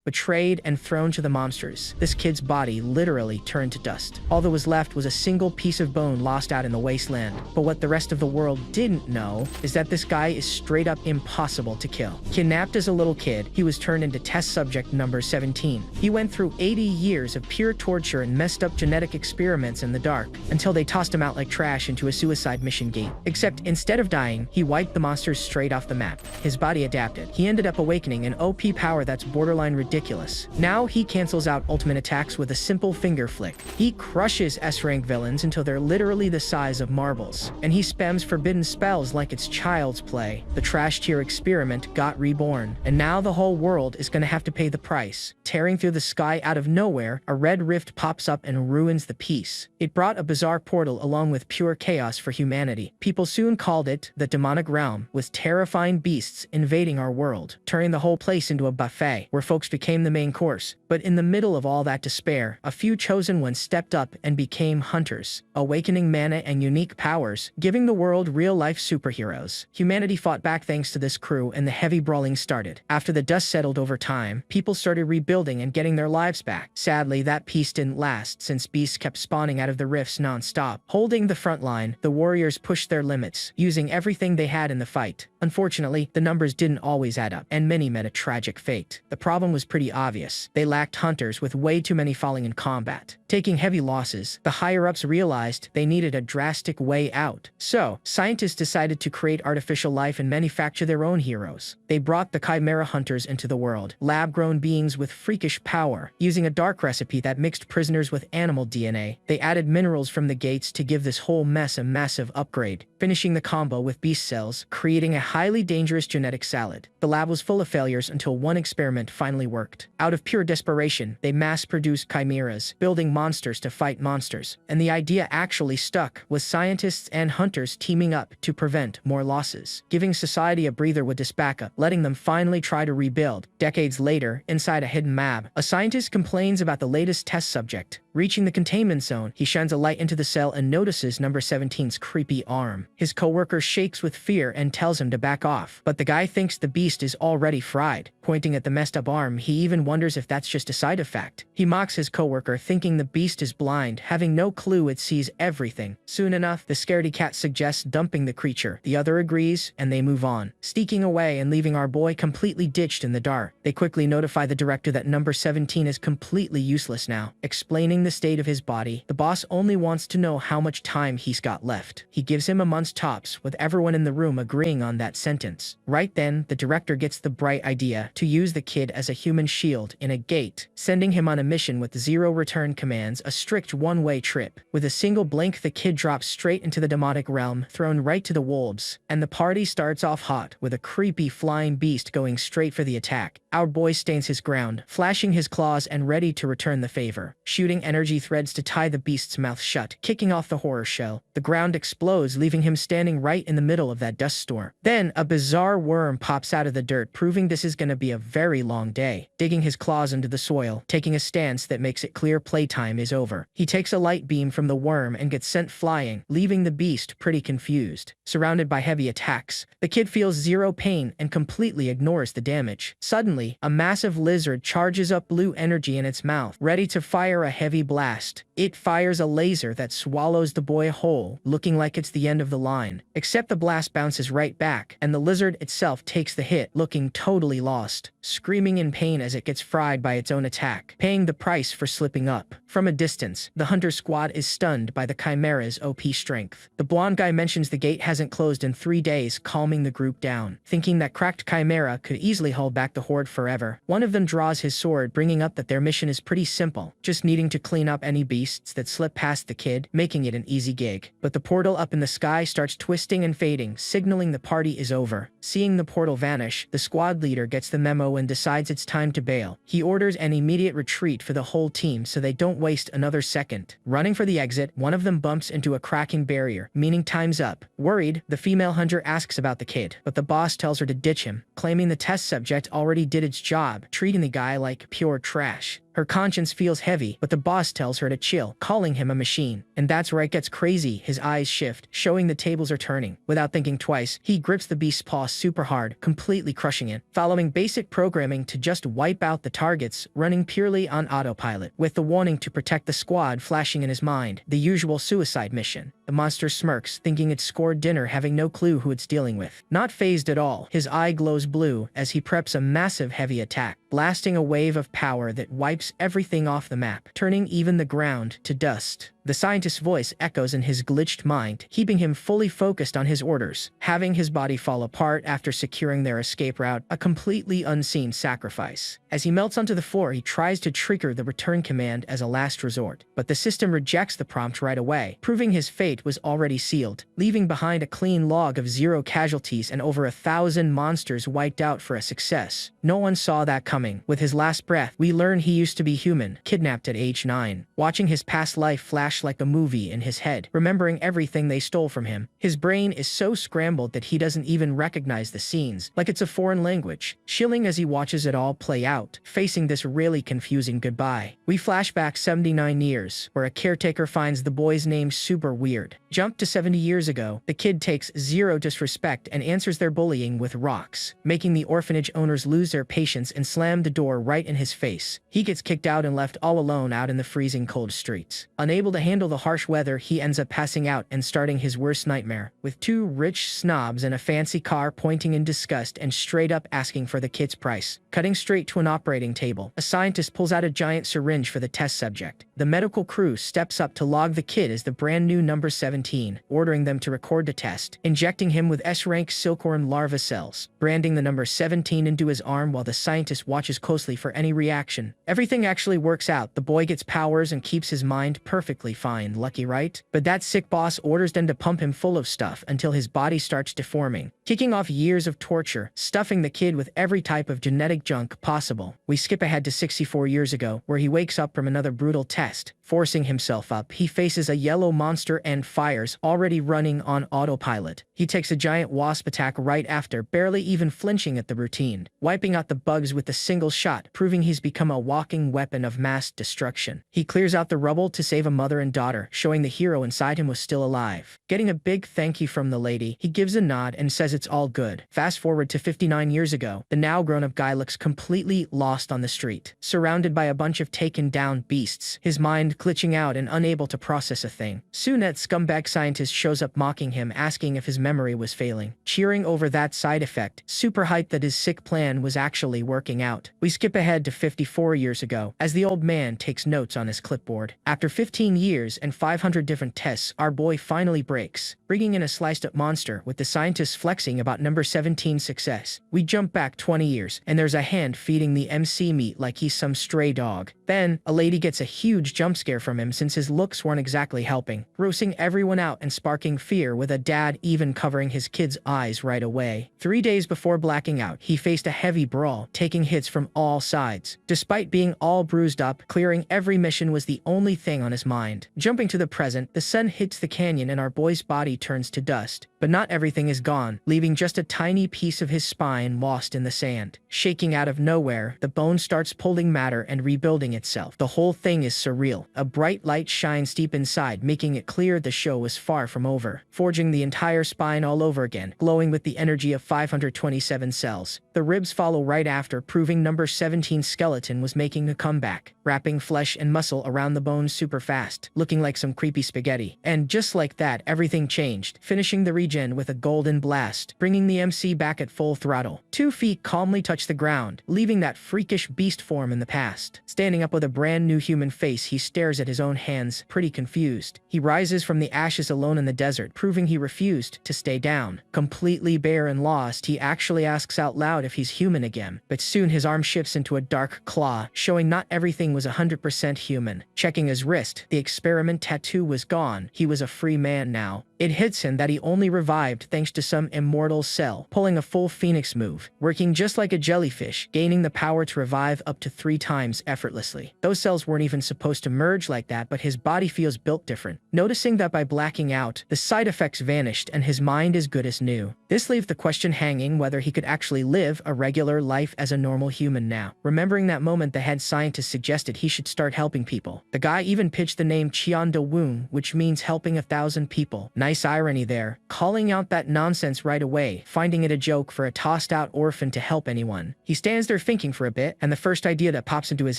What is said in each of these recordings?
betrayed and thrown to the monsters. This kid's body literally turned to dust. All that was left was a single piece of bone lost out in the wasteland. But what the rest of the world didn't know is that this guy is straight up impossible to kill. Kidnapped as a little kid, he was turned into test subject number 17. He went through 80 years of pure torture and messed up genetic experiments in the dark, until they tossed him out like trash into a suicide mission gate. Except instead of dying, he wiped the monsters straight off the map. His body adapted. He ended up awakening an OP power that's borderline ridiculous. Now he cancels out ultimate attacks with a simple finger flick. He crushes S-rank villains until they're literally the size of marbles. And he spams forbidden spells like it's child's play. The trash tier experiment got reborn. And now the whole world is gonna have to pay the price. Tearing through the sky out of nowhere, a red rift pops up and ruins the peace. It brought a bizarre portal along with pure chaos for humanity. People soon called it the demonic realm, with terrifying beasts invading our world, turning the whole place into a buffet where folks became the main course. But in the middle of all that despair, a few chosen ones stepped up and became hunters, awakening mana and unique powers, giving the world real-life superheroes. Humanity fought back thanks to this crew, and the heavy brawling started. After the dust settled over time, people started rebuilding and getting their lives back. Sadly, that peace didn't last, since beasts kept spawning out of the rifts non-stop. Holding the front line, the warriors pushed their limits, using everything they had in the fight. Unfortunately, the numbers didn't always add up, and many met a tragic fate. The problem was pretty obvious. They lacked hunters, with way too many falling in combat. Taking heavy losses, the higher-ups realized they needed a drastic way out. So, scientists decided to create artificial life and manufacture their own heroes. They brought the Chimera hunters into the world, lab-grown beings with freakish power. Using a dark recipe that mixed prisoners with animal DNA, they added minerals from the gates to give this whole mess a massive upgrade, finishing the combo with beast cells, creating a highly dangerous genetic salad. The lab was full of failures until one experiment finally worked. Out of pure desperation, they mass-produced chimeras, building monsters to fight monsters. And the idea actually stuck, with scientists and hunters teaming up to prevent more losses, giving society a breather with this backup, letting them finally try to rebuild. Decades later, inside a hidden lab, a scientist complains about the latest test subject. Reaching the containment zone, he shines a light into the cell and notices number 17's creepy arm. His coworker shakes with fear and tells him to back off, but the guy thinks the beast is already fried. Pointing at the messed up arm, he even wonders if that's just a side effect. He mocks his coworker, thinking the beast is blind, having no clue it sees everything. Soon enough, the scaredy cat suggests dumping the creature. The other agrees, and they move on, sneaking away and leaving our boy completely ditched in the dark. They quickly notify the director that number 17 is completely useless now, explaining the state of his body. The boss only wants to know how much time he's got left. He gives him a month's tops, with everyone in the room agreeing on that sentence. Right then, the director gets the bright idea to use the kid as a human shield in a gate, sending him on a mission with 0 return commands, a strict one-way trip. With a single blink, the kid drops straight into the demonic realm, thrown right to the wolves, and the party starts off hot, with a creepy flying beast going straight for the attack. Our boy stands his ground, flashing his claws and ready to return the favor, shooting energy threads to tie the beast's mouth shut, kicking off the horror shell. The ground explodes, leaving him standing right in the middle of that dust storm. Then, a bizarre worm pops out of the dirt, proving this is gonna be a very long day. Digging his claws into the soil, taking a stance that makes it clear playtime is over. He takes a light beam from the worm and gets sent flying, leaving the beast pretty confused. Surrounded by heavy attacks, the kid feels 0 pain and completely ignores the damage. Suddenly, a massive lizard charges up blue energy in its mouth, ready to fire a heavy blast. It fires a laser that swallows the boy whole, looking like it's the end of the line. Except the blast bounces right back, and the lizard itself takes the hit, looking totally lost, screaming in pain as it gets fried by its own attack, paying the price for slipping up. From a distance, the hunter squad is stunned by the Chimera's OP strength. The blonde guy mentions the gate hasn't closed in 3 days, calming the group down. Thinking that cracked Chimera could easily hold back the horde forever, one of them draws his sword, bringing up that their mission is pretty simple, just needing to clean up any beasts that slip past the kid, making it an easy gig. But the portal up in the sky starts twisting and fading, signaling the party is over. Seeing the portal vanish, the squad leader gets the memo and decides it's time to bail. He orders an immediate retreat for the whole team so they don't waste another second. Running for the exit, one of them bumps into a cracking barrier, meaning time's up. Worried, the female hunter asks about the kid, but the boss tells her to ditch him, claiming the test subject already did its job, treating the guy like pure trash. Her Her conscience feels heavy, but the boss tells her to chill, calling him a machine. And that's where it gets crazy. His eyes shift, showing the tables are turning. Without thinking twice, he grips the beast's paw super hard, completely crushing it, following basic programming to just wipe out the targets, running purely on autopilot, with the warning to protect the squad flashing in his mind, the usual suicide mission. The monster smirks, thinking it's scored dinner, having no clue who it's dealing with. Not phased at all, his eye glows blue as he preps a massive heavy attack, blasting a wave of power that wipes everything off the map, turning even the ground to dust. The scientist's voice echoes in his glitched mind, keeping him fully focused on his orders, having his body fall apart after securing their escape route, a completely unseen sacrifice. As he melts onto the floor, he tries to trigger the return command as a last resort, but the system rejects the prompt right away, proving his fate was already sealed, leaving behind a clean log of 0 casualties and over 1,000 monsters wiped out for a success. No one saw that coming. With his last breath, we learn he used to be human, kidnapped at age 9, watching his past life flash like a movie in his head, remembering everything they stole from him. His brain is so scrambled that he doesn't even recognize the scenes, like it's a foreign language, chilling as he watches it all play out, facing this really confusing goodbye. We flash back 79 years, where a caretaker finds the boy's name super weird. Jump to 70 years ago, the kid takes 0 disrespect and answers their bullying with rocks, making the orphanage owners lose their patience and slam the door right in his face. He gets kicked out and left all alone out in the freezing cold streets. Unable to handle the harsh weather, he ends up passing out and starting his worst nightmare, with 2 rich snobs in a fancy car pointing in disgust and straight up asking for the kid's price. Cutting straight to an operating table, a scientist pulls out a giant syringe for the test subject. The medical crew steps up to log the kid as the brand new number 17, ordering them to record the test, injecting him with S-rank silkworm larva cells, branding the number 17 into his arm while the scientist watches closely for any reaction. Everything actually works out. The boy gets powers and keeps his mind perfectly fine. Lucky, right? But that sick boss orders them to pump him full of stuff until his body starts deforming, kicking off years of torture, stuffing the kid with every type of genetic junk possible. We skip ahead to 64 years ago, where he wakes up from another brutal test. Forcing himself up, he faces a yellow monster and fires, already running on autopilot. He takes a giant wasp attack right after, barely even flinching at the routine, wiping out the bugs with a single shot, proving he's become a walking weapon of mass destruction. He clears out the rubble to save a mother and daughter, showing the hero inside him was still alive. Getting a big thank you from the lady, he gives a nod and says it's all good. Fast forward to 59 years ago, the now grown-up guy looks completely lost on the street, surrounded by a bunch of taken down beasts, his mind glitching out and unable to process a thing. Soon that scumbag scientist shows up mocking him, asking if his memory was failing, cheering over that side effect, super hyped that his sick plan was actually working out. We skip ahead to 54 years ago, as the old man takes notes on his clipboard. After 15 years and 500 different tests, our boy finally breaks, bringing in a sliced-up monster, with the scientists flexing about number 17's success. We jump back 20 years, and there's a hand feeding the MC meat like he's some stray dog. Then, a lady gets a huge jump scare from him since his looks weren't exactly helping, grossing everyone out and sparking fear, with a dad even covering his kid's eyes right away. 3 days before blacking out, he faced a heavy brawl, taking hits from all sides. Despite being all bruised up, clearing every mission was the only thing on his mind. Jumping to the present, the sun hits the canyon and our boy's body turns to dust. But not everything is gone, leaving just a tiny piece of his spine lost in the sand. Shaking out of nowhere, the bone starts pulling matter and rebuilding itself. The whole thing is surreal. A bright light shines deep inside, making it clear the show is far from over, forging the entire spine all over again, glowing with the energy of 527 cells. The ribs follow right after, proving number 17's skeleton was making a comeback, wrapping flesh and muscle around the bones super fast, looking like some creepy spaghetti. And just like that, everything changed, finishing the regen with a golden blast, bringing the MC back at full throttle. 2 feet calmly touch the ground, leaving that freakish beast form in the past. Standing up with a brand new human face, he stares at his own hands, pretty confused. He rises from the ashes alone in the desert, proving he refused to stay down. Completely bare and lost, he actually asks out loud if he's human again, but soon his arm shifts into a dark claw, showing not everything was 100% human. Checking his wrist, the experiment tattoo was gone. He was a free man now. It hits him that he only revived thanks to some immortal cell, pulling a full phoenix move, working just like a jellyfish. jellyfish, gaining the power to revive up to 3 times effortlessly. Those cells weren't even supposed to merge like that, but his body feels built different. Noticing that by blacking out, the side effects vanished and his mind is good as new. This leaves the question hanging whether he could actually live a regular life as a normal human now. Remembering that moment, the head scientist suggested he should start helping people. The guy even pitched the name Qian De Woon, which means helping 1,000 people. Nice irony there, calling out that nonsense right away, finding it a joke for a tossed-out orphan to help anyone. He stands there thinking for a bit, and the first idea that pops into his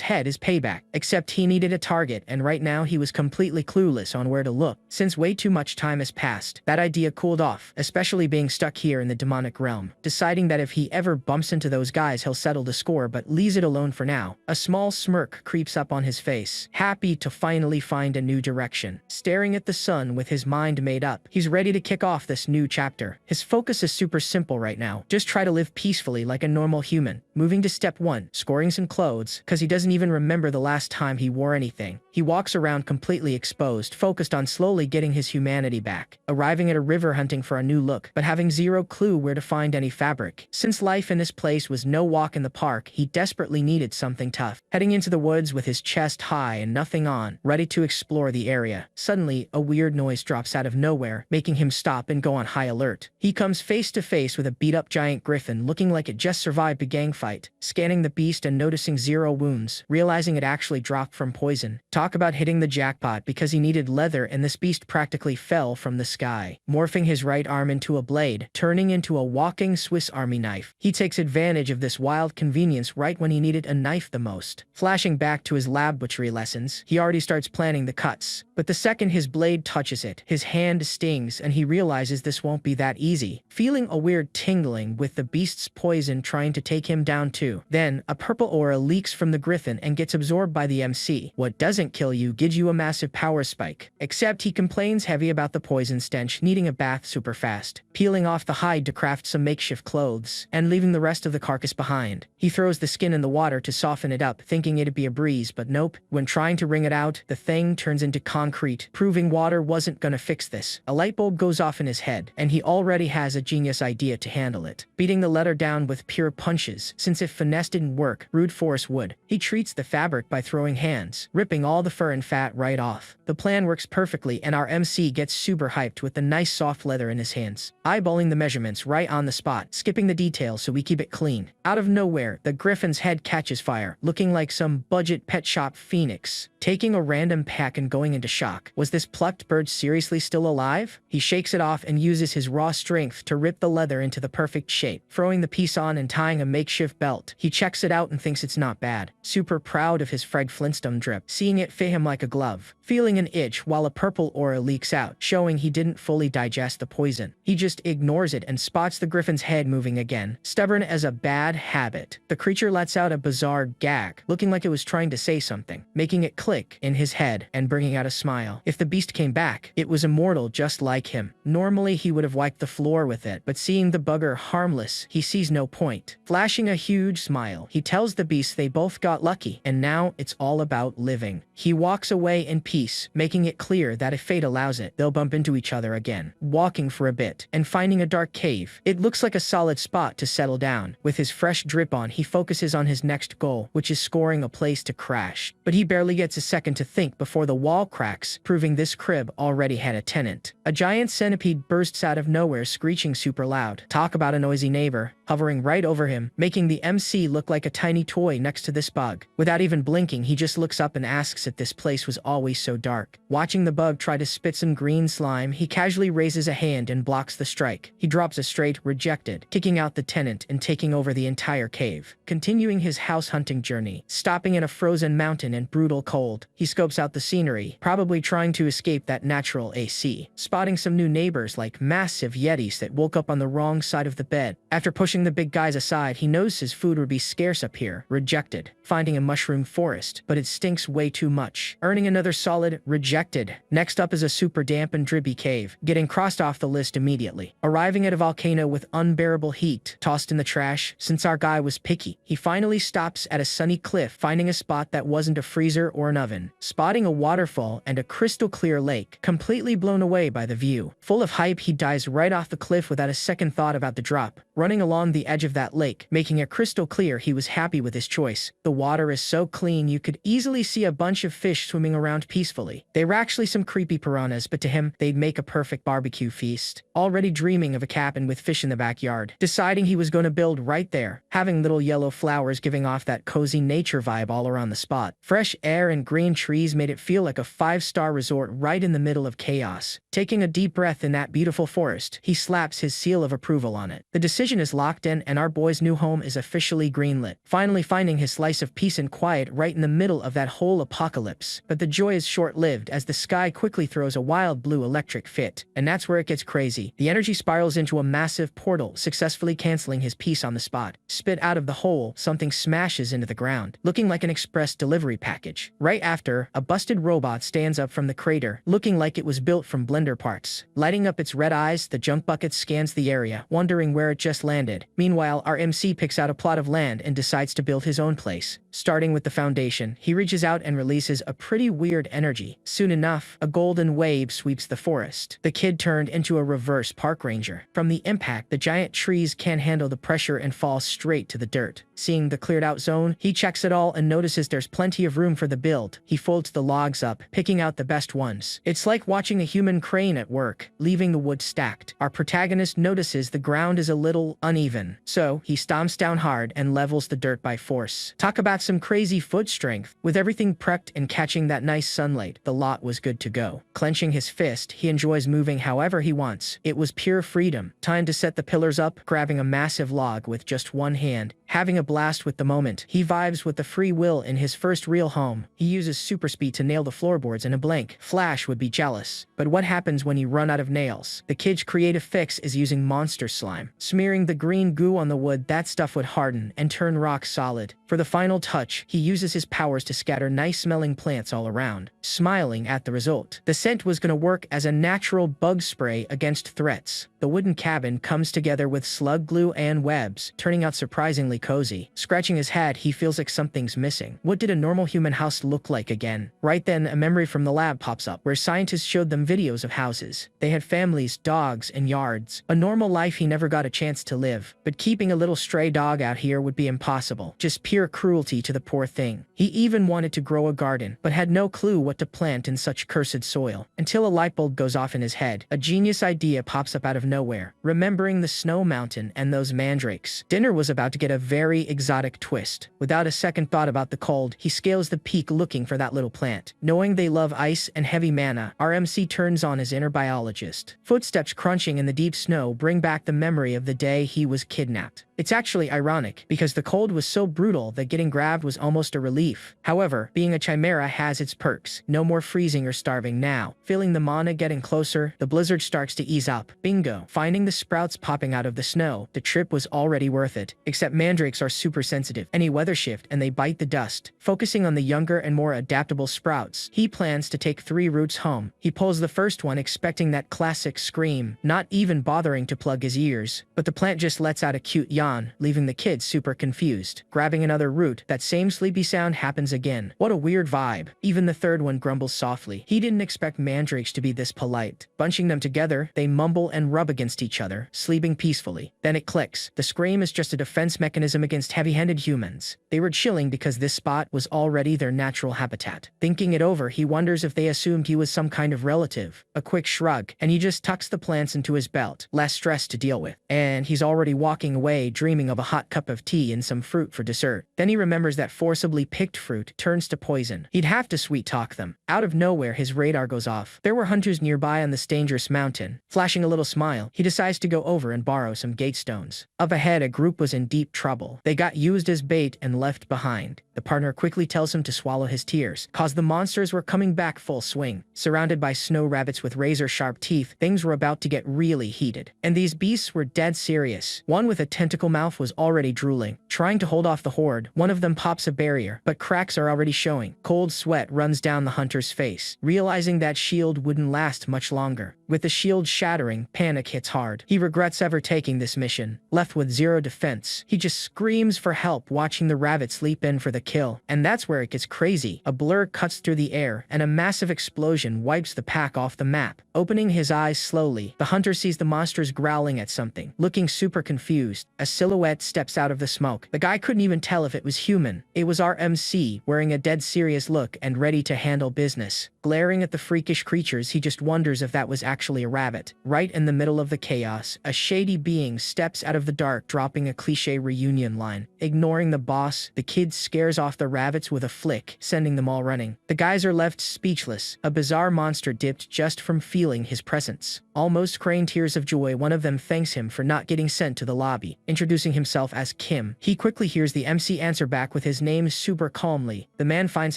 head is payback. Except he needed a target, and right now he was completely clueless on where to look. Since way too much time has passed, that idea cooled off, especially being stuck here in the demonic realm. Deciding that if he ever bumps into those guys, he'll settle the score, but leaves it alone for now. A small smirk creeps up on his face, happy to finally find a new direction. Staring at the sun with his mind made up, he's ready to kick off this new chapter. His focus is super simple right now. Just try to live peacefully like a normal human. Moving to step 1, scoring some clothes, cause he doesn't even remember the last time he wore anything. He walks around completely exposed, focused on slowly getting his humanity back. Arriving at a river hunting for a new look, but having zero clue where to find any fabric. Since life in this place was no walk in the park, he desperately needed something tough. Heading into the woods with his chest high and nothing on, ready to explore the area. Suddenly, a weird noise drops out of nowhere, making him stop and go on high alert. He comes face to face with a beat-up giant griffin looking like it just survived a gang fight. Scanning the beast and noticing 0 wounds, realizing it actually dropped from poison. Talk about hitting the jackpot, because he needed leather and this beast practically fell from the sky, morphing his right arm into a blade, turning into a walking Swiss Army knife. He takes advantage of this wild convenience right when he needed a knife the most. Flashing back to his lab butchery lessons, he already starts planning the cuts. But the second his blade touches it, his hand stings and he realizes this won't be that easy, feeling a weird tingling with the beast's poison trying to take him down too. Then, a purple aura leaks from the griffin and gets absorbed by the MC. What doesn't kill you gives you a massive power spike. Except he complains heavy about the poison stench, needing a bath super fast, peeling off the hide to craft some makeshift clothes, and leaving the rest of the carcass behind. He throws the skin in the water to soften it up, thinking it'd be a breeze, but nope. When trying to wring it out, the thing turns into concrete, proving water wasn't gonna fix this. A light bulb goes off in his head, and he already has a genius idea to handle it. Beating the leather down with pure punches, since if finesse didn't work, brute force would. He treats the fabric by throwing hands, ripping all the fur and fat right off. The plan works perfectly, and our MC gets super hyped with the nice soft leather in his hands, eyeballing the measurements right on the spot, skipping the details so we keep it clean. Out of nowhere, the griffin's head catches fire, looking like some budget pet shop phoenix, taking a random peck and going into shock. Was this plucked bird seriously still alive? He shakes it off and uses his raw strength to rip the leather into the perfect shape, throwing the piece on and tying a makeshift belt. He checks it out and thinks it's not bad, super proud of his Fred Flintstone drip, seeing it fit him like a glove, feeling an itch while a purple aura leaks out, showing he didn't fully digest the poison. He just ignores it and spots the griffin's head moving again, stubborn as a bad habit. The creature lets out a bizarre gag, looking like it was trying to say something, making it click in his head and bringing out a smile. If the beast came back, it was immortal just like him. Normally he would have wiped the floor with it, but seeing the bugger harmless, he sees no point. Flashing a huge smile, he tells the beast they both got lucky, and now it's all about living. He walks away in peace, making it clear that if fate allows it, they'll bump into each other again. Walking for a bit, and finding a dark cave. It looks like a solid spot to settle down. With his fresh drip on, he focuses on his next goal, which is scoring a place to crash. But he barely gets a second to think before the wall cracks, proving this crib already had a tenant. A giant centipede bursts out of nowhere, screeching super loud. Talk about a noisy neighbor, hovering right over him, making the MC look like a tiny toy next to this bug. Without even blinking, he just looks up and asks if this place was always so dark. Watching the bug try to spit some green slime, he casually raises a hand and blocks the strike. He drops a straight rejected, kicking out the tenant and taking over the entire cave. Continuing his house hunting journey, stopping in a frozen mountain and brutal cold, he scopes out the scenery, probably trying to escape that natural AC. Spotting some new neighbors like massive yetis that woke up on the wrong side of the bed. After pushing the big guys aside, he knows his food would be scarce up here. Rejected. Finding a mushroom forest, but it stinks way too much. Earning another solid rejected. Next up is a super damp and drippy cave, getting crossed off the list immediately. Arriving at a volcano with unbearable heat, tossed in the trash. Since our guy was picky, he finally stops at a sunny cliff, finding a spot that wasn't a freezer or an oven. Spotting a waterfall and a crystal clear lake, completely blown away by the view. Full of hype, he dives right off the cliff without a second thought about the drop. running along the edge of that lake, making it crystal clear he was happy with his choice. The water is so clean you could easily see a bunch of fish swimming around peacefully. They were actually some creepy piranhas, but to him, they'd make a perfect barbecue feast. Already dreaming of a cabin with fish in the backyard, deciding he was going to build right there, having little yellow flowers giving off that cozy nature vibe all around the spot. Fresh air and green trees made it feel like a five-star resort right in the middle of chaos. Taking a deep breath in that beautiful forest, he slaps his seal of approval on it. The decision is locked in and our boy's new home is officially greenlit, finally finding his slice of peace and quiet right in the middle of that whole apocalypse. But the joy is short-lived as the sky quickly throws a wild blue electric fit, and that's where it gets crazy. The energy spirals into a massive portal, successfully canceling his peace on the spot. Spit out of the hole, something smashes into the ground, looking like an express delivery package. Right after, a busted robot stands up from the crater, looking like it was built from blender parts. Lighting up its red eyes, the junk bucket scans the area, wondering where it just landed. Meanwhile, our MC picks out a plot of land and decides to build his own place. Starting with the foundation, he reaches out and releases a pretty weird energy. Soon enough, a golden wave sweeps the forest. The kid turned into a reverse park ranger. From the impact, the giant trees can't handle the pressure and fall straight to the dirt. Seeing the cleared out zone, he checks it all and notices there's plenty of room for the build. He folds the logs up, picking out the best ones. It's like watching a human crane at work, leaving the wood stacked. Our protagonist notices the ground is a little uneven, so he stomps down hard and levels the dirt by force. Talk about some crazy foot strength. With everything prepped and catching that nice sunlight, the lot was good to go. Clenching his fist, he enjoys moving however he wants. It was pure freedom. Time to set the pillars up, grabbing a massive log with just one hand. Having a blast with the moment, he vibes with the free will in his first real home. He uses super speed to nail the floorboards in a blink. Flash would be jealous. But what happens when you run out of nails? The kid's creative fix is using monster slime. Smearing the green goo on the wood, that stuff would harden and turn rock solid. For the final touch, he uses his powers to scatter nice-smelling plants all around, smiling at the result. The scent was going to work as a natural bug spray against threats. The wooden cabin comes together with slug glue and webs, turning out surprisingly cozy. Scratching his head, he feels like something's missing. What did a normal human house look like again? Right then, a memory from the lab pops up, where scientists showed them videos of houses. They had families, dogs, and yards. A normal life he never got a chance to live. But keeping a little stray dog out here would be impossible. Just pure cruelty to the poor thing. He even wanted to grow a garden, but had no clue what to plant in such cursed soil. Until a light bulb goes off in his head, a genius idea pops up out of nowhere. Remembering the snow mountain and those mandrakes, dinner was about to get a very exotic twist. Without a second thought about the cold, he scales the peak looking for that little plant. Knowing they love ice and heavy mana, our MC turns on his inner biologist. Footsteps crunching in the deep snow bring back the memory of the day he was kidnapped. It's actually ironic, because the cold was so brutal that getting grabbed was almost a relief. However, being a chimera has its perks. No more freezing or starving now. Feeling the mana getting closer, the blizzard starts to ease up. Bingo. Finding the sprouts popping out of the snow, the trip was already worth it. Except mandrakes are super sensitive. Any weather shift and they bite the dust. Focusing on the younger and more adaptable sprouts, he plans to take 3 roots home. He pulls the first one expecting that classic scream, not even bothering to plug his ears. But the plant just lets out a cute yawn, leaving the kid super confused. Grabbing another root, that same sleepy sound happens again. What a weird vibe. Even the third one grumbles softly. He didn't expect mandrakes to be this polite. Bunching them together, they mumble and rub against each other, sleeping peacefully. Then it clicks. The scream is just a defense mechanism against heavy-handed humans. They were chilling because this spot was already their natural habitat. Thinking it over, he wonders if they assumed he was some kind of relative. A quick shrug, and he just tucks the plants into his belt. Less stress to deal with. And he's already walking away, dreaming of a hot cup of tea and some fruit for dessert. Then he remembers that forcibly picked fruit turns to poison. He'd have to sweet-talk them. Out of nowhere, his radar goes off. There were hunters nearby on this dangerous mountain. Flashing a little smile, he decides to go over and borrow some gate stones. Up ahead, a group was in deep trouble. They got used as bait and left behind. The partner quickly tells him to swallow his tears, cause the monsters were coming back full swing. Surrounded by snow rabbits with razor-sharp teeth, things were about to get really heated. And these beasts were dead serious. One with a tentacle tentacle mouth was already drooling. Trying to hold off the horde, one of them pops a barrier, but cracks are already showing. Cold sweat runs down the hunter's face, realizing that shield wouldn't last much longer. With the shield shattering, panic hits hard. He regrets ever taking this mission. Left with zero defense, he just screams for help, watching the rabbits leap in for the kill. And that's where it gets crazy. A blur cuts through the air, and a massive explosion wipes the pack off the map. Opening his eyes slowly, the hunter sees the monsters growling at something. Looking super confused, a silhouette steps out of the smoke. The guy couldn't even tell if it was human. It was our MC, wearing a dead serious look and ready to handle business. Glaring at the freakish creatures, he just wonders if that was actually a rabbit. Right in the middle of the chaos, a shady being steps out of the dark, dropping a cliche reunion line. Ignoring the boss, the kid scares off the rabbits with a flick, sending them all running. The guys are left speechless, a bizarre monster dipped just from feeling his presence. Almost crying tears of joy, one of them thanks him for not getting sent to the lobby. Introducing himself as Kim, he quickly hears the MC answer back with his name super calmly. The man finds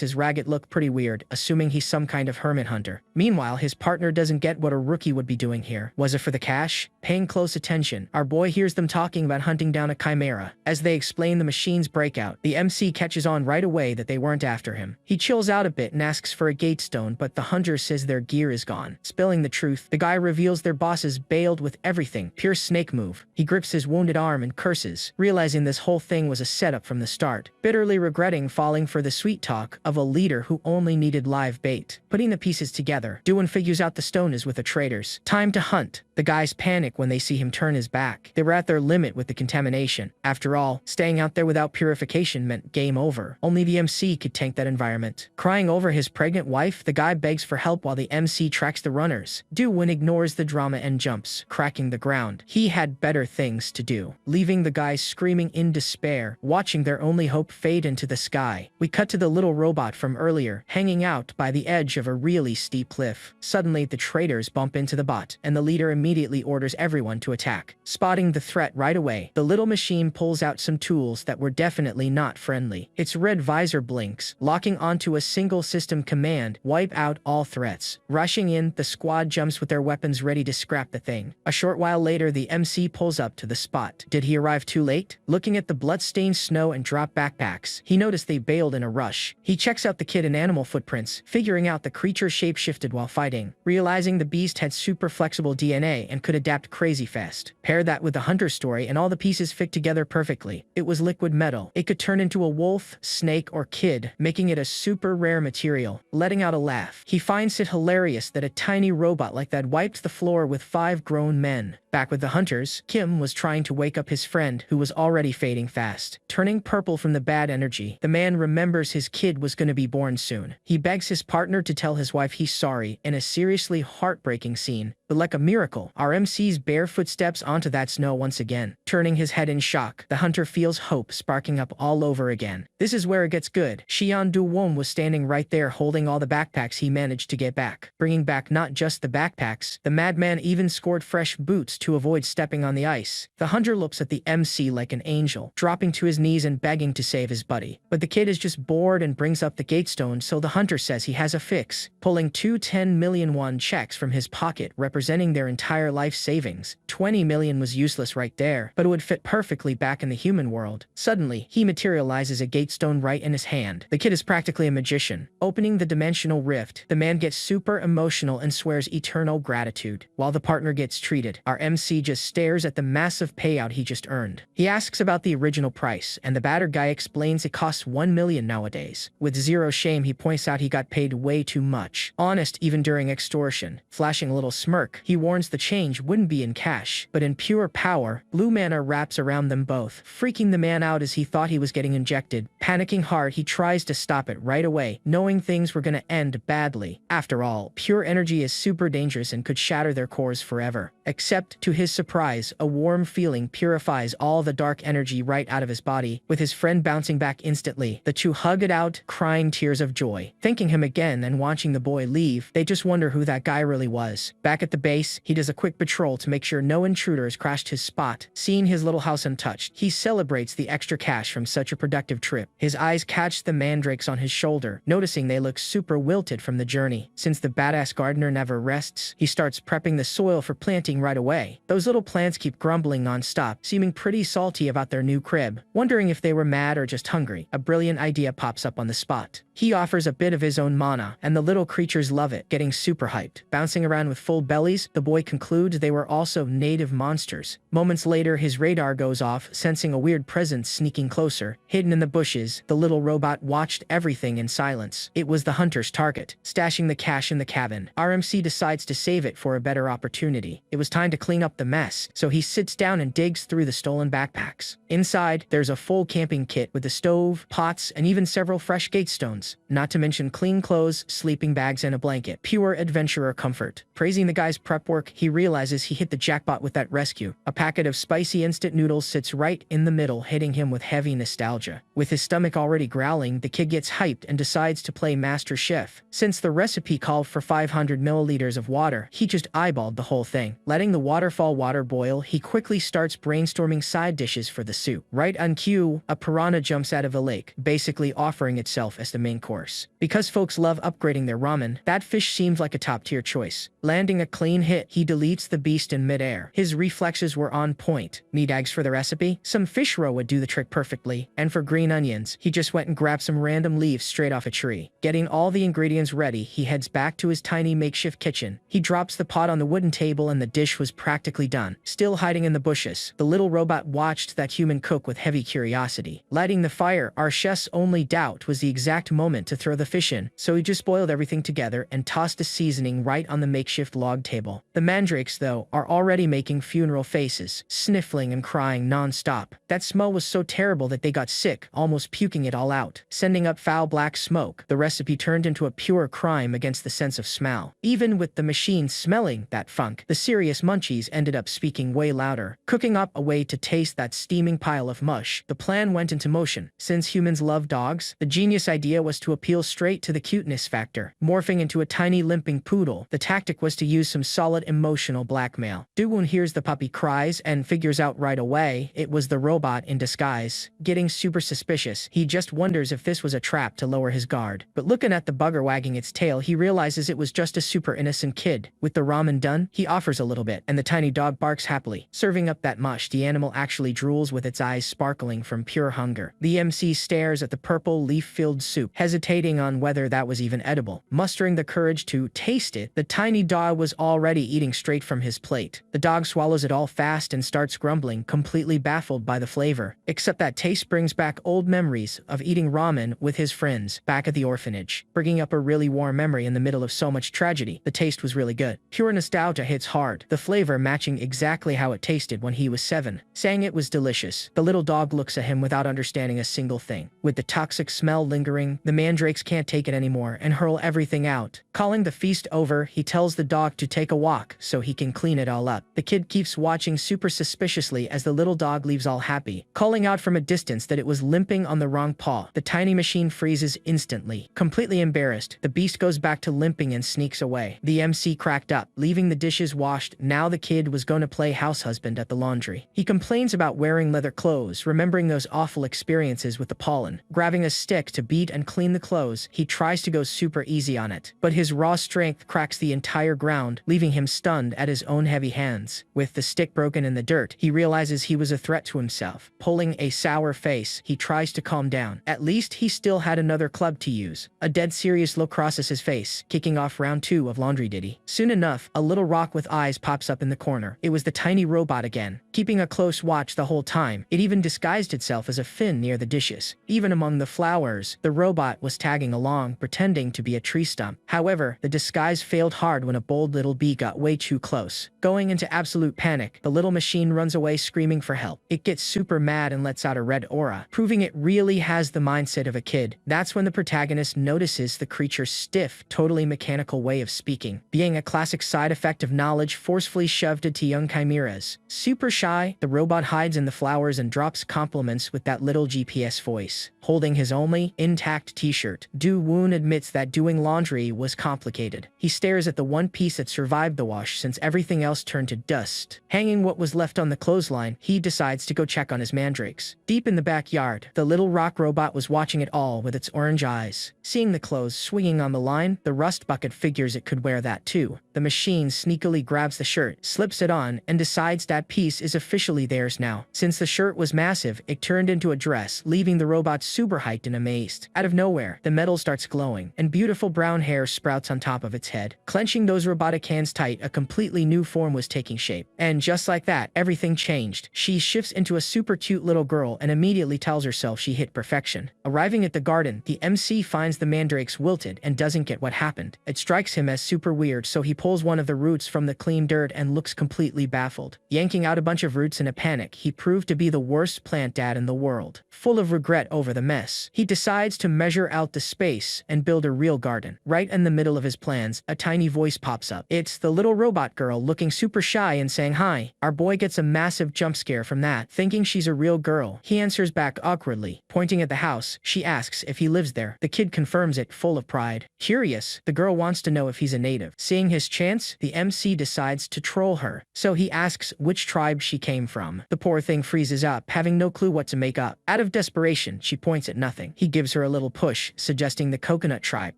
his ragged look pretty weird, assuming he's some kind of hermit hunter. Meanwhile, his partner doesn't get what a rookie would be doing here. Was it for the cash? Paying close attention, our boy hears them talking about hunting down a chimera. As they explain the machine's breakout, the MC catches on right away that they weren't after him. He chills out a bit and asks for a gatestone, but the hunter says their gear is gone. Spilling the truth, the guy reveals their bosses bailed with everything. Pure snake move. He grips his wounded arm and curses, realizing this whole thing was a setup from the start. Bitterly regretting falling for the sweet talk of a leader who only needed live bait. Putting the pieces together, Doon figures out the stone is with the traders. Time to hunt. The guys panic when they see him turn his back. They were at their limit with the contamination. After all, staying out there without purification meant game over. Only the MC could tank that environment. Crying over his pregnant wife, the guy begs for help while the MC tracks the runners. Doon ignores the drama and jumps, cracking the ground. He had better things to do, leaving the guys screaming in despair, watching their only hope fade into the sky. We cut to the little robot from earlier, hanging out by the edge of a really steep cliff. Suddenly, the traders bump into the bot, and the leader immediately orders everyone to attack. Spotting the threat right away, the little machine pulls out some tools that were definitely not friendly. Its red visor blinks, locking onto a single system command, wipe out all threats. Rushing in, the squad jumps with their weapons ready to scrap the thing. A short while later, the MC pulls up to the spot. Did he arrive too late? Looking at the blood-stained snow and dropped backpacks, he noticed they bailed in a rush. He checks out the kid and animal footprints, figuring out the creature shape-shifted while fighting. Realizing the beast had super flexible DNA and could adapt crazy fast. Pair that with the hunter story and all the pieces fit together perfectly. It was liquid metal. It could turn into a wolf, snake, or kid, making it a super rare material. Letting out a laugh, he finds it hilarious that a tiny robot like that wiped the floor with 5 grown men. Back with the hunters, Kim was trying to wake up his friend who was already fading fast. Turning purple from the bad energy, the man remembers his kid was going to be born soon. He begs his partner to tell his wife he's sorry in a seriously heartbreaking scene. But like a miracle, our MC's bare footsteps onto that snow once again. Turning his head in shock, the hunter feels hope sparking up all over again. This is where it gets good. Xian Du-won was standing right there holding all the backpacks he managed to get back. Bringing back not just the backpacks, the madman even scored fresh boots to avoid stepping on the ice. The hunter looks at the MC like an angel, dropping to his knees and begging to save his buddy. But the kid is just bored and brings up the gatestone, so the hunter says he has a fix. Pulling 2 10 million won checks from his pocket, representing their entire life savings. 20 million was useless right there, but it would fit perfectly back in the human world. Suddenly, he materializes a gatestone right in his hand. The kid is practically a magician. Opening the dimensional rift, the man gets super emotional and swears eternal gratitude. While the partner gets treated, our MC just stares at the massive payout he just earned. He asks about the original price, and the battered guy explains it costs 1 million nowadays. With zero shame, he points out he got paid way too much. Honest even during extortion. Flashing a little smirk, he warns the change wouldn't be in cash, but in pure power. Blue mana wraps around them both, freaking the man out as he thought he was getting injected. Panicking hard, he tries to stop it right away, knowing things were gonna end badly. After all, pure energy is super dangerous and could shatter their cores forever. Except, to his surprise, a warm feeling purifies all the dark energy right out of his body. With his friend bouncing back instantly, the two hug it out, crying tears of joy. Thanking him again and watching the boy leave, they just wonder who that guy really was. Back at the the base, he does a quick patrol to make sure no intruders crashed his spot. Seeing his little house untouched, he celebrates the extra cash from such a productive trip. His eyes catch the mandrakes on his shoulder, noticing they look super wilted from the journey. Since the badass gardener never rests, he starts prepping the soil for planting right away. Those little plants keep grumbling non-stop, seeming pretty salty about their new crib. Wondering if they were mad or just hungry, a brilliant idea pops up on the spot. He offers a bit of his own mana, and the little creatures love it, getting super hyped. Bouncing around with full bellies, the boy concludes they were also native monsters. Moments later, his radar goes off, sensing a weird presence sneaking closer. Hidden in the bushes, the little robot watched everything in silence. It was the hunter's target. Stashing the cash in the cabin, RMC decides to save it for a better opportunity. It was time to clean up the mess, so he sits down and digs through the stolen backpacks. Inside, there's a full camping kit with a stove, pots, and even several fresh gate stones. Not to mention clean clothes, sleeping bags, and a blanket. Pure adventurer comfort. Praising the guy's prep work, he realizes he hit the jackpot with that rescue. A packet of spicy instant noodles sits right in the middle, hitting him with heavy nostalgia. With his stomach already growling, the kid gets hyped and decides to play Master Chef. Since the recipe called for 500 milliliters of water, he just eyeballed the whole thing. Letting the waterfall water boil, he quickly starts brainstorming side dishes for the soup. Right on cue, a piranha jumps out of the lake, basically offering itself as the main course. Because folks love upgrading their ramen, that fish seemed like a top-tier choice. Landing a clean hit, he deletes the beast in midair. His reflexes were on point. Need eggs for the recipe? Some fish roe would do the trick perfectly. And for green onions, he just went and grabbed some random leaves straight off a tree. Getting all the ingredients ready, he heads back to his tiny makeshift kitchen. He drops the pot on the wooden table and the dish was practically done. Still hiding in the bushes, the little robot watched that human cook with heavy curiosity. Lighting the fire, our chef's only doubt was the exact moment to throw the fish in, so he just boiled everything together and tossed the seasoning right on the makeshift log table. The mandrakes, though, are already making funeral faces, sniffling and crying non-stop. That smell was so terrible that they got sick, almost puking it all out. Sending up foul black smoke, the recipe turned into a pure crime against the sense of smell. Even with the machine smelling that funk, the serious munchies ended up speaking way louder. Cooking up a way to taste that steaming pile of mush, the plan went into motion. Since humans love dogs, the genius idea was to appeal straight to the cuteness factor. Morphing into a tiny limping poodle, the tactic was to use some solid emotional blackmail. Doowon hears the puppy cries and figures out right away it was the robot in disguise. Getting super suspicious, he just wonders if this was a trap to lower his guard. But looking at the bugger wagging its tail, he realizes it was just a super innocent kid. With the ramen done, he offers a little bit, and the tiny dog barks happily. Serving up that mush, the animal actually drools with its eyes sparkling from pure hunger. The MC stares at the purple leaf-filled soup, hesitating on whether that was even edible. Mustering the courage to taste it, the tiny dog was already eating straight from his plate. The dog swallows it all fast and starts grumbling, completely baffled by the flavor. Except that taste brings back old memories of eating ramen with his friends back at the orphanage. Bringing up a really warm memory in the middle of so much tragedy, the taste was really good. Pure nostalgia hits hard, the flavor matching exactly how it tasted when he was 7. Saying it was delicious, the little dog looks at him without understanding a single thing. With the toxic smell lingering, the mandrakes can't take it anymore and hurl everything out. Calling the feast over, he tells the dog to take a walk so he can clean it all up. The kid keeps watching super suspiciously as the little dog leaves all happy, calling out from a distance that it was limping on the wrong paw. The tiny machine freezes instantly. Completely embarrassed, the beast goes back to limping and sneaks away. The MC cracked up, leaving the dishes washed. Now the kid was going to play house husband at the laundry. He complains about wearing leather clothes, remembering those awful experiences with the pollen. Grabbing a stick to beat and clean the clothes, he tries to go super easy on it, but his raw strength cracks the entire ground, leaving him stunned at his own heavy hands. With the stick broken in the dirt, he realizes he was a threat to himself. Pulling a sour face, he tries to calm down. At least he still had another club to use. A dead serious look crosses his face, kicking off round 2 of laundry duty. Soon enough, a little rock with eyes pops up in the corner. It was the tiny robot again. Keeping a close watch the whole time, it even disguised itself as a fin near the dishes. Even among the flowers, the robot was tagging along, pretending to be a tree stump. However, the disguise failed hard when a bold little bee got way too close. Going into absolute panic, the little machine runs away screaming for help. It gets super mad and lets out a red aura, proving it really has the mindset of a kid. That's when the protagonist notices the creature's stiff, totally mechanical way of speaking, being a classic side effect of knowledge forcefully shoved into young chimeras. Super shy, the robot hides in the flowers and drops compliments with that little GPS voice. Holding his only intact t-shirt, Doowon admits that doing laundry was complicated. He stares at the one piece that survived survived the wash since everything else turned to dust. Hanging what was left on the clothesline, he decides to go check on his mandrakes. Deep in the backyard, the little rock robot was watching it all with its orange eyes. Seeing the clothes swinging on the line, the rust bucket figures it could wear that too. The machine sneakily grabs the shirt, slips it on, and decides that piece is officially theirs now. Since the shirt was massive, it turned into a dress, leaving the robot super hyped and amazed. Out of nowhere, the metal starts glowing, and beautiful brown hair sprouts on top of its head. Clenching those robotic hands tight, a completely new form was taking shape. And just like that, everything changed. She shifts into a super cute little girl and immediately tells herself she hit perfection. Arriving at the garden, the MC finds the mandrakes wilted and doesn't get what happened. It strikes him as super weird, so he pulls one of the roots from the clean dirt and looks completely baffled. Yanking out a bunch of roots in a panic, he proved to be the worst plant dad in the world. Full of regret over the mess, he decides to measure out the space and build a real garden. Right in the middle of his plans, a tiny voice pops up. It's the little robot girl looking super shy and saying hi. Our boy gets a massive jump scare from that, thinking she's a real girl. He answers back awkwardly. Pointing at the house, she asks if he lives there. The kid confirms it, full of pride. Curious, the girl wants to know if he's a native. Seeing his chance, the MC decides to troll her. So he asks which tribe she came from. The poor thing freezes up, having no clue what to make up. Out of desperation, she points at nothing. He gives her a little push, suggesting the coconut tribe.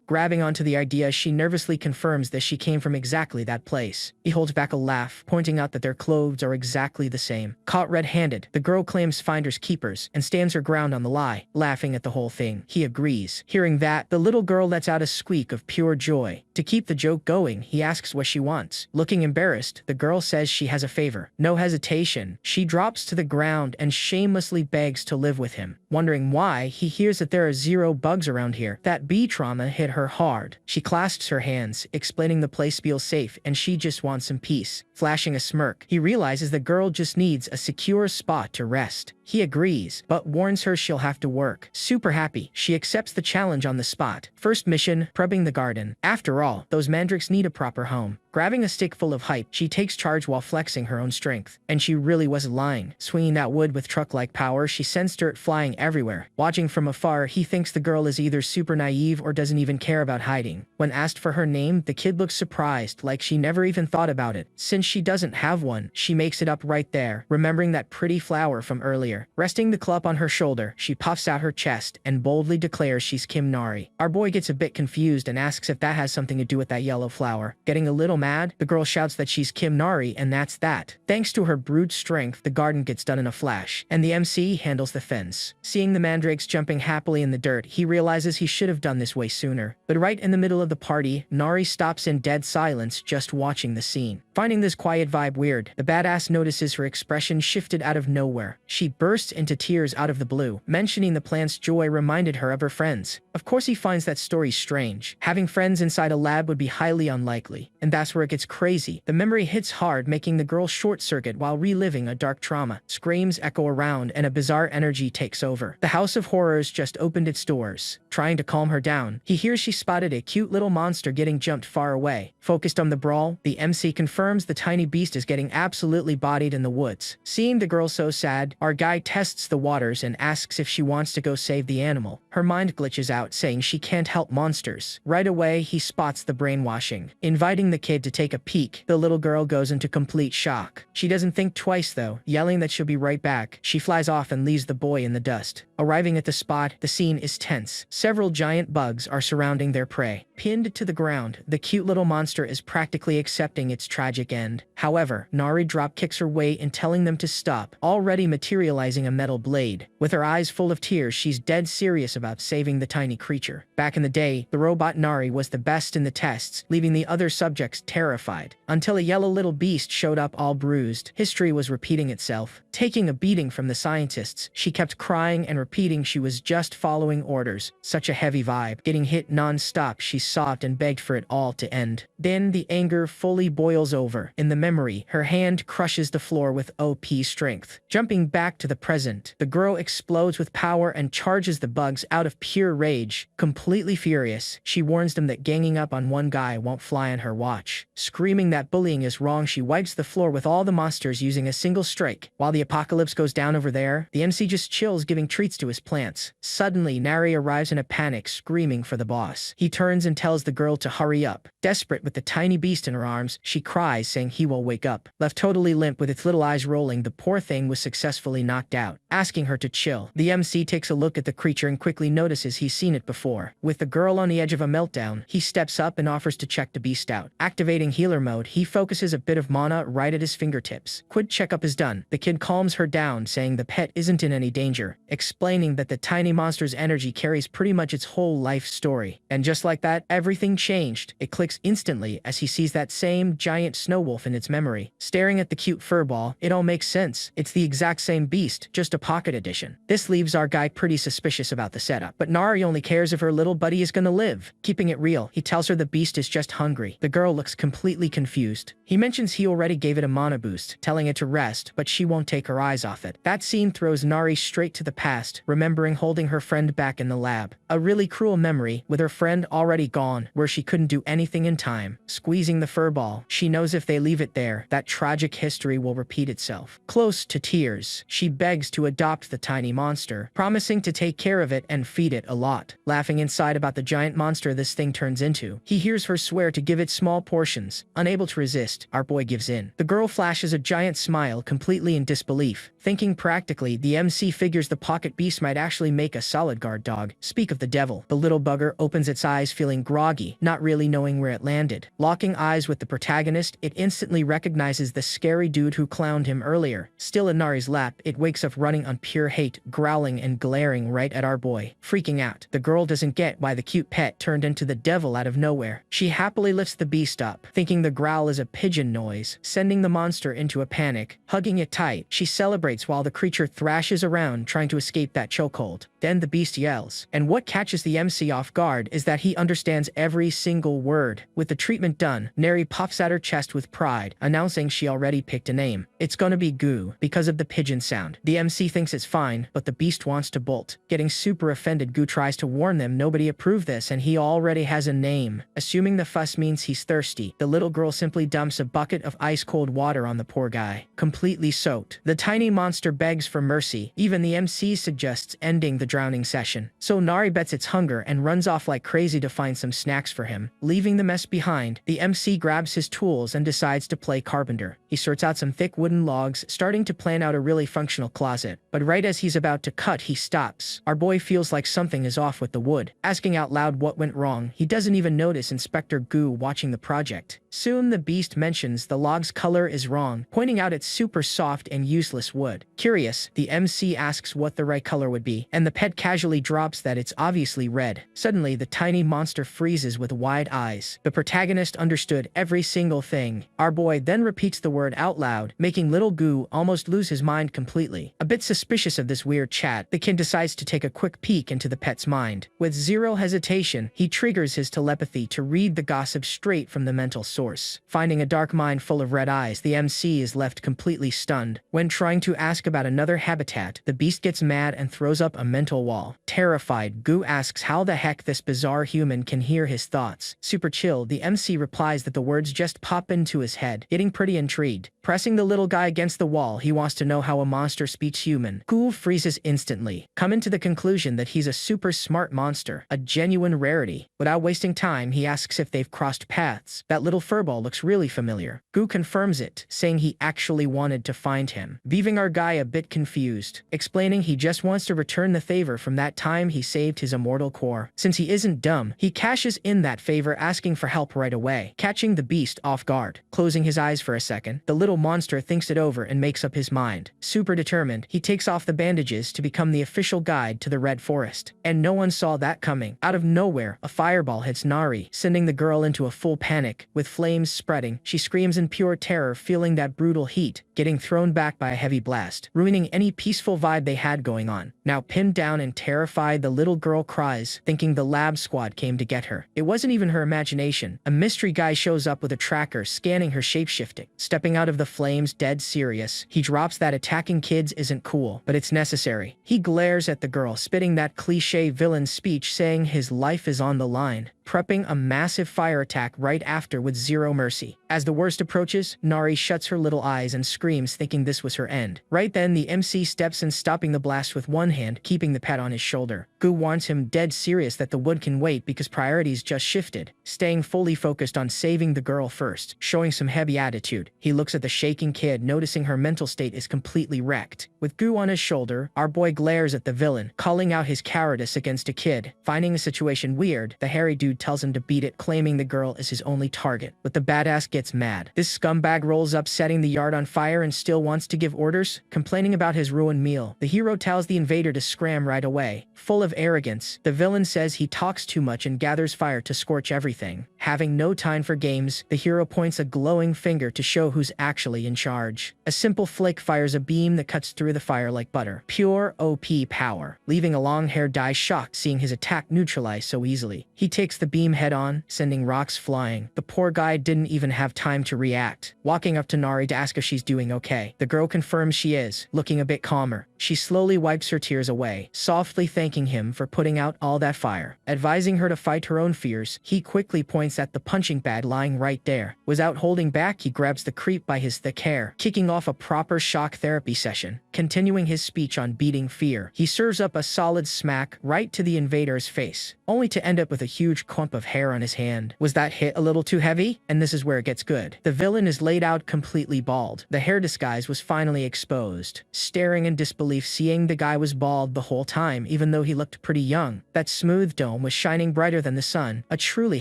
Grabbing onto the idea, she nervously confirms that she came from exactly that place. He holds back a laugh, pointing out that their clothes are exactly the same. Caught red-handed, the girl claims finders keepers and stands her ground on the lie, laughing at the whole thing. He agrees. Hearing that, the little girl lets out a squeak of pure joy. To keep the joke going, he asks what she wants. Looking embarrassed, the girl says she has a favor. No hesitation, she drops to the ground and shamelessly begs to live with him. Wondering why, he hears that there are 0 bugs around here. That bee trauma hit her hard. She clasps her hands, explaining the place feels safe and she just wants some peace. Flashing a smirk, he realizes the girl just needs a secure spot to rest. He agrees, but warns her she'll have to work. Super happy, she accepts the challenge on the spot. First mission, prepping the garden. After all, those mandrakes need a proper home. Grabbing a stick full of hype, she takes charge while flexing her own strength. And she really wasn't lying. Swinging that wood with truck-like power, she sends dirt flying everywhere. Watching from afar, he thinks the girl is either super naive or doesn't even care about hiding. When asked for her name, the kid looks surprised, like she never even thought about it. Since she doesn't have one, she makes it up right there, remembering that pretty flower from earlier. Resting the club on her shoulder, she puffs out her chest and boldly declares she's Kim Nari. Our boy gets a bit confused and asks if that has something to do with that yellow flower. Getting a little mad, the girl shouts that she's Kim Nari and that's that. Thanks to her brute strength, the garden gets done in a flash, and the MC handles the fence. Seeing the mandrakes jumping happily in the dirt, he realizes he should have done this way sooner. But right in the middle of the party, Nari stops in dead silence, just watching the scene. Finding this quiet vibe weird, the badass notices her expression shifted out of nowhere. She bursts into tears out of the blue, mentioning the plant's joy reminded her of her friends. Of course he finds that story strange. Having friends inside a lab would be highly unlikely, and that's where it gets crazy. The memory hits hard, making the girl short-circuit while reliving a dark trauma. Screams echo around and a bizarre energy takes over. The House of Horrors just opened its doors. Trying to calm her down, he hears she spotted a cute little monster getting jumped far away. Focused on the brawl, the MC confirms the tiny beast is getting absolutely bodied in the woods. Seeing the girl so sad, our guy tests the waters and asks if she wants to go save the animal. Her mind glitches out, saying she can't help monsters. Right away, he spots the brainwashing. Inviting the kid to take a peek, the little girl goes into complete shock. She doesn't think twice though, yelling that she'll be right back. She flies off and leaves the boy in the dust. Arriving at the spot, the scene is tense. Several giant bugs are surrounding their prey. Pinned to the ground, the cute little monster is practically accepting its tragic end. However, Nari drop kicks her way in telling them to stop, already materializing a metal blade. With her eyes full of tears, she's dead serious about saving the tiny creature. Back in the day, the robot Nari was the best in the tests, leaving the other subjects terrified. Until a yellow little beast showed up all bruised. History was repeating itself. Taking a beating from the scientists, she kept crying and repeating she was just following orders. Such a heavy vibe. Getting hit non-stop, she sobbed and begged for it all to end. Then the anger fully boils over. In the memory, her hand crushes the floor with OP strength. Jumping back to the present, the girl explodes with power and charges the bugs out of pure rage. Completely furious, she warns them that ganging up on one guy won't fly on her watch. Screaming that bullying is wrong, she wipes the floor with all the monsters using a single strike. While the apocalypse goes down over there, the MC just chills, giving treats to his plants. Suddenly, Nari arrives in a panic, screaming for the boss. He turns into tells the girl to hurry up. Desperate with the tiny beast in her arms, she cries, saying he will wake up. Left totally limp with its little eyes rolling, the poor thing was successfully knocked out, asking her to chill. The MC takes a look at the creature and quickly notices he's seen it before. With the girl on the edge of a meltdown, he steps up and offers to check the beast out. Activating healer mode, he focuses a bit of mana right at his fingertips. Quick checkup is done. The kid calms her down, saying the pet isn't in any danger, explaining that the tiny monster's energy carries pretty much its whole life story. And just like that, everything changed. It clicks instantly as he sees that same giant snow wolf in its memory. Staring at the cute furball, it all makes sense. It's the exact same beast, just a pocket edition. This leaves our guy pretty suspicious about the setup, but Nari only cares if her little buddy is gonna live. Keeping it real, he tells her the beast is just hungry. The girl looks completely confused. He mentions he already gave it a mana boost, telling it to rest, but she won't take her eyes off it. That scene throws Nari straight to the past, remembering holding her friend back in the lab. A really cruel memory, with her friend already gone, where she couldn't do anything in time. Squeezing the furball, she knows if they leave it there, that tragic history will repeat itself. Close to tears, she begs to adopt the tiny monster, promising to take care of it and feed it a lot. Laughing inside about the giant monster this thing turns into, he hears her swear to give it small portions. Unable to resist, our boy gives in. The girl flashes a giant smile, completely in disbelief. Thinking practically, the MC figures the pocket beast might actually make a solid guard dog. Speak of the devil. The little bugger opens its eyes feeling groggy, not really knowing where it landed. Locking eyes with the protagonist, it instantly recognizes the scary dude who clowned him earlier. Still in Nari's lap, it wakes up running on pure hate, growling and glaring right at our boy. Freaking out, the girl doesn't get why the cute pet turned into the devil out of nowhere. She happily lifts the beast up, thinking the growl is a pigeon noise, sending the monster into a panic. Hugging it tight, she celebrates while the creature thrashes around trying to escape that chokehold. Then the beast yells, and what catches the MC off guard is that he understands every single word. With the treatment done, Neri puffs at her chest with pride, announcing she already picked a name. It's gonna be Goo, because of the pigeon sound. The MC thinks it's fine, but the beast wants to bolt. Getting super offended, Goo tries to warn them nobody approved this and he already has a name. Assuming the fuss means he's thirsty, the little girl simply dumps a bucket of ice-cold water on the poor guy, completely soaked. The tiny monster begs for mercy. Even the MC suggests ending the drowning session. So Nari bets its hunger and runs off like crazy to find some snacks for him. Leaving the mess behind, the MC grabs his tools and decides to play carpenter. He sorts out some thick wooden logs, starting to plan out a really functional closet. But right as he's about to cut, he stops. Our boy feels like something is off with the wood. Asking out loud what went wrong, he doesn't even notice Inspector Goo watching the project. Soon the beast mentions the log's color is wrong, pointing out it's super soft and useless wood. Curious, the MC asks what the right color would be, and the pet casually drops that it's obviously red. Suddenly, the tiny monster freezes with wide eyes. The protagonist understood every single thing. Our boy then repeats the word out loud, making little Goo almost lose his mind completely. A bit suspicious of this weird chat, the kid decides to take a quick peek into the pet's mind. With zero hesitation, he triggers his telepathy to read the gossip straight from the mental source. Finding a dark mind full of red eyes, the MC is left completely stunned. When trying to ask about another habitat, the beast gets mad and throws up a mental wall. Terrified, Goo asks how the heck this bizarre human can hear his thoughts. Super chill, the MC replies that the words just pop into his head, getting pretty intrigued. Pressing the little guy against the wall, he wants to know how a monster speaks human. Goo freezes instantly, coming to the conclusion that he's a super smart monster, a genuine rarity. Without wasting time, he asks if they've crossed paths. That little furball looks really familiar. Goo confirms it, saying he actually wanted to find him, leaving our guy a bit confused, explaining he just wants to return the favor from that time he saved his immortal core. Since he isn't dumb, he cashes in that favor, asking for help right away, catching the beast off guard. Closing his eyes for a second, the little monster thinks it over and makes up his mind. Super determined, he takes off the bandages to become the official guide to the Red Forest. And no one saw that coming. Out of nowhere, a fireball hits Nari, sending the girl into a full panic. With flames spreading, she screams in pure terror, feeling that brutal heat, getting thrown back by a heavy blast, ruining any peaceful vibe they had going on. Now pinned down and terrified, the little girl cries, thinking the lab squad came to get her. It wasn't even her imagination. A mystery guy shows up with a tracker, scanning her shapeshifting. Stepping out of the flames, dead serious, he drops that attacking kids isn't cool, but it's necessary. He glares at the girl, spitting that cliche villain speech, saying his life is on the line. prepping a massive fire attack right after with zero mercy. As the worst approaches, Nari shuts her little eyes and screams, thinking this was her end. Right then, the MC steps in, stopping the blast with one hand, keeping the pet on his shoulder. Gu warns him dead serious that the wood can wait because priorities just shifted, staying fully focused on saving the girl first, showing some heavy attitude. He looks at the shaking kid, noticing her mental state is completely wrecked. With Gu on his shoulder, our boy glares at the villain, calling out his cowardice against a kid. Finding the situation weird, the hairy dude tells him to beat it, claiming the girl is his only target. But the badass gets mad. This scumbag rolls up, setting the yard on fire, and still wants to give orders, complaining about his ruined meal. The hero tells the invader to scram right away. Full of arrogance, the villain says he talks too much and gathers fire to scorch everything. Having no time for games, the hero points a glowing finger to show who's actually in charge. A simple flick fires a beam that cuts through the fire like butter. Pure OP power, leaving a long-haired guy shocked seeing his attack neutralized so easily. He takes the beam head-on, sending rocks flying. The poor guy didn't even have time to react. Walking up to Nari to ask if she's doing okay. The girl confirms she is, looking a bit calmer. She slowly wipes her tears away, softly thanking him for putting out all that fire. Advising her to fight her own fears, he quickly points at the punching bag lying right there. Without holding back, he grabs the creep by his thick hair, kicking off a proper shock therapy session. Continuing his speech on beating fear, he serves up a solid smack right to the invader's face, only to end up with a huge clump of hair on his hand. Was that hit a little too heavy? And this is where it gets good. The villain is laid out completely bald. The hair disguise was finally exposed. Staring in disbelief, seeing the guy was bald the whole time, even though he looked pretty young. That smooth dome was shining brighter than the sun, a truly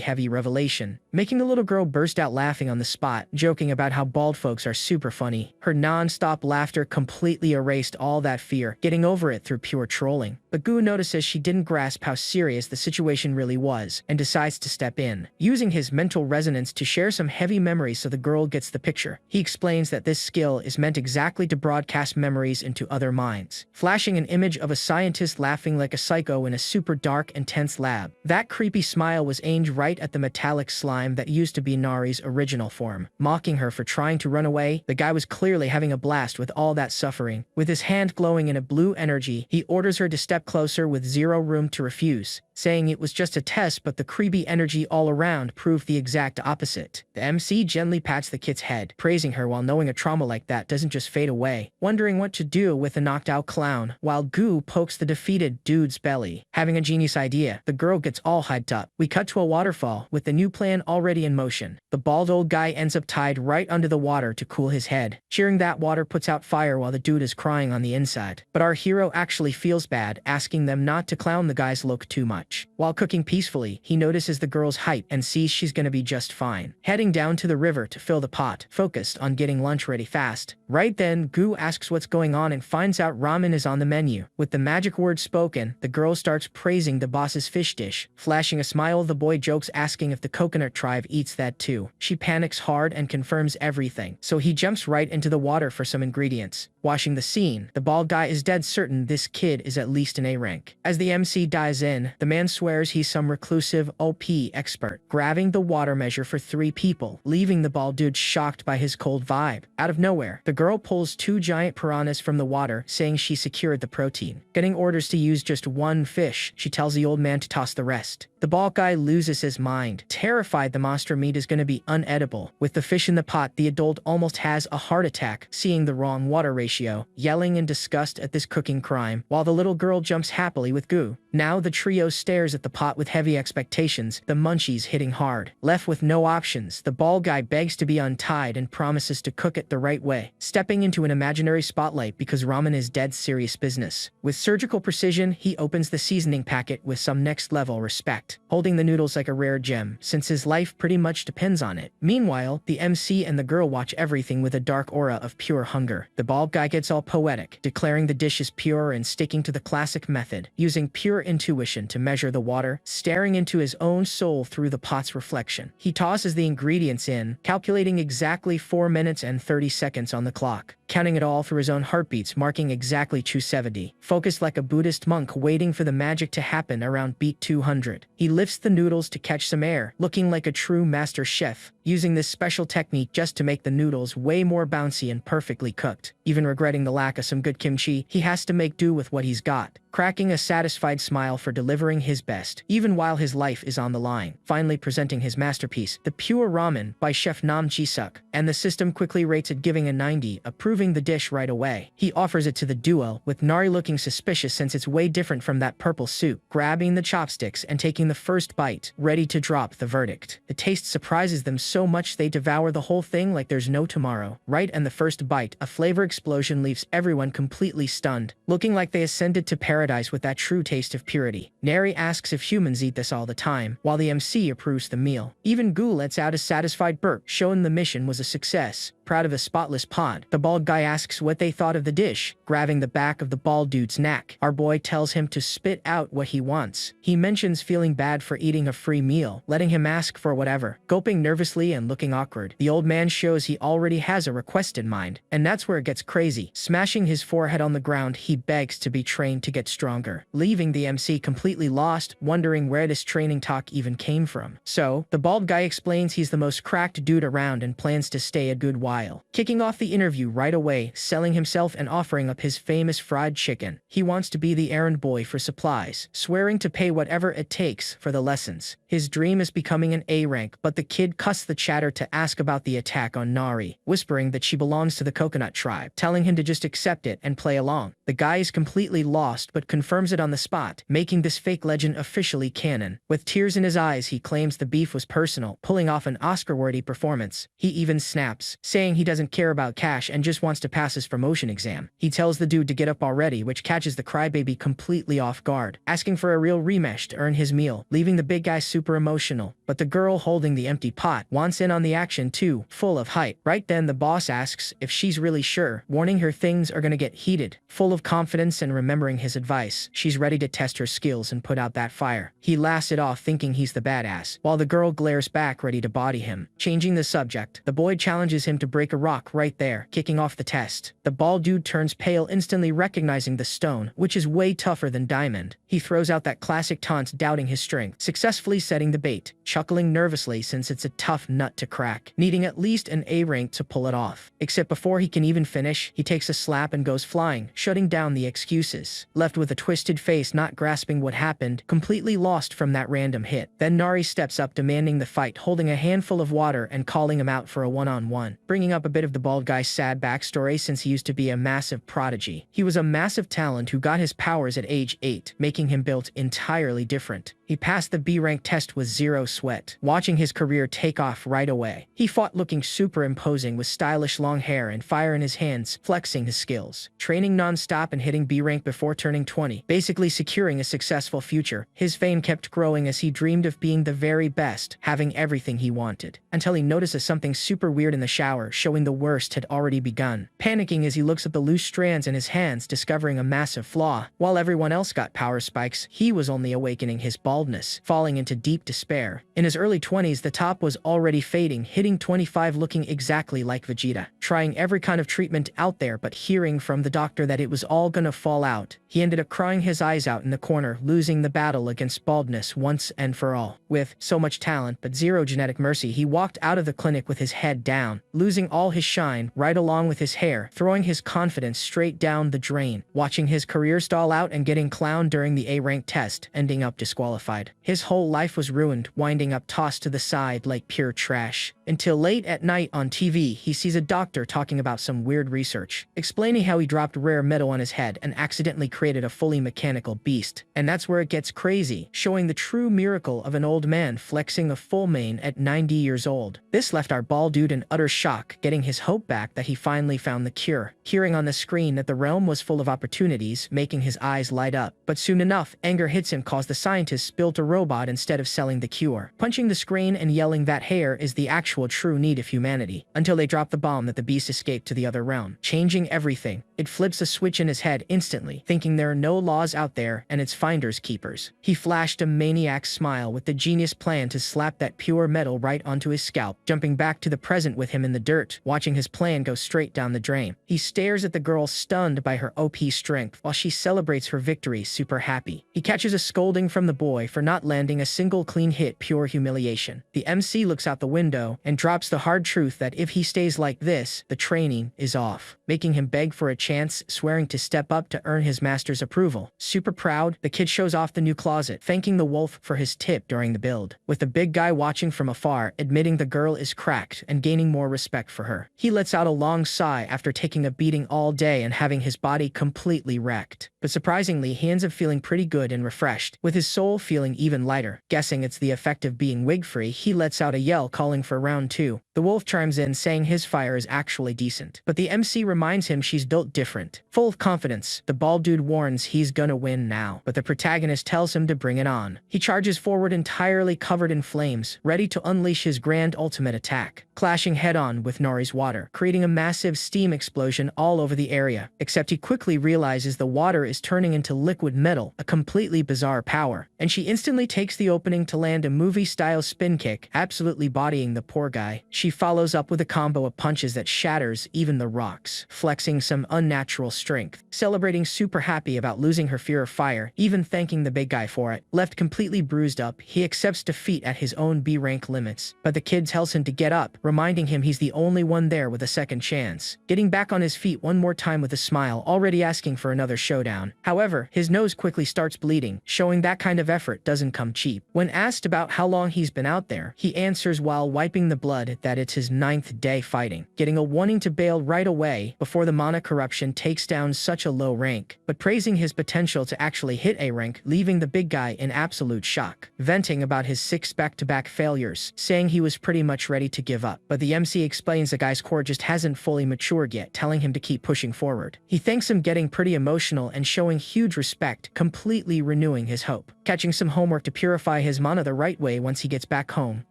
heavy revelation, making the little girl burst out laughing on the spot, joking about how bald folks are super funny. Her non-stop laughter completely erased all that fear, getting over it through pure trolling. But Gu notices she didn't grasp how serious the situation really was, and decides to step in, using his mental resonance to share some heavy memories so the girl gets the picture. He explains that this skill is meant exactly to broadcast memories into other minds, flashing an image of a scientist laughing like a psycho in a super dark and tense lab. That creepy smile was aimed right at the metallic slime that used to be Nari's original form. Mocking her for trying to run away, the guy was clearly having a blast with all that suffering. With his hand glowing in a blue energy, he orders her to step closer with zero room to refuse, saying it was just a test, but the creepy energy all around proved the exact opposite. The MC gently pats the kid's head, praising her while knowing a trauma like that doesn't just fade away, wondering what to do with a knocked out clown, while Gu pokes the defeated dude's belly. Having a genius idea, the girl gets all hyped up. We cut to a waterfall, with the new plan already in motion. The bald old guy ends up tied right under the water to cool his head. Cheering that water puts out fire while the dude is crying on the inside. But our hero actually feels bad, asking them not to clown the guy's look too much. While cooking peacefully, he notices the girl's hype and sees she's gonna be just fine. Heading down to the river to fill the pot, focused on getting lunch ready fast. Right then, Gu asks what's going on and finds out ramen is on the menu. With the magic word spoken, the girl starts praising the boss's fish dish. Flashing a smile, the boy jokes, asking if the coconut tribe eats that too. She panics hard and confirms everything, so he jumps right into the water for some ingredients. Watching the scene, the bald guy is dead certain this kid is at least an A rank. As the MC dives in, the man swears he's some reclusive OP expert, grabbing the water measure for 3 people, leaving the bald dude shocked by his cold vibe. Out of nowhere, the girl pulls 2 giant piranhas from the water, saying she secured the protein. Getting orders to use just 1 fish, she tells the old man to toss the rest. The bald guy loses his mind, terrified the monster meat is going to be unedible. With the fish in the pot, the adult almost has a heart attack, seeing the wrong water ratio, yelling in disgust at this cooking crime, while the little girl jumps happily with Gu. Now the trio stares at the pot with heavy expectations, the munchies hitting hard. Left with no options, the bald guy begs to be untied and promises to cook it the right way, stepping into an imaginary spotlight because ramen is dead serious business. With surgical precision, he opens the seasoning packet with some next-level respect, holding the noodles like a rare gem, since his life pretty much depends on it. Meanwhile, the MC and the girl watch everything with a dark aura of pure hunger. The bald guy gets all poetic, declaring the dish is pure and sticking to the classic method, using pure intuition to measure the water, staring into his own soul through the pot's reflection. He tosses the ingredients in, calculating exactly 4 minutes and 30 seconds on the clock, counting it all through his own heartbeats, marking exactly 270. Focused like a Buddhist monk waiting for the magic to happen around beat 200. He lifts the noodles to catch some air, looking like a true master chef, using this special technique just to make the noodles way more bouncy and perfectly cooked. Even regretting the lack of some good kimchi, he has to make do with what he's got, cracking a satisfied smile for delivering his best, even while his life is on the line. Finally presenting his masterpiece, the Pure Ramen by Chef Nam Ji-suk, and the system quickly rates it, giving a 90, approving the dish right away. He offers it to the duo, with Nari looking suspicious since it's way different from that purple soup, grabbing the chopsticks and taking the first bite, ready to drop the verdict. The taste surprises them so much they devour the whole thing like there's no tomorrow. Right in the first bite, a flavor explosion leaves everyone completely stunned, looking like they ascended to paradise with that true taste of purity. Neri asks if humans eat this all the time, while the MC approves the meal. Even Gu lets out a satisfied burp, showing the mission was a success. Proud of a spotless pod, the bald guy asks what they thought of the dish, grabbing the back of the bald dude's neck. Our boy tells him to spit out what he wants. He mentions feeling bad for eating a free meal, letting him ask for whatever, gulping nervously and looking awkward. The old man shows he already has a request in mind, and that's where it gets crazy. Smashing his forehead on the ground, he begs to be trained to get stronger, leaving the MC completely lost, wondering where this training talk even came from. So, the bald guy explains he's the most cracked dude around and plans to stay a good while. Kicking off the interview right away, selling himself and offering up his famous fried chicken. He wants to be the errand boy for supplies, swearing to pay whatever it takes for the lessons. His dream is becoming an A rank, but the kid cuts the chatter to ask about the attack on Nari, whispering that she belongs to the coconut tribe, telling him to just accept it and play along. The guy is completely lost but confirms it on the spot, making this fake legend officially canon. With tears in his eyes, he claims the beef was personal, pulling off an Oscar-worthy performance. He even snaps, saying he doesn't care about cash and just wants to pass his promotion exam. He tells the dude to get up already, which catches the crybaby completely off guard, asking for a real remesh to earn his meal, leaving the big guy super emotional. But the girl holding the empty pot wants in on the action too, full of hype. Right then the boss asks if she's really sure, warning her things are gonna get heated. Full of confidence and remembering his advice, she's ready to test her skills and put out that fire. He laughs it off thinking he's the badass, while the girl glares back ready to body him. Changing the subject, the boy challenges him to break a rock right there, kicking off the test. The bald dude turns pale, instantly recognizing the stone, which is way tougher than diamond. He throws out that classic taunt, doubting his strength, successfully setting the bait, chuckling nervously since it's a tough nut to crack, needing at least an A rank to pull it off. Except before he can even finish, he takes a slap and goes flying, shutting down the excuses. Left with a twisted face, not grasping what happened, completely lost from that random hit. Then Nari steps up, demanding the fight, holding a handful of water and calling him out for a one-on-one, bringing up a bit of the bald guy's sad backstory since he used to be a massive prodigy. He was a massive talent who got his powers at age 8, making him built entirely different. He passed the B-rank test with zero sweat, watching his career take off right away. He fought looking super imposing with stylish long hair and fire in his hands, flexing his skills, training non-stop and hitting B-rank before turning 20, basically securing a successful future. His fame kept growing as he dreamed of being the very best, having everything he wanted, until he notices something super weird in the shower, showing the worst had already begun. Panicking as he looks at the loose strands in his hands, discovering a massive flaw. While everyone else got power spikes, he was only awakening his baldness, falling into deep despair. In his early 20s, the top was already fading, hitting 25 looking exactly like Vegeta. Trying every kind of treatment out there, but hearing from the doctor that it was all gonna fall out, he ended up crying his eyes out in the corner, losing the battle against baldness once and for all. With so much talent but zero genetic mercy, he walked out of the clinic with his head down, losing all his shine right along with his hair, throwing his confidence straight down the drain, watching his career stall out and getting clowned during the A-rank test, ending up disqualified. His whole life was ruined, winding up tossed to the side like pure trash. Until late at night on TV, he sees a doctor talking about some weird research, explaining how he dropped rare metal on his head and accidentally created a fully mechanical beast. And that's where it gets crazy, showing the true miracle of an old man flexing a full mane at 90 years old. This left our bald dude in utter shock, getting his hope back that he finally found the cure. Hearing on the screen that the realm was full of opportunities, making his eyes light up. But soon enough, anger hits him cause the scientists built a robot instead of selling the cure, punching the screen and yelling that hair is the actual true need of humanity, until they drop the bomb that the beast escaped to the other realm, changing everything. It flips a switch in his head instantly, thinking there are no laws out there and it's finders keepers. He flashed a maniac smile with the genius plan to slap that pure metal right onto his scalp, jumping back to the present with him in the dirt, watching his plan go straight down the drain. He stares at the girl stunned by her OP strength while she celebrates her victory super happy. He catches a scolding from the boy for not landing a single clean hit, pure humiliation. The MC looks out out the window and drops the hard truth that if he stays like this, the training is off, making him beg for a chance, swearing to step up to earn his master's approval. Super proud, the kid shows off the new closet, thanking the wolf for his tip during the build, with the big guy watching from afar, admitting the girl is cracked and gaining more respect for her. He lets out a long sigh after taking a beating all day and having his body completely wrecked. But surprisingly, he ends up feeling pretty good and refreshed, with his soul feeling even lighter. Guessing it's the effect of being wig-free, he lets out a yell calling for round 2. The wolf chimes in saying his fire is actually decent, but the MC reminds him she's built different. Full of confidence, the bald dude warns he's gonna win now, but the protagonist tells him to bring it on. He charges forward entirely covered in flames, ready to unleash his grand ultimate attack, clashing head-on with Nori's water, creating a massive steam explosion all over the area, except he quickly realizes the water is turning into liquid metal, a completely bizarre power, and she instantly takes the opening to land a movie-style spin kick, absolutely bodying the poor guy. She follows up with a combo of punches that shatters even the rocks, flexing some unnatural strength, celebrating super happy about losing her fear of fire, even thanking the big guy for it. Left completely bruised up, he accepts defeat at his own B-rank limits, but the kid tells him to get up, reminding him he's the only one there with a second chance. Getting back on his feet one more time with a smile, already asking for another showdown. However, his nose quickly starts bleeding, showing that kind of effort doesn't come cheap. When asked about how long he's been out there, he answers while wiping the blood that it's his 9th day fighting, getting a warning to bail right away before the mana corruption takes down such a low rank, but praising his potential to actually hit A rank, leaving the big guy in absolute shock, venting about his 6 back-to-back failures, saying he was pretty much ready to give up. But the MC explains the guy's core just hasn't fully matured yet, telling him to keep pushing forward. He thanks him, getting pretty emotional and showing huge respect, completely renewing his hope, catching some homework to purify his mana the right way once he gets back home,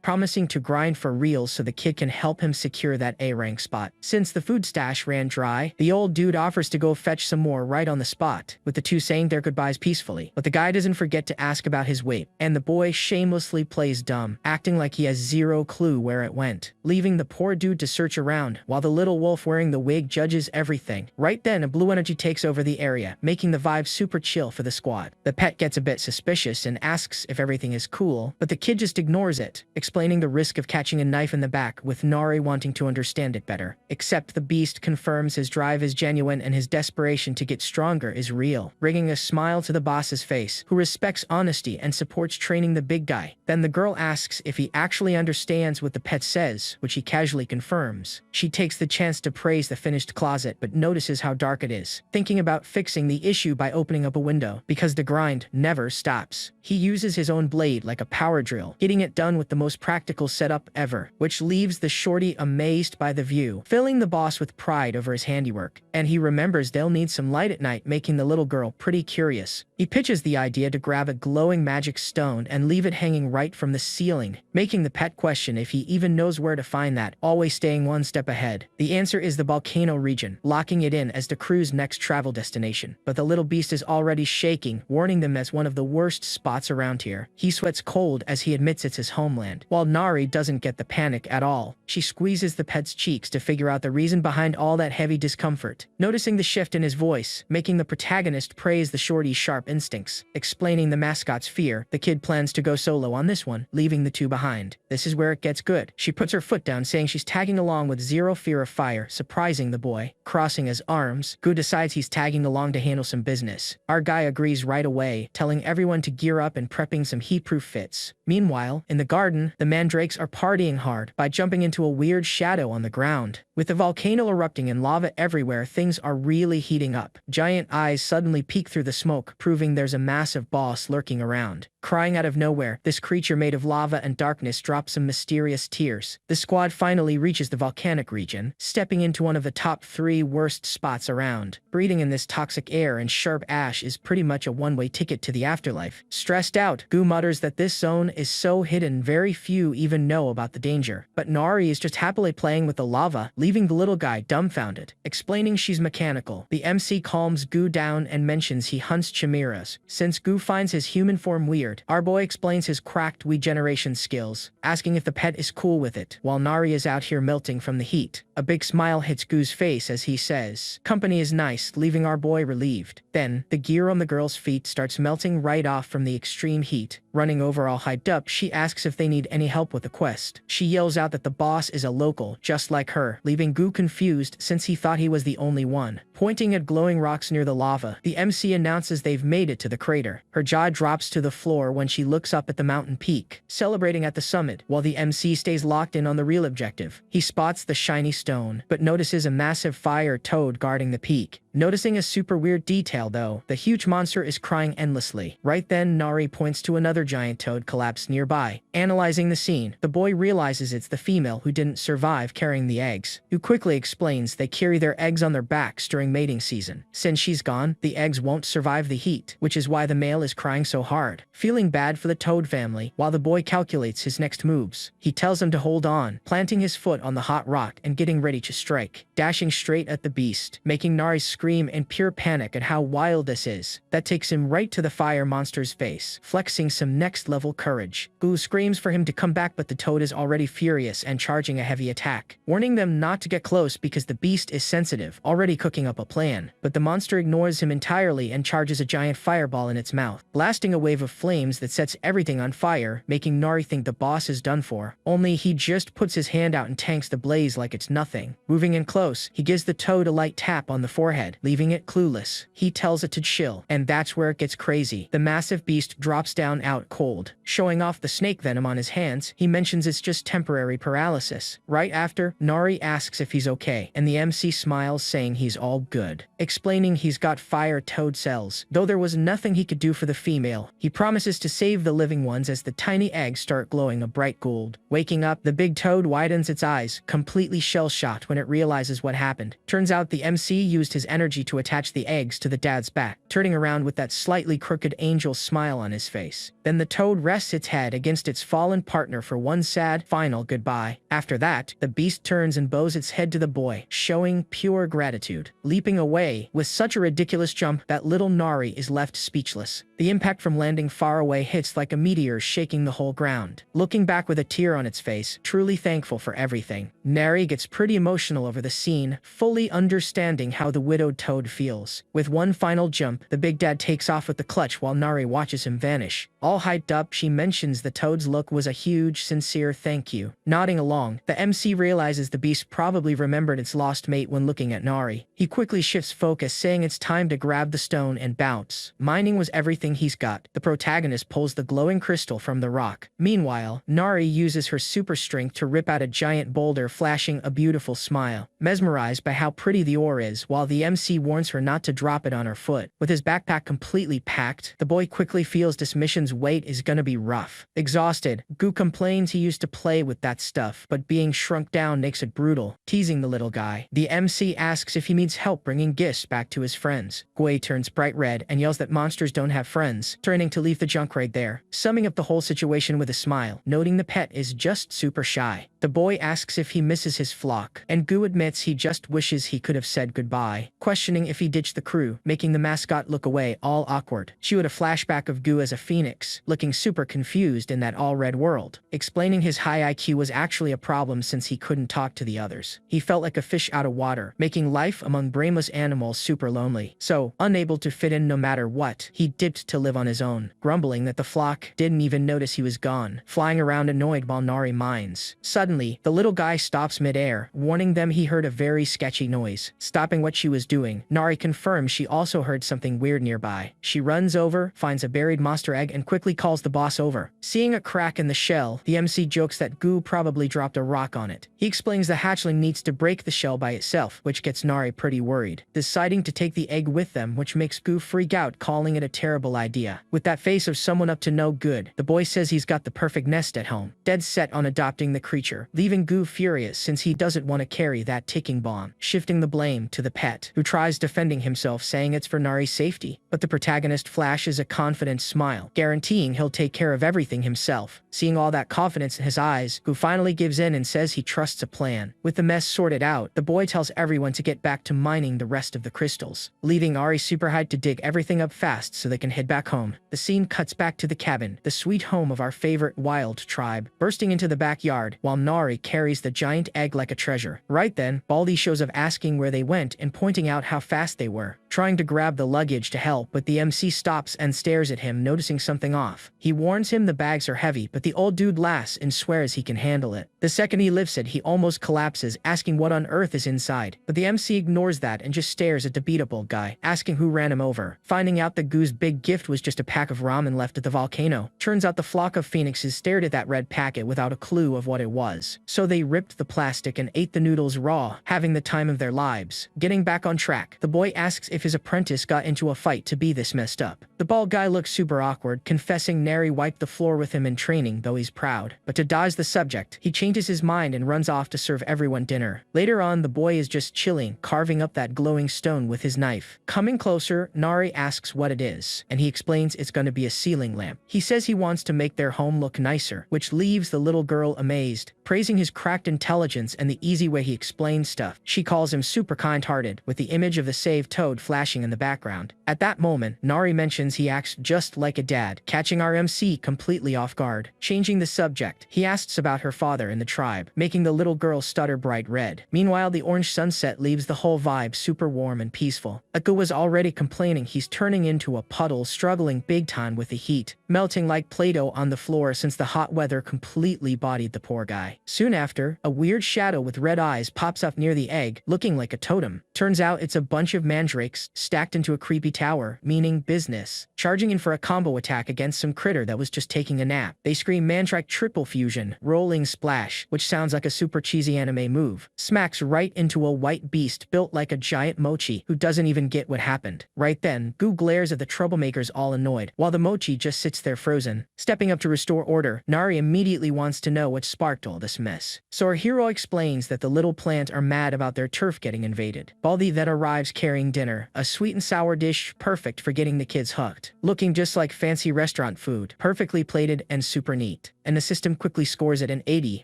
promising to grind for real so the kid can help him secure that A-rank spot. Since the food stash ran dry, the old dude offers to go fetch some more right on the spot, with the two saying their goodbyes peacefully. But the guy doesn't forget to ask about his weight, and the boy shamelessly plays dumb, acting like he has zero clue where it went, leaving the poor dude to search around, while the little wolf wearing the wig judges everything. Right then, a blue energy takes over the area, making the vibe super chill for the squad. The pet gets a bit suspicious and asks if everything is cool, but the kid just ignores it, explaining the risk of catching a knife in the back, with Nori wanting to understand it better. Except the beast confirms his drive is genuine and his desperation to get stronger is real, bringing a smile to the boss's face, who respects honesty and supports training the big guy. Then the girl asks if he actually understands what the pet says, which he casually confirms. She takes the chance to praise the finished closet, but notices how dark it is, thinking about fixing the issue by opening up a window, because the grind never stops. He uses his own blade like a power drill, getting it done with the most practical setup ever, which leaves the shorty amazed by the view, filling the boss with pride over his handiwork. And he remembers they'll need some light at night, making the little girl pretty curious. He pitches the idea to grab a glowing magic stone and leave it hanging right from the ceiling, making the pet question if he even knows where to find that, always staying one step ahead. The answer is the volcano region, locking it in as the crew's next travel destination. But the little beast is already shaking, warning them as one of the worst spots around here. He sweats cold as he admits it's his homeland, while Nari doesn't get the panic at all. She squeezes the pet's cheeks to figure out the reason behind all that heavy discomfort, noticing the shift in his voice, making the protagonist praise the shorty's sharp instincts. Explaining the mascot's fear, the kid plans to go solo on this one, leaving the two behind. This is where it gets good. She puts her foot down, saying she's tagging along with zero fear of fire, surprising the boy. Crossing his arms, Gu decides he's tagging along to handle some business. Our guy agrees right away, telling everyone to gear up and prepping some heat-proof fits. Meanwhile, in the garden, the mandrakes are partying hard by jumping into a weird shadow on the ground. With the volcano erupting and lava everywhere, things are really heating up. Giant eyes suddenly peek through the smoke, proving there's a massive boss lurking around. Crying out of nowhere, this creature made of lava and darkness drops some mysterious tears. The squad finally reaches the volcanic region, stepping into one of the top 3 worst spots around. Breathing in this toxic air and sharp ash is pretty much a one-way ticket to the afterlife. Stressed out, Gu mutters that this zone is so hidden very few even know about the danger. But Nari is just happily playing with the lava, leaving the little guy dumbfounded. Explaining she's mechanical, the MC calms Gu down and mentions he hunts chimeras, since Gu finds his human form weird. Our boy explains his cracked regeneration skills, asking if the pet is cool with it, while Nari is out here melting from the heat. A big smile hits Gu's face as he says, "Company is nice," leaving our boy relieved. Then, the gear on the girl's feet starts melting right off from the extreme heat, Running over all hyped up, she asks if they need any help with the quest. She yells out that the boss is a local, just like her, leaving Gu confused since he thought he was the only one. Pointing at glowing rocks near the lava, the MC announces they've made it to the crater. Her jaw drops to the floor when she looks up at the mountain peak, celebrating at the summit, while the MC stays locked in on the real objective. He spots the shiny stone, but notices a massive fire toad guarding the peak. Noticing a super weird detail though, the huge monster is crying endlessly. Right then, Nari points to another giant toad collapsed nearby. Analyzing the scene, the boy realizes it's the female who didn't survive carrying the eggs, who quickly explains they carry their eggs on their backs during mating season. Since she's gone, the eggs won't survive the heat, which is why the male is crying so hard. Feeling bad for the toad family, while the boy calculates his next moves, he tells him to hold on, planting his foot on the hot rock and getting ready to strike, dashing straight at the beast, making Nari scream in pure panic at how wild this is. That takes him right to the fire monster's face, flexing some next-level courage. Gu screams for him to come back, but the toad is already furious and charging a heavy attack, warning them not to get close because the beast is sensitive, already cooking up a plan. But the monster ignores him entirely and charges a giant fireball in its mouth, blasting a wave of flames that sets everything on fire, making Nari think the boss is done for. Only he just puts his hand out and tanks the blaze like it's nothing. Moving in close, he gives the toad a light tap on the forehead, leaving it clueless. He tells it to chill, and that's where it gets crazy. The massive beast drops down out cold. Showing off the snake venom on his hands, he mentions it's just temporary paralysis. Right after, Nari asks if he's okay, and the MC smiles saying he's all good, explaining he's got fire toad cells. Though there was nothing he could do for the female, he promises to save the living ones as the tiny eggs start glowing a bright gold. Waking up, the big toad widens its eyes, completely shell-shocked when it realizes what happened. Turns out the MC used his energy to attach the eggs to the dad's back, turning around with that slightly crooked angel smile on his face. Then the toad rests its head against its fallen partner for one sad, final goodbye. After that, the beast turns and bows its head to the boy, showing pure gratitude, leaping away with such a ridiculous jump that little Nari is left speechless. The impact from landing far away hits like a meteor, shaking the whole ground. Looking back with a tear on its face, truly thankful for everything, Nari gets pretty emotional over the scene, fully understanding how the widowed toad feels. With one final jump, the big dad takes off with the clutch while Nari watches him vanish. All hyped up, she mentions the toad's look was a huge, sincere thank you. Nodding along, the MC realizes the beast probably remembered its lost mate when looking at Nari. He quickly shifts focus, saying it's time to grab the stone and bounce. Mining was everything he's got. The protagonist pulls the glowing crystal from the rock. Meanwhile, Nari uses her super strength to rip out a giant boulder, flashing a beautiful smile, mesmerized by how pretty the ore is, while the MC warns her not to drop it on her foot. With his backpack completely packed, the boy quickly feels this mission's weight is gonna be rough. Exhausted, Gu complains he used to play with that stuff, but being shrunk down makes it brutal, teasing the little guy. The MC asks if he needs help bringing gifts back to his friends. Gui turns bright red and yells that monsters don't have friends, turning to leave the junk right there, summing up the whole situation with a smile, noting the pet is just super shy. The boy asks if he misses his flock, and Gu admits he just wishes he could have said goodbye, questioning if he ditched the crew, making the mascot look away all awkward. She would a flashback of Gu as a phoenix, looking super confused in that all-red world, explaining his high IQ was actually a problem since he couldn't talk to the others. He felt like a fish out of water, making life among brainless animals super lonely. So, unable to fit in no matter what, he dipped to live on his own, grumbling that the flock didn't even notice he was gone, flying around annoyed while Nari mines. Suddenly, the little guy stops mid-air, warning them he heard a very sketchy noise. Stopping what she was doing, Nari confirms she also heard something weird nearby. She runs over, finds a buried monster egg, and quickly calls the boss over. Seeing a crack in the shell, the MC jokes that Gu probably dropped a rock on it. He explains the hatchling needs to break the shell by itself, which gets Nari pretty worried, deciding to take the egg with them, which makes Gu freak out, calling it a terrible idea. With that face of someone up to no good, the boy says he's got the perfect nest at home, dead set on adopting the creature, leaving Gu furious since he doesn't want to carry that ticking bomb, shifting the blame to the pet, who tries defending himself, saying it's for Nari's safety. But the protagonist flashes a confident smile, guaranteeing he'll take care of everything himself. Seeing all that confidence in his eyes, Gu finally gives in and says he trusts a plan. With the mess sorted out, the boy tells everyone to get back to mining the rest of the crystals, leaving Ari super hyped to dig everything up fast so they can head back home. The scene cuts back to the cabin, the sweet home of our favorite wild tribe, bursting into the backyard, while Nari carries the giant egg like a treasure. Right then, Baldy shows up asking where they went and pointing out how fast they were, trying to grab the luggage to help, but the MC stops and stares at him, noticing something off. off. He warns him the bags are heavy, but the old dude laughs and swears he can handle it. The second he lifts it, he almost collapses, asking what on earth is inside. But the MC ignores that and just stares at the beat-up guy, asking who ran him over. Finding out the Goo's big gift was just a pack of ramen left at the volcano. Turns out the flock of phoenixes stared at that red packet without a clue of what it was. So they ripped the plastic and ate the noodles raw, having the time of their lives. Getting back on track, the boy asks if his apprentice got into a fight to be this messed up. The bald guy looks super awkward, confessing Neri wiped the floor with him in training, though he's proud. But to dodge the subject, he changes his mind and runs off to serve everyone dinner. Later on, the boy is just chilling, carving up that glowing stone with his knife. Coming closer, Nari asks what it is, and he explains it's going to be a ceiling lamp. He says he wants to make their home look nicer, which leaves the little girl amazed, praising his cracked intelligence and the easy way he explains stuff. She calls him super kind-hearted, with the image of the saved toad flashing in the background. At that moment, Nari mentions he acts just like a dad, catching our MC completely off guard. Changing the subject, he asks about her father and the tribe, making the little girl stutter bright red. Meanwhile, the orange sunset leaves the whole vibe super warm and peaceful. Aku was already complaining he's turning into a puddle, struggling big time with the heat, melting like Play-Doh on the floor since the hot weather completely bodied the poor guy. Soon after, a weird shadow with red eyes pops up near the egg, looking like a totem. Turns out it's a bunch of mandrakes stacked into a creepy tower, meaning business, charging in for a combo attack against some critter that was just taking a nap. They scream Mandrake triple fusion, rolling splash, which sounds like a super cheesy anime move, smacks right into a white beast built like a giant mochi who doesn't even get what happened. Right then, Goo glares at the troublemakers all annoyed, while the mochi just sits there frozen. Stepping up to restore order, Nari immediately wants to know what sparked all this mess. So our hero explains that the little plant are mad about their turf getting invaded. Baldy then arrives carrying dinner, a sweet and sour dish perfect for getting the kids hooked. Looking just like fancy restaurant food, perfectly plated and super neat. And the system quickly scores it an 80,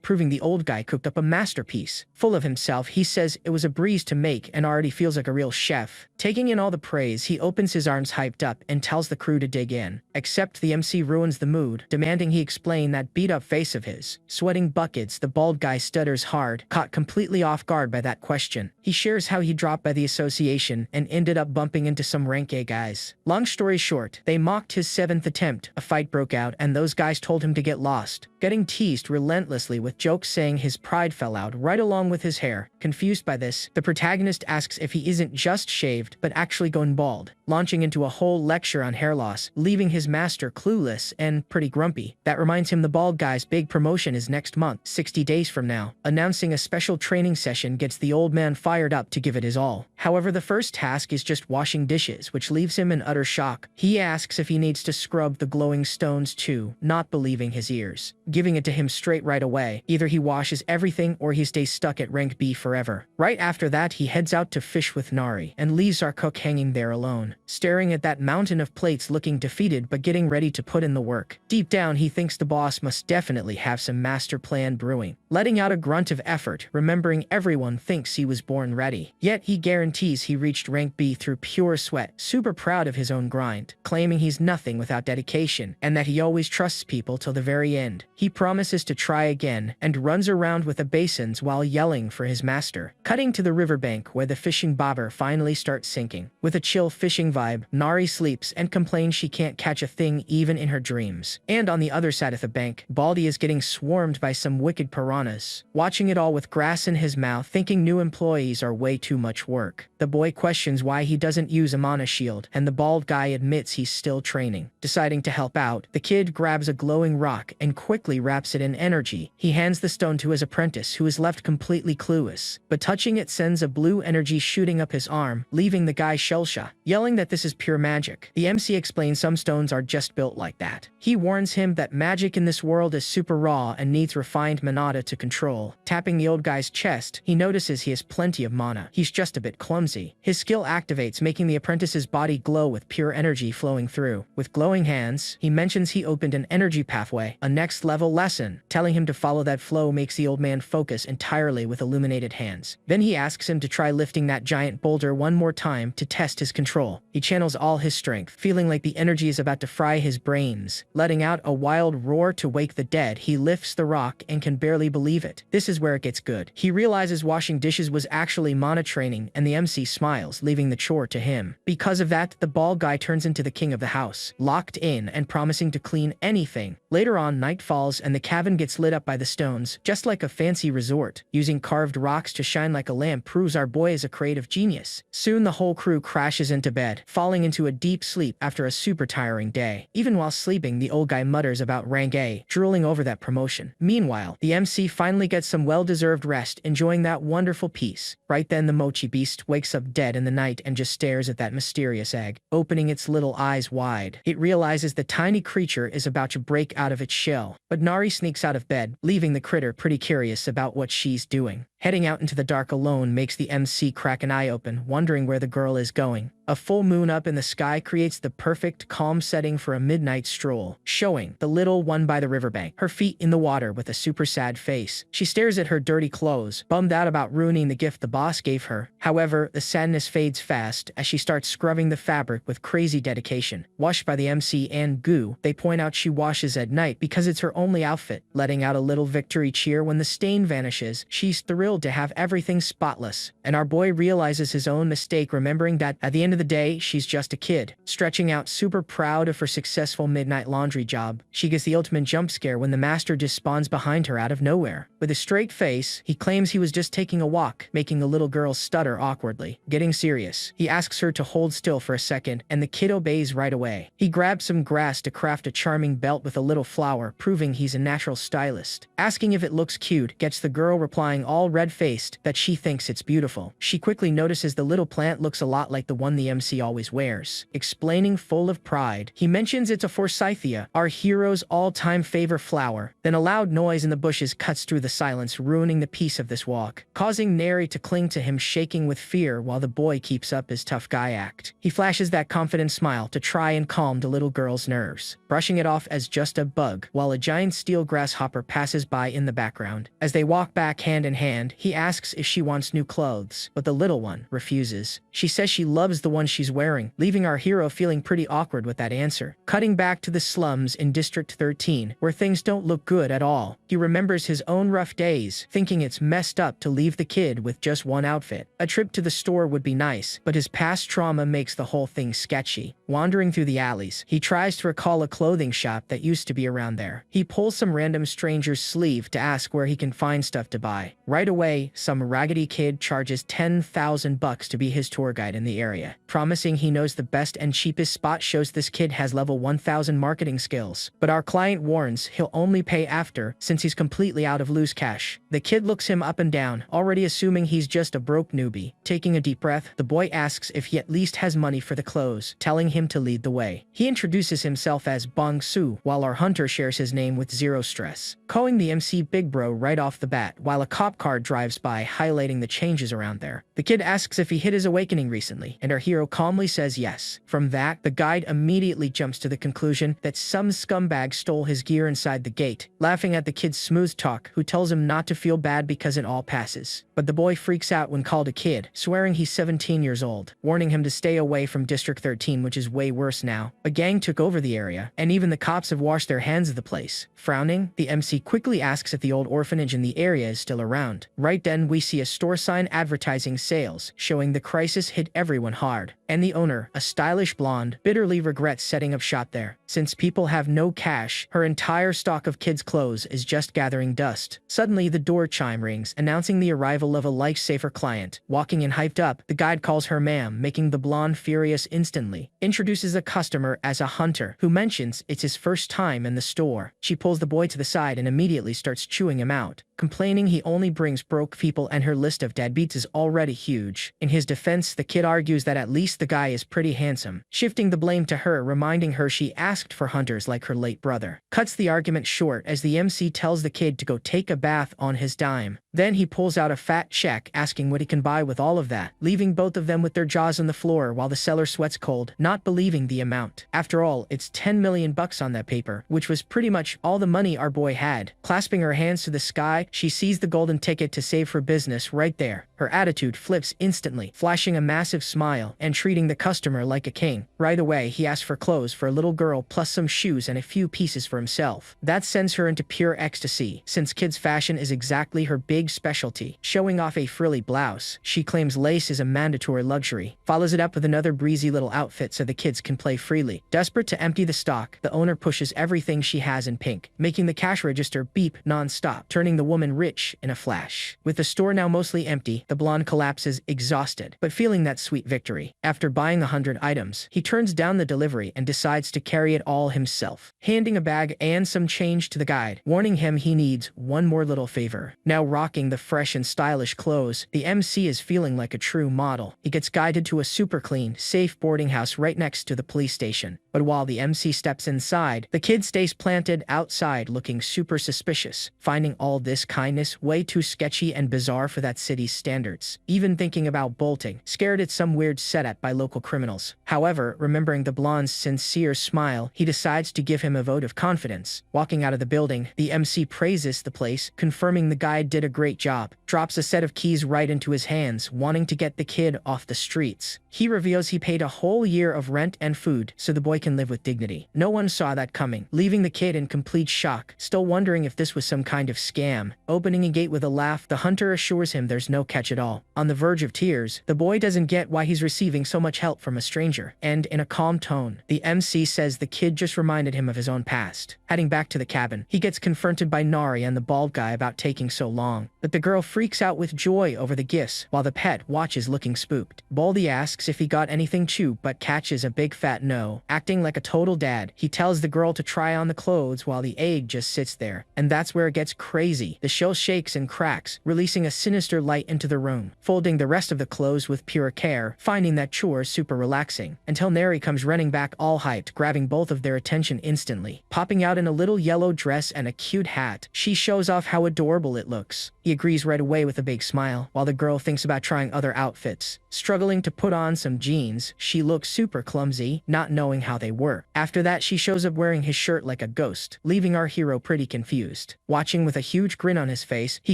proving the old guy cooked up a masterpiece. Full of himself, he says it was a breeze to make and already feels like a real chef. Taking in all the praise, he opens his arms hyped up and tells the crew to dig in. Except the MC ruins the mood, demanding he explain that beat-up face of his. Sweating buckets, the bald guy stutters hard, caught completely off guard by that question. He shares how he dropped by the association and ended up bumping into some rank A guys. Long story short, they mocked his 7th attempt, a fight broke out, and those guys told him to get lost, getting teased relentlessly with jokes saying his pride fell out right along with his hair. Confused by this, the protagonist asks if he isn't just shaved, but actually gone bald, launching into a whole lecture on hair loss, leaving his master clueless and pretty grumpy. That reminds him the bald guy's big promotion is next month, 60 days from now. Announcing a special training session gets the old man fired up to give it his all. However, the first task is just washing dishes, which leaves him in utter shock. He asks if he needs to scrub the glowing stones too, not believing his ears, giving it to him straight right away. Either he washes everything or he stays stuck at rank B forever. Right after that, he heads out to fish with Nari and leaves our cook hanging there alone, staring at that mountain of plates, looking defeated but getting ready to put in the work. Deep down, he thinks the boss must definitely have some master plan brewing. Letting out a grunt of effort, remembering everyone thinks he was born ready. Yet he guarantees he reached rank B through pure sweat, super proud of his own grind, claiming he's nothing without dedication and that he always trusts people till the very end. He promises to try again and runs around with the basins while yelling for his master. Cutting to the riverbank where the fishing bobber finally starts sinking. With a chill fishing vibe, Nari sleeps and complains she can't catch a thing even in her dreams. And on the other side of the bank, Baldy is getting swarmed by some wicked piranhas, watching it all with grass in his mouth, thinking new employees are way too much work. The boy questions why he doesn't use a mana shield, and the bald guy admits he's still training. Deciding to help out, the kid grabs a glowing rock and quickly wraps it in energy. He hands the stone to his apprentice, who is left completely clueless, but touching it sends a blue energy shooting up his arm, leaving the guy shell-shocked, yelling that this is pure magic. The MC explains some stones are just built like that. He warns him that magic in this world is super raw and needs refined manada to control. Tapping the old guy's chest, he notices he has plenty of mana. He's just a bit clumsy. His skill activates, making the apprentice's body glow with pure energy flowing through. With glowing hands, he mentions he opened an energy pathway, a next level lesson. Telling him to follow that flow makes the old man focus entirely with illuminated hands. Then he asks him to try lifting that giant boulder one more time to test his control. He channels all his strength, feeling like the energy is about to fry his brains. Letting out a wild roar to wake the dead, he lifts the rock and can barely believe it. This is where it gets good. He realizes washing dishes was actually mana training cleaning, and the MC smiles, leaving the chore to him. Because of that, the bald guy turns into the king of the house, locked in and promising to clean anything. Later on, night falls and the cabin gets lit up by the stones, just like a fancy resort. Using carved rocks to shine like a lamp proves our boy is a creative genius. Soon the whole crew crashes into bed, falling into a deep sleep after a super tiring day. Even while sleeping, the old guy mutters about rank A, drooling over that promotion. Meanwhile, the MC finally gets some well-deserved rest, enjoying that wonderful peace. Right then, the mochi beast wakes up dead in the night and just stares at that mysterious egg, opening its little eyes wide. It realizes the tiny creature is about to break out of its shell, but Nari sneaks out of bed, leaving the critter pretty curious about what she's doing. Heading out into the dark alone makes the MC crack an eye open, wondering where the girl is going. A full moon up in the sky creates the perfect, calm setting for a midnight stroll, showing the little one by the riverbank, her feet in the water with a super sad face. She stares at her dirty clothes, bummed out about ruining the gift the boss gave her. However, the sadness fades fast as she starts scrubbing the fabric with crazy dedication. Washed by the MC and Goo, they point out she washes at night because it's her only outfit, letting out a little victory cheer when the stain vanishes. She's thrilled to have everything spotless, and our boy realizes his own mistake, remembering that at the end of the day, she's just a kid. Stretching out, super proud of her successful midnight laundry job, she gets the ultimate jump scare when the master just spawns behind her out of nowhere. With a straight face, he claims he was just taking a walk, making the little girl stutter awkwardly. Getting serious, he asks her to hold still for a second, and the kid obeys right away. He grabs some grass to craft a charming belt with a little flower, proving he's a natural stylist. Asking if it looks cute gets the girl replying all red-faced that she thinks it's beautiful. She quickly notices the little plant looks a lot like the one the MC always wears. Explaining full of pride, he mentions it's a forsythia, our hero's all-time favorite flower. Then a loud noise in the bushes cuts through the silence, ruining the peace of this walk, causing Neri to cling to him, shaking with fear while the boy keeps up his tough guy act. He flashes that confident smile to try and calm the little girl's nerves, brushing it off as just a bug, while a giant steel grasshopper passes by in the background. As they walk back hand in hand, he asks if she wants new clothes, but the little one refuses. She says she loves the one she's wearing, leaving our hero feeling pretty awkward with that answer. Cutting back to the slums in District 13, where things don't look good at all. He remembers his own rough days, thinking it's messed up to leave the kid with just one outfit. A trip to the store would be nice, but his past trauma makes the whole thing sketchy. Wandering through the alleys, he tries to recall a clothing shop that used to be around there. He pulls some random stranger's sleeve to ask where he can find stuff to buy. Right away, some raggedy kid charges 10,000 bucks to be his tour guide in the area. Promising he knows the best and cheapest spot shows this kid has level 1000 marketing skills. But our client warns he'll only pay after, since he's completely out of loose cash. The kid looks him up and down, already assuming he's just a broke newbie. Taking a deep breath, the boy asks if he at least has money for the clothes, telling him to lead the way. He introduces himself as Bong Su, while our hunter shares his name with zero stress, calling the MC Big Bro right off the bat, while a cop car drives by, highlighting the changes around there. The kid asks if he hit his awakening recently, and our hero calmly says yes. From that, the guide immediately jumps to the conclusion that some scumbag stole his gear inside the gate, laughing at the kid's smooth talk, who tells him not to feel bad because it all passes. But the boy freaks out when called a kid, swearing he's 17 years old, warning him to stay away from District 13, which is way worse now. A gang took over the area, and even the cops have washed their hands of the place. Frowning, the MC quickly asks if the old orphanage in the area is still around. Right then, we see a store sign advertising sales, showing the crisis hit everyone hard, and the owner, a stylish blonde, bitterly regrets setting up shop there. Since people have no cash, her entire stock of kids' clothes is just gathering dust. Suddenly, the door chime rings, announcing the arrival of a life-saver client. Walking in hyped up, the guide calls her ma'am, making the blonde furious instantly. Introduces a customer as a hunter, who mentions it's his first time in the store. She pulls the boy to the side and immediately starts chewing him out, complaining he only brings broke people and her list of deadbeats is already huge. In his defense, the kid argues that at least the guy is pretty handsome, shifting the blame to her, reminding her she asked for hunters like her late brother. Cuts the argument short as the MC tells the kid to go take a bath on his dime. Then he pulls out a fat check, asking what he can buy with all of that, leaving both of them with their jaws on the floor while the seller sweats cold, not believing the amount. After all, it's 10 million bucks on that paper, which was pretty much all the money our boy had. Clasping her hands to the sky, she sees the golden ticket to save her business right there. Her attitude flips instantly, flashing a massive smile and treating the customer like a king. Right away, he asks for clothes for a little girl plus some shoes and a few pieces for himself. That sends her into pure ecstasy, since kids' fashion is exactly her big big specialty, showing off a frilly blouse. She claims lace is a mandatory luxury, follows it up with another breezy little outfit so the kids can play freely. Desperate to empty the stock, the owner pushes everything she has in pink, making the cash register beep non-stop, turning the woman rich in a flash. With the store now mostly empty, the blonde collapses exhausted, but feeling that sweet victory. After buying 100 items, he turns down the delivery and decides to carry it all himself, handing a bag and some change to the guide, warning him he needs one more little favor. Now rocking the fresh and stylish clothes, the MC is feeling like a true model. He gets guided to a super clean, safe boarding house right next to the police station. But while the MC steps inside, the kid stays planted outside looking super suspicious, finding all this kindness way too sketchy and bizarre for that city's standards. Even thinking about bolting, scared it's some weird setup by local criminals. However, remembering the blonde's sincere smile, he decides to give him a vote of confidence. Walking out of the building, the MC praises the place, confirming the guide did a great job, drops a set of keys right into his hands, wanting to get the kid off the streets. He reveals he paid a whole year of rent and food so the boy can live with dignity. No one saw that coming, leaving the kid in complete shock, still wondering if this was some kind of scam. Opening a gate with a laugh, the hunter assures him there's no catch at all. On the verge of tears, the boy doesn't get why he's receiving so much help from a stranger, and in a calm tone, the MC says the kid just reminded him of his own past. Heading back to the cabin, he gets confronted by Nari and the bald guy about taking so long, but the girl freaks out with joy over the gifts, while the pet watches looking spooked. Baldy asks if he got anything too, but catches a big fat no. Acting like a total dad, he tells the girl to try on the clothes while the egg just sits there. And that's where it gets crazy. The shell shakes and cracks, releasing a sinister light into the room, folding the rest of the clothes with pure care, finding that chore super relaxing, until Neri comes running back all hyped, grabbing both of their attention instantly. Popping out in a little yellow dress and a cute hat, she shows off how adorable it looks. He agrees right away with a big smile, while the girl thinks about trying other outfits. Struggling to put on some jeans, she looks super clumsy, not knowing how they work. After that, she shows up wearing his shirt like a ghost, leaving our hero pretty confused. Watching with a huge grin on his face, he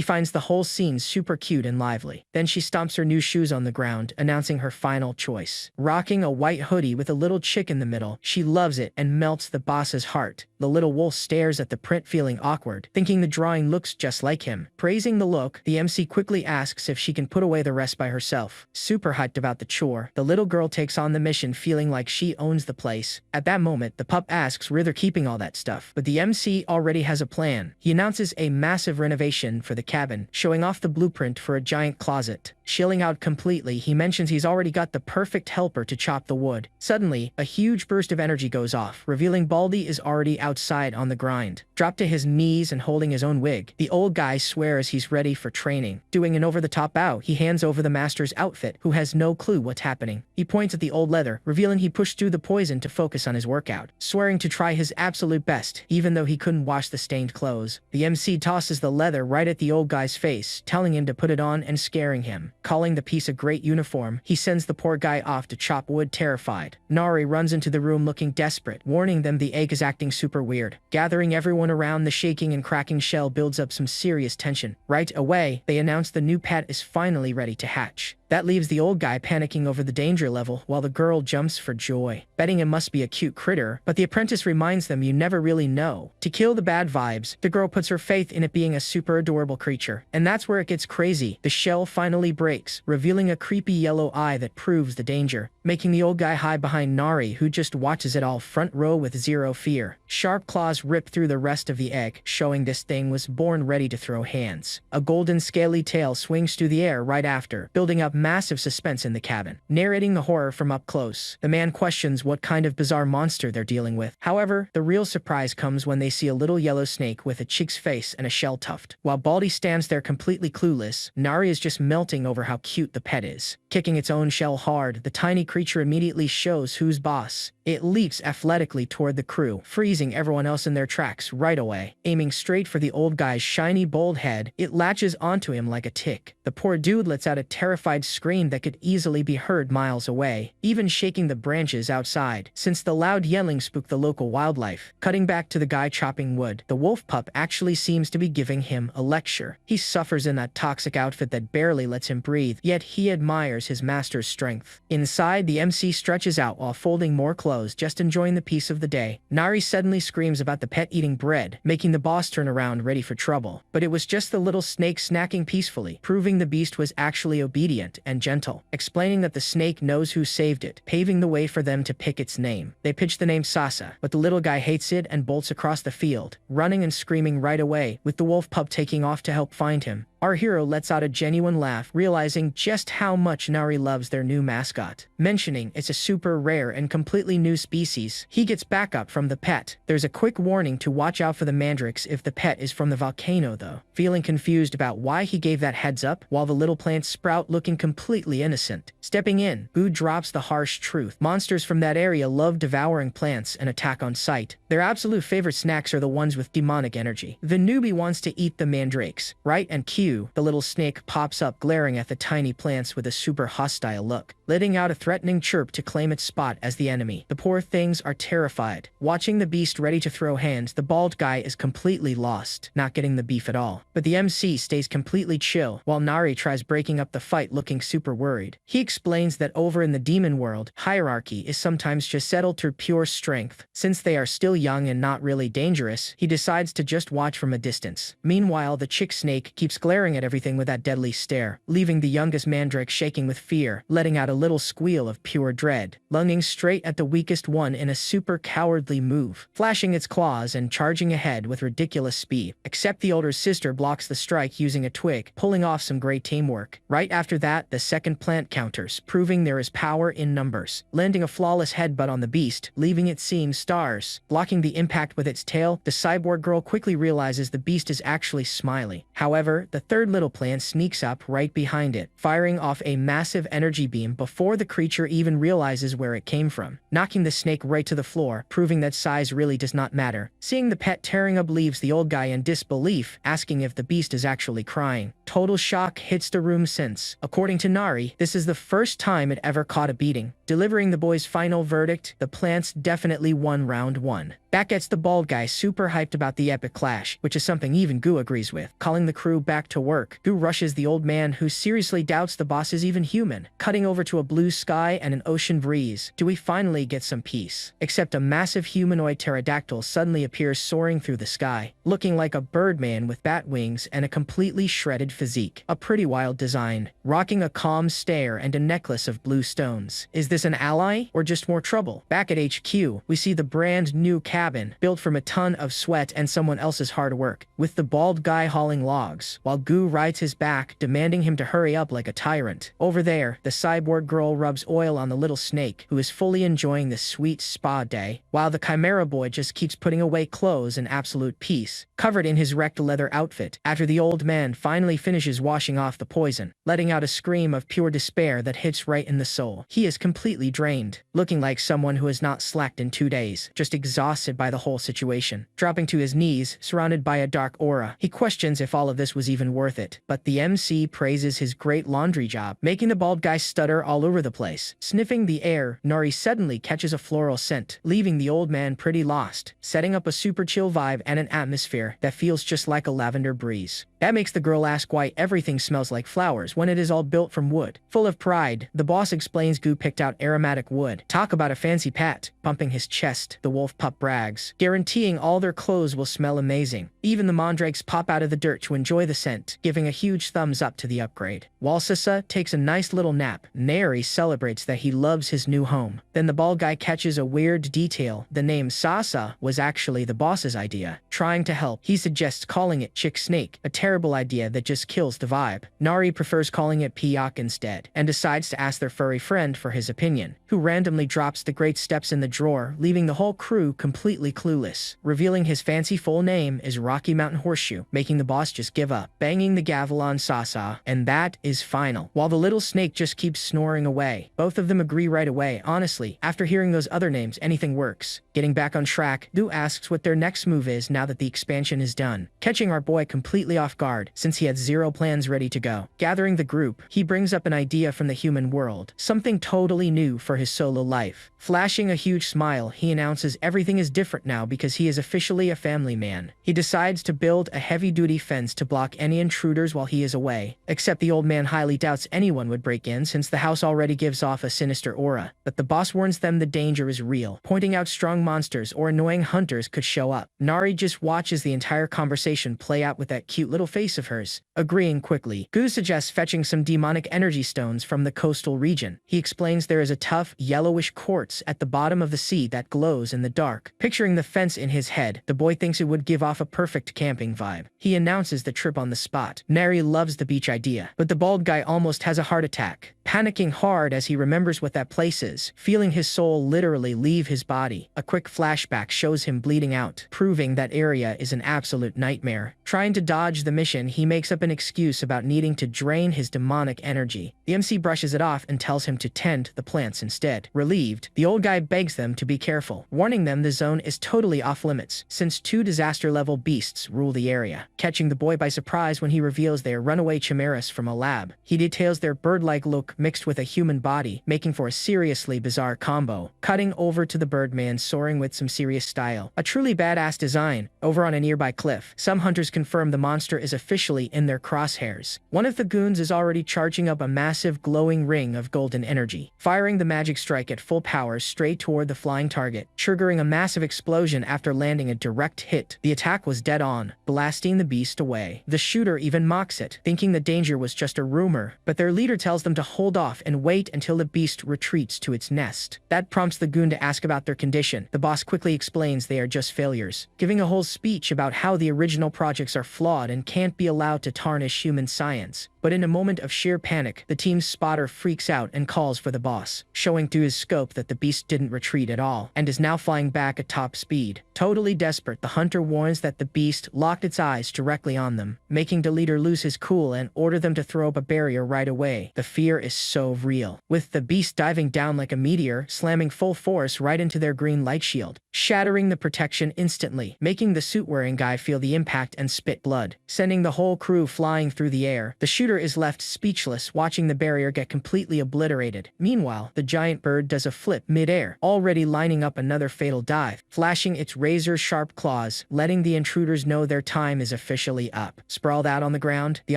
finds the whole scene super cute and lively. Then she stomps her new shoes on the ground, announcing her final choice. Rocking a white hoodie with a little chick in the middle, she loves it and melts the boss's heart. The little wolf stares at the print feeling awkward, thinking the drawing looks just like him. Praising the look, the MC quickly asks if she can put away the rest by herself. Super hyped about the chore, the little girl takes on the mission feeling like she owns the place. At that moment, the pup asks where they're keeping all that stuff, but the MC already has a plan. He announces a massive renovation for the cabin, showing off the blueprint for a giant closet. Chilling out completely, he mentions he's already got the perfect helper to chop the wood. Suddenly, a huge burst of energy goes off, revealing Baldy is already outside on the grind. Dropped to his knees and holding his own wig, the old guy swears he's ready for training. Doing an over-the-top bow, he hands over the master's outfit, who has no clue what's happening. He points at the old leather, revealing he pushed through the poison to focus on his workout, swearing to try his absolute best, even though he couldn't wash the stained clothes. The MC tosses the leather right at the old guy's face, telling him to put it on and scaring him. Calling the piece a great uniform, he sends the poor guy off to chop wood terrified. Nari runs into the room looking desperate, warning them the egg is acting super weird. Gathering everyone around, the shaking and cracking shell builds up some serious tension. Right away, they announce the new pet is finally ready to hatch. That leaves the old guy panicking over the danger level while the girl jumps for joy, betting it must be a cute critter, but the apprentice reminds them you never really know. To kill the bad vibes, the girl puts her faith in it being a super adorable creature. And that's where it gets crazy. The shell finally breaks, revealing a creepy yellow eye that proves the danger, making the old guy hide behind Nari, who just watches it all front row with zero fear. Sharp claws rip through the rest of the egg, showing this thing was born ready to throw hands. A golden scaly tail swings through the air right after, building up massive suspense in the cabin. Narrating the horror from up close, the man questions what kind of bizarre monster they're dealing with. However, the real surprise comes when they see a little yellow snake with a chick's face and a shell tuft. While Baldy stands there completely clueless, Nari is just melting over how cute the pet is. Kicking its own shell hard, the tiny creature immediately shows who's boss. It leaps athletically toward the crew, freezing everyone else in their tracks right away. Aiming straight for the old guy's shiny bald head, it latches onto him like a tick. The poor dude lets out a terrified scream that could easily be heard miles away, even shaking the branches outside, since the loud yelling spooked the local wildlife. Cutting back to the guy chopping wood, the wolf pup actually seems to be giving him a lecture. He suffers in that toxic outfit that barely lets him breathe, yet he admires his master's strength. Inside, Inside, the MC stretches out while folding more clothes, just enjoying the peace of the day. Nari suddenly screams about the pet eating bread, making the boss turn around ready for trouble. But it was just the little snake snacking peacefully, proving the beast was actually obedient and gentle, explaining that the snake knows who saved it, paving the way for them to pick its name. They pitch the name Sasa, but the little guy hates it and bolts across the field, running and screaming right away, with the wolf pup taking off to help find him. Our hero lets out a genuine laugh, realizing just how much Nari loves their new mascot. Mentioning it's a super rare and completely new species, he gets backup from the pet. There's a quick warning to watch out for the mandrakes if the pet is from the volcano though. Feeling confused about why he gave that heads up, while the little plants sprout looking completely innocent. Stepping in, Goo drops the harsh truth. Monsters from that area love devouring plants and attack on sight. Their absolute favorite snacks are the ones with demonic energy. The newbie wants to eat the mandrakes, right? And cue, the little snake pops up glaring at the tiny plants with a super hostile look, letting out a threatening chirp to claim its spot as the enemy. The poor things are terrified. Watching the beast ready to throw hands, the bald guy is completely lost, not getting the beef at all. But the MC stays completely chill, while Nari tries breaking up the fight looking super worried. He explains that over in the demon world, hierarchy is sometimes just settled through pure strength. Since they are still young and not really dangerous, he decides to just watch from a distance. Meanwhile, the chick snake keeps glaring at everything with that deadly stare, leaving the youngest mandrake shaking with fear, letting out a little squeal of pure dread, lunging straight at the weakest one in a super cowardly move, flashing its claws and charging ahead with ridiculous speed. Except the older sister blocks the strike using a twig, pulling off some great teamwork. Right after that, the second plant counters, proving there is power in numbers, landing a flawless headbutt on the beast, leaving it seeing stars. Blocking the impact with its tail, the cyborg girl quickly realizes the beast is actually Smiley. However, the third little plant sneaks up right behind it, firing off a massive energy beam before the creature even realizes where it came from, knocking the snake right to the floor, proving that size really does not matter. Seeing the pet tearing up leaves the old guy in disbelief, asking if the beast is actually crying. Total shock hits the room since, according to Nari, this is the first time it ever caught a beating. Delivering the boy's final verdict, the plants definitely won round one. That gets the bald guy super hyped about the epic clash, which is something even Goo agrees with. Calling the crew back to work, Goo rushes the old man who seriously doubts the boss is even human, cutting over to a blue sky and an ocean breeze. Do we finally get some peace? Except a massive humanoid pterodactyl suddenly appears soaring through the sky, looking like a birdman with bat wings and a completely shredded physique. A pretty wild design, rocking a calm stare and a necklace of blue stones. Is this an ally or just more trouble? Back at HQ, we see the brand new cabin, built from a ton of sweat and someone else's hard work, with the bald guy hauling logs, while Goo rides his back, demanding him to hurry up like a tyrant. Over there, the cyborg girl rubs oil on the little snake, who is fully enjoying the sweet spa day, while the chimera boy just keeps putting away clothes in absolute peace, covered in his wrecked leather outfit, after the old man finally finishes washing off the poison, letting out a scream of pure despair that hits right in the soul. He is completely drained, looking like someone who has not slacked in 2 days, just exhausted by the whole situation. Dropping to his knees, surrounded by a dark aura, he questions if all of this was even worth it, but the MC praises his great laundry job, making the bald guy stutter all over the place. Sniffing the air, Nari suddenly catches a floral scent, leaving the old man pretty lost, setting up a super chill vibe and an atmosphere that feels just like a lavender breeze. That makes the girl ask why everything smells like flowers when it is all built from wood. Full of pride, the boss explains Goo picked out aromatic wood. Talk about a fancy pat. Pumping his chest, the wolf pup brags, guaranteeing all their clothes will smell amazing. Even the mandrakes pop out of the dirt to enjoy the scent, giving a huge thumbs up to the upgrade. While Sasa takes a nice little nap, Nari celebrates that he loves his new home. Then the bald guy catches a weird detail. The name Sasa was actually the boss's idea. Trying to help, he suggests calling it Chick Snake, a terrible idea that just kills the vibe. Nari prefers calling it Piak instead, and decides to ask their furry friend for his opinion, who randomly drops the great steps in the drawer, leaving the whole crew completely clueless. Revealing his fancy full name is Rocky Mountain Horseshoe, making the boss just give up, banging the gavel on Sasa, and that is final. While the little snake just keeps snoring away. Both of them agree right away. Honestly, after hearing those other names, anything works. Getting back on track, Goo asks what their next move is now that the expansion is done, catching our boy completely off guard since he had zero plans ready to go. Gathering the group, he brings up an idea from the human world, something totally new for his solo life. Flashing a huge smile, he announces everything is different now because he is officially a family man. He decides decides to build a heavy-duty fence to block any intruders while he is away, except the old man highly doubts anyone would break in since the house already gives off a sinister aura. But the boss warns them the danger is real, pointing out strong monsters or annoying hunters could show up. Nari just watches the entire conversation play out with that cute little face of hers, agreeing quickly. Gu suggests fetching some demonic energy stones from the coastal region. He explains there is a tough, yellowish quartz at the bottom of the sea that glows in the dark. Picturing the fence in his head, the boy thinks it would give off a perfect camping vibe. He announces the trip on the spot. Nari loves the beach idea, but the bald guy almost has a heart attack, panicking hard as he remembers what that place is, feeling his soul literally leave his body. A quick flashback shows him bleeding out, proving that area is an absolute nightmare. Trying to dodge the mission, he makes up an excuse about needing to drain his demonic energy. The MC brushes it off and tells him to tend the plants instead. Relieved, the old guy begs them to be careful, warning them the zone is totally off limits, since 2 disaster-level beasts rule the area. Catching the boy by surprise when he reveals they are runaway chimeras from a lab. He details their bird-like look mixed with a human body, making for a seriously bizarre combo. Cutting over to the Birdman soaring with some serious style. A truly badass design. Over on a nearby cliff, some hunters confirm the monster is officially in their crosshairs. One of the goons is already charging up a massive glowing ring of golden energy, firing the magic strike at full power straight toward the flying target, triggering a massive explosion after landing a direct hit. The attack was dead on, blasting the beast away. The shooter even mocks it, thinking the danger was just a rumor, but their leader tells them to hold off and wait until the beast retreats to its nest. That prompts the goon to ask about their condition. The boss quickly explains they are just failures, giving a whole speech about how the original projects are flawed and can't be allowed to tarnish human science. But in a moment of sheer panic, the team's spotter freaks out and calls for the boss, showing through his scope that the beast didn't retreat at all, and is now flying back at top speed. Totally desperate, the hunter warns that the beast locked its eyes directly on them, making the leader lose his cool and order them to throw up a barrier right away. The fear is so real, with the beast diving down like a meteor, slamming full force right into their green light shield, shattering the protection instantly, making the suit-wearing guy feel the impact and spit blood, sending the whole crew flying through the air. The shooter is left speechless, watching the barrier get completely obliterated. Meanwhile, the giant bird does a flip mid-air, already lining up another fatal dive, flashing its razor-sharp claws, letting the intruders know their time is officially up. Sprawled out on the ground, the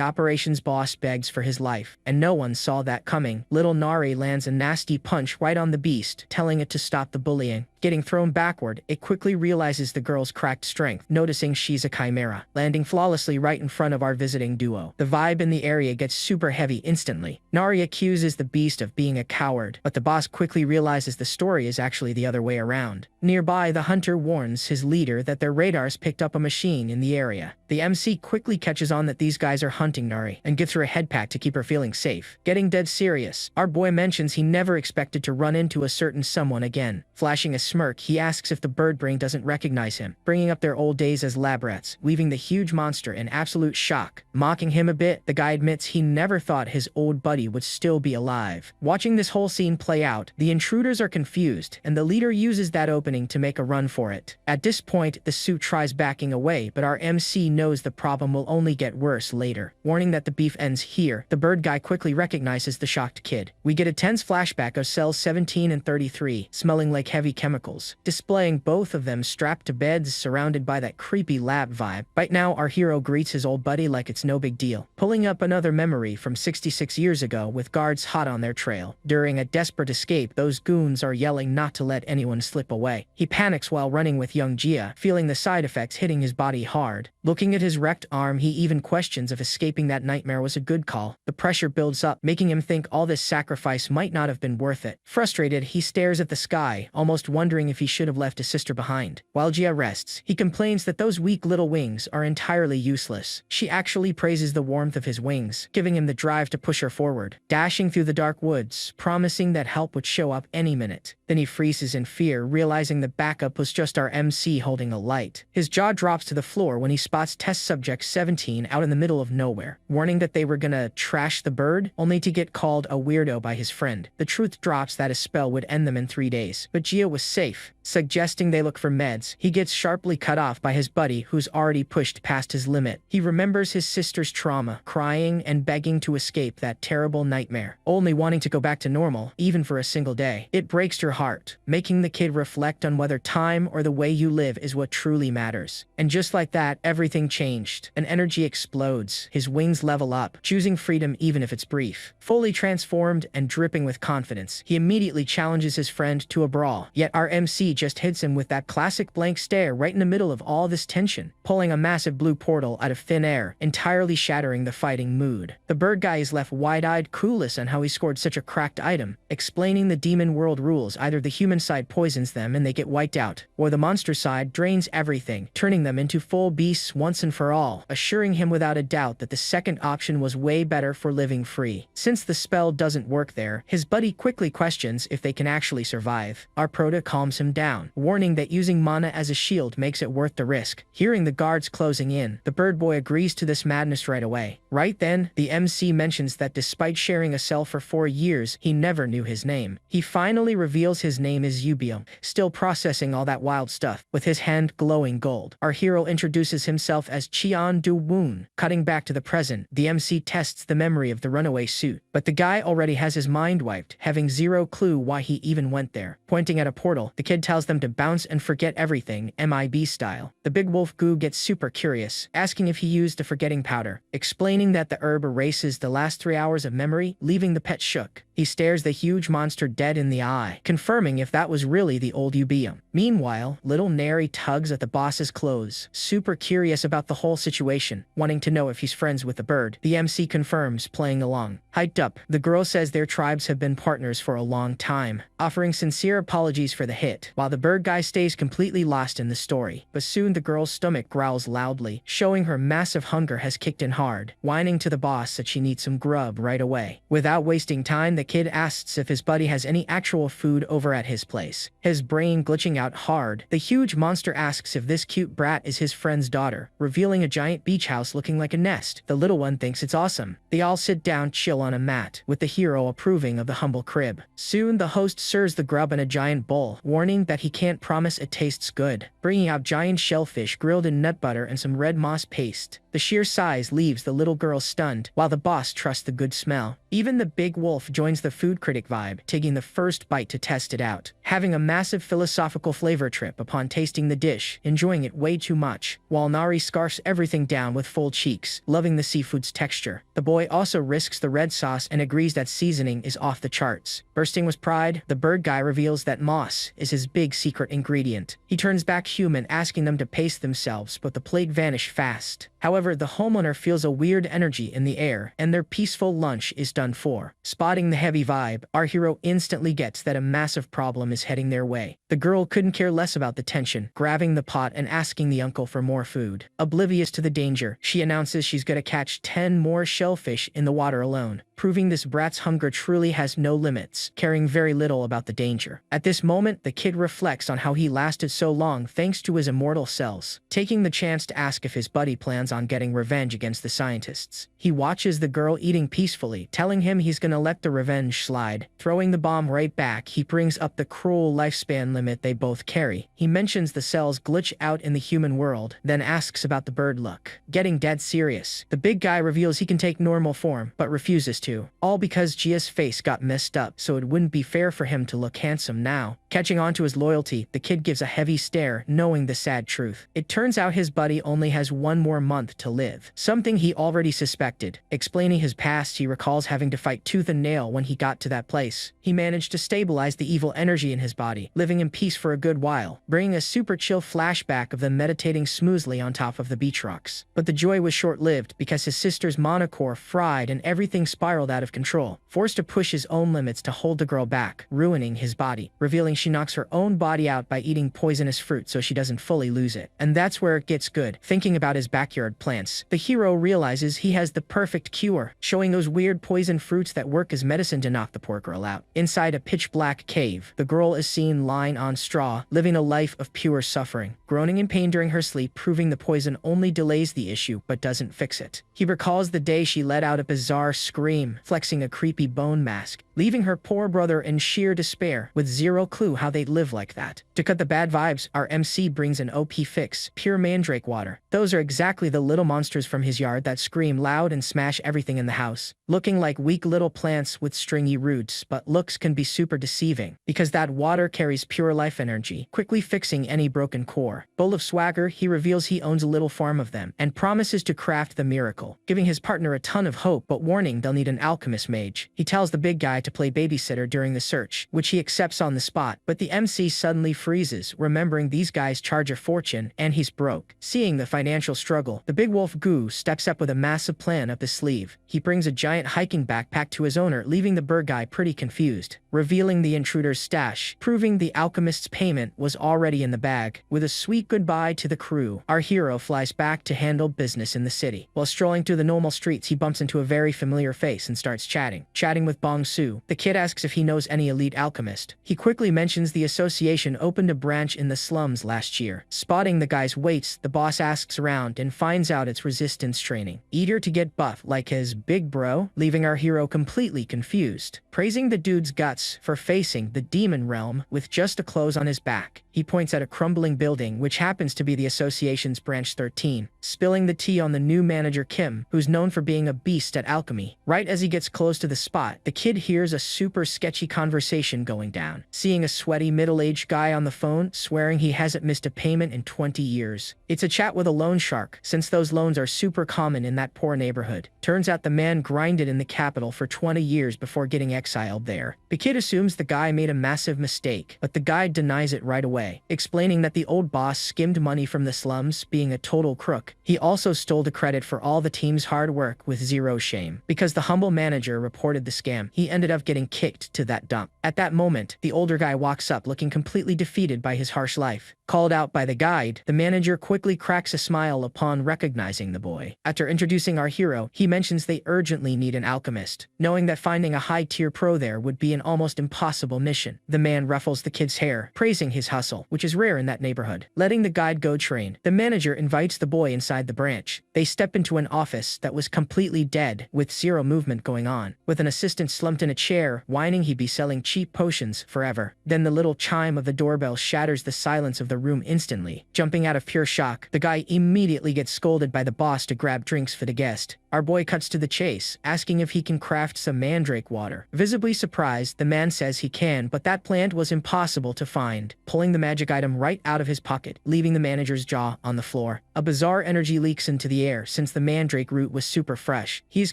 operations boss begs for his life, and no one saw that coming. Little Nari lands a nasty punch right on the beast, telling it to stop the bullying. Getting thrown backward, it quickly realizes the girl's cracked strength, noticing she's a chimera, landing flawlessly right in front of our visiting duo. The vibe in the area gets super heavy instantly. Nari accuses the beast of being a coward, but the boss quickly realizes the story is actually the other way around. Nearby, the hunter warns his leader that their radars picked up a machine in the area. The MC quickly catches on that these guys are hunting Nari, and gives her a head pat to keep her feeling safe. Getting dead serious, our boy mentions he never expected to run into a certain someone again. Flashing a smirk, he asks if the bird brain doesn't recognize him, bringing up their old days as lab rats, leaving the huge monster in absolute shock. Mocking him a bit, the guy admits he never thought his old buddy would still be alive. Watching this whole scene play out, the intruders are confused, and the leader uses that opening to make a run for it. At this point, the suit tries backing away, but our MC knows the problem will only get worse later. Warning that the beef ends here, the bird guy quickly recognizes the shocked kid. We get a tense flashback of cells 17 and 33, smelling like heavy chemicals, displaying both of them strapped to beds surrounded by that creepy lab vibe. Right now, our hero greets his old buddy like it's no big deal, pulling up another memory from 66 years ago with guards hot on their trail. During a desperate escape, those goons are yelling not to let anyone slip away. He panics while running with young Jia, feeling the side effects hitting his body hard. Looking at his wrecked arm, he even questions if escaping that nightmare was a good call. The pressure builds up, making him think all this sacrifice might not have been worth it. Frustrated, he stares at the sky, almost wondering if he should have left his sister behind. While Jia rests, he complains that those weak little wings are entirely useless. She actually praises the warmth of his wings, giving him the drive to push her forward, dashing through the dark woods, promising that help would show up any minute. Then he freezes in fear, realizing the backup was just our MC holding a light. His jaw drops to the floor when he spots test subject 17 out in the middle of nowhere, warning that they were gonna trash the bird, only to get called a weirdo by his friend. The truth drops that a spell would end them in 3 days, but Jia was safe, suggesting they look for meds. He gets sharply cut off by his buddy who's already pushed past his limit. He remembers his sister's trauma, crying and begging to escape that terrible nightmare, only wanting to go back to normal, even for a single day. It breaks her heart, making the kid reflect on whether time or the way you live is what truly matters. And just like that, everything changed. An energy explodes, his wings level up, choosing freedom even if it's brief. Fully transformed and dripping with confidence, he immediately challenges his friend to a brawl. Yet our MC just hits him with that classic blank stare right in the middle of all this tension, pulling a massive blue portal out of thin air, entirely shattering the fighting mood. The bird guy is left wide-eyed, clueless on how he scored such a cracked item, explaining the demon world rules. Either the human side poisons them and they get wiped out, or the monster side drains everything, turning them into full beasts once and for all, assuring him without a doubt that the second option was way better for living free. Since the spell doesn't work there, his buddy quickly questions if they can actually survive. Our prota calms him down, warning that using mana as a shield makes it worth the risk. Hearing the guards closing in, the bird boy agrees to this madness right away. Right then, the MC mentions that despite sharing a cell for 4 years, he never knew his name. He finally reveals his name is Yubio, still processing all that wild stuff, with his hand glowing gold. Our hero introduces himself as Cheon Do-woon. Cutting back to the present, the MC tests the memory of the runaway suit, but the guy already has his mind wiped, having zero clue why he even went there. Pointing at a portal, the kid tells them to bounce and forget everything, MIB style. The big wolf goo gets super curious, asking if he used a forgetting powder, explaining that the herb erases the last 3 hours of memory, leaving the pet shook. He stares the huge monster dead in the eye, confirming if that was really the old Ubium. Meanwhile, little Neri tugs at the boss's clothes, super curious about the whole situation, wanting to know if he's friends with the bird. The MC confirms, playing along. Hyped up, the girl says their tribes have been partners for a long time, offering sincere apologies for the hit, while the bird guy stays completely lost in the story. But soon the girl's stomach growls loudly, showing her massive hunger has kicked in hard, whining to the boss that she needs some grub right away. Without wasting time, the kid asks if his buddy has any actual food over at his place, his brain glitching out hard. The huge monster asks if this cute brat is his friend's daughter, revealing a giant beach house looking like a nest. The little one thinks it's awesome. They all sit down chill on a mat, with the hero approving of the humble crib. Soon the host serves the grub in a giant bowl, warning that he can't promise it tastes good, bringing out giant shellfish grilled in nut butter and some red moss paste. The sheer size leaves the little girl stunned, while the boss trusts the good smell. Even the big wolf joins the food critic vibe, taking the first bite to test it out, having a massive philosophical flavor trip upon tasting the dish, enjoying it way too much, while Nari scarfs everything down with full cheeks, loving the seafood's texture. The boy also risks the red sauce and agrees that seasoning is off the charts. Bursting with pride, the bird guy reveals that moss is his big secret ingredient. He turns back human, asking them to pace themselves, but the plate vanished fast. However, the homeowner feels a weird energy in the air, and their peaceful lunch is done for. Spotting the heavy vibe, our hero instantly gets that a massive problem is heading their way. The girl couldn't care less about the tension, grabbing the pot and asking the uncle for more food. Oblivious to the danger, she announces she's gonna catch 10 more shellfish in the water alone, proving this brat's hunger truly has no limits, caring very little about the danger. At this moment, the kid reflects on how he lasted so long thanks to his immortal cells, taking the chance to ask if his buddy plans on getting revenge against the scientists. He watches the girl eating peacefully, telling him he's gonna let the revenge slide. Throwing the bomb right back, he brings up the cruel lifespan limit they both carry. He mentions the cells glitch out in the human world, then asks about the bird look. Getting dead serious, the big guy reveals he can take normal form, but refuses to, all because Gia's face got messed up, so it wouldn't be fair for him to look handsome now. Catching on to his loyalty, the kid gives a heavy stare, knowing the sad truth. It turns out his buddy only has 1 more month to live, something he already suspected. Explaining his past, he recalls having to fight tooth and nail when he got to that place. He managed to stabilize the evil energy in his body, living in peace for a good while, bringing a super chill flashback of them meditating smoothly on top of the beach rocks. But the joy was short-lived because his sister's mana core fried and everything spiraled out of control, forced to push his own limits to hold the girl back, ruining his body, revealing she knocks her own body out by eating poisonous fruit so she doesn't fully lose it. And that's where it gets good. Thinking about his backyard backyard plants. The hero realizes he has the perfect cure, showing those weird poison fruits that work as medicine to knock the poor girl out. Inside a pitch-black cave, the girl is seen lying on straw, living a life of pure suffering, groaning in pain during her sleep, proving the poison only delays the issue but doesn't fix it. He recalls the day she let out a bizarre scream, flexing a creepy bone mask, leaving her poor brother in sheer despair, with zero clue how they'd live like that. To cut the bad vibes, our MC brings an OP fix, pure mandrake water. Those are exactly the little monsters from his yard that scream loud and smash everything in the house, looking like weak little plants with stringy roots, but looks can be super deceiving, because that water carries pure life energy, quickly fixing any broken core. Full of swagger, he reveals he owns a little farm of them, and promises to craft the miracle, giving his partner a ton of hope, but warning they'll need an alchemist mage. He tells the big guy to play babysitter during the search, which he accepts on the spot, but the MC suddenly freezes, remembering these guys charge a fortune, and he's broke. Seeing the financial struggle, the big wolf Goo steps up with a massive plan up his sleeve. He brings a giant hiking backpack to his owner, leaving the bird guy pretty confused, revealing the intruder's stash, proving the alchemist's payment was already in the bag. With a sweet goodbye to the crew, our hero flies back to handle business in the city. While strolling through the normal streets, he bumps into a very familiar face and starts chatting with Bong Su. The kid asks if he knows any elite alchemist. He quickly mentions the association opened a branch in the slums last year. Spotting the guy's weights, the boss asks around and finds out it's resistance training. Eager to get buff like his big bro, leaving our hero completely confused. Praising the dude's guts for facing the demon realm with just the clothes on his back, he points at a crumbling building which happens to be the association's branch 13, spilling the tea on the new manager Kim, who's known for being a beast at alchemy. Right as he gets close to the spot, the kid hears a super sketchy conversation going down, seeing a sweaty middle-aged guy on the phone swearing he hasn't missed a payment in 20 years. It's a chat with a loan shark, since those loans are super common in that poor neighborhood. Turns out the man grinded in the capital for 20 years before getting exiled there. The kid assumes the guy made a massive mistake, but the guy denies it right away, explaining that the old boss skimmed money from the slums, being a total crook. He also stole the credit for all the team's hard work with zero shame. Because the humble manager reported the scam, he ended up getting kicked to that dump. At that moment, the older guy walks up looking completely defeated by his harsh life. Called out by the guide, the manager quickly cracks a smile upon recognizing the boy. After introducing our hero, he mentions they urgently need an alchemist, knowing that finding a high-tier pro there would be an almost impossible mission. The man ruffles the kid's hair, praising his hustle, which is rare in that neighborhood. Letting the guide go train, the manager invites the boy inside the branch. They step into an office that was completely dead, with zero movement going on, with an assistant slumped in a chair, whining he'd be selling cheap potions forever. Then the little chime of the doorbell shatters the silence of the room instantly. Jumping out of pure shock, the guy immediately gets scolded by the boss to grab drinks for the guest. Our boy cuts to the chase, asking if he can craft some mandrake water. Visibly surprised, the man says he can, but that plant was impossible to find, pulling the magic item right out of his pocket, leaving the manager's jaw on the floor. A bizarre energy leaks into the air since the mandrake root was super fresh. He is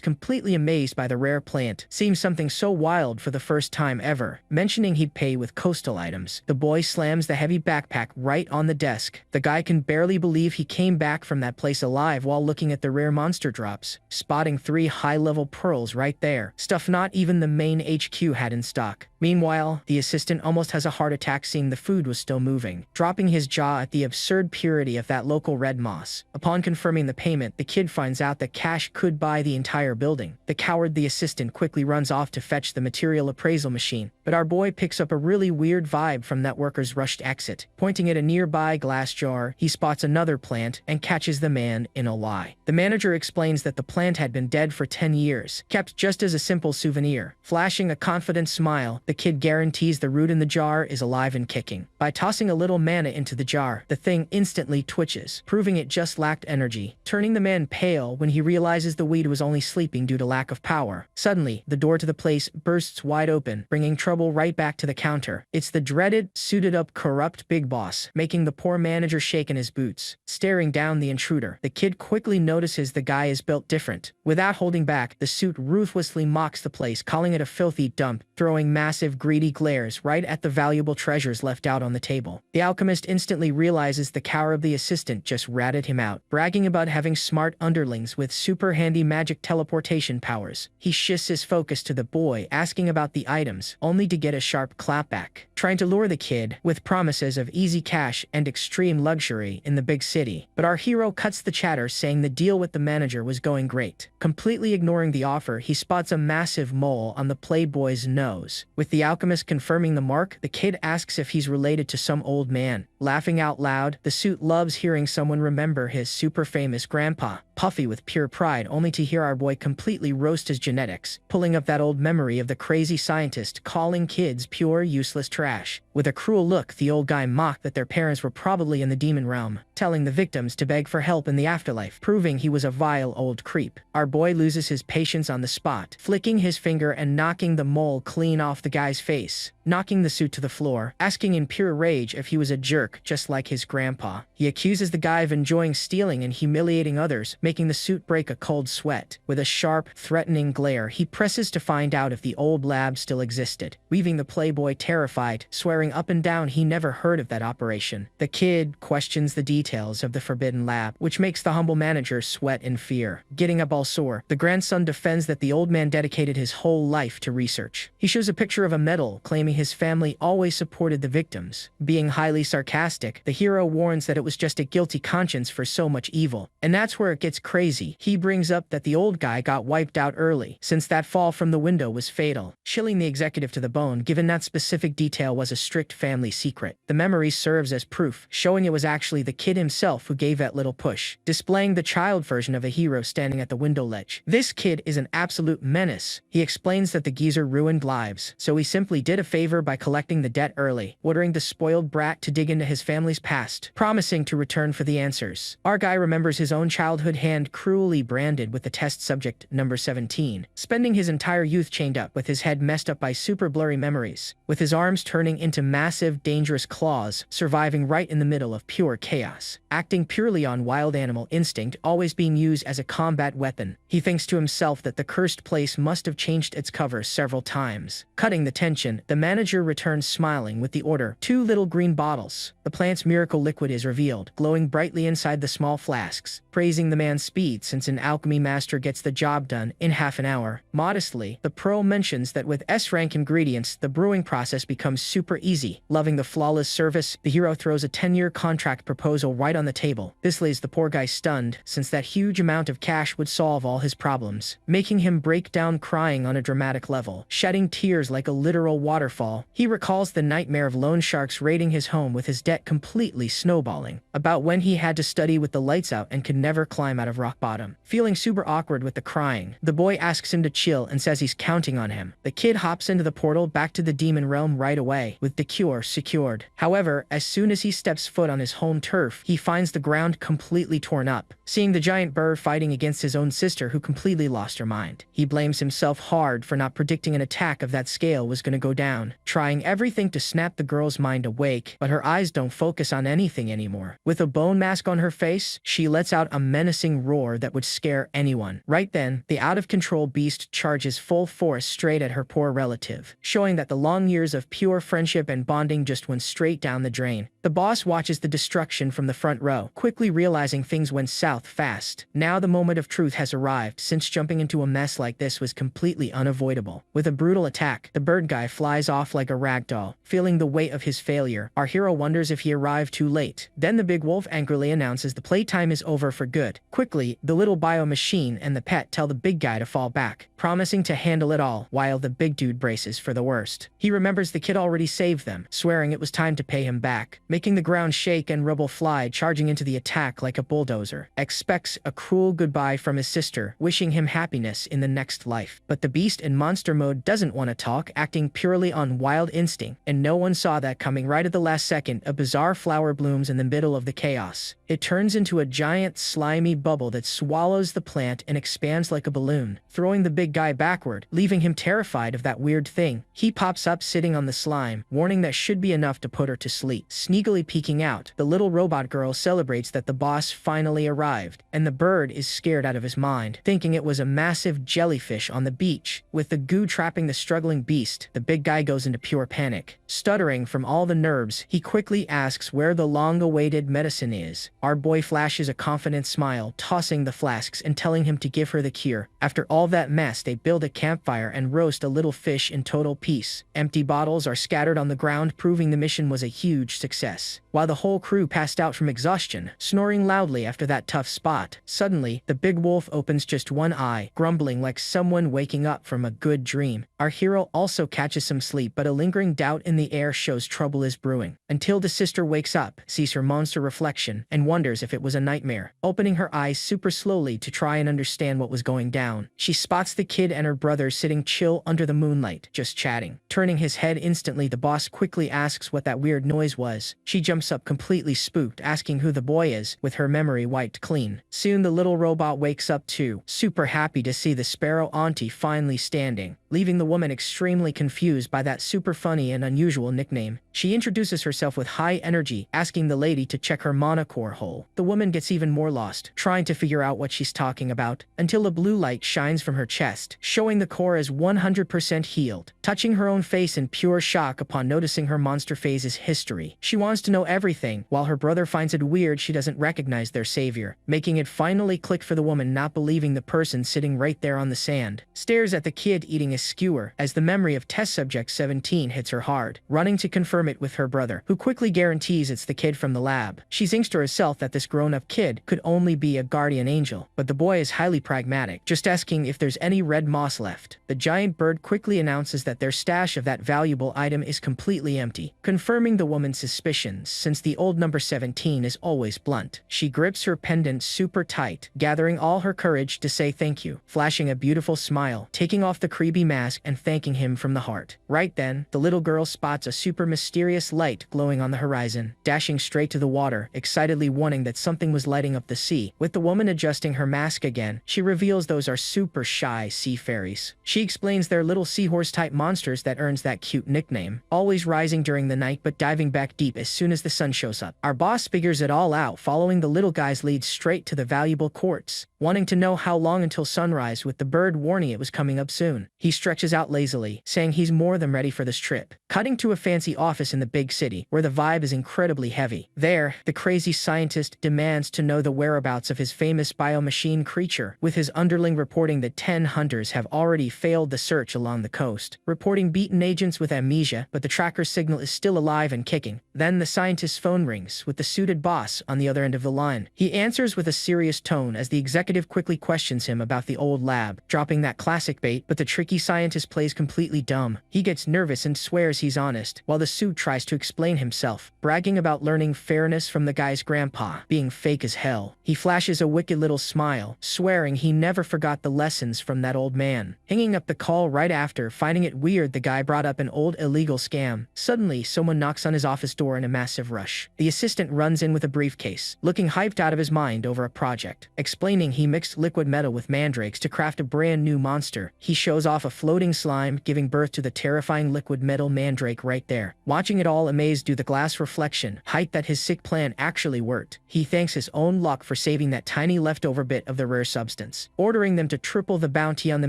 completely amazed by the rare plant, seeing something so wild for the first time ever, mentioning he'd pay with coastal items. The boy slams the heavy backpack right on the desk. The guy can barely believe he came back from that place alive while looking at the rare monster drops, spotting 3 high-level pearls right there, stuff not even the main HQ had in stock. Meanwhile, the assistant almost has a heart attack seeing the food was still moving, dropping his jaw at the absurd purity of that local red moss. Upon confirming the payment, the kid finds out that cash could buy the entire building. The cowardly assistant quickly runs off to fetch the material appraisal machine, but our boy picks up a really weird vibe from that worker's rushed exit. Pointing at a nearby glass jar, he spots another plant and catches the man in a lie. The manager explains that the plant had been dead for 10 years, kept just as a simple souvenir. Flashing a confident smile, the kid guarantees the root in the jar is alive and kicking. By tossing a little mana into the jar, the thing instantly twitches, proving it just lacked energy, turning the man pale when he realizes the weed was only sleeping due to lack of power. Suddenly, the door to the place bursts wide open, bringing trouble right back to the counter. It's the dreaded, suited-up, corrupt big boss, making the poor manager shake in his boots. Staring down the intruder, the kid quickly notices the guy is built different. Without holding back, the suit ruthlessly mocks the place, calling it a filthy dump. throwing massive greedy glares right at the valuable treasures left out on the table. The alchemist instantly realizes the cowardly assistant just ratted him out, bragging about having smart underlings with super handy magic teleportation powers. He shifts his focus to the boy, asking about the items, only to get a sharp clapback, trying to lure the kid with promises of easy cash and extreme luxury in the big city. But our hero cuts the chatter, saying the deal with the manager was going great. Completely ignoring the offer, he spots a massive mole on the playboy's nose. With the alchemist confirming the mark, the kid asks if he's related to some old man. Laughing out loud, the suit loves hearing someone remember his super famous grandpa, puffy with pure pride, only to hear our boy completely roast his genetics, pulling up that old memory of the crazy scientist calling kids pure useless trash. With a cruel look, the old guy mocked that their parents were probably in the demon realm, telling the victims to beg for help in the afterlife, proving he was a vile old creep. Our boy loses his patience on the spot, flicking his finger and knocking the mole clean off the guy's face, knocking the suit to the floor, asking in pure rage if he was a jerk just like his grandpa. He accuses the guy of enjoying stealing and humiliating others, making the suit break a cold sweat. With a sharp, threatening glare, he presses to find out if the old lab still existed, leaving the playboy terrified, swearing up and down he never heard of that operation. The kid questions the details of the forbidden lab, which makes the humble manager sweat in fear. Getting up all sore, the grandson defends that the old man dedicated his whole life to research. He shows a picture of a medal, claiming his family always supported the victims. Being highly sarcastic, the hero warns that it was just a guilty conscience for so much evil. And that's where it gets crazy. He brings up that the old guy got wiped out early, since that fall from the window was fatal, chilling the executive to the bone given that specific detail was a strict family secret. The memory serves as proof, showing it was actually the kid himself who gave that little push, displaying the child version of a hero standing at the window ledge. This kid is an absolute menace. He explains that the geezer ruined lives, so he simply did a favor by collecting the debt early, ordering the spoiled brat to dig into his family's past, promising to return for the answers. Our guy remembers his own childhood hand cruelly branded with the test subject number 17, spending his entire youth chained up with his head messed up by super blurry memories, with his arms turning into massive dangerous claws, surviving right in the middle of pure chaos, acting purely on wild animal instinct, always being used as a combat weapon. He thinks to himself that the cursed place must have changed its cover several times. Cutting the tension, the manager returns smiling with the order, 2 little green bottles. The plant's miracle liquid is revealed, glowing brightly inside the small flasks, praising the man's speed since an alchemy master gets the job done in half an hour. Modestly, the pro mentions that with S-rank ingredients, the brewing process becomes super easy. Loving the flawless service, the hero throws a 10-year contract proposal right on the table. This leaves the poor guy stunned, since that huge amount of cash would solve all his problems, making him break down crying on a dramatic level, shedding tears like a literal waterfall. He recalls the nightmare of loan sharks raiding his home with his debt completely snowballing, about when he had to study with the lights out and could never climb out of rock bottom. Feeling super awkward with the crying, the boy asks him to chill and says he's counting on him. The kid hops into the portal back to the demon realm right away, with the cure secured. However, as soon as he steps foot on his home turf, he finds the ground completely torn up, seeing the giant bird fighting against his own sister who completely lost her mind. He blames himself hard for not predicting an attack of that scale was gonna go down, trying everything to snap the girl's mind awake, but her eyes don't focus on anything anymore. With a bone mask on her face, she lets out a menacing roar that would scare anyone. Right then, the out-of-control beast charges full force straight at her poor relative, showing that the long years of pure friendship and bonding just went straight down the drain. The boss watches the destruction from the front row, quickly realizing things went south fast. Now the moment of truth has arrived, since jumping into a mess like this was completely unavoidable. With a brutal attack, the bird guy flies off like a ragdoll. Feeling the weight of his failure, our hero wonders if he arrived too late. Then the big wolf angrily announces the playtime is over for good. Quickly, the little bio machine and the pet tell the big guy to fall back, promising to handle it all, while the big dude braces for the worst. He remembers the kid already saved them, swearing it was time to pay him back, making the ground shake and rubble fly, charging into the attack like a bulldozer. Expects a cruel goodbye from his sister, wishing him happiness in the next life. But the beast in monster mode doesn't want to talk, acting purely on wild instinct, and no one saw that coming. Right at the last second, a bizarre flower blooms in the middle of the chaos. It turns into a giant slimy bubble that swallows the plant and expands like a balloon, throwing the big guy backward, leaving him terrified of that weird thing. He pops up sitting on the slime, warning that should be enough to put her to sleep. Sneaking Eagerly peeking out, the little robot girl celebrates that the boss finally arrived, and the bird is scared out of his mind, thinking it was a massive jellyfish on the beach. With the goo trapping the struggling beast, the big guy goes into pure panic. Stuttering from all the nerves, he quickly asks where the long-awaited medicine is. Our boy flashes a confident smile, tossing the flasks and telling him to give her the cure. After all that mess, they build a campfire and roast a little fish in total peace. Empty bottles are scattered on the ground, proving the mission was a huge success. While the whole crew passed out from exhaustion, snoring loudly after that tough spot, suddenly, the big wolf opens just one eye, grumbling like someone waking up from a good dream. Our hero also catches some sleep, but a lingering doubt in the air shows trouble is brewing. Until the sister wakes up, sees her monster reflection, and wonders if it was a nightmare. Opening her eyes super slowly to try and understand what was going down, she spots the kid and her brother sitting chill under the moonlight, just chatting. Turning his head instantly, the boss quickly asks what that weird noise was. She jumps up completely spooked, asking who the boy is, with her memory wiped clean. Soon the little robot wakes up too, super happy to see the sparrow auntie finally standing, leaving the woman extremely confused by that super funny and unusual nickname. She introduces herself with high energy, asking the lady to check her mana core hole. The woman gets even more lost, trying to figure out what she's talking about, until a blue light shines from her chest, showing the core is 100% healed. Touching her own face in pure shock upon noticing her monster phase's history, she wants to know everything, while her brother finds it weird she doesn't recognize their savior, making it finally click for the woman, not believing the person sitting right there on the sand. Stares at the kid eating a skewer as the memory of test subject 17 hits her hard, running to confirm it with her brother, who quickly guarantees it's the kid from the lab. She thinks to herself that this grown-up kid could only be a guardian angel, but the boy is highly pragmatic, just asking if there's any red moss left. The giant bird quickly announces that their stash of that valuable item is completely empty, confirming the woman's suspicions, since the old number 17 is always blunt. She grips her pendant super tight, gathering all her courage to say thank you, flashing a beautiful smile, taking off the creepy mask and thanking him from the heart. Right then, the little girl spots a super mysterious light glowing on the horizon, dashing straight to the water, excitedly warning that something was lighting up the sea. With the woman adjusting her mask again, she reveals those are super shy sea fairies. She explains they're little seahorse-type monsters that earns that cute nickname, always rising during the night but diving back deep as soon as the sun shows up. Our boss figures it all out, following the little guy's lead straight to the valuable quartz, wanting to know how long until sunrise, with the bird warning it was coming up soon. He stretches out lazily, saying he's more than ready for this trip. Cutting to a fancy office in the big city, where the vibe is incredibly heavy. There, the crazy scientist demands to know the whereabouts of his famous biomachine creature, with his underling reporting that 10 hunters have already failed the search along the coast, reporting beaten agents with amnesia, but the tracker signal is still alive and kicking. Then the scientist's phone rings, with the suited boss on the other end of the line. He answers with a serious tone as the executive quickly questions him about the old lab, dropping that classic bait, but the tricky scientist plays completely dumb. He gets nervous and swears he's honest, while the suit tries to explain himself, bragging about learning fairness from the guy's grandpa, being fake as hell. He flashes a wicked little smile, swearing he never forgot the lessons from that old man. Hanging up the call right after, finding it weird the guy brought up an old illegal scam. Suddenly, someone knocks on his office door in a massive rush. The assistant runs in with a briefcase, looking hyped out of his mind over a project, explaining he mixed liquid metal with mandrakes to craft a brand new monster. He shows off a floating slime, giving birth to the terrifying liquid metal mandrake right there. Watching it all amazed do the glass reflection, hyped that his sick plan actually worked. He thanks his own luck for saving that tiny leftover bit of the rare substance, ordering them to triple the bounty on the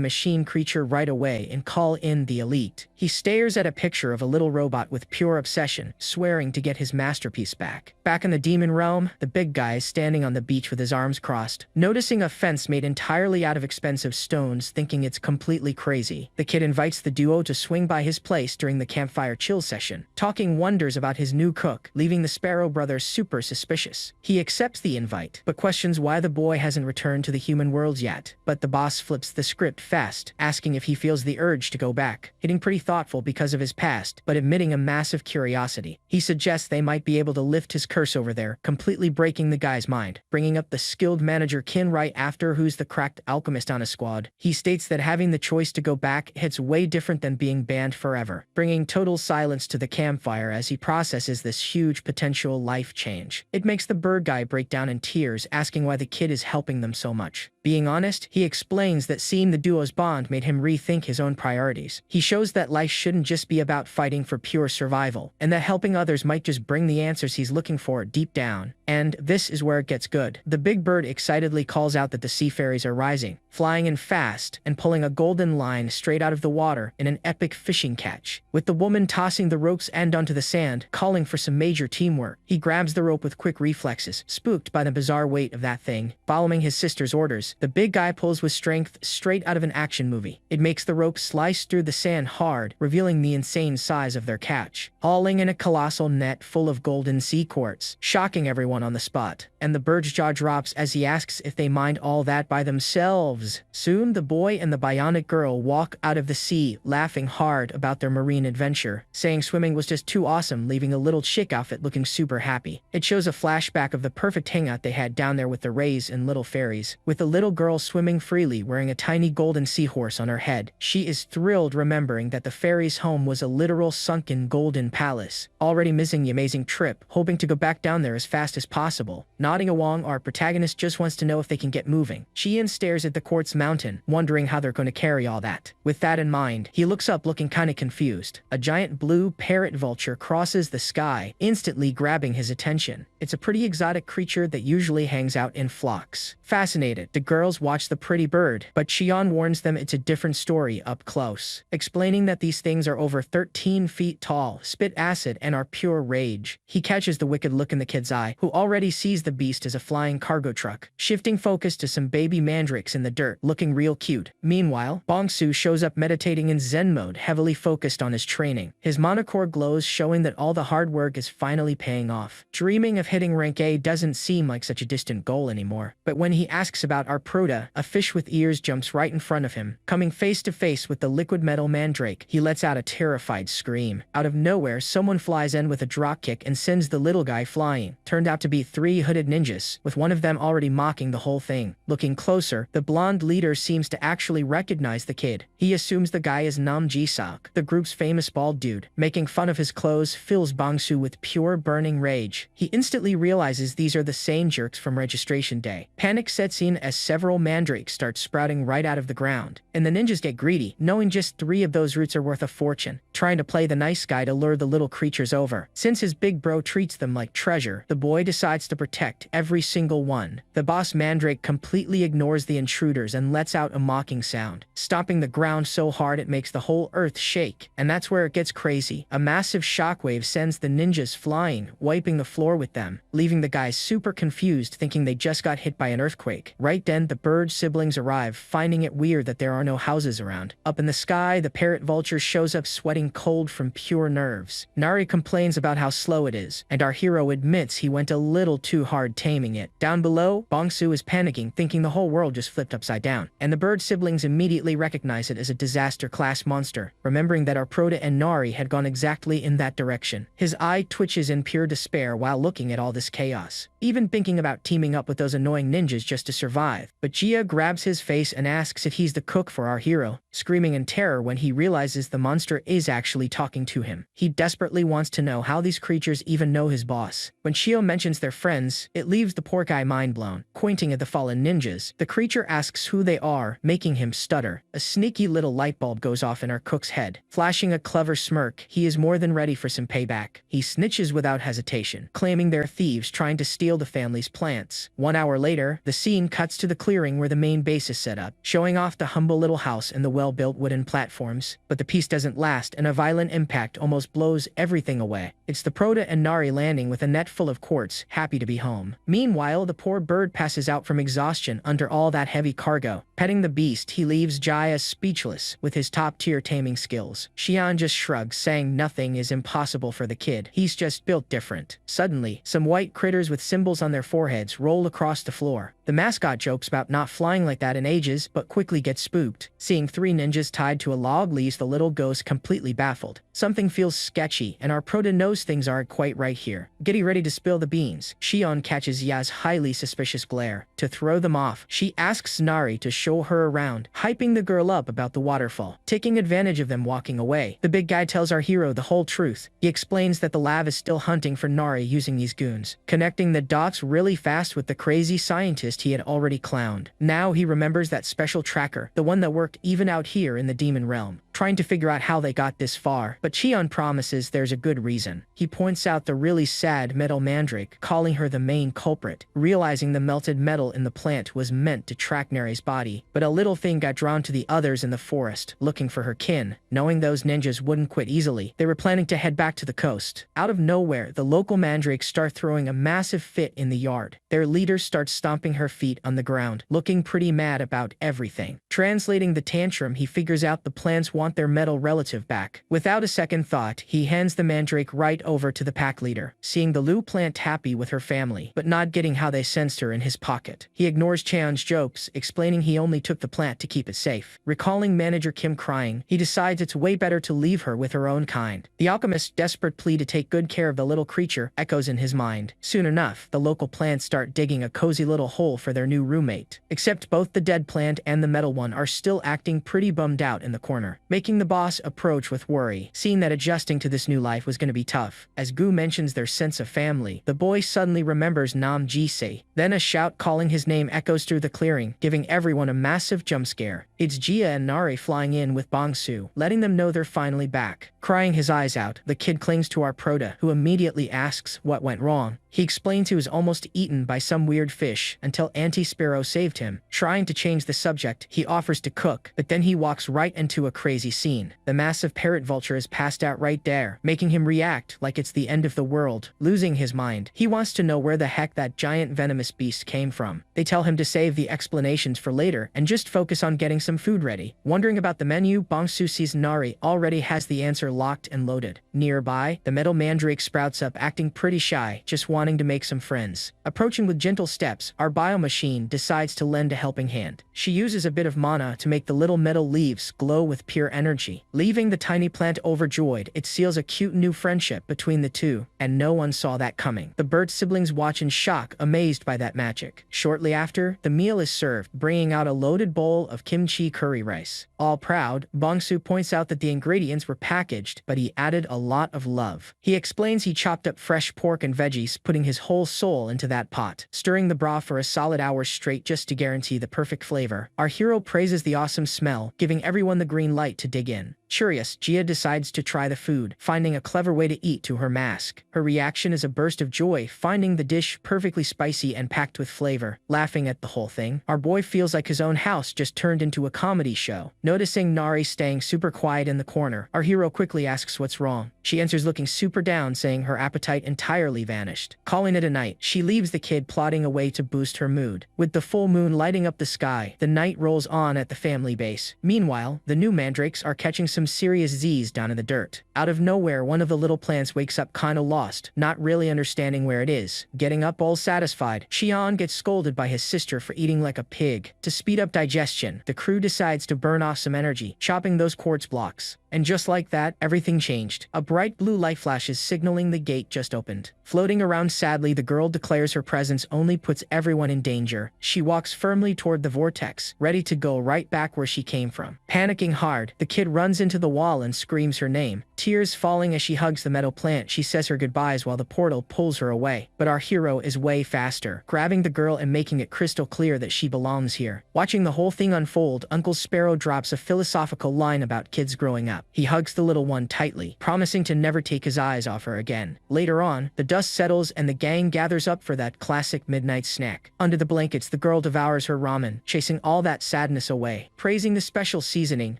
machine creature right away and call in the elite. He stares at a picture of a little robot with pure obsession, swearing to get his masterpiece back. Back in the demon realm, the big guy is standing on the beach with his arms crossed, noticing a fence made entirely out of expensive stones, thinking it's completely crazy. The kid invites the duo to swing by his place during the campfire chill session, talking wonders about his new cook, leaving the Sparrow brothers super suspicious. He accepts the invite, but questions why the boy hasn't returned to the human world yet. But the boss flips the script fast, asking if he feels the urge to go back, hitting pretty thoughtful because of his past, but admitting a massive curiosity. He suggests they might be able to lift his curse over there, completely breaking the guy's mind, bringing up the skilled manager Kin right after, who's the cracked alchemist on his squad. He states that having the choice to go back hits way different than being banned forever, bringing total silence to the campfire as he processes this huge potential life change. It makes the bird guy break down in tears, asking why the kid is helping them so much. Being honest, he explains that seeing the duo's bond made him rethink his own priorities. He shows that life shouldn't just be about fighting for pure survival, and that helping others might just bring the answers he's looking for deep down. And this is where it gets good. The big bird excitedly calls out that the sea fairies are rising, flying in fast, and pulling a golden line straight out of the water in an epic fishing catch. With the woman tossing the rope's end onto the sand, calling for some major teamwork. He grabs the rope with quick reflexes, spooked by the bizarre weight of that thing. Following his sister's orders, the big guy pulls with strength straight out of an action movie. It makes the rope slice through the sand hard, revealing the insane size of their catch, hauling in a colossal net full of golden sea quartz, shocking everyone on the spot. And the bird's jaw drops as he asks if they mind all that by themselves. Soon, the boy and the bionic girl walk out of the sea, laughing hard about their marine adventure, saying swimming was just too awesome, leaving a little chick outfit looking super happy. It shows a flashback of the perfect hangout they had down there with the rays and little fairies, with the little girl swimming freely wearing a tiny golden seahorse on her head. She is thrilled remembering that the fairies' home was a literal sunken golden palace. Already missing the amazing trip, hoping to go back down there as fast as possible. Nodding along, our protagonist just wants to know if they can get moving. Chien stares at the quartz mountain, wondering how they're going to carry all that. With that in mind, he looks up looking kinda confused. A giant blue parrot vulture crosses the sky, instantly grabbing his attention. It's a pretty exotic creature that usually hangs out in flocks. Fascinated, the girls watch the pretty bird, but Chien warns them it's a different story up close, explaining that these things are over 13 feet tall, spit acid, and are pure rage. He catches the wicked look in the kid's eye, who already sees the beast as a flying cargo truck, shifting focus to some baby mandrakes in the dirt, looking real cute. Meanwhile, Bongsu shows up meditating in Zen mode, heavily focused on his training. His monocore glows, showing that all the hard work is finally paying off. Dreaming of hitting rank A doesn't seem like such a distant goal anymore. But when he asks about our Proda, a fish with ears jumps right in front of him. Coming face to face with the liquid metal mandrake, he lets out a terrified scream. Out of nowhere, someone flies in with a drop kick and sends the little guy flying. Turned out to be 3 hooded ninjas, with one of them already mocking the whole thing. Looking closer, the blonde leader seems to actually recognize the kid. He assumes the guy is Nam Ji-sok, the group's famous bald dude. Making fun of his clothes fills Bongsu with pure burning rage. He instantly realizes these are the same jerks from registration day. Panic sets in as several mandrakes start sprouting right out of the ground, and the ninjas get greedy, knowing just 3 of those roots are worth a fortune, trying to play the nice guy to lure the little creatures over. Since his big bro treats them like treasure, the boy decides to protect every single one. The boss mandrake completely ignores the intruders and lets out a mocking sound, stomping the ground so hard it makes the whole earth shake. And that's where it gets crazy. A massive shockwave sends the ninjas flying, wiping the floor with them, leaving the guys super confused, thinking they just got hit by an earthquake. Right then, the bird siblings arrive, finding it weird that there are no houses around. Up in the sky, the parrot vulture shows up sweating cold from pure nerves. Nari complains about how slow it is, and our hero admits he went a little too hard taming it. Down below, Bongsu is panicking, thinking the whole world just flipped upside down, and the bird siblings immediately recognize it as a disaster-class monster, remembering that our Proda and Nari had gone exactly in that direction. His eye twitches in pure despair while looking at all this chaos, even thinking about teaming up with those annoying ninjas just to survive. But Jia grabs his face and asks if he's the cook for our hero, screaming in terror when he realizes the monster is actually talking to him. He desperately wants to know how these creatures even know his boss. When Shio mentions their friends, it leaves the poor guy mind blown. Pointing at the fallen ninjas, the creature asks who they are, making him stutter. A sneaky little light bulb goes off in our cook's head. Flashing a clever smirk, he is more than ready for some payback. He snitches without hesitation, claiming they're thieves trying to steal the family's plants. 1 hour later, the scene cuts to the clearing where the main base is set up, showing off the humble little house and the well-built wooden platforms. But the peace doesn't last, and a violent impact almost blows everything away. It's the Proda and Nari landing with a net full of quartz, happy to be home. Meanwhile, the poor bird passes out from exhaustion under all that heavy cargo. Petting the beast, he leaves Jaya speechless with his top-tier taming skills. Xian just shrugs, saying nothing is impossible for the kid. He's just built different. Suddenly, some white critters with symbols on their foreheads roll across the floor. The mascot jokes about not flying like that in ages, but quickly gets spooked. Seeing 3 ninjas tied to a log leaves the little ghost completely baffled. Something feels sketchy, and our Proda knows things aren't quite right here. Getting ready to spill the beans, Xion catches Ya's highly suspicious glare. To throw them off, she asks Nari to show her around, hyping the girl up about the waterfall. Taking advantage of them walking away, the big guy tells our hero the whole truth. He explains that the lab is still hunting for Nari using these goons. Connecting the dots really fast with the crazy scientist artist he had already clowned. Now he remembers that special tracker, the one that worked even out here in the demon realm, trying to figure out how they got this far. But Cheon promises there's a good reason. He points out the really sad metal mandrake, calling her the main culprit, realizing the melted metal in the plant was meant to track Neri's body. But a little thing got drawn to the others in the forest, looking for her kin. Knowing those ninjas wouldn't quit easily, they were planning to head back to the coast. Out of nowhere, the local mandrakes start throwing a massive fit in the yard. Their leader starts stomping her feet on the ground, looking pretty mad about everything. Translating the tantrum, he figures out the plants want their metal relative back. Without a second thought, he hands the mandrake right over to the pack leader, seeing the Lu plant happy with her family, but not getting how they sensed her in his pocket. He ignores Cheon's jokes, explaining he only took the plant to keep it safe. Recalling manager Kim crying, he decides it's way better to leave her with her own kind. The alchemist's desperate plea to take good care of the little creature echoes in his mind. Soon enough, the local plants start digging a cozy little hole for their new roommate. Except both the dead plant and the metal one are still acting pretty bummed out in the corner, making the boss approach with worry, seeing that adjusting to this new life was going to be tough. As Gu mentions their sense of family, the boy suddenly remembers Nam Jisei. Then a shout calling his name echoes through the clearing, giving everyone a massive jump scare. It's Jia and Nari flying in with Bongsu, letting them know they're finally back. Crying his eyes out, the kid clings to our prota, who immediately asks what went wrong. He explains he was almost eaten by some weird fish until Auntie Sparrow saved him. Trying to change the subject, he offers to cook, but then he walks right into a crazy scene. The massive parrot vulture is passed out right there, making him react like it's the end of the world. Losing his mind, he wants to know where the heck that giant venomous beast came from. They tell him to save the explanations for later and just focus on getting some food ready. Wondering about the menu, Bongsu sees Nari already has the answer locked and loaded. Nearby, the metal mandrake sprouts up, acting pretty shy, just wanting to make some friends. Approaching with gentle steps, our biomachine decides to lend a helping hand. She uses a bit of mana to make the little metal leaves glow with pure energy. Leaving the tiny plant overjoyed, it seals a cute new friendship between the two, and no one saw that coming. The bird siblings watch in shock, amazed by that magic. Shortly after, the meal is served, bringing out a loaded bowl of kimchi curry rice. All proud, Bongsu points out that the ingredients were packaged, but he added a lot of love. He explains he chopped up fresh pork and veggies, putting his whole soul into that pot, stirring the broth for a solid hour straight just to guarantee the perfect flavor. Our hero praises the awesome smell, giving everyone the green light to dig in. Curious, Jia decides to try the food, finding a clever way to eat to her mask. Her reaction is a burst of joy, finding the dish perfectly spicy and packed with flavor. Laughing at the whole thing, our boy feels like his own house just turned into a comedy show. Noticing Nari staying super quiet in the corner, our hero quickly asks what's wrong. She answers looking super down, saying her appetite entirely vanished. Calling it a night, she leaves the kid plodding away to boost her mood. With the full moon lighting up the sky, the night rolls on at the family base. Meanwhile, the new mandrakes are catching some serious Z's down in the dirt. Out of nowhere, one of the little plants wakes up kinda lost, not really understanding where it is. Getting up all satisfied, Cheon gets scolded by his sister for eating like a pig. To speed up digestion, the crew decides to burn off some energy, chopping those quartz blocks. And just like that, everything changed. A bright blue light flashes, signaling the gate just opened. Floating around sadly, the girl declares her presence only puts everyone in danger. She walks firmly toward the vortex, ready to go right back where she came from. Panicking hard, the kid runs into the wall and screams her name. Tears falling as she hugs the metal plant, she says her goodbyes while the portal pulls her away. But our hero is way faster, grabbing the girl and making it crystal clear that she belongs here. Watching the whole thing unfold, Uncle Sparrow drops a philosophical line about kids growing up. He hugs the little one tightly, promising to never take his eyes off her again. Later on, the dust settles and the gang gathers up for that classic midnight snack. Under the blankets, the girl devours her ramen, chasing all that sadness away. Praising the special seasoning,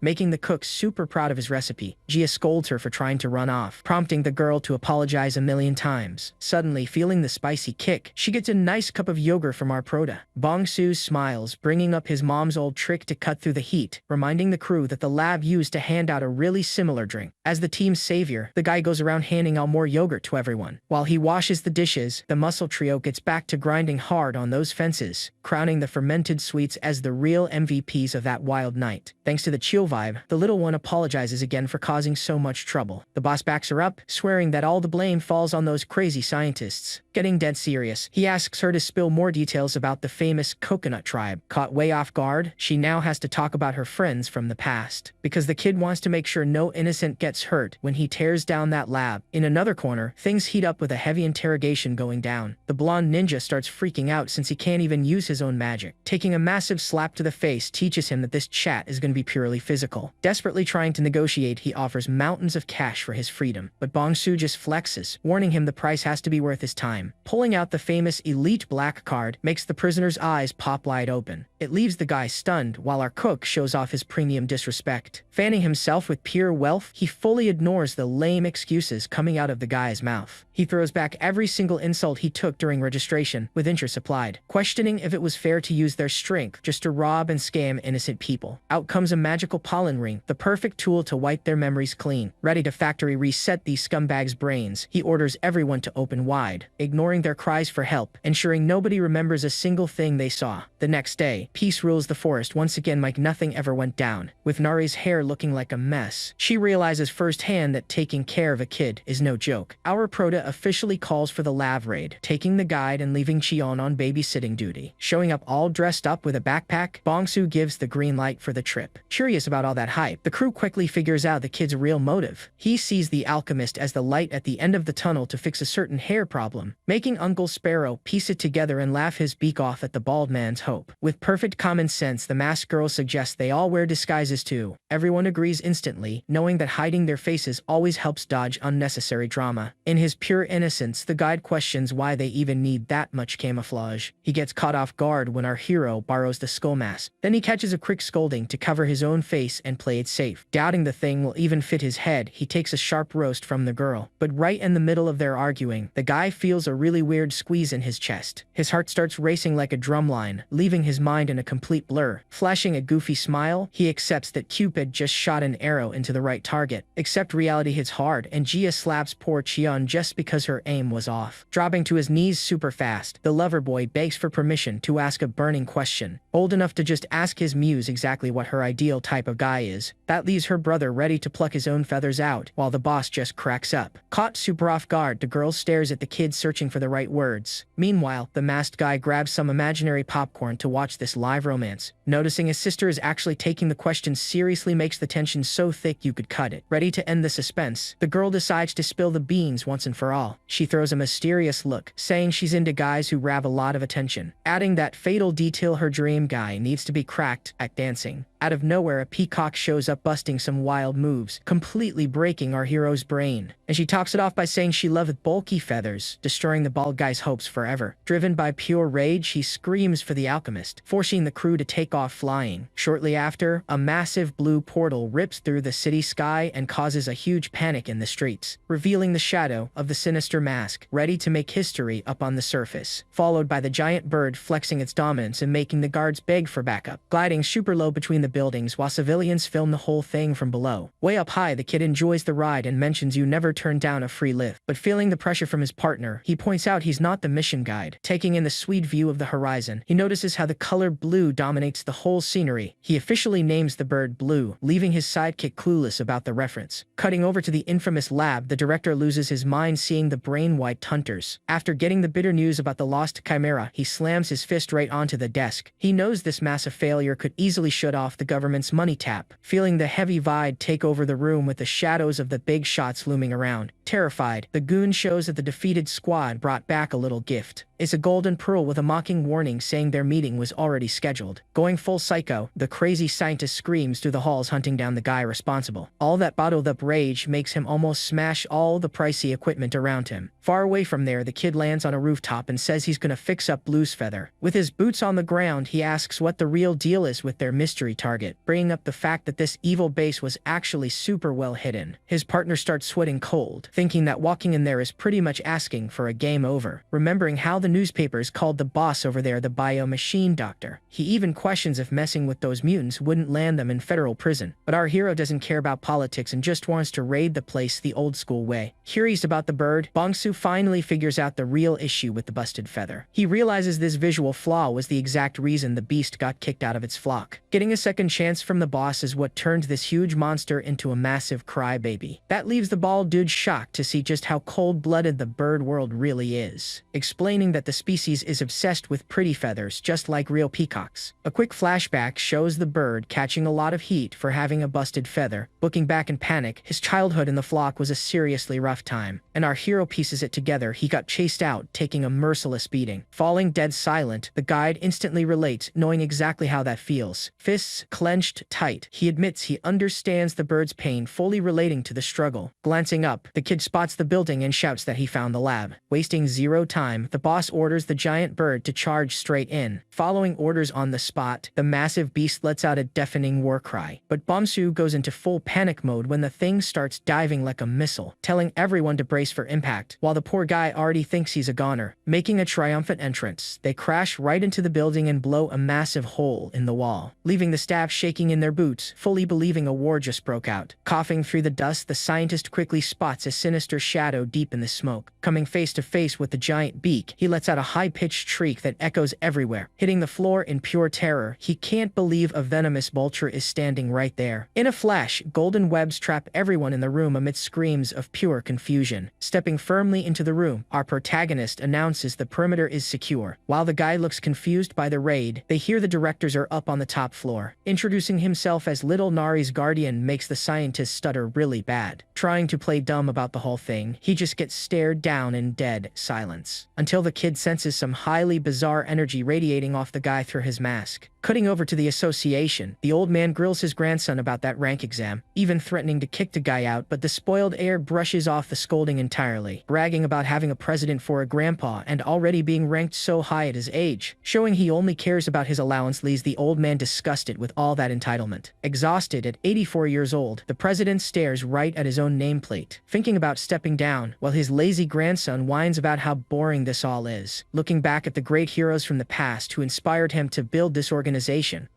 making the cook super proud of his recipe. Jia scolds her for trying to run off, prompting the girl to apologize a million times. Suddenly, feeling the spicy kick, she gets a nice cup of yogurt from our prota. Bongsu smiles, bringing up his mom's old trick to cut through the heat, reminding the crew that the lab used to hand out a really similar drink. As the team's savior, the guy goes around handing out more yogurt to everyone. While he washes the dishes, the muscle trio gets back to grinding hard on those fences, crowning the fermented sweets as the real MVPs of that wild night. Thanks to the chill vibe, the little one apologizes again for causing so much trouble. The boss backs her up, swearing that all the blame falls on those crazy scientists. Getting dead serious, he asks her to spill more details about the famous coconut tribe. Caught way off guard, she now has to talk about her friends from the past, because the kid wants to make sure sure no innocent gets hurt when he tears down that lab. In another corner, things heat up with a heavy interrogation going down. The blonde ninja starts freaking out since he can't even use his own magic. Taking a massive slap to the face teaches him that this chat is going to be purely physical. Desperately trying to negotiate, he offers mountains of cash for his freedom, but Bong-soo just flexes, warning him the price has to be worth his time. Pulling out the famous elite black card makes the prisoner's eyes pop wide open. It leaves the guy stunned, while our cook shows off his premium disrespect. Fanning himself with pure wealth, he fully ignores the lame excuses coming out of the guy's mouth. He throws back every single insult he took during registration, with interest applied, questioning if it was fair to use their strength just to rob and scam innocent people. Out comes a magical pollen ring, the perfect tool to wipe their memories clean. Ready to factory reset these scumbags' brains, he orders everyone to open wide, ignoring their cries for help, ensuring nobody remembers a single thing they saw. The next day, peace rules the forest once again like nothing ever went down. With Nari's hair looking like a mess, she realizes firsthand that taking care of a kid is no joke. Our Prota officially calls for the lab raid, taking the guide and leaving Cheon on babysitting duty. Showing up all dressed up with a backpack, Bong-soo gives the green light for the trip. Curious about all that hype, the crew quickly figures out the kid's real motive. He sees the alchemist as the light at the end of the tunnel to fix a certain hair problem, making Uncle Sparrow piece it together and laugh his beak off at the bald man's hope. With perfect common sense, the masked girl suggests they all wear disguises too. Everyone agrees instantly, knowing that hiding their faces always helps dodge unnecessary drama. In his pure innocence, the guide questions why they even need that much camouflage. He gets caught off guard when our hero borrows the skull mask. Then he catches a quick scolding to cover his own face and play it safe. Doubting the thing will even fit his head, he takes a sharp roast from the girl. But right in the middle of their arguing, the guy feels a really weird squeeze in his chest. His heart starts racing like a drumline, leaving his mind in a complete blur. Flashing a goofy smile, he accepts that Cupid just shot an arrow into the right target. Except reality hits hard, and Gia slaps poor Cheon just because her aim was off. Dropping to his knees super fast, the lover boy begs for permission to ask a burning question, old enough to just ask his muse exactly what her ideal type of guy is. That leaves her brother ready to pluck his own feathers out, while the boss just cracks up. Caught super off guard, the girl stares at the kid searching for the right words. Meanwhile, the masked guy grabs some imaginary popcorn to watch this live romance. Noticing his sister is actually taking the question seriously makes the tension so thick you could cut it. Ready to end the suspense, the girl decides to spill the beans once and for all. She throws a mysterious look, saying she's into guys who grab a lot of attention, adding that fatal detail her dream guy needs to be cracked at dancing. Out of nowhere, a peacock shows up busting some wild moves, completely breaking our hero's brain. And she talks it off by saying she loved bulky feathers, destroying the bald guy's hopes forever. Driven by pure rage, he screams for the alchemist, forcing the crew to take off flying. Shortly after, a massive blue portal rips through the city sky and causes a huge panic in the streets, revealing the shadow of the sinister mask, ready to make history up on the surface, followed by the giant bird flexing its dominance and making the guards beg for backup, gliding super low between the buildings while civilians film the whole thing from below. Way up high, the kid enjoys the ride and mentions you never turn down a free lift, but feeling the pressure from his partner, he points out he's not the mission guide. Taking in the sweet view of the horizon, he notices how the color blue dominates the whole scenery. He officially names the bird Blue, leaving his sidekick clueless about the reference. Cutting over to the infamous lab, the director loses his mind seeing the brain-white hunters. After getting the bitter news about the lost chimera, he slams his fist right onto the desk. He knows this massive failure could easily shut off the government's money tap. Feeling the heavy vibe take over the room with the shadows of the big shots looming around. Terrified, the goon shows that the defeated squad brought back a little gift. It's a golden pearl with a mocking warning saying their meeting was already scheduled. Going full psycho, the crazy scientist screams through the halls hunting down the guy responsible. All that bottled up rage makes him almost smash all the pricey equipment around him. Far away from there, the kid lands on a rooftop and says he's gonna fix up Blue's feather. With his boots on the ground, he asks what the real deal is with their mystery target, bringing up the fact that this evil base was actually super well hidden. His partner starts sweating cold, thinking that walking in there is pretty much asking for a game over. Remembering how the newspapers called the boss over there the bio-machine doctor, he even questions if messing with those mutants wouldn't land them in federal prison. But our hero doesn't care about politics and just wants to raid the place the old school way. Curious about the bird, Bong-soo finally figures out the real issue with the busted feather. He realizes this visual flaw was the exact reason the beast got kicked out of its flock. Getting a second chance from the boss is what turned this huge monster into a massive crybaby. That leaves the bald dude shocked shocked to see just how cold-blooded the bird world really is, explaining that the species is obsessed with pretty feathers just like real peacocks. A quick flashback shows the bird catching a lot of heat for having a busted feather. Looking back in panic, his childhood in the flock was a seriously rough time, and our hero pieces it together. He got chased out, taking a merciless beating. Falling dead silent, the guide instantly relates, knowing exactly how that feels. Fists clenched tight, he admits he understands the bird's pain, fully relating to the struggle. Glancing up, the kid spots the building and shouts that he found the lab. Wasting zero time, the boss orders the giant bird to charge straight in. Following orders on the spot, the massive beast lets out a deafening war cry. But Bomsu goes into full panic mode when the thing starts diving like a missile, telling everyone to brace for impact, while the poor guy already thinks he's a goner. Making a triumphant entrance, they crash right into the building and blow a massive hole in the wall, leaving the staff shaking in their boots, fully believing a war just broke out. Coughing through the dust, the scientist quickly spots a sinister shadow deep in the smoke. Coming face to face with the giant beak, he lets out a high-pitched shriek that echoes everywhere. Hitting the floor in pure terror, he can't believe a venomous vulture is standing right there. In a flash, golden webs trap everyone in the room amidst screams of pure confusion. Stepping firmly into the room, our protagonist announces the perimeter is secure. While the guy looks confused by the raid, they hear the directors are up on the top floor. Introducing himself as Little Nari's guardian makes the scientist stutter really bad. Trying to play dumb about the whole thing, he just gets stared down in dead silence, until the kid senses some highly bizarre energy radiating off the guy through his mask. Cutting over to the association, the old man grills his grandson about that rank exam, even threatening to kick the guy out, but the spoiled heir brushes off the scolding entirely, bragging about having a president for a grandpa and already being ranked so high at his age. Showing he only cares about his allowance leaves the old man disgusted with all that entitlement. Exhausted at 84 years old, the president stares right at his own nameplate, thinking about stepping down, while his lazy grandson whines about how boring this all is. Looking back at the great heroes from the past who inspired him to build this organization,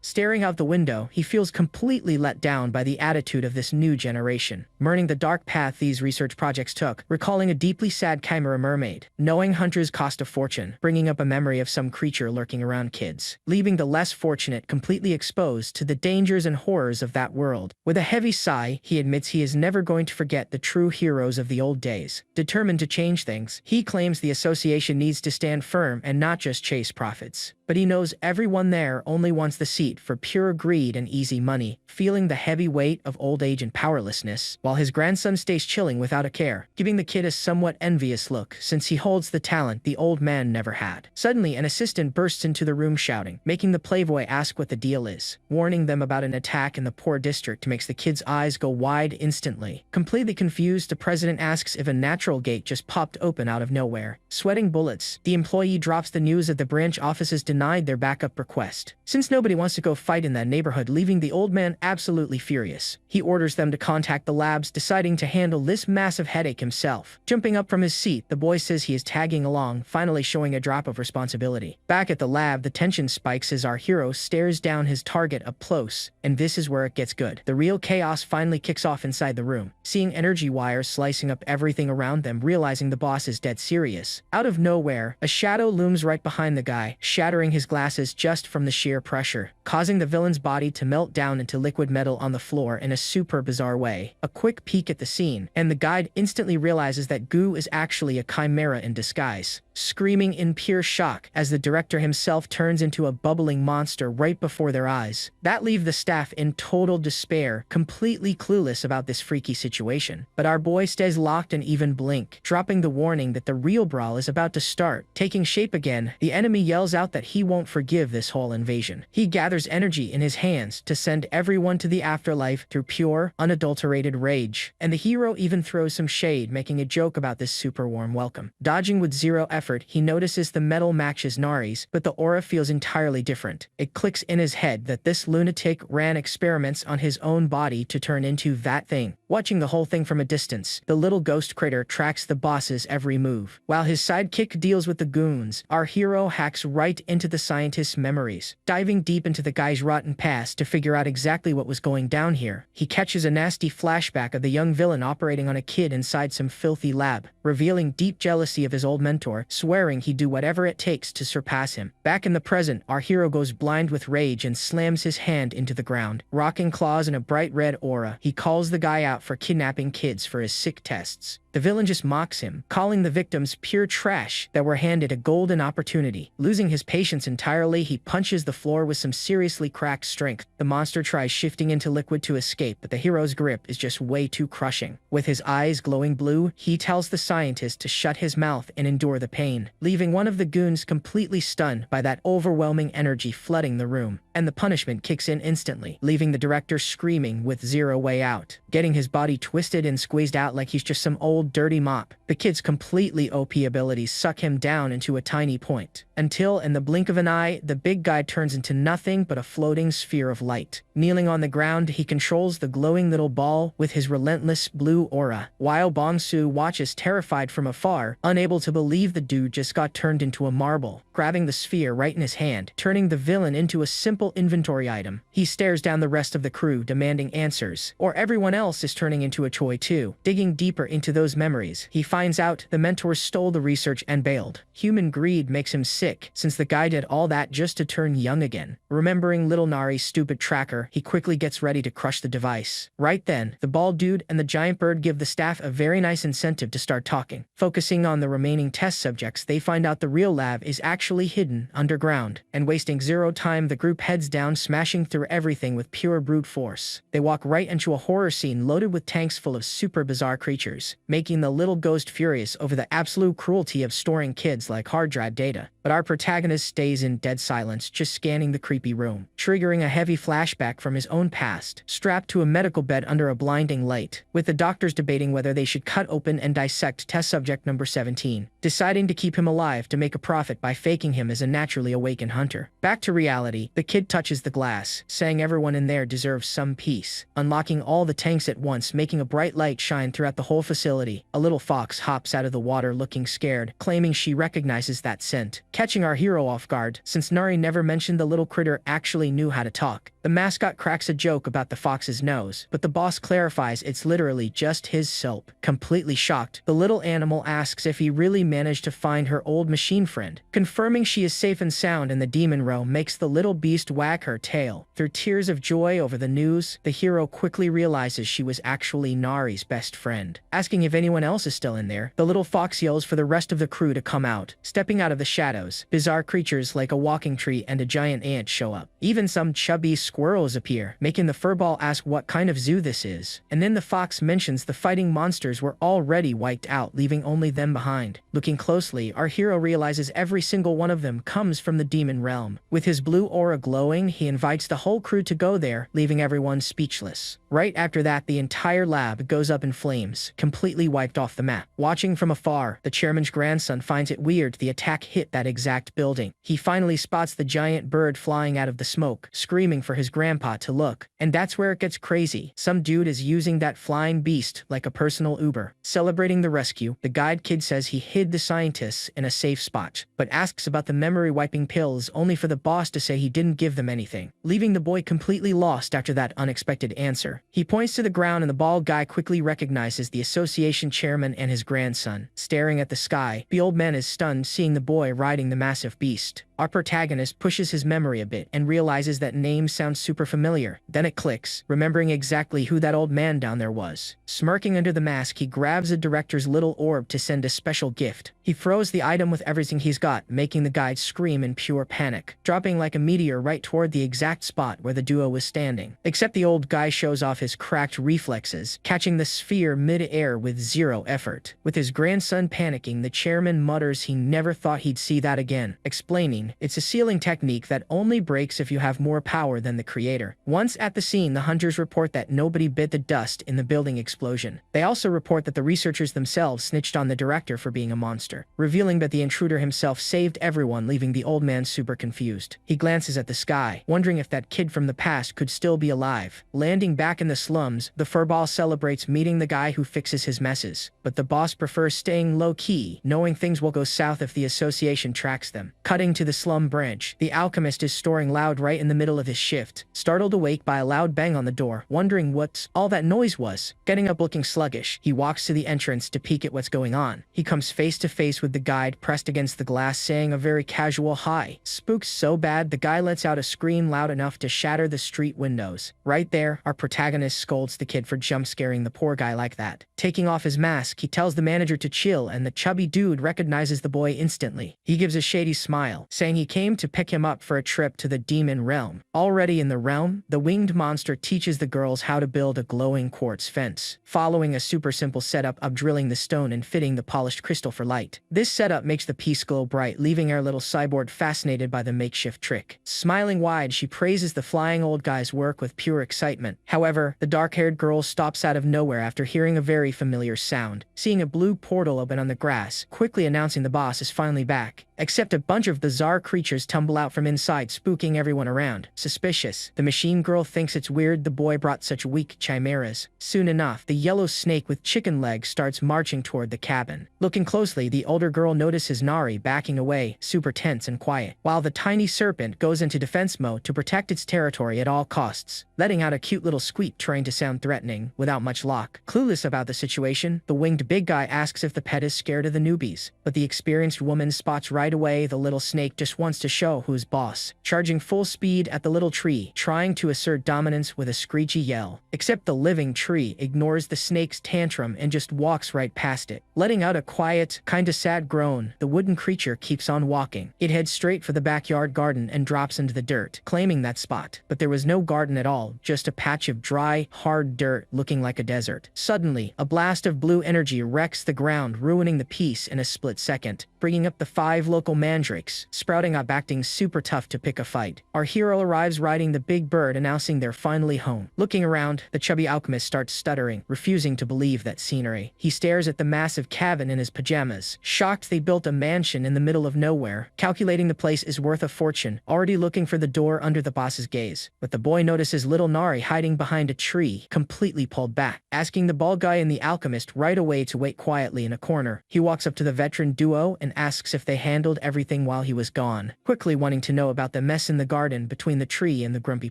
staring out the window, he feels completely let down by the attitude of this new generation. Mourning the dark path these research projects took, recalling a deeply sad chimera mermaid, knowing hunters cost a fortune, bringing up a memory of some creature lurking around kids, leaving the less fortunate completely exposed to the dangers and horrors of that world. With a heavy sigh, he admits he is never going to forget the true heroes of the old days. Determined to change things, he claims the association needs to stand firm and not just chase profits. But he knows everyone there only wants the seat for pure greed and easy money, feeling the heavy weight of old age and powerlessness, while his grandson stays chilling without a care, giving the kid a somewhat envious look since he holds the talent the old man never had. Suddenly, an assistant bursts into the room shouting, making the playboy ask what the deal is. Warning them about an attack in the poor district makes the kid's eyes go wide instantly. Completely confused, the president asks if a natural gate just popped open out of nowhere. Sweating bullets, the employee drops the news that the branch offices denied their backup request, since nobody wants to go fight in that neighborhood, leaving the old man absolutely furious. He orders them to contact the labs, deciding to handle this massive headache himself. Jumping up from his seat, the boy says he is tagging along, finally showing a drop of responsibility. Back at the lab, the tension spikes as our hero stares down his target up close, and this is where it gets good. The real chaos finally kicks off inside the room. Seeing energy wires slicing up everything around them, realizing the boss is dead serious. Out of nowhere, a shadow looms right behind the guy, shattering his glasses just from the sheer pressure, causing the villain's body to melt down into liquid metal on the floor in a super bizarre way. A quick peek at the scene, and the guide instantly realizes that Goo is actually a chimera in disguise, screaming in pure shock as the director himself turns into a bubbling monster right before their eyes. That leaves the staff in total despair, completely clueless about this freaky situation. But our boy stays locked and even blink, dropping the warning that the real brawl is about to start. Taking shape again, the enemy yells out that he won't forgive this whole invasion. He gathers energy in his hands to send everyone to the afterlife through pure, unadulterated rage. And the hero even throws some shade, making a joke about this super warm welcome. Dodging with zero effort, he notices the metal matches Nari's, but the aura feels entirely different. It clicks in his head that this lunatic ran experiments on his own body to turn into that thing. Watching the whole thing from a distance, the little ghost critter tracks the boss's every move. While his sidekick deals with the goons, our hero hacks right into the scientist's memories, diving deep into the guy's rotten past to figure out exactly what was going down here. He catches a nasty flashback of the young villain operating on a kid inside some filthy lab, revealing deep jealousy of his old mentor, swearing he'd do whatever it takes to surpass him. Back in the present, our hero goes blind with rage and slams his hand into the ground, rocking claws in a bright red aura. He calls the guy out for kidnapping kids for his sick tests, The villain just mocks him, calling the victims pure trash that were handed a golden opportunity. Losing his patience entirely, he punches the floor with some seriously cracked strength. The monster tries shifting into liquid to escape, but the hero's grip is just way too crushing. With his eyes glowing blue, he tells the scientist to shut his mouth and endure the pain, leaving one of the goons completely stunned by that overwhelming energy flooding the room. And the punishment kicks in instantly, leaving the director screaming with zero way out, getting his body twisted and squeezed out like he's just some old dirty mop. The kid's completely OP abilities suck him down into a tiny point, until in the blink of an eye, the big guy turns into nothing but a floating sphere of light. Kneeling on the ground, he controls the glowing little ball with his relentless blue aura, while Bong-soo watches terrified from afar, unable to believe the dude just got turned into a marble. Grabbing the sphere right in his hand, turning the villain into a simple inventory item, he stares down the rest of the crew demanding answers, or everyone else is turning into a toy too. Digging deeper into those memories, he finds out the mentor stole the research and bailed. Human greed makes him sick, since the guy did all that just to turn young again. Remembering little Nari's stupid tracker, he quickly gets ready to crush the device. Right then, the bald dude and the giant bird give the staff a very nice incentive to start talking. Focusing on the remaining test subjects, they find out the real lab is actually hidden underground, and wasting zero time, the group heads down, smashing through everything with pure brute force. They walk right into a horror scene loaded with tanks full of super bizarre creatures, making the little ghost furious over the absolute cruelty of storing kids like hard drive data. But our protagonist stays in dead silence, just scanning the creepy room, triggering a heavy flashback from his own past, strapped to a medical bed under a blinding light, with the doctors debating whether they should cut open and dissect test subject number 17, deciding to keep him alive to make a profit by faking him as a naturally awakened hunter. Back to reality, the kid touches the glass, saying everyone in there deserves some peace, unlocking all the tanks at once, making a bright light shine throughout the whole facility. A little fox hops out of the water looking scared, claiming she recognizes that scent, catching our hero off guard, since Nari never mentioned the little critter actually knew how to talk. The mascot cracks a joke about the fox's nose, but the boss clarifies it's literally just his soap. Completely shocked, the little animal asks if he really managed to find her old machine friend. Confirming she is safe and sound in the demon row makes the little beast wag her tail. Through tears of joy over the news, the hero quickly realizes she was actually Nari's best friend. Asking if anyone else is still in there, the little fox yells for the rest of the crew to come out. Stepping out of the shadows, bizarre creatures like a walking tree and a giant ant show up. Even some chubby squirrels appear, making the furball ask what kind of zoo this is. And then the fox mentions the fighting monsters were already wiped out, leaving only them behind. Looking closely, our hero realizes every single one of them comes from the demon realm. With his blue aura glowing, he invites the whole crew to go there, leaving everyone speechless. Right after that, the entire lab goes up in flames, completely wiped off the map. Watching from afar, the chairman's grandson finds it weird the attack hit that exact building. He finally spots the giant bird flying out of the smoke, screaming for his grandpa to look. And that's where it gets crazy. Some dude is using that flying beast like a personal Uber. Celebrating the rescue, the guide kid says he hid the scientists in a safe spot, but asks about the memory-wiping pills only for the boss to say he didn't give them anything, leaving the boy completely lost after that unexpected answer. He points to the ground and the bald guy quickly recognizes the association chairman and his grandson. Staring at the sky, the old man is stunned seeing the boy riding the massive beast. Our protagonist pushes his memory a bit and realizes that name sounds super familiar. Then it clicks, remembering exactly who that old man down there was. Smirking under the mask, he grabs the director's little orb to send a special gift. He throws the item with everything he's got, making the guide scream in pure panic, dropping like a meteor right toward the exact spot where the duo was standing. Except the old guy shows off his cracked reflexes, catching the sphere mid-air with zero effort. With his grandson panicking, the chairman mutters he never thought he'd see that again, explaining it's a sealing technique that only breaks if you have more power than the creator. Once at the scene, the hunters report that nobody bit the dust in the building explosion. They also report that the researchers themselves snitched on the director for being a monster, revealing that the intruder himself saved everyone, leaving the old man super confused. He glances at the sky, wondering if that kid from the past could still be alive. Landing back in the slums, the furball celebrates meeting the guy who fixes his messes, but the boss prefers staying low-key, knowing things will go south if the association tracks them. Cutting to the slum branch, the alchemist is snoring loud right in the middle of his shift, startled awake by a loud bang on the door, wondering what all that noise was. Getting up looking sluggish, he walks to the entrance to peek at what's going on. He comes face to face with the guide pressed against the glass saying a very casual hi. Spooked so bad the guy lets out a scream loud enough to shatter the street windows. Right there, our protagonist scolds the kid for jump scaring the poor guy like that. Taking off his mask, he tells the manager to chill and the chubby dude recognizes the boy instantly. He gives a shady smile, saying he came to pick him up for a trip to the demon realm. Already in the realm, the winged monster teaches the girls how to build a glowing quartz fence, following a super simple setup of drilling the stone and fitting the polished crystal for light. This setup makes the piece glow bright, leaving our little cyborg fascinated by the makeshift trick. Smiling wide, she praises the flying old guy's work with pure excitement. However, the dark-haired girl stops out of nowhere after hearing a very familiar sound, seeing a blue portal open on the grass, quickly announcing the boss is finally back. Except a bunch of bizarre creatures tumble out from inside, spooking everyone around. Suspicious, the machine girl thinks it's weird the boy brought such weak chimeras. Soon enough, the yellow snake with chicken legs starts marching toward the cabin. Looking closely, the older girl notices Nari backing away, super tense and quiet, while the tiny serpent goes into defense mode to protect its territory at all costs, letting out a cute little squeak trying to sound threatening, without much luck. Clueless about the situation, the winged big guy asks if the pet is scared of the newbies, but the experienced woman spots right away the little snake just wants to show who's boss, charging full speed at the little tree, trying to assert dominance with a screechy yell. Except the living tree ignores the snake's tantrum and just walks right past it. Letting out a quiet, kinda sad groan, the wooden creature keeps on walking. It heads straight for the backyard garden and drops into the dirt, claiming that spot. But there was no garden at all, just a patch of dry, hard dirt looking like a desert. Suddenly, a blast of blue energy wrecks the ground, ruining the piece in a split second, bringing up the 5 local mandrakes, sprouting up acting super tough to pick a fight. Our hero arrives riding the big bird, announcing they're finally home. Looking around, the chubby alchemist starts stuttering, refusing to believe that scenery. He stares at the massive cabin in his pajamas, shocked they built a mansion in the middle of nowhere, calculating the place is worth a fortune, already looking for the door under the boss's gaze. But the boy notices little Nari hiding behind a tree, completely pulled back, asking the bald guy and the alchemist right away to wait quietly in a corner. He walks up to the veteran duo and asks if they handled everything while he was gone, quickly wanting to know about the mess in the garden between the tree and the grumpy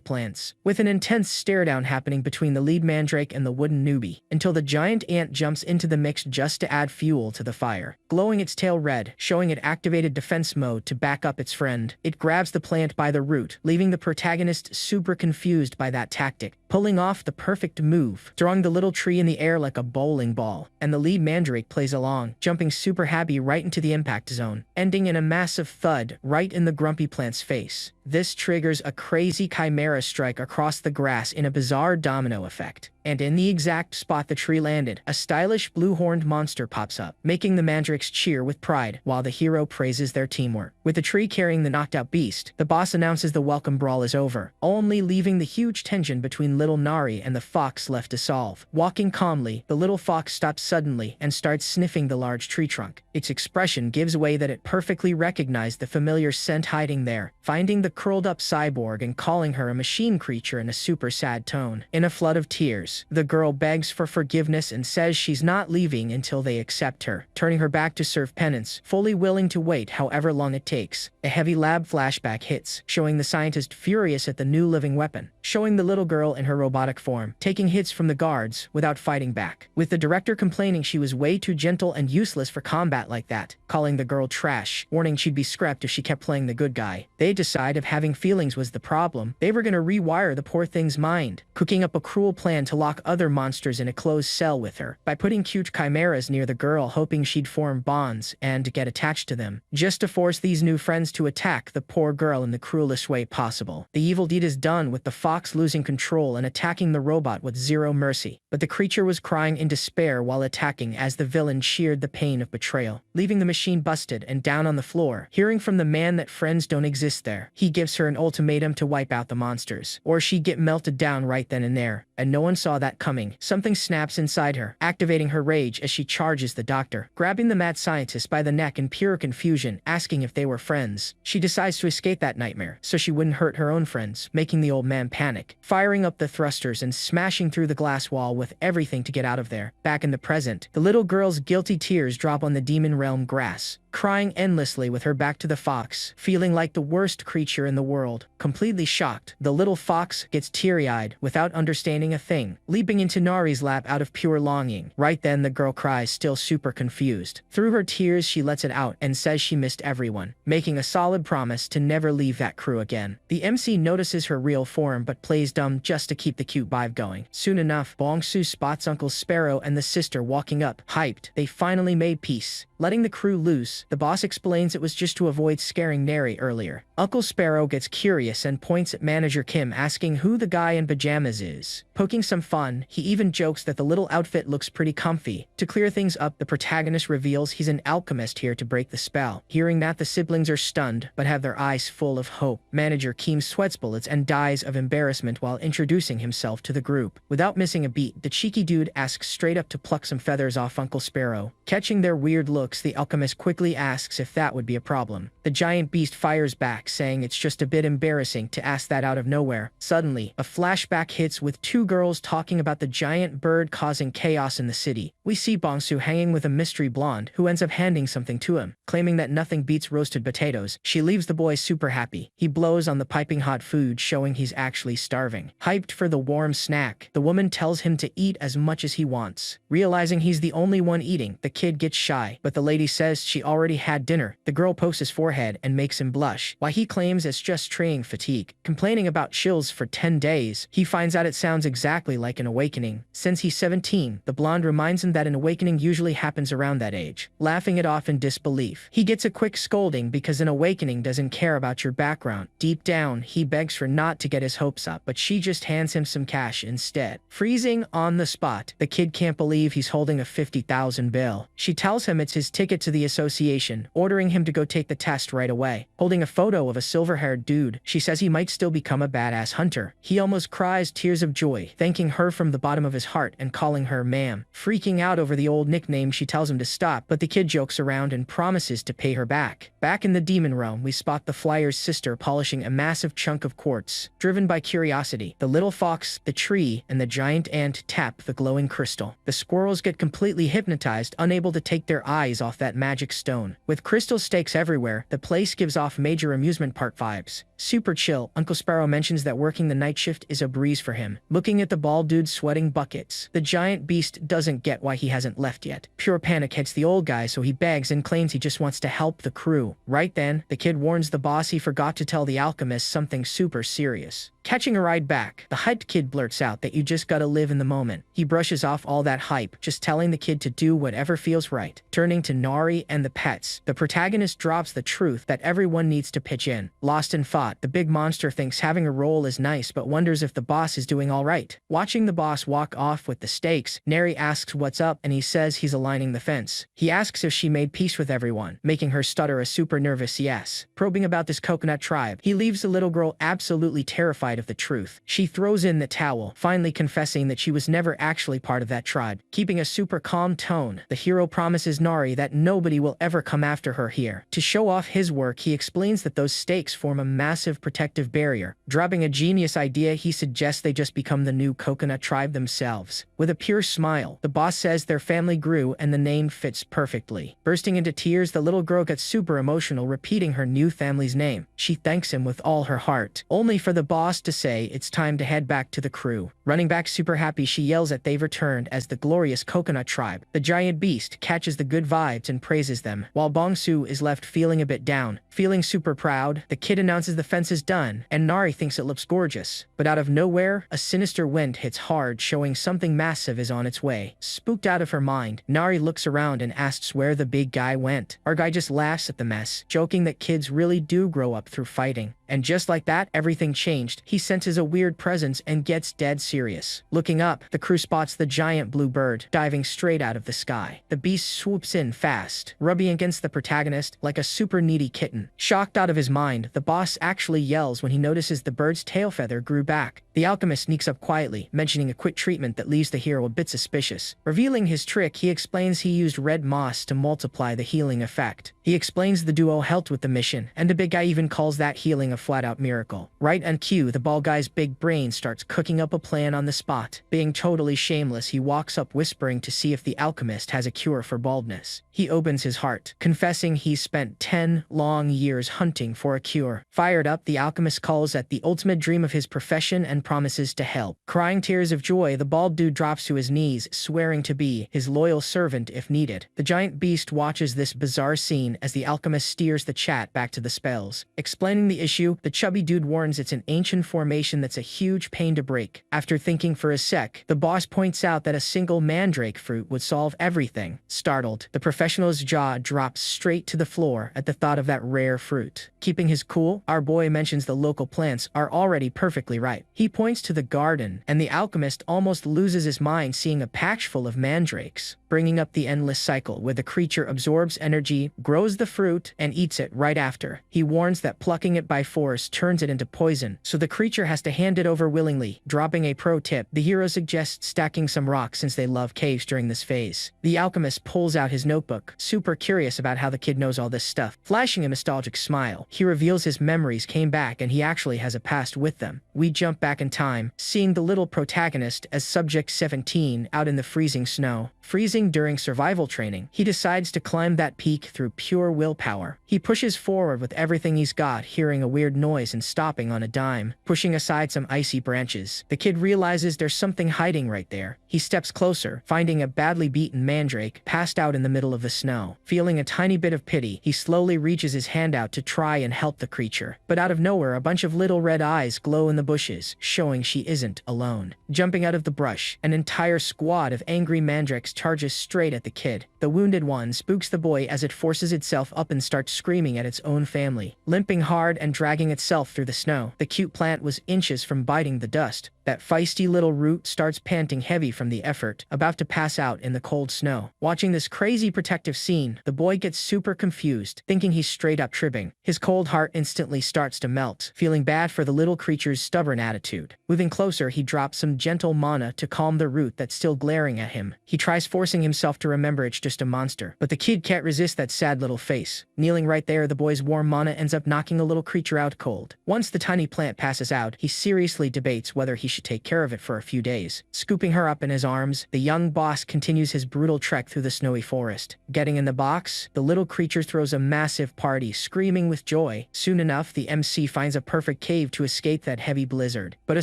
plants, with an intense stare-down happening between the lead mandrake and the wooden newbie, until the giant ant jumps into the mix just to add fuel to the fire, glowing its tail red, showing it activated defense mode to back up its friend. It grabs the plant by the root, leaving the protagonist super confused by that tactic, pulling off the perfect move, throwing the little tree in the air like a bowling ball, and the lead mandrake plays along, jumping super happy right into the impact zone, ending in a massive thud right in the grumpy plant's face. This triggers a crazy chimera strike across the grass in a bizarre domino effect. And in the exact spot the tree landed, a stylish blue-horned monster pops up, making the mandrakes cheer with pride, while the hero praises their teamwork. With the tree carrying the knocked-out beast, the boss announces the welcome brawl is over, only leaving the huge tension between little Nari and the fox left to solve. Walking calmly, the little fox stops suddenly and starts sniffing the large tree trunk. Its expression gives away that it perfectly recognized the familiar scent hiding there, finding the curled-up cyborg and calling her a machine creature in a super sad tone. In a flood of tears, the girl begs for forgiveness and says she's not leaving until they accept her, turning her back to serve penance, fully willing to wait however long it takes. A heavy lab flashback hits, showing the scientist furious at the new living weapon, showing the little girl in her robotic form, taking hits from the guards without fighting back, with the director complaining she was way too gentle and useless for combat like that, calling the girl trash, warning she'd be scrapped if she kept playing the good guy. They decide if having feelings was the problem, they were gonna rewire the poor thing's mind, cooking up a cruel plan to lock other monsters in a closed cell with her, by putting cute chimeras near the girl hoping she'd form bonds and get attached to them, just to force these new friends to attack the poor girl in the cruelest way possible. The evil deed is done with the fox losing control and attacking the robot with zero mercy, but the creature was crying in despair while attacking as the villain sheared the pain of betrayal, leaving the machine busted and down on the floor. Hearing from the man that friends don't exist there, he gives her an ultimatum to wipe out the monsters, or she'd get melted down right then and there, and no one saw that coming. Something snaps inside her, activating her rage as she charges the doctor, grabbing the mad scientist by the neck in pure confusion, asking if they were friends. She decides to escape that nightmare, so she wouldn't hurt her own friends, making the old man panic, firing up the thrusters and smashing through the glass wall with everything to get out of there. Back in the present, the little girl's guilty tears drop on the demon realm grass, crying endlessly with her back to the fox, feeling like the worst creature in the world. Completely shocked, the little fox gets teary-eyed without understanding a thing, leaping into Nari's lap out of pure longing. Right then, the girl cries, still super confused. Through her tears, she lets it out and says she missed everyone, making a solid promise to never leave that crew again. The MC notices her real form but plays dumb just to keep the cute vibe going. Soon enough, Bong-soo spots Uncle Sparrow and the sister walking up. Hyped, they finally made peace. Letting the crew loose, the boss explains it was just to avoid scaring Neri earlier. Uncle Sparrow gets curious and points at Manager Kim, asking who the guy in pajamas is. Poking some fun, he even jokes that the little outfit looks pretty comfy. To clear things up, the protagonist reveals he's an alchemist here to break the spell. Hearing that, the siblings are stunned, but have their eyes full of hope. Manager Kim sweats bullets and dies of embarrassment while introducing himself to the group. Without missing a beat, the cheeky dude asks straight up to pluck some feathers off Uncle Sparrow. Catching their weird looks, the alchemist quickly asks if that would be a problem. The giant beast fires back, saying it's just a bit embarrassing to ask that out of nowhere. Suddenly, a flashback hits with two girls talking about the giant bird causing chaos in the city. We see Bong-soo hanging with a mystery blonde who ends up handing something to him. Claiming that nothing beats roasted potatoes, she leaves the boy super happy. He blows on the piping hot food, showing he's actually starving. Hyped for the warm snack, the woman tells him to eat as much as he wants. Realizing he's the only one eating, the kid gets shy, but the lady says she already had dinner. The girl pokes his forehead and makes him blush, while he claims it's just training fatigue. Complaining about chills for 10 days, he finds out it sounds exactly like an awakening. Since he's 17, the blonde reminds him that an awakening usually happens around that age. Laughing it off in disbelief, he gets a quick scolding because an awakening doesn't care about your background. Deep down, he begs for not to get his hopes up, but she just hands him some cash instead. Freezing on the spot, the kid can't believe he's holding a 50,000 bill. She tells him it's his ticket to the association, ordering him to go take the test right away. Holding a photo of a silver-haired dude, she says he might still become a badass hunter. He almost cries tears of joy, thanking her from the bottom of his heart and calling her ma'am. Freaking out over the old nickname, she tells him to stop, but the kid jokes around and promises to pay her back. Back in the demon realm, we spot the flyer's sister polishing a massive chunk of quartz. Driven by curiosity, the little fox, the tree, and the giant ant tap the glowing crystal. The squirrels get completely hypnotized, unable to take their eyes off that magic stone. With crystal stakes everywhere, the place gives off major amusement park vibes. Super chill, Uncle Sparrow mentions that working the night shift is a breeze for him. Looking at the bald dude sweating buckets, the giant beast doesn't get why he hasn't left yet. Pure panic hits the old guy, so he begs and claims he just wants to help the crew. Right then, the kid warns the boss he forgot to tell the alchemist something super serious. Catching a ride back, the hyped kid blurts out that you just gotta live in the moment. He brushes off all that hype, just telling the kid to do whatever feels right. Turning to Nari and the pets, the protagonist drops the truth that everyone needs to pitch in. Lost in thought, the big monster thinks having a role is nice but wonders if the boss is doing alright. Watching the boss walk off with the stakes, Neri asks what's up and he says he's aligning the fence. He asks if she made peace with everyone, making her stutter a super nervous yes. Probing about this coconut tribe, he leaves the little girl absolutely terrified of the truth. She throws in the towel, finally confessing that she was never actually part of that tribe. Keeping a super calm tone, the hero promises Nari that nobody will ever come after her here. To show off his work, he explains that those stakes form a massive protective barrier. Dropping a genius idea, he suggests they just become the new coconut tribe themselves. With a pure smile, the boss says their family grew and the name fits perfectly. Bursting into tears, the little girl gets super emotional, repeating her new family's name. She thanks him with all her heart, only for the boss to say it's time to head back to the crew. Running back super happy, she yells that they've returned as the glorious coconut tribe. The giant beast catches the good vibes and praises them, while Bong-soo is left feeling a bit down. Feeling super proud, the kid announces the fence is done, and Nari thinks it looks gorgeous. But out of nowhere, a sinister wind hits hard, showing something massive is on its way. Spooked out of her mind, Nari looks around and asks where the big guy went. Our guy just laughs at the mess, joking that kids really do grow up through fighting. And just like that, everything changed. He senses a weird presence and gets dead serious. Looking up, the crew spots the giant blue bird diving straight out of the sky. The beast swoops in fast, rubbing against the protagonist like a super needy kitten. Shocked out of his mind, the boss actually yells when he notices the bird's tail feather grew back. The alchemist sneaks up quietly, mentioning a quick treatment that leaves the hero a bit suspicious. Revealing his trick, he explains he used red moss to multiply the healing effect. He explains the duo helped with the mission, and the big guy even calls that healing a flat-out miracle. Right on cue, the bald guy's big brain starts cooking up a plan on the spot. Being totally shameless, he walks up whispering to see if the alchemist has a cure for baldness. He opens his heart, confessing he's spent 10 long years hunting for a cure. Fired up, the alchemist calls at the ultimate dream of his profession and promises to help. Crying tears of joy, the bald dude drops to his knees, swearing to be his loyal servant if needed. The giant beast watches this bizarre scene as the alchemist steers the chat back to the spells. Explaining the issue, the chubby dude warns it's an ancient formation that's a huge pain to break. After thinking for a sec, the boss points out that a single mandrake fruit would solve everything. Startled, the professional's jaw drops straight to the floor at the thought of that rare fruit. Keeping his cool, our boy mentions the local plants are already perfectly ripe. He points to the garden, and the alchemist almost loses his mind seeing a patch full of mandrakes, bringing up the endless cycle where the creature absorbs energy, grows the fruit, and eats it right after. He warns that plucking it by force turns it into poison, so the creature has to hand it over willingly. Dropping a pro tip, the hero suggests stacking some rocks since they love caves during this phase. The alchemist pulls out his notebook, super curious about how the kid knows all this stuff. Flashing a nostalgic smile, he reveals his memories came back and he actually has a past with them. We jump back in time, seeing the little protagonist as Subject 17 out in the freezing snow. Freezing during survival training, he decides to climb that peak through pure willpower. He pushes forward with everything he's got, hearing a weird noise and stopping on a dime, pushing aside some icy branches. The kid realizes there's something hiding right there. He steps closer, finding a badly beaten mandrake passed out in the middle of the snow. Feeling a tiny bit of pity, he slowly reaches his hand out to try and help the creature. But out of nowhere, a bunch of little red eyes glow in the bushes, showing she isn't alone. Jumping out of the brush, an entire squad of angry mandrakes charges straight at the kid. The wounded one spooks the boy as it forces itself up and starts screaming at its own family. Limping hard and dragging itself through the snow, the cute plant was inches from biting the dust. That feisty little root starts panting heavy from the effort, about to pass out in the cold snow. Watching this crazy protective scene, the boy gets super confused, thinking he's straight up tripping. His cold heart instantly starts to melt, feeling bad for the little creature's stubborn attitude. Moving closer, he drops some gentle mana to calm the root that's still glaring at him. He tries forcing himself to remember it's just a monster, but the kid can't resist that sad little face. Kneeling right there, the boy's warm mana ends up knocking the little creature out cold. Once the tiny plant passes out, he seriously debates whether he should take care of it for a few days. Scooping her up in his arms, the young boss continues his brutal trek through the snowy forest. Getting in the box, the little creature throws a massive party, screaming with joy. Soon enough, the MC finds a perfect cave to escape that heavy blizzard. But a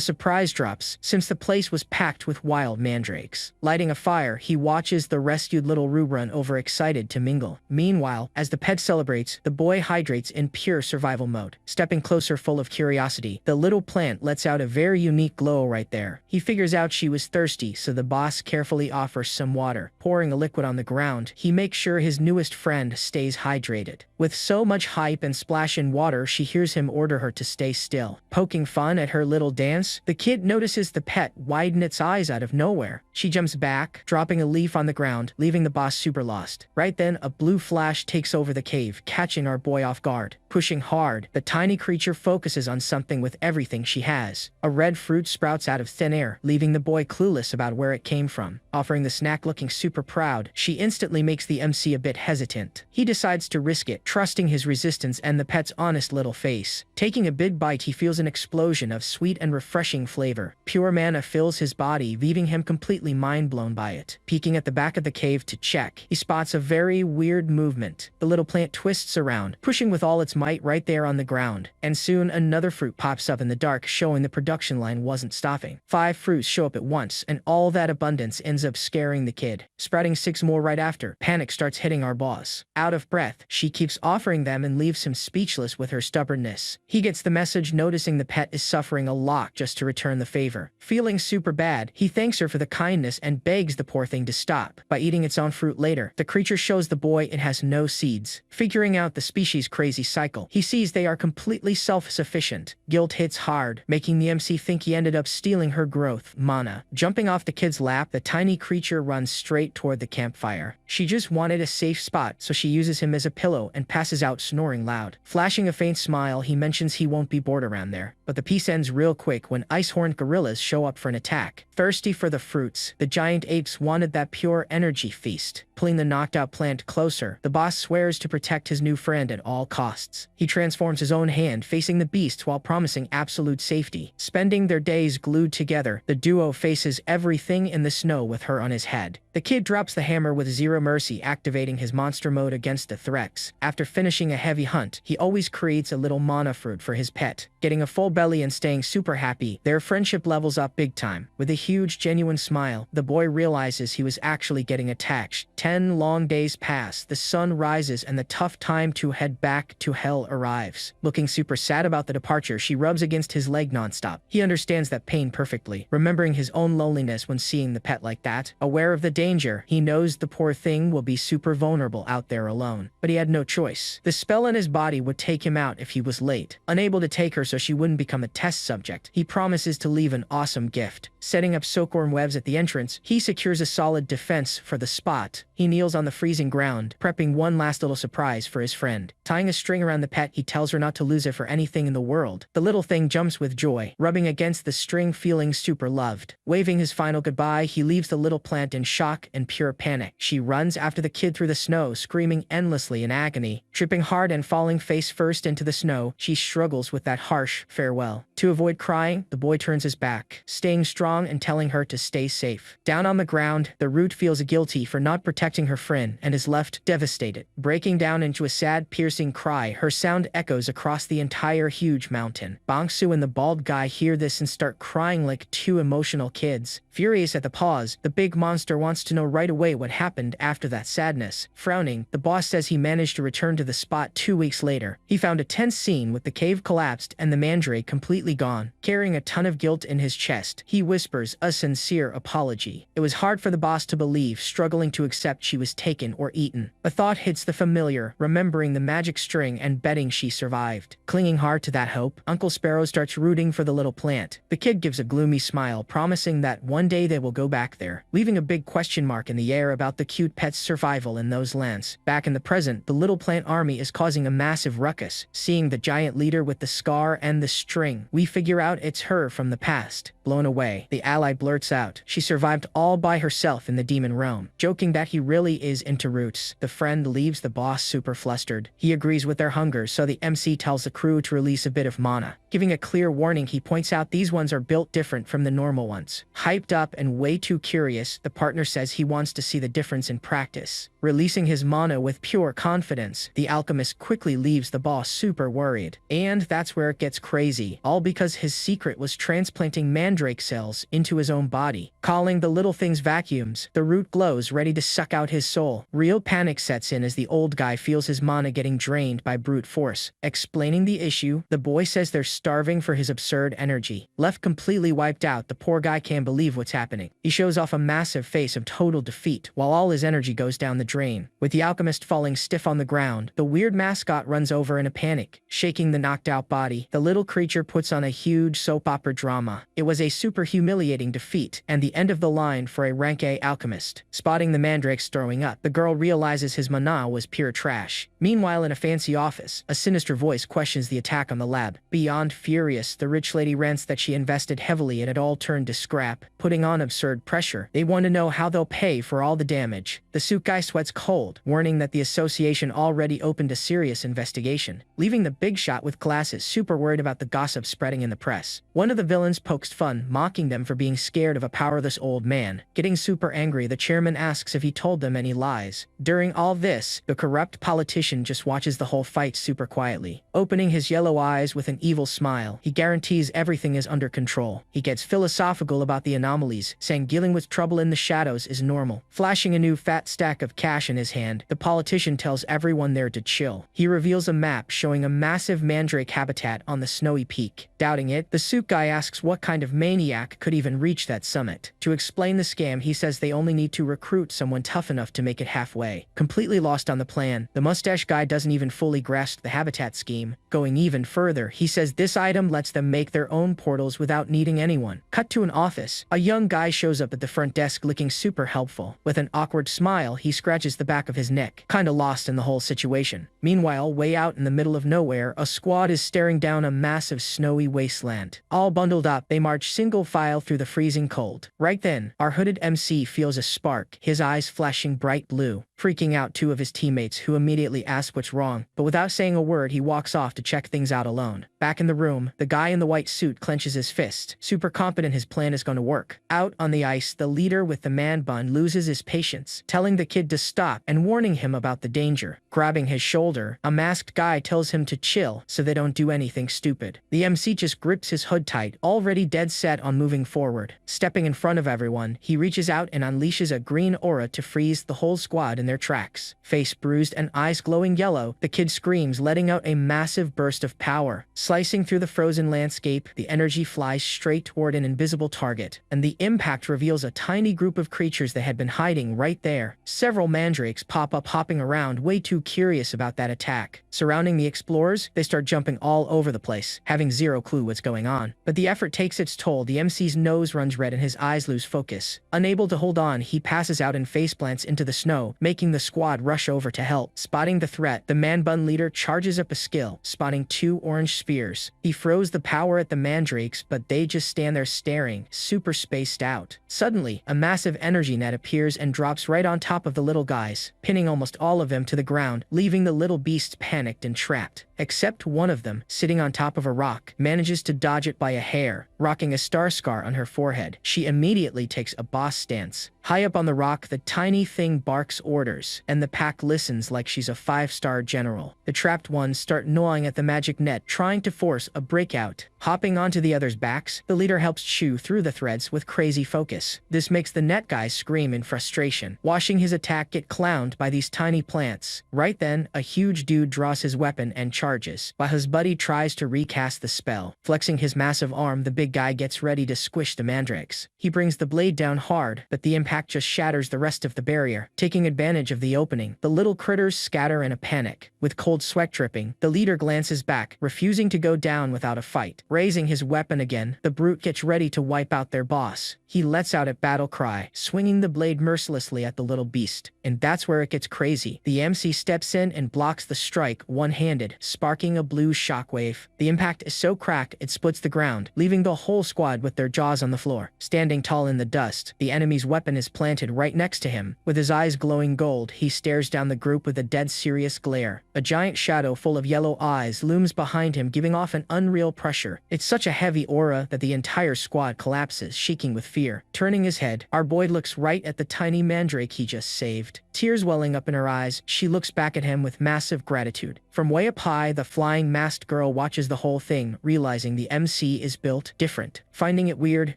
surprise drops, since the place was packed with wild mandrakes. Lighting a fire, he watches the rescued little Roo run over excited to mingle. Meanwhile, as the pet celebrates, the boy hydrates in pure survival mode. Stepping closer full of curiosity, the little plant lets out a very unique glow right there. He figures out she was thirsty, so the boss carefully offers some water. Pouring a liquid on the ground, he makes sure his newest friend stays hydrated. With so much hype and splash in water, she hears him order her to stay still. Poking fun at her little dance, the kid notices the pet widen its eyes out of nowhere. She jumps back, dropping a leaf on the ground, leaving the boss super lost. Right then, a blue flash takes over the cave, catching our boy off guard. Pushing hard, the tiny creature focuses on something with everything she has. A red fruit sprouts out of thin air, leaving the boy clueless about where it came from. Offering the snack looking super proud, she instantly makes the MC a bit hesitant. He decides to risk it, trusting his resistance and the pet's honest little face. Taking a big bite, he feels an explosion of sweet and refreshing flavor. Pure mana fills his body, leaving him completely mind-blown by it. Peeking at the back of the cave to check, he spots a very weird movement. The little plant twists around, pushing with all its might right there on the ground. And soon another fruit pops up in the dark, showing the production line wasn't stopping. 5 fruits show up at once, and all that abundance ends up scaring the kid. Sprouting 6 more right after, panic starts hitting our boss. Out of breath, she keeps offering them and leaves him speechless with her stubbornness. He gets the message, noticing the pet is suffering a lot just to return the favor. Feeling super bad, he thanks her for the kindness and begs the poor thing to stop. By eating its own fruit later, the creature shows the boy it has no seeds. Figuring out the species' crazy cycle, he sees they are completely self-sufficient. Guilt hits hard, making the MC think he ended up stops stealing her growth, mana. Jumping off the kid's lap, the tiny creature runs straight toward the campfire. She just wanted a safe spot, so she uses him as a pillow and passes out snoring loud. Flashing a faint smile, he mentions he won't be bored around there. But the piece ends real quick when ice-horned gorillas show up for an attack. Thirsty for the fruits, the giant apes wanted that pure energy feast. Pulling the knocked-out plant closer, the boss swears to protect his new friend at all costs. He transforms his own hand, facing the beast while promising absolute safety. Spending their days glued together, the duo faces everything in the snow with her on his head. The kid drops the hammer with zero mercy, activating his monster mode against the Threx. After finishing a heavy hunt, he always creates a little mana fruit for his pet. Getting a full belly and staying super happy, their friendship levels up big time. With a huge, genuine smile, the boy realizes he was actually getting attached. 10 long days pass, the sun rises, and the tough time to head back to hell arrives. Looking super sad about the departure, she rubs against his leg nonstop. He understands that pain perfectly, remembering his own loneliness when seeing the pet like that. Aware of the danger, he knows the poor thing will be super vulnerable out there alone. But he had no choice. The spell in his body would take him out if he was late. Unable to take her so she wouldn't become a test subject, he promises to leave an awesome gift. Setting up silkworm webs at the entrance, he secures a solid defense for the spot. He kneels on the freezing ground, prepping one last little surprise for his friend. Tying a string around the pet, he tells her not to lose it for anything in the world. The little thing jumps with joy, rubbing against the string, feeling super loved. Waving his final goodbye, he leaves the little plant in shock and pure panic. She runs after the kid through the snow, screaming endlessly in agony. Tripping hard and falling face first into the snow, she struggles with that harsh farewell. To avoid crying, the boy turns his back, staying strong and telling her to stay safe. Down on the ground, the root feels guilty for not protecting her friend and is left devastated. Breaking down into a sad, piercing cry, her sound echoes across the entire huge mountain. Bangsu and the bald guy hear this and start crying like two emotional kids. Furious at the pause, the big monster wants to know right away what happened after that sadness. Frowning, the boss says he managed to return to the spot 2 weeks later. He found a tense scene with the cave collapsed and the mandrake completely gone. Carrying a ton of guilt in his chest, he whispers a sincere apology. It was hard for the boss to believe, struggling to accept she was taken or eaten. A thought hits the familiar, remembering the magic string and betting she survived. Clinging hard to that hope, Uncle Sparrow starts rooting for the little plant. The kid gives a gloomy smile, promising that one day they will go back there, leaving a big question mark in the air about the cute pet's survival in those lands. Back in the present, the little plant army is causing a massive ruckus. Seeing the giant leader with the scar and the string, we figure out it's her from the past. Blown away, the ally blurts out she survived all by herself in the demon realm, joking that he really is into roots. The friend leaves the boss super flustered. He agrees with their hunger, so the MC tells the crew to release a bit of mana. Giving a clear warning, he points out these ones are built different from the normal ones. Hyped up and way too curious, the partner says he wants to see the difference in practice. Releasing his mana with pure confidence, the alchemist quickly leaves the boss super worried. And that's where it gets crazy, all because his secret was transplanting mandrake cells into his own body. Calling the little things vacuums, the root glows, ready to suck out his soul. Real panic sets in as the old guy feels his mana getting drained by brute force. Explaining the issue, the boy says they're starving for his absurd energy. Left completely wiped out, the poor guy can't believe what's happening. He shows off a massive face of total defeat, while all his energy goes down the drain. With the alchemist falling stiff on the ground, the weird mascot runs over in a panic. Shaking the knocked out body, the little creature puts on a huge soap opera drama. It was a super humiliating defeat, and the end of the line for a rank A alchemist. Spotting the mandrakes throwing up, the girl realizes his mana was pure trash. Meanwhile, in a fancy office, a sinister voice questions the attack on the lab. Beyond furious, the rich lady rants that she invested heavily and it all turned to scrap, putting on absurd pressure. They want to know how they'll pay for all the damage. The suit guy sweats cold, warning that the association already opened a serious investigation. Leaving the big shot with glasses super worried about the gossip spreading in the press. One of the villains pokes fun, mocking them for being scared of a powerless old man. Getting super angry, the chairman asks if he told them any lies. During all this, the corrupt politician just watches the whole fight super quietly. Opening his yellow eyes with an evil smile, he guarantees everything is under control. He gets philosophical about the anomalies, saying dealing with trouble in the shadows is normal. Flashing a new fat stack of cash in his hand, the politician tells everyone there to chill. He reveals a map showing a massive mandrake habitat on the snowy peak. Doubting it, the suit guy asks what kind of maniac could even reach that summit. To explain the scam, he says they only need to recruit someone tough enough to make it halfway. Completely lost on the plan, the mustache guy doesn't even fully grasp the habitat scheme. Going even further, he says this This item lets them make their own portals without needing anyone. Cut to an office. A young guy shows up at the front desk looking super helpful. With an awkward smile, he scratches the back of his neck, kinda lost in the whole situation. Meanwhile, way out in the middle of nowhere, a squad is staring down a massive snowy wasteland. All bundled up, they march single file through the freezing cold. Right then, our hooded MC feels a spark, his eyes flashing bright blue, freaking out two of his teammates who immediately ask what's wrong, but without saying a word he walks off to check things out alone. Back in the room, the guy in the white suit clenches his fist, super confident his plan is going to work. Out on the ice, the leader with the man bun loses his patience, telling the kid to stop and warning him about the danger. Grabbing his shoulder, a masked guy tells him to chill so they don't do anything stupid. The MC just grips his hood tight, already dead set on moving forward. Stepping in front of everyone, he reaches out and unleashes a green aura to freeze the whole squad in their tracks. Face bruised and eyes glowing yellow, the kid screams, letting out a massive burst of power. Slicing through the frozen landscape, the energy flies straight toward an invisible target, and the impact reveals a tiny group of creatures that had been hiding right there. Several mandrakes pop up, hopping around, way too curious about that attack. Surrounding the explorers, they start jumping all over the place, having zero clue what's going on. But the effort takes its toll. The MC's nose runs red and his eyes lose focus. Unable to hold on, he passes out and faceplants into the snow, making the squad rush over to help. Spotting the threat, the man bun leader charges up a skill, spotting two orange spears. He throws the power at the mandrakes, but they just stand there staring, super spaced out. Suddenly, a massive energy net appears and drops right on top of the little guys, pinning almost all of them to the ground, leaving the little beasts panicked and trapped. Except one of them, sitting on top of a rock, manages to dodge it by a hair, rocking a star scar on her forehead. She immediately takes a boss stance. High up on the rock, the tiny thing barks orders, and the pack listens like she's a 5-star general. The trapped ones start gnawing at the magic net, trying to force a breakout. Hopping onto the others' backs, the leader helps chew through the threads with crazy focus. This makes the net guy scream in frustration, watching his attack get clowned by these tiny plants. Right then, a huge dude draws his weapon and charges, while his buddy tries to recast the spell. Flexing his massive arm, the big guy gets ready to squish the mandrakes. He brings the blade down hard, but the impact just shatters the rest of the barrier. Taking advantage of the opening, the little critters scatter in a panic. With cold sweat dripping, the leader glances back, refusing to go down without a fight. Raising his weapon again, the brute gets ready to wipe out their boss. He lets out a battle cry, swinging the blade mercilessly at the little beast. And that's where it gets crazy. The MC steps in and blocks the strike one-handed, sparking a blue shockwave. The impact is so cracked it splits the ground, leaving the whole squad with their jaws on the floor. Standing tall in the dust, the enemy's weapon is planted right next to him. With his eyes glowing gold, he stares down the group with a dead serious glare. A giant shadow full of yellow eyes looms behind him, giving off an unreal pressure. It's such a heavy aura that the entire squad collapses, shaking with fear. Turning his head, our boy looks right at the tiny mandrake he just saved. Tears welling up in her eyes, she looks back at him with massive gratitude. From way up high, the flying masked girl watches the whole thing, realizing the MC is built different. Finding it weird,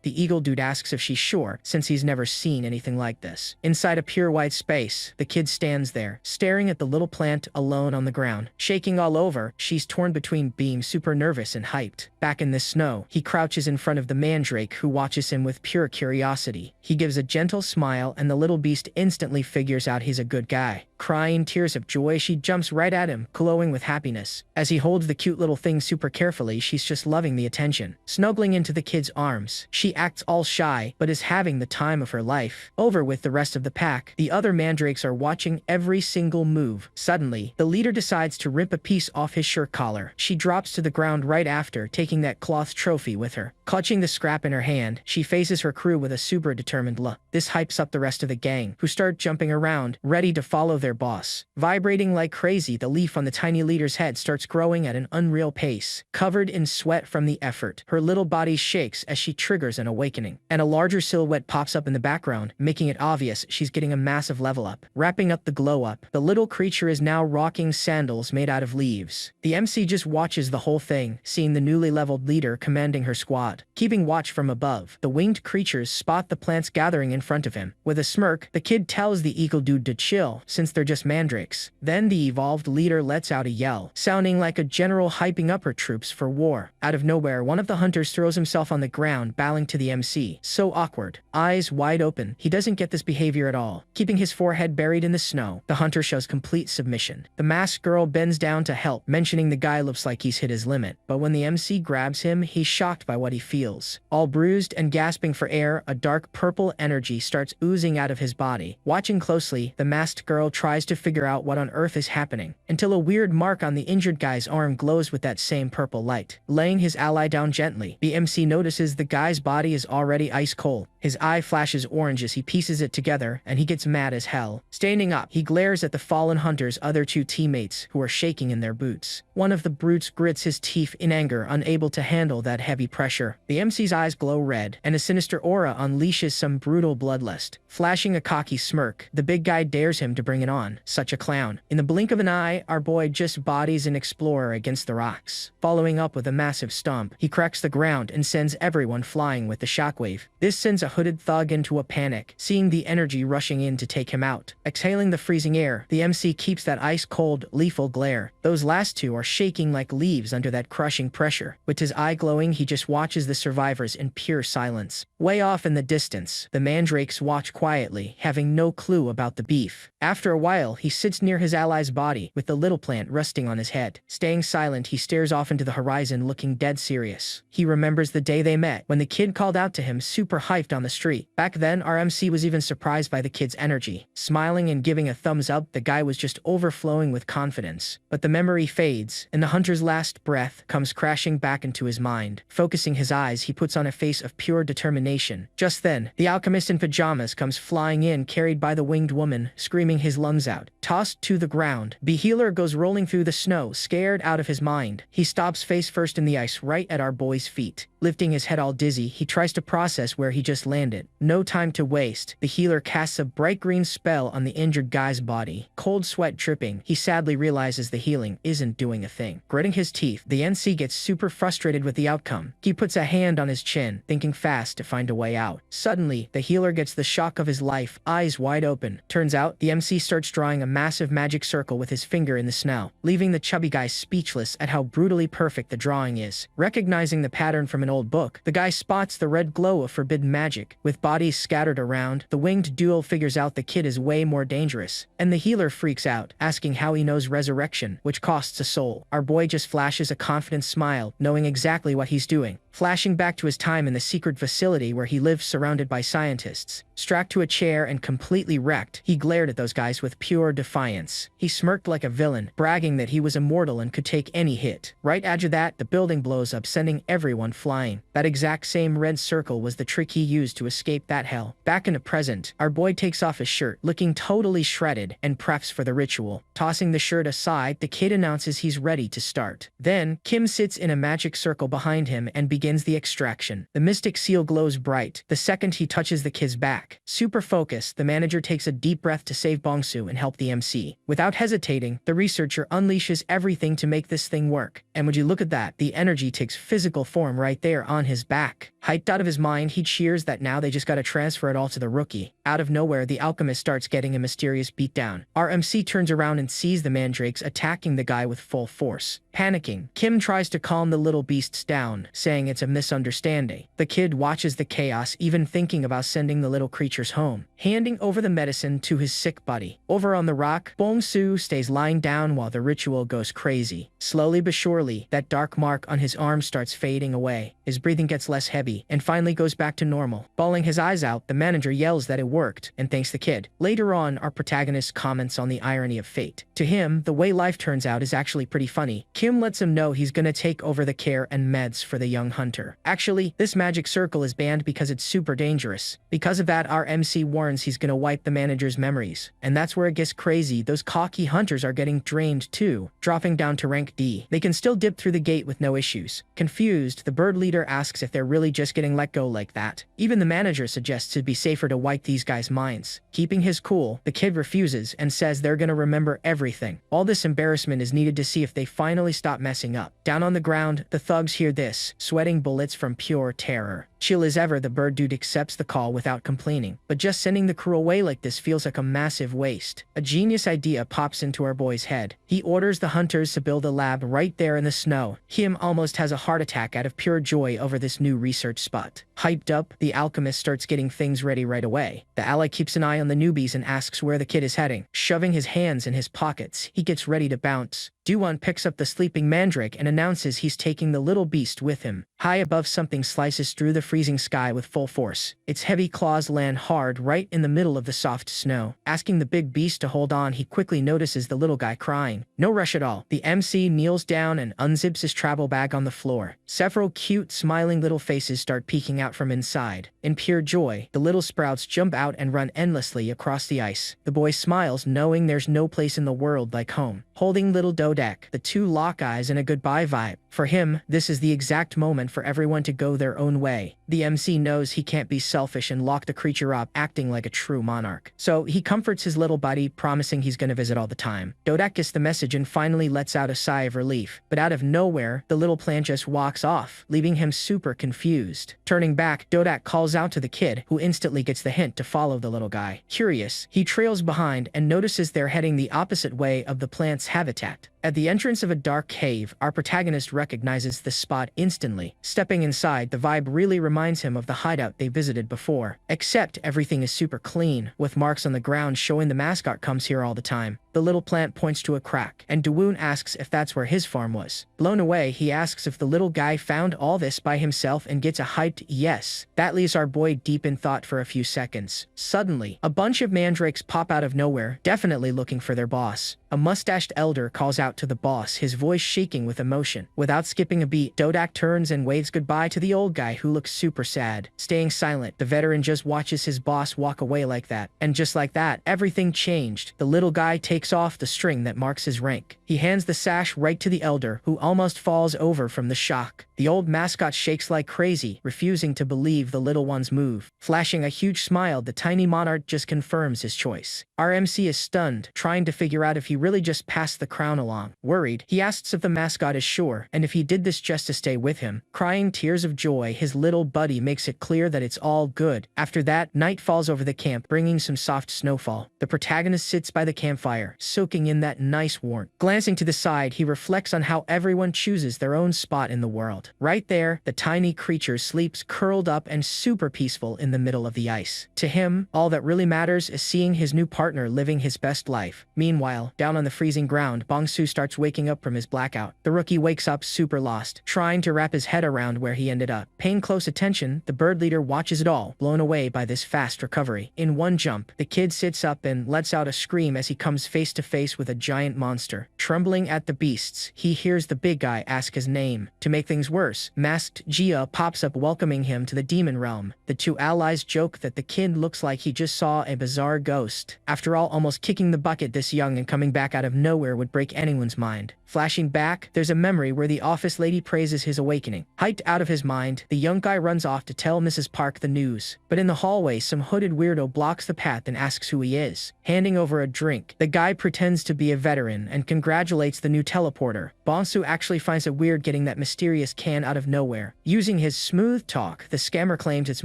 the eagle dude asks if she's sure, since he's never seen anything like this. Inside a pure white space, the kid stands there, staring at the little plant alone on the ground. Shaking all over, she's torn between being super nervous and hyped. Back in the snow, he crouches in front of the mandrake, who watches him with pure curiosity. He gives a gentle smile, and the little beast instantly figures out he's a good guy. Crying tears of joy, she jumps right at him, glowing with happiness. As he holds the cute little thing super carefully, she's just loving the attention. Snuggling into the kid's arms, she acts all shy, but is having the time of her life. Over with the rest of the pack, the other mandrakes are watching every single move. Suddenly, the leader decides to rip a piece off his shirt collar. She drops to the ground right after, taking that cloth trophy with her. Clutching the scrap in her hand, she faces her crew with a super determined look. This hypes up the rest of the gang, who start jumping around, ready to follow their boss. Vibrating like crazy, the leaf on the tiny leader's head starts growing at an unreal pace. Covered in sweat from the effort, her little body shakes as she triggers an awakening. And a larger silhouette pops up in the background, making it obvious she's getting a massive level up. Wrapping up the glow up, the little creature is now rocking sandals made out of leaves. The MC just watches the whole thing, seeing the newly leveled leader commanding her squad. Keeping watch from above, the winged creatures spot the plants gathering in front of him. With a smirk, the kid tells the eagle dude to chill, since they're they're just mandrakes. Then the evolved leader lets out a yell, sounding like a general hyping up her troops for war. Out of nowhere, one of the hunters throws himself on the ground, bowing to the MC. So awkward. Eyes wide open. He doesn't get this behavior at all. Keeping his forehead buried in the snow, the hunter shows complete submission. The masked girl bends down to help, mentioning the guy looks like he's hit his limit. But when the MC grabs him, he's shocked by what he feels. All bruised and gasping for air, a dark purple energy starts oozing out of his body. Watching closely, the masked girl tries to figure out what on earth is happening, until a weird mark on the injured guy's arm glows with that same purple light. Laying his ally down gently, the MC notices the guy's body is already ice cold. His eye flashes orange as he pieces it together, and he gets mad as hell. Standing up, he glares at the fallen hunter's other two teammates, who are shaking in their boots. One of the brutes grits his teeth in anger, unable to handle that heavy pressure. The MC's eyes glow red, and a sinister aura unleashes some brutal bloodlust. Flashing a cocky smirk, the big guy dares him to bring it on. Such a clown. In the blink of an eye, our boy just bodies an explorer against the rocks. Following up with a massive stomp, he cracks the ground and sends everyone flying with the shockwave. This sends a hooded thug into a panic, seeing the energy rushing in to take him out. Exhaling the freezing air, the MC keeps that ice-cold, lethal glare. Those last two are shaking like leaves under that crushing pressure. With his eye glowing, he just watches the survivors in pure silence. Way off in the distance, the mandrakes watch quietly, having no clue about the beef. After a while, he sits near his ally's body, with the little plant resting on his head. Staying silent, he stares off into the horizon, looking dead serious. He remembers the day they met, when the kid called out to him super hyped on the street. Back then, our MC was even surprised by the kid's energy. Smiling and giving a thumbs up, the guy was just overflowing with confidence. But the memory fades, and the hunter's last breath comes crashing back into his mind. Focusing his eyes, he puts on a face of pure determination. Just then, the alchemist in pajamas comes flying in, carried by the winged woman, screaming his lungs out. Tossed to the ground, the healer goes rolling through the snow, scared out of his mind. He stops face first in the ice right at our boy's feet. Lifting his head all dizzy, he tries to process where he just landed. No time to waste. The healer casts a bright green spell on the injured guy's body. Cold sweat dripping, he sadly realizes the healing isn't doing a thing. Gritting his teeth, the NC gets super frustrated with the outcome. He puts a hand on his chin, thinking fast to find a way out. Suddenly, the healer gets the shock of his life, eyes wide open. Turns out, the MC starts drawing a massive magic circle with his finger in the snow, leaving the chubby guy speechless at how brutally perfect the drawing is. Recognizing the pattern from an old book, the guy spots the red glow of forbidden magic. With bodies scattered around, the winged duo figures out the kid is way more dangerous, and the healer freaks out, asking how he knows resurrection, which costs a soul. Our boy just flashes a confident smile, knowing exactly what he's doing. Flashing back to his time in the secret facility where he lived surrounded by scientists. Strapped to a chair and completely wrecked, he glared at those guys with pure defiance. He smirked like a villain, bragging that he was immortal and could take any hit. Right after that, the building blows up, sending everyone flying. That exact same red circle was the trick he used to escape that hell. Back in the present, our boy takes off his shirt, looking totally shredded, and preps for the ritual. Tossing the shirt aside, the kid announces he's ready to start. Then, Kim sits in a magic circle behind him and begins the extraction. The mystic seal glows bright the second he touches the kid's back. Super focused, the manager takes a deep breath to save Bongsu and help the MC. Without hesitating, the researcher unleashes everything to make this thing work. And would you look at that, the energy takes physical form right there on his back. Hyped out of his mind, he cheers that now they just gotta transfer it all to the rookie. Out of nowhere, the alchemist starts getting a mysterious beatdown. Our MC turns around and sees the mandrakes attacking the guy with full force. Panicking, Kim tries to calm the little beasts down, saying it's a misunderstanding. The kid watches the chaos, even thinking about sending the little creatures home. Handing over the medicine to his sick buddy. Over on the rock, Bongsu stays lying down while the ritual goes crazy. Slowly but surely, that dark mark on his arm starts fading away. His breathing gets less heavy, and finally goes back to normal. Bawling his eyes out, the manager yells that it worked, and thanks the kid. Later on, our protagonist comments on the irony of fate. To him, the way life turns out is actually pretty funny. Kim lets him know he's gonna take over the care and meds for the young hunter. Actually, this magic circle is banned because it's super dangerous. Because of that, our MC warns he's gonna wipe the manager's memories. And that's where it gets crazy. Those cocky hunters are getting drained too, dropping down to rank D. They can still dip through the gate with no issues. Confused, the bird leader asks if they're really just getting let go like that. Even the manager suggests it'd be safer to wipe these guys' minds. Keeping his cool, the kid refuses and says they're gonna remember everything. All this embarrassment is needed to see if they finally stop messing up. Down on the ground, the thugs hear this, sweating sweating bullets from pure terror. Chill as ever, the bird dude accepts the call without complaining. But just sending the crew away like this feels like a massive waste. A genius idea pops into our boy's head. He orders the hunters to build a lab right there in the snow. Him almost has a heart attack out of pure joy over this new research spot. Hyped up, the alchemist starts getting things ready right away. The ally keeps an eye on the newbies and asks where the kid is heading. Shoving his hands in his pockets, he gets ready to bounce. Duwon picks up the sleeping mandrake and announces he's taking the little beast with him. High above, something slices through the freezing sky with full force. Its heavy claws land hard right in the middle of the soft snow. Asking the big beast to hold on, he quickly notices the little guy crying. No rush at all. The MC kneels down and unzips his travel bag on the floor. Several cute, smiling little faces start peeking out from inside. In pure joy, the little sprouts jump out and run endlessly across the ice. The boy smiles, knowing there's no place in the world like home. Holding little Dodek, the two lock eyes in a goodbye vibe. For him, this is the exact moment for everyone to go their own way. The MC knows he can't be selfish and lock the creature up, acting like a true monarch. So he comforts his little buddy, promising he's gonna visit all the time. Dodek gets the message and finally lets out a sigh of relief. But out of nowhere, the little plant just walks off, leaving him super confused. Turning back, Dodek calls out to the kid, who instantly gets the hint to follow the little guy. Curious, he trails behind and notices they're heading the opposite way of the plant's habitat. At the entrance of a dark cave, our protagonist recognizes the spot instantly. Stepping inside, the vibe really reminds him of the hideout they visited before. Except everything is super clean, with marks on the ground showing the mascot comes here all the time. The little plant points to a crack, and Dawoon asks if that's where his farm was. Blown away, he asks if the little guy found all this by himself and gets a hyped yes. That leaves our boy deep in thought for a few seconds. Suddenly, a bunch of mandrakes pop out of nowhere, definitely looking for their boss. A mustached elder calls out to the boss, his voice shaking with emotion. Without skipping a beat, Dodak turns and waves goodbye to the old guy, who looks super sad. Staying silent, the veteran just watches his boss walk away like that. And just like that, everything changed. The little guy takes off the string that marks his rank. He hands the sash right to the elder, who almost falls over from the shock. The old mascot shakes like crazy, refusing to believe the little one's move. Flashing a huge smile, the tiny monarch just confirms his choice. Our MC is stunned, trying to figure out if he really just passed the crown along. Worried, he asks if the mascot is sure, and if he did this just to stay with him. Crying tears of joy, his little buddy makes it clear that it's all good. After that, night falls over the camp, bringing some soft snowfall. The protagonist sits by the campfire, soaking in that nice warmth. Glancing to the side, he reflects on how everyone chooses their own spot in the world. Right there, the tiny creature sleeps curled up and super peaceful in the middle of the ice. To him, all that really matters is seeing his new partner living his best life. Meanwhile, down on the freezing ground, Bongsu starts waking up from his blackout. The rookie wakes up super lost, trying to wrap his head around where he ended up. Paying close attention, the bird leader watches it all, blown away by this fast recovery. In one jump, the kid sits up and lets out a scream as he comes face to face with a giant monster. Trembling at the beasts, he hears the big guy ask his name. To make things worse, masked Jia pops up welcoming him to the demon realm. The two allies joke that the kid looks like he just saw a bizarre ghost. After all, almost kicking the bucket this young and coming back out of nowhere would break anyone's mind. Flashing back, there's a memory where the office lady praises his awakening. Hyped out of his mind, the young guy runs off to tell Mrs. Park the news. But in the hallway, some hooded weirdo blocks the path and asks who he is. Handing over a drink, the guy pretends to be a veteran and congratulates the new teleporter. Bonsu actually finds it weird getting that mysterious can out of nowhere. Using his smooth talk, the scammer claims it's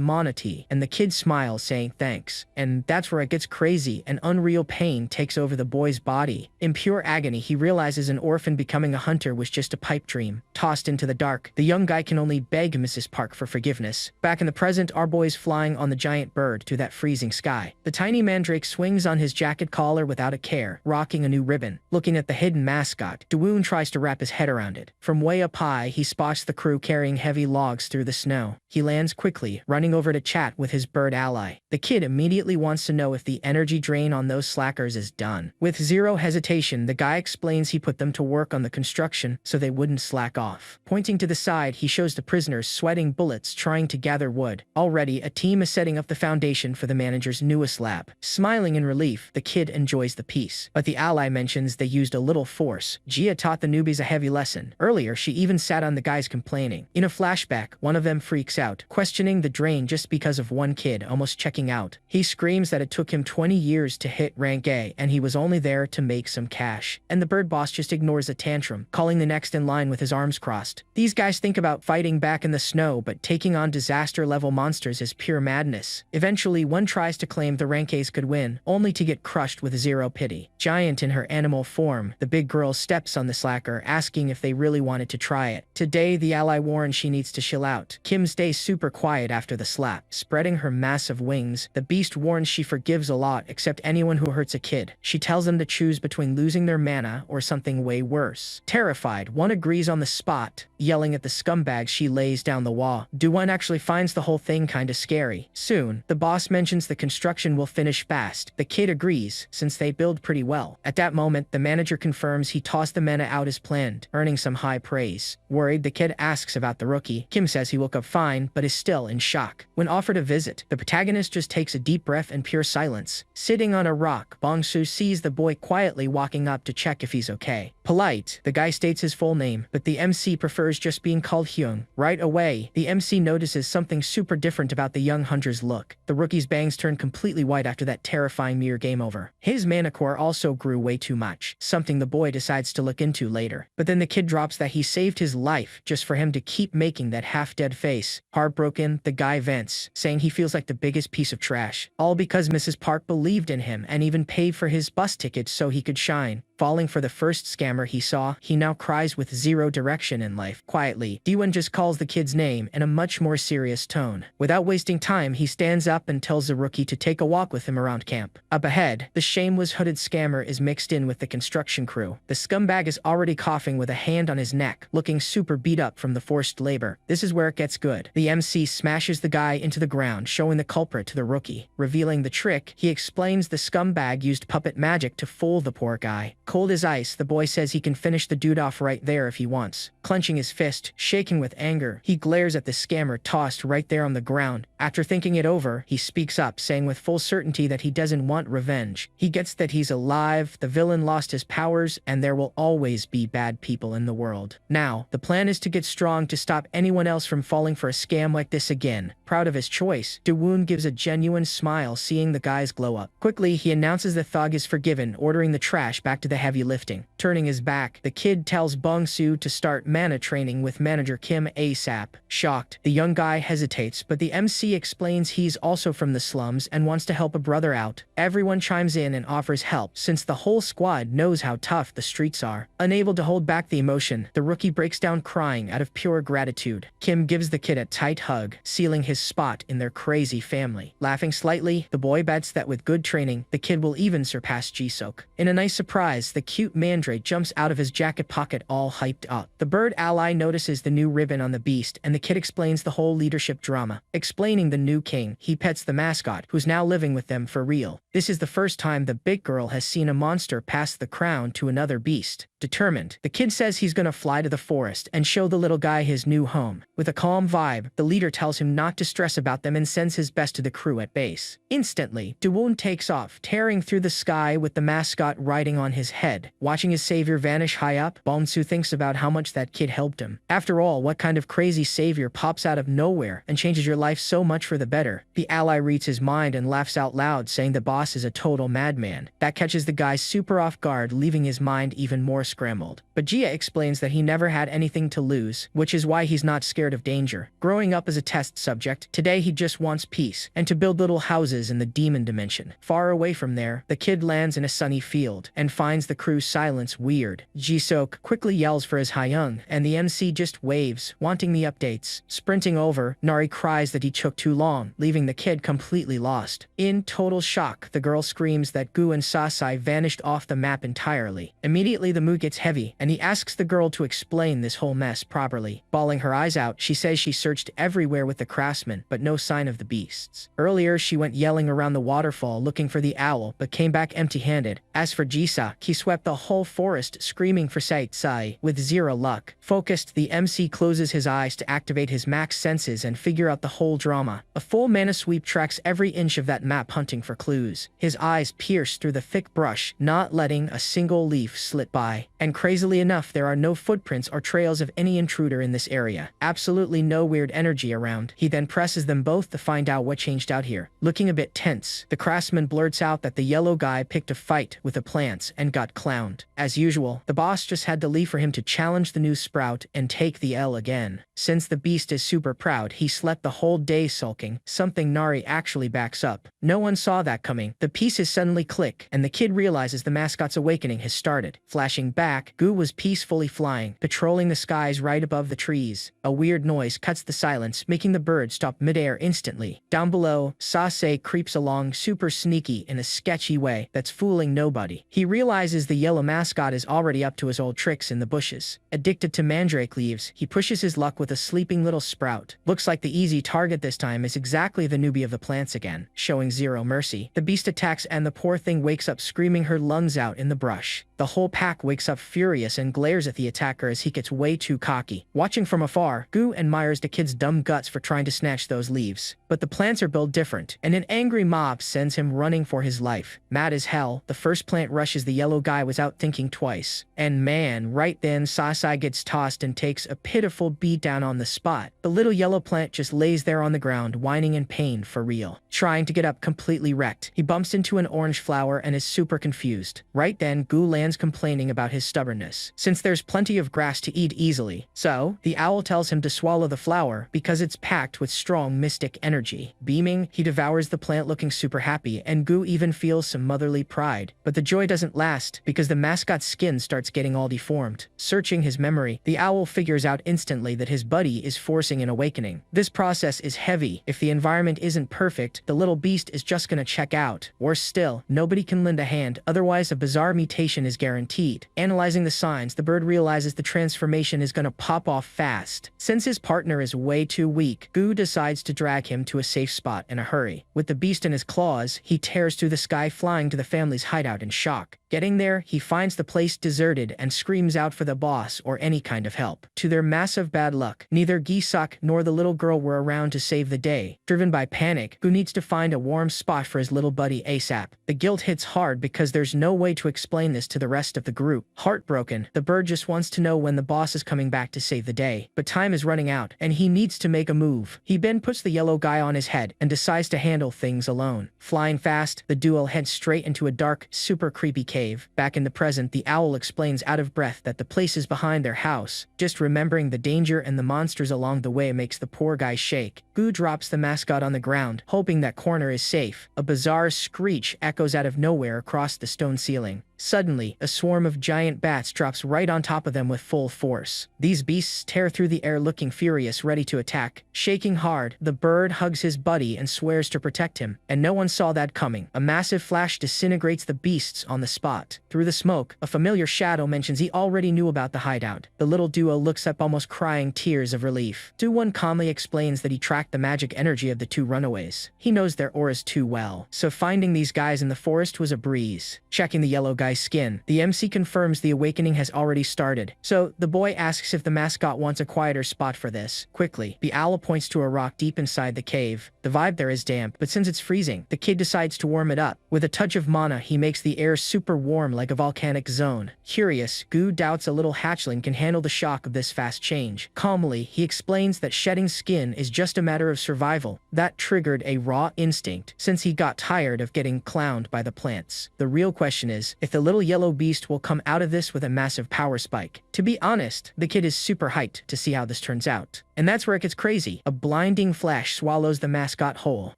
Monity, and the kid smiles, saying thanks. And that's where it gets crazy. An unreal pain takes over the boy's body. In pure agony, he realizes an orphan becoming a hunter was just a pipe dream. Tossed into the dark, the young guy can only beg Mrs. Park for forgiveness. Back in the present, our boy's flying on the giant bird to that freezing sky. The tiny mandrake swings on his jacket collar without a care, rocking a new ribbon. Looking at the hidden mascot, Dawoon tries to wrap his head around it. From way up high, he spots the crew carrying heavy logs through the snow. He lands quickly, running over to chat with his bird ally. The kid immediately wants to know if the energy drain on those slackers is done. With zero hesitation, the guy explains he put them to work on the construction so they wouldn't slack off. Pointing to the side, he shows the prisoners sweating bullets trying to gather wood. Already, a team is setting up the foundation for the manager's newest lab. Smiling in relief, the kid enjoys the peace. But the ally mentions they used a little force. Jia taught the newbies a heavy lesson. Earlier, she even sat on the guy's complaining. In a flashback, one of them freaks out, questioning the drain just because of one kid almost checking out. He screams that it took him 20 years to hit rank A and he was only there to make some cash. And the bird boss just ignores the tantrum, calling the next in line with his arms crossed. These guys think about fighting back in the snow, but taking on disaster-level monsters is pure madness. Eventually, one tries to claim the rank A's could win, only to get crushed with zero pity. Giant in her animal form, the big girl steps on the slacker, asking if they really wanted to try it. Today, the ally warns she needs to chill out. Kim stays super quiet after the slap. Spreading her massive wings, the beast warns she forgives a lot except anyone who hurts a kid. She tells them to choose between losing their mana or something way worse. Terrified, one agrees on the spot, yelling at the scumbags she lays down the wall. Do-One actually finds the whole thing kinda scary. Soon, the boss mentions the construction will finish fast. The kid agrees, since they build pretty well. At that moment, the manager confirms he tossed the mana out as planned, earning some high praise. Worried, the kid asks about the rookie. Kim says he woke up fine, but is still in shock. When offered a visit, the protagonist just takes a deep breath in pure silence. Sitting on a rock, Bong-soo sees the boy quietly walking up to check if he's okay. Polite, the guy states his full name, but the MC prefers just being called Hyung. Right away, the MC notices something super different about the young hunter's look. The rookie's bangs turn completely white after that terrifying mirror game over. His mana core also grew way too much, something the boy decides to look into later. But then the kid drops that he saved his life just for him to keep making that half-dead face. Heartbroken, the guy vents, saying he feels like the biggest piece of trash. All because Mrs. Park believed in him and even paid for his bus tickets so he could shine. Falling for the first scammer he saw, he now cries with zero direction in life. Quietly, D1 just calls the kid's name in a much more serious tone. Without wasting time, he stands up and tells the rookie to take a walk with him around camp. Up ahead, the shameless hooded scammer is mixed in with the construction crew. The scumbag is already coughing with a hand on his neck, looking super beat up from the forced labor. This is where it gets good. The MC smashes the guy into the ground, showing the culprit to the rookie. Revealing the trick, he explains the scumbag used puppet magic to fool the poor guy. Cold as ice, the boy says he can finish the dude off right there if he wants. Clenching his fist, shaking with anger, he glares at the scammer tossed right there on the ground. After thinking it over, he speaks up, saying with full certainty that he doesn't want revenge. He gets that he's alive, the villain lost his powers, and there will always be bad people in the world. Now, the plan is to get strong to stop anyone else from falling for a scam like this again. Proud of his choice, Do-Woon gives a genuine smile seeing the guys glow up. Quickly, he announces the thug is forgiven, ordering the trash back to the heavy lifting. Turning his back, the kid tells Bong-soo to start mana training with manager Kim ASAP. Shocked, the young guy hesitates, but the MC explains he's also from the slums and wants to help a brother out. Everyone chimes in and offers help, since the whole squad knows how tough the streets are. Unable to hold back the emotion, the rookie breaks down crying out of pure gratitude. Kim gives the kid a tight hug, sealing his spot in their crazy family. Laughing slightly, the boy bets that with good training, the kid will even surpass Jisuk. In a nice surprise, the cute mandrake jumps out of his jacket pocket all hyped up. The bird ally notices the new ribbon on the beast, and the kid explains the whole leadership drama. Explaining the new king, he pets the mascot, who's now living with them for real. This is the first time the big girl has seen a monster pass the crown to another beast. Determined, the kid says he's gonna fly to the forest and show the little guy his new home. With a calm vibe, the leader tells him not to stress about them and sends his best to the crew at base. Instantly, Do-Woon takes off, tearing through the sky with the mascot riding on his head. Watching his savior vanish high up, Bong-soo thinks about how much that kid helped him. After all, what kind of crazy savior pops out of nowhere and changes your life so much for the better? The ally reads his mind and laughs out loud, saying the boss is a total madman. That catches the guy super off guard, leaving his mind even more scrambled. But Jia explains that he never had anything to lose, which is why he's not scared of danger. Growing up as a test subject, today he just wants peace and to build little houses in the demon dimension. Far away from there, the kid lands in a sunny field and finds the crew's silence weird. Jisuk quickly yells for his Hyung, and the MC just waves, wanting the updates. Sprinting over, Nari cries that he took too long, leaving the kid completely lost. In total shock, the girl screams that Gu and Sasai vanished off the map entirely. Immediately the mood gets heavy, and he asks the girl to explain this whole mess properly. Bawling her eyes out, she says she searched everywhere with the craftsman, but no sign of the beasts. Earlier, she went yelling around the waterfall looking for the owl, but came back empty-handed. As for Jisa, he swept the whole forest screaming for Sai, with zero luck. Focused, the MC closes his eyes to activate his max senses and figure out the whole drama. A full mana sweep tracks every inch of that map hunting for clues. His eyes pierce through the thick brush, not letting a single leaf slip by. And crazily enough, there are no footprints or trails of any intruder in this area. Absolutely no weird energy around. He then presses them both to find out what changed out here. Looking a bit tense, the craftsman blurts out that the yellow guy picked a fight with the plants and got clowned. As usual, the boss just had to leave for him to challenge the new sprout and take the L again. Since the beast is super proud, he slept the whole day sulking, something Nari actually backs up. No one saw that coming. The pieces suddenly click, and the kid realizes the mascot's awakening has started. Flashing back, Goo was peacefully flying, patrolling the skies right above the trees. A weird noise cuts the silence, making the bird stop midair instantly. Down below, Sase creeps along super sneaky in a sketchy way that's fooling nobody. He realizes the yellow mascot is already up to his old tricks in the bushes. Addicted to mandrake leaves, he pushes his luck with a sleeping little sprout. Looks like the easy target this time is exactly the newbie of the plants again, showing zero mercy. The beast attacks and the poor thing wakes up screaming her lungs out in the brush. The whole pack wakes up furious and glares at the attacker as he gets way too cocky. Watching from afar, Goo admires the kid's dumb guts for trying to snatch those leaves. But the plants are built different, and an angry mob sends him running for his life. Mad as hell, the first plant rushes the yellow guy without thinking twice. And man, right then Sasai gets tossed and takes a pitiful beatdown on the spot. The little yellow plant just lays there on the ground, whining in pain for real. Trying to get up completely wrecked, he bumps into an orange flower and is super confused. Right then, Goo lands complaining about his stubbornness, since there's plenty of grass to eat easily. So, the owl tells him to swallow the flower because it's packed with strong mystic energy. Beaming, he devours the plant looking super happy, and Goo even feels some motherly pride. But the joy doesn't last, because the mascot's skin starts getting all deformed. Searching his memory, the owl figures out instantly that his buddy is forcing an awakening. This process is heavy. If the environment isn't perfect, the little beast is just gonna check out. Worse still, nobody can lend a hand, otherwise a bizarre mutation is guaranteed. Analyzing the signs, the bird realizes the transformation is gonna pop off fast. Since his partner is way too weak, Goo decides to drag him to a safe spot in a hurry. With the beast in his claws, he tears through the sky, flying to the family's hideout in shock. Getting there, he finds the place deserted and screams out for the boss or any kind of help. To their massive bad luck, neither Gisak nor the little girl were around to save the day. Driven by panic, Goo needs to find a warm spot for his little buddy ASAP. The guilt hits hard because there's no way to explain this to the rest of the group. Heartbroken, the bird just wants to know when the boss is coming back to save the day. But time is running out, and he needs to make a move. He then puts the yellow guy on his head and decides to handle things alone. Flying fast, the duo heads straight into a dark, super creepy cave. Back in the present, the owl explains out of breath that the place is behind their house. Just remembering the danger and the monsters along the way makes the poor guy shake. Goo drops the mascot on the ground, hoping that corner is safe. A bizarre screech echoes out of nowhere across the stone ceiling. Suddenly, a swarm of giant bats drops right on top of them with full force. These beasts tear through the air looking furious, ready to attack. Shaking hard, the bird hugs his buddy and swears to protect him, and no one saw that coming. A massive flash disintegrates the beasts on the spot. Through the smoke, a familiar shadow mentions he already knew about the hideout. The little duo looks up, almost crying tears of relief. Do-Won calmly explains that he tracked the magic energy of the two runaways. He knows their auras too well, so finding these guys in the forest was a breeze. Checking the yellow guy's skin, the MC confirms the awakening has already started. So, the boy asks if the mascot wants a quieter spot for this. Quickly, the owl points to a rock deep inside the cave. The vibe there is damp, but since it's freezing, the kid decides to warm it up. With a touch of mana, he makes the air super warm like a volcanic zone. Curious, Goo doubts a little hatchling can handle the shock of this fast change. Calmly, he explains that shedding skin is just a matter of survival. That triggered a raw instinct, since he got tired of getting clowned by the plants. The real question is, if the little yellow beast will come out of this with a massive power spike. To be honest, the kid is super hyped to see how this turns out. And that's where it gets crazy. A blinding flash swallows the mascot whole,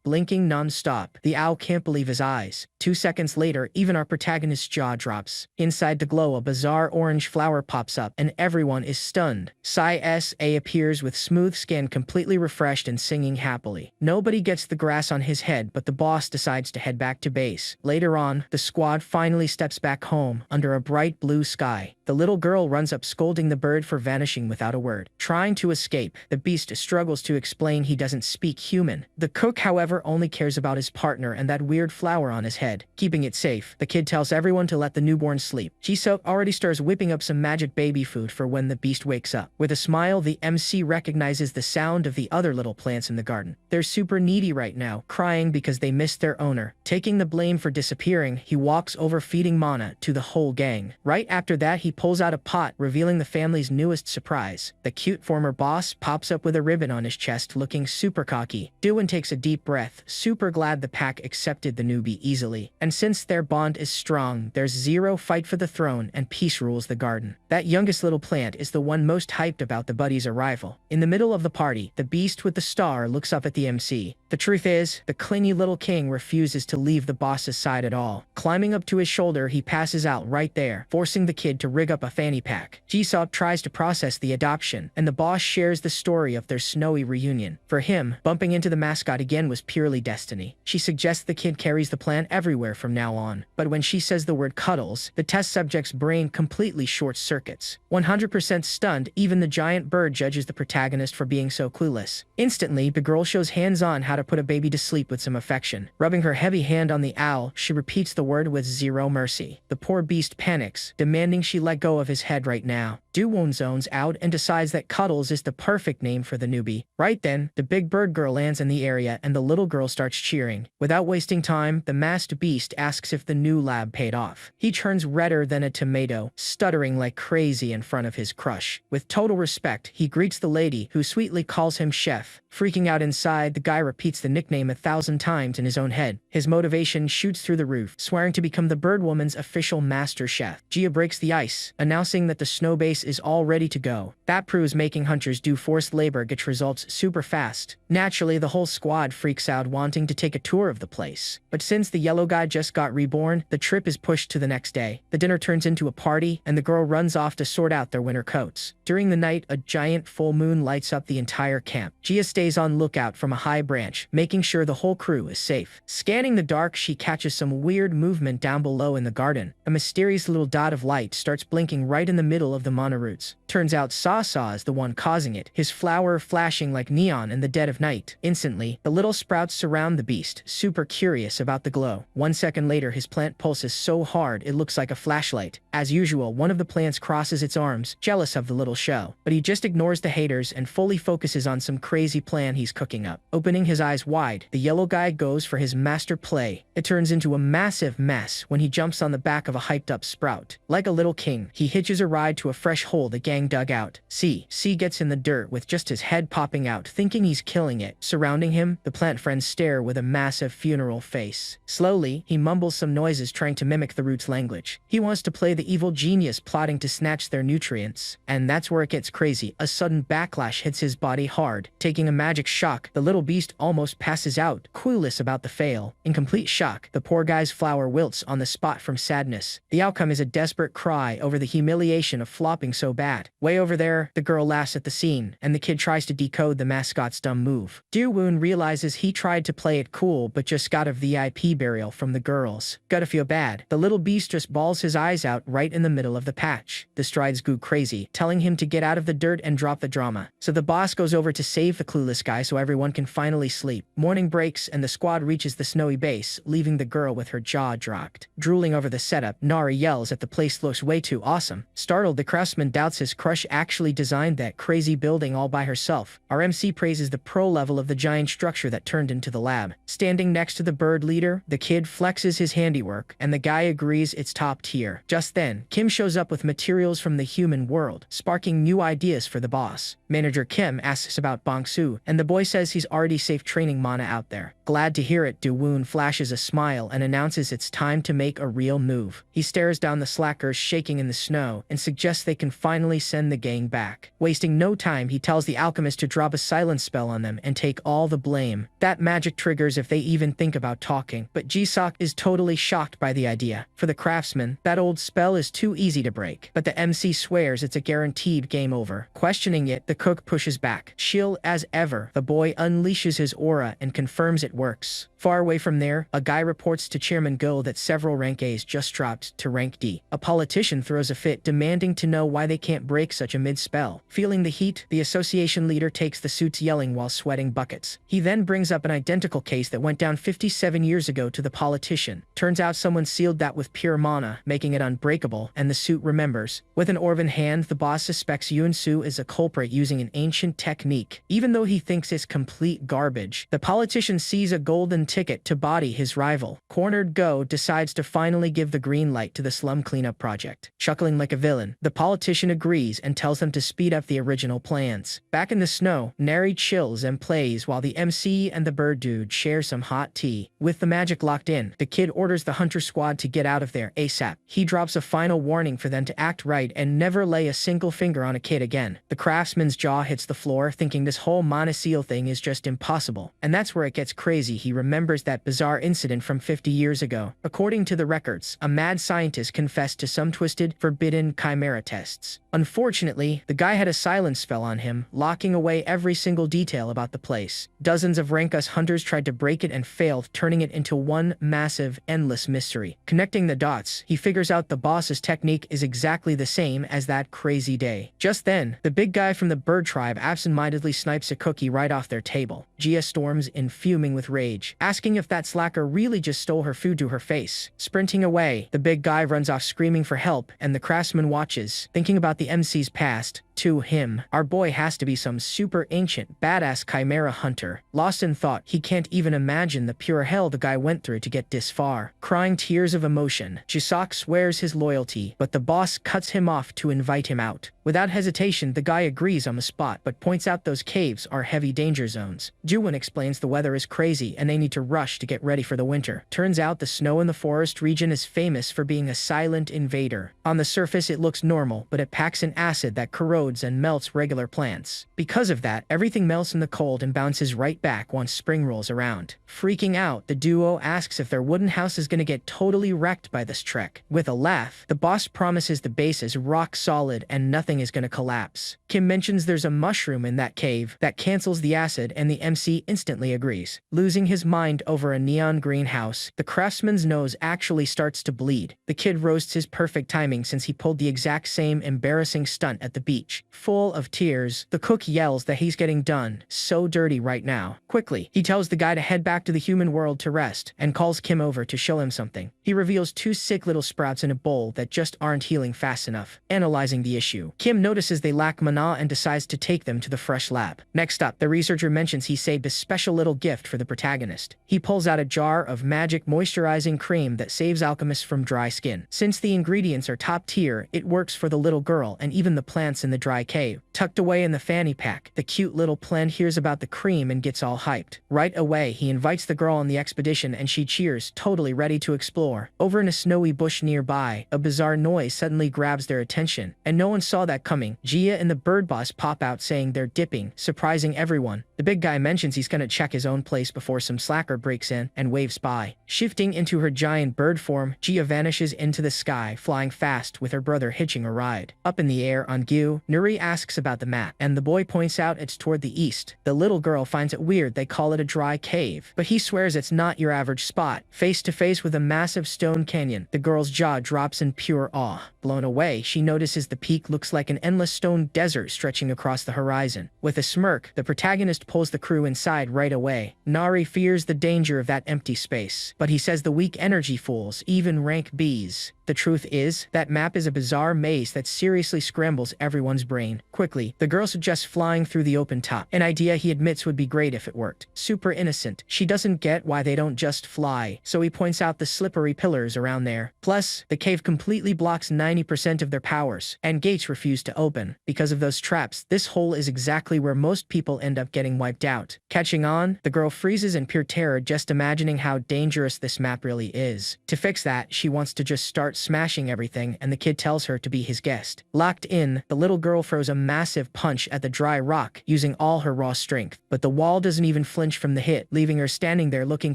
blinking non-stop. The owl can't believe his eyes. 2 seconds later, even our protagonist's jaw drops. Inside the glow, a bizarre orange flower pops up, and everyone is stunned. Sai S.A. appears with smooth skin, completely refreshed and singing happily. Nobody gets the grass on his head, but the boss decides to head back to base. Later on, the squad finally steps back home, under a bright blue sky. The little girl runs up, scolding the bird for vanishing without a word. Trying to escape, the beast struggles to explain he doesn't speak human. The cook, however, only cares about his partner and that weird flower on his head. Keeping it safe, the kid tells everyone to let the newborn sleep. Jisoo already starts whipping up some magic baby food for when the beast wakes up. With a smile, the MC recognizes the sound of the other little plants in the garden. They're super needy right now, crying because they missed their owner. Taking the blame for disappearing, he walks over, feeding mana to the whole gang. Right after that, he pulls out a pot, revealing the family's newest surprise. The cute former boss pops up with a ribbon on his chest, looking super cocky. Do-won takes a deep breath, super glad the pack accepted the newbie easily. And since their bond is strong, there's zero fight for the throne and peace rules the garden. That youngest little plant is the one most hyped about the buddies' arrival. In the middle of the party, the beast with the star looks up at the MC. The truth is, the clingy little king refuses to leave the boss's side at all. Climbing up to his shoulder, he passes out right there, forcing the kid to rig up a fanny pack. Jisoo tries to process the adoption, and the boss shares the story of their snowy reunion. For him, bumping into the mascot again was purely destiny. She suggests the kid carries the plant everywhere from now on, but when she says the word cuddles, the test subject's brain completely short-circuits. 100% stunned, even the giant bird judges the protagonist for being so clueless. Instantly, the girl shows hands-on how to put a baby to sleep with some affection. Rubbing her heavy hand on the owl, she repeats the word with zero mercy. The poor beast panics, demanding she let go of his head right now. Do-won zones out and decides that Cuddles is the perfect name for the newbie. Right then, the big bird girl lands in the area and the little girl starts cheering. Without wasting time, the masked beast asks if the new lab paid off. He turns redder than a tomato, stuttering like crazy in front of his crush. With total respect, he greets the lady, who sweetly calls him chef. Freaking out inside, the guy repeats the nickname 1,000 times in his own head. His motivation shoots through the roof, swearing to become the bird woman's official master chef. Gia breaks the ice, announcing that the snow base is all ready to go. That proves making hunters do forced labor gets results super fast. Naturally, the whole squad freaks out, wanting to take a tour of the place. But since the yellow guy just got reborn, the trip is pushed to the next day. The dinner turns into a party, and the girl runs off to sort out their winter coats. During the night, a giant full moon lights up the entire camp. Gia stays on lookout from a high branch, making sure the whole crew is safe. Scanning the dark, she catches some weird movement down below in the garden. A mysterious little dot of light starts blinking right in the middle of the mana roots. Turns out Sa is the one causing it, his flower flashing like neon in the dead of night. Instantly, the little sprouts surround the beast, super curious about the glow. 1 second later, his plant pulses so hard it looks like a flashlight. As usual, one of the plants crosses its arms, jealous of the little show. But he just ignores the haters and fully focuses on some crazy plan he's cooking up. Opening his eyes wide, the yellow guy goes for his master play. It turns into a massive mess when he jumps on the back of a hyped-up sprout. Like a little king, he hitches a ride to a fresh hole the gang dug out. C gets in the dirt with just his head popping out, thinking he's killing it. Surrounding him, the plant friends stare with a massive funeral face. Slowly, he mumbles some noises trying to mimic the root's language. He wants to play the evil genius plotting to snatch their nutrients. And that's where it gets crazy. A sudden backlash hits his body hard. Taking a magic shock, the little beast almost passes out, clueless about the fail. In complete shock, the poor guy's flower wilts on the spot from sadness. The outcome is a desperate cry over the humiliation of flopping so bad. Way over there, the girl laughs at the scene, and the kid tries to decode the mascot's dumb move. Do-won realizes he tried to play it cool but just got a VIP burial from the girls. Gotta feel bad. The little beast just bawls his eyes out right in the middle of the patch. The strides go crazy, telling him to get out of the dirt and drop the drama. So the boss goes over to save the clueless guy so everyone can finally sleep. Morning breaks and the squad reaches the snowy base, leaving the girl with her jaw dropped. Drooling over the setup, Nari yells that the place looks way too awesome. Startled, the craftsman doubts his crush actually designed that crazy building all by herself. Our MC praises the pro level of the giant structure that turned into the lab. Standing next to the bird leader, the kid flexes his handiwork, and the guy agrees it's top tier. Just then, Kim shows up with materials from the human world, sparking new ideas for the boss. Manager Kim asks about Bong-soo, and the boy says he's already safe training Mana out there. Glad to hear it, Do-won flashes a smile and announces it's time to make a real move. He stares down the slackers shaking in the snow and suggests they can finally send the gang back. Wasting no time, he tells the alchemist to drop a silence spell on them and take all the blame. That magic triggers if they even think about talking, but Jisoo is totally shocked by the idea. For the craftsman, that old spell is too easy to break, but the MC swears it's a guaranteed game over. Questioning it, the cook pushes back. Chill as ever, the boy unleashes his aura and confirms it works. Far away from there, a guy reports to Chairman Go that several rank A's just dropped to rank D. A politician throws a fit, demanding to know why they can't break such a mid-spell. Feeling the heat, the association leader takes the suits, yelling while sweating buckets. He then brings up an identical case that went down 57 years ago to the politician. Turns out someone sealed that with pure mana, making it unbreakable, and the suit remembers. With an orb in hand, the boss suspects Yoon-soo is a culprit using an ancient technique, even though he thinks it's complete garbage. The politician sees a golden ticket to body his rival. Cornered Go decides to finally give the green light to the slum cleanup project. Chuckling like a villain, the politician agrees and tells them to speed up the original plans. Back in the snow, Neri chills and plays while the MC and the bird dude share some hot tea. With the magic locked in, the kid orders the hunter squad to get out of there ASAP. He drops a final warning for them to act right and never lay a single finger on a kid again. The craftsman's jaw hits the floor, thinking this whole monoceal thing is just impossible. And that's where it gets crazy. He remembers that bizarre incident from 50 years ago. According to the records, a mad scientist confessed to some twisted, forbidden chimera tests. Unfortunately, the guy had a silence spell on him, locking away every single detail about the place. Dozens of Rankus hunters tried to break it and failed, turning it into one massive, endless mystery. Connecting the dots, he figures out the boss's technique is exactly the same as that crazy day. Just then, the big guy from the bird tribe absentmindedly snipes a cookie right off their table. Gia storms in, fuming with rage, asking if that slacker really just stole her food to her face. Sprinting away, the big guy runs off screaming for help, and the craftsman watches, thinking about the MC's past. To him, our boy has to be some super ancient, badass chimera hunter. Lost in thought, he can't even imagine the pure hell the guy went through to get this far. Crying tears of emotion, Jisak swears his loyalty, but the boss cuts him off to invite him out. Without hesitation, the guy agrees on the spot, but points out those caves are heavy danger zones. Juwon explains the weather is crazy and they need to rush to get ready for the winter. Turns out the snow in the forest region is famous for being a silent invader. On the surface it looks normal, but it packs an acid that corrodes and melts regular plants. Because of that, everything melts in the cold and bounces right back once spring rolls around. Freaking out, the duo asks if their wooden house is gonna get totally wrecked by this trek. With a laugh, the boss promises the base is rock solid and nothing is gonna collapse. Kim mentions there's a mushroom in that cave that cancels the acid, and the MC instantly agrees. Losing his mind over a neon green house, the craftsman's nose actually starts to bleed. The kid roasts his perfect timing since he pulled the exact same embarrassing stunt at the beach. Full of tears, the cook yells that he's getting done so dirty right now. Quickly, he tells the guy to head back to the human world to rest, and calls Kim over to show him something. He reveals two sick little sprouts in a bowl that just aren't healing fast enough. Analyzing the issue, Kim notices they lack mana and decides to take them to the fresh lab. Next up, the researcher mentions he saved a special little gift for the protagonist. He pulls out a jar of magic moisturizing cream that saves alchemists from dry skin. Since the ingredients are top tier, it works for the little girl and even the plants in the dry cave. Tucked away in the fanny pack, the cute little plant hears about the cream and gets all hyped. Right away, he invites the girl on the expedition and she cheers, totally ready to explore. Over in a snowy bush nearby, a bizarre noise suddenly grabs their attention, and no one saw that coming. Gia and the bird boss pop out saying they're dipping, surprising everyone. The big guy mentions he's gonna check his own place before some slacker breaks in and waves by. Shifting into her giant bird form, Gia vanishes into the sky, flying fast with her brother hitching a ride. Up in the air on Gyu, Nuri asks about the map, and the boy points out it's toward the east. The little girl finds it weird they call it a dry cave, but he swears it's not your average spot. Face to face with a massive stone canyon, the girl's jaw drops in pure awe. Blown away, she notices the peak looks like an endless stone desert stretching across the horizon. With a smirk, the protagonist pulls the crew inside right away. Nari fears the danger of that empty space, but he says the weak energy fools even rank Bs. The truth is, that map is a bizarre maze that seriously scrambles everyone's brain. Quickly, the girl suggests flying through the open top, an idea he admits would be great if it worked. Super innocent, she doesn't get why they don't just fly, so he points out the slippery pillars around there. Plus, the cave completely blocks 90% of their powers, and gates refuse to open. Because of those traps, this hole is exactly where most people end up getting wiped out. Catching on, the girl freezes in pure terror just imagining how dangerous this map really is. To fix that, she wants to just start smashing everything, and the kid tells her to be his guest. Locked in, the little girl throws a massive punch at the dry rock, using all her raw strength, but the wall doesn't even flinch from the hit, leaving her standing there looking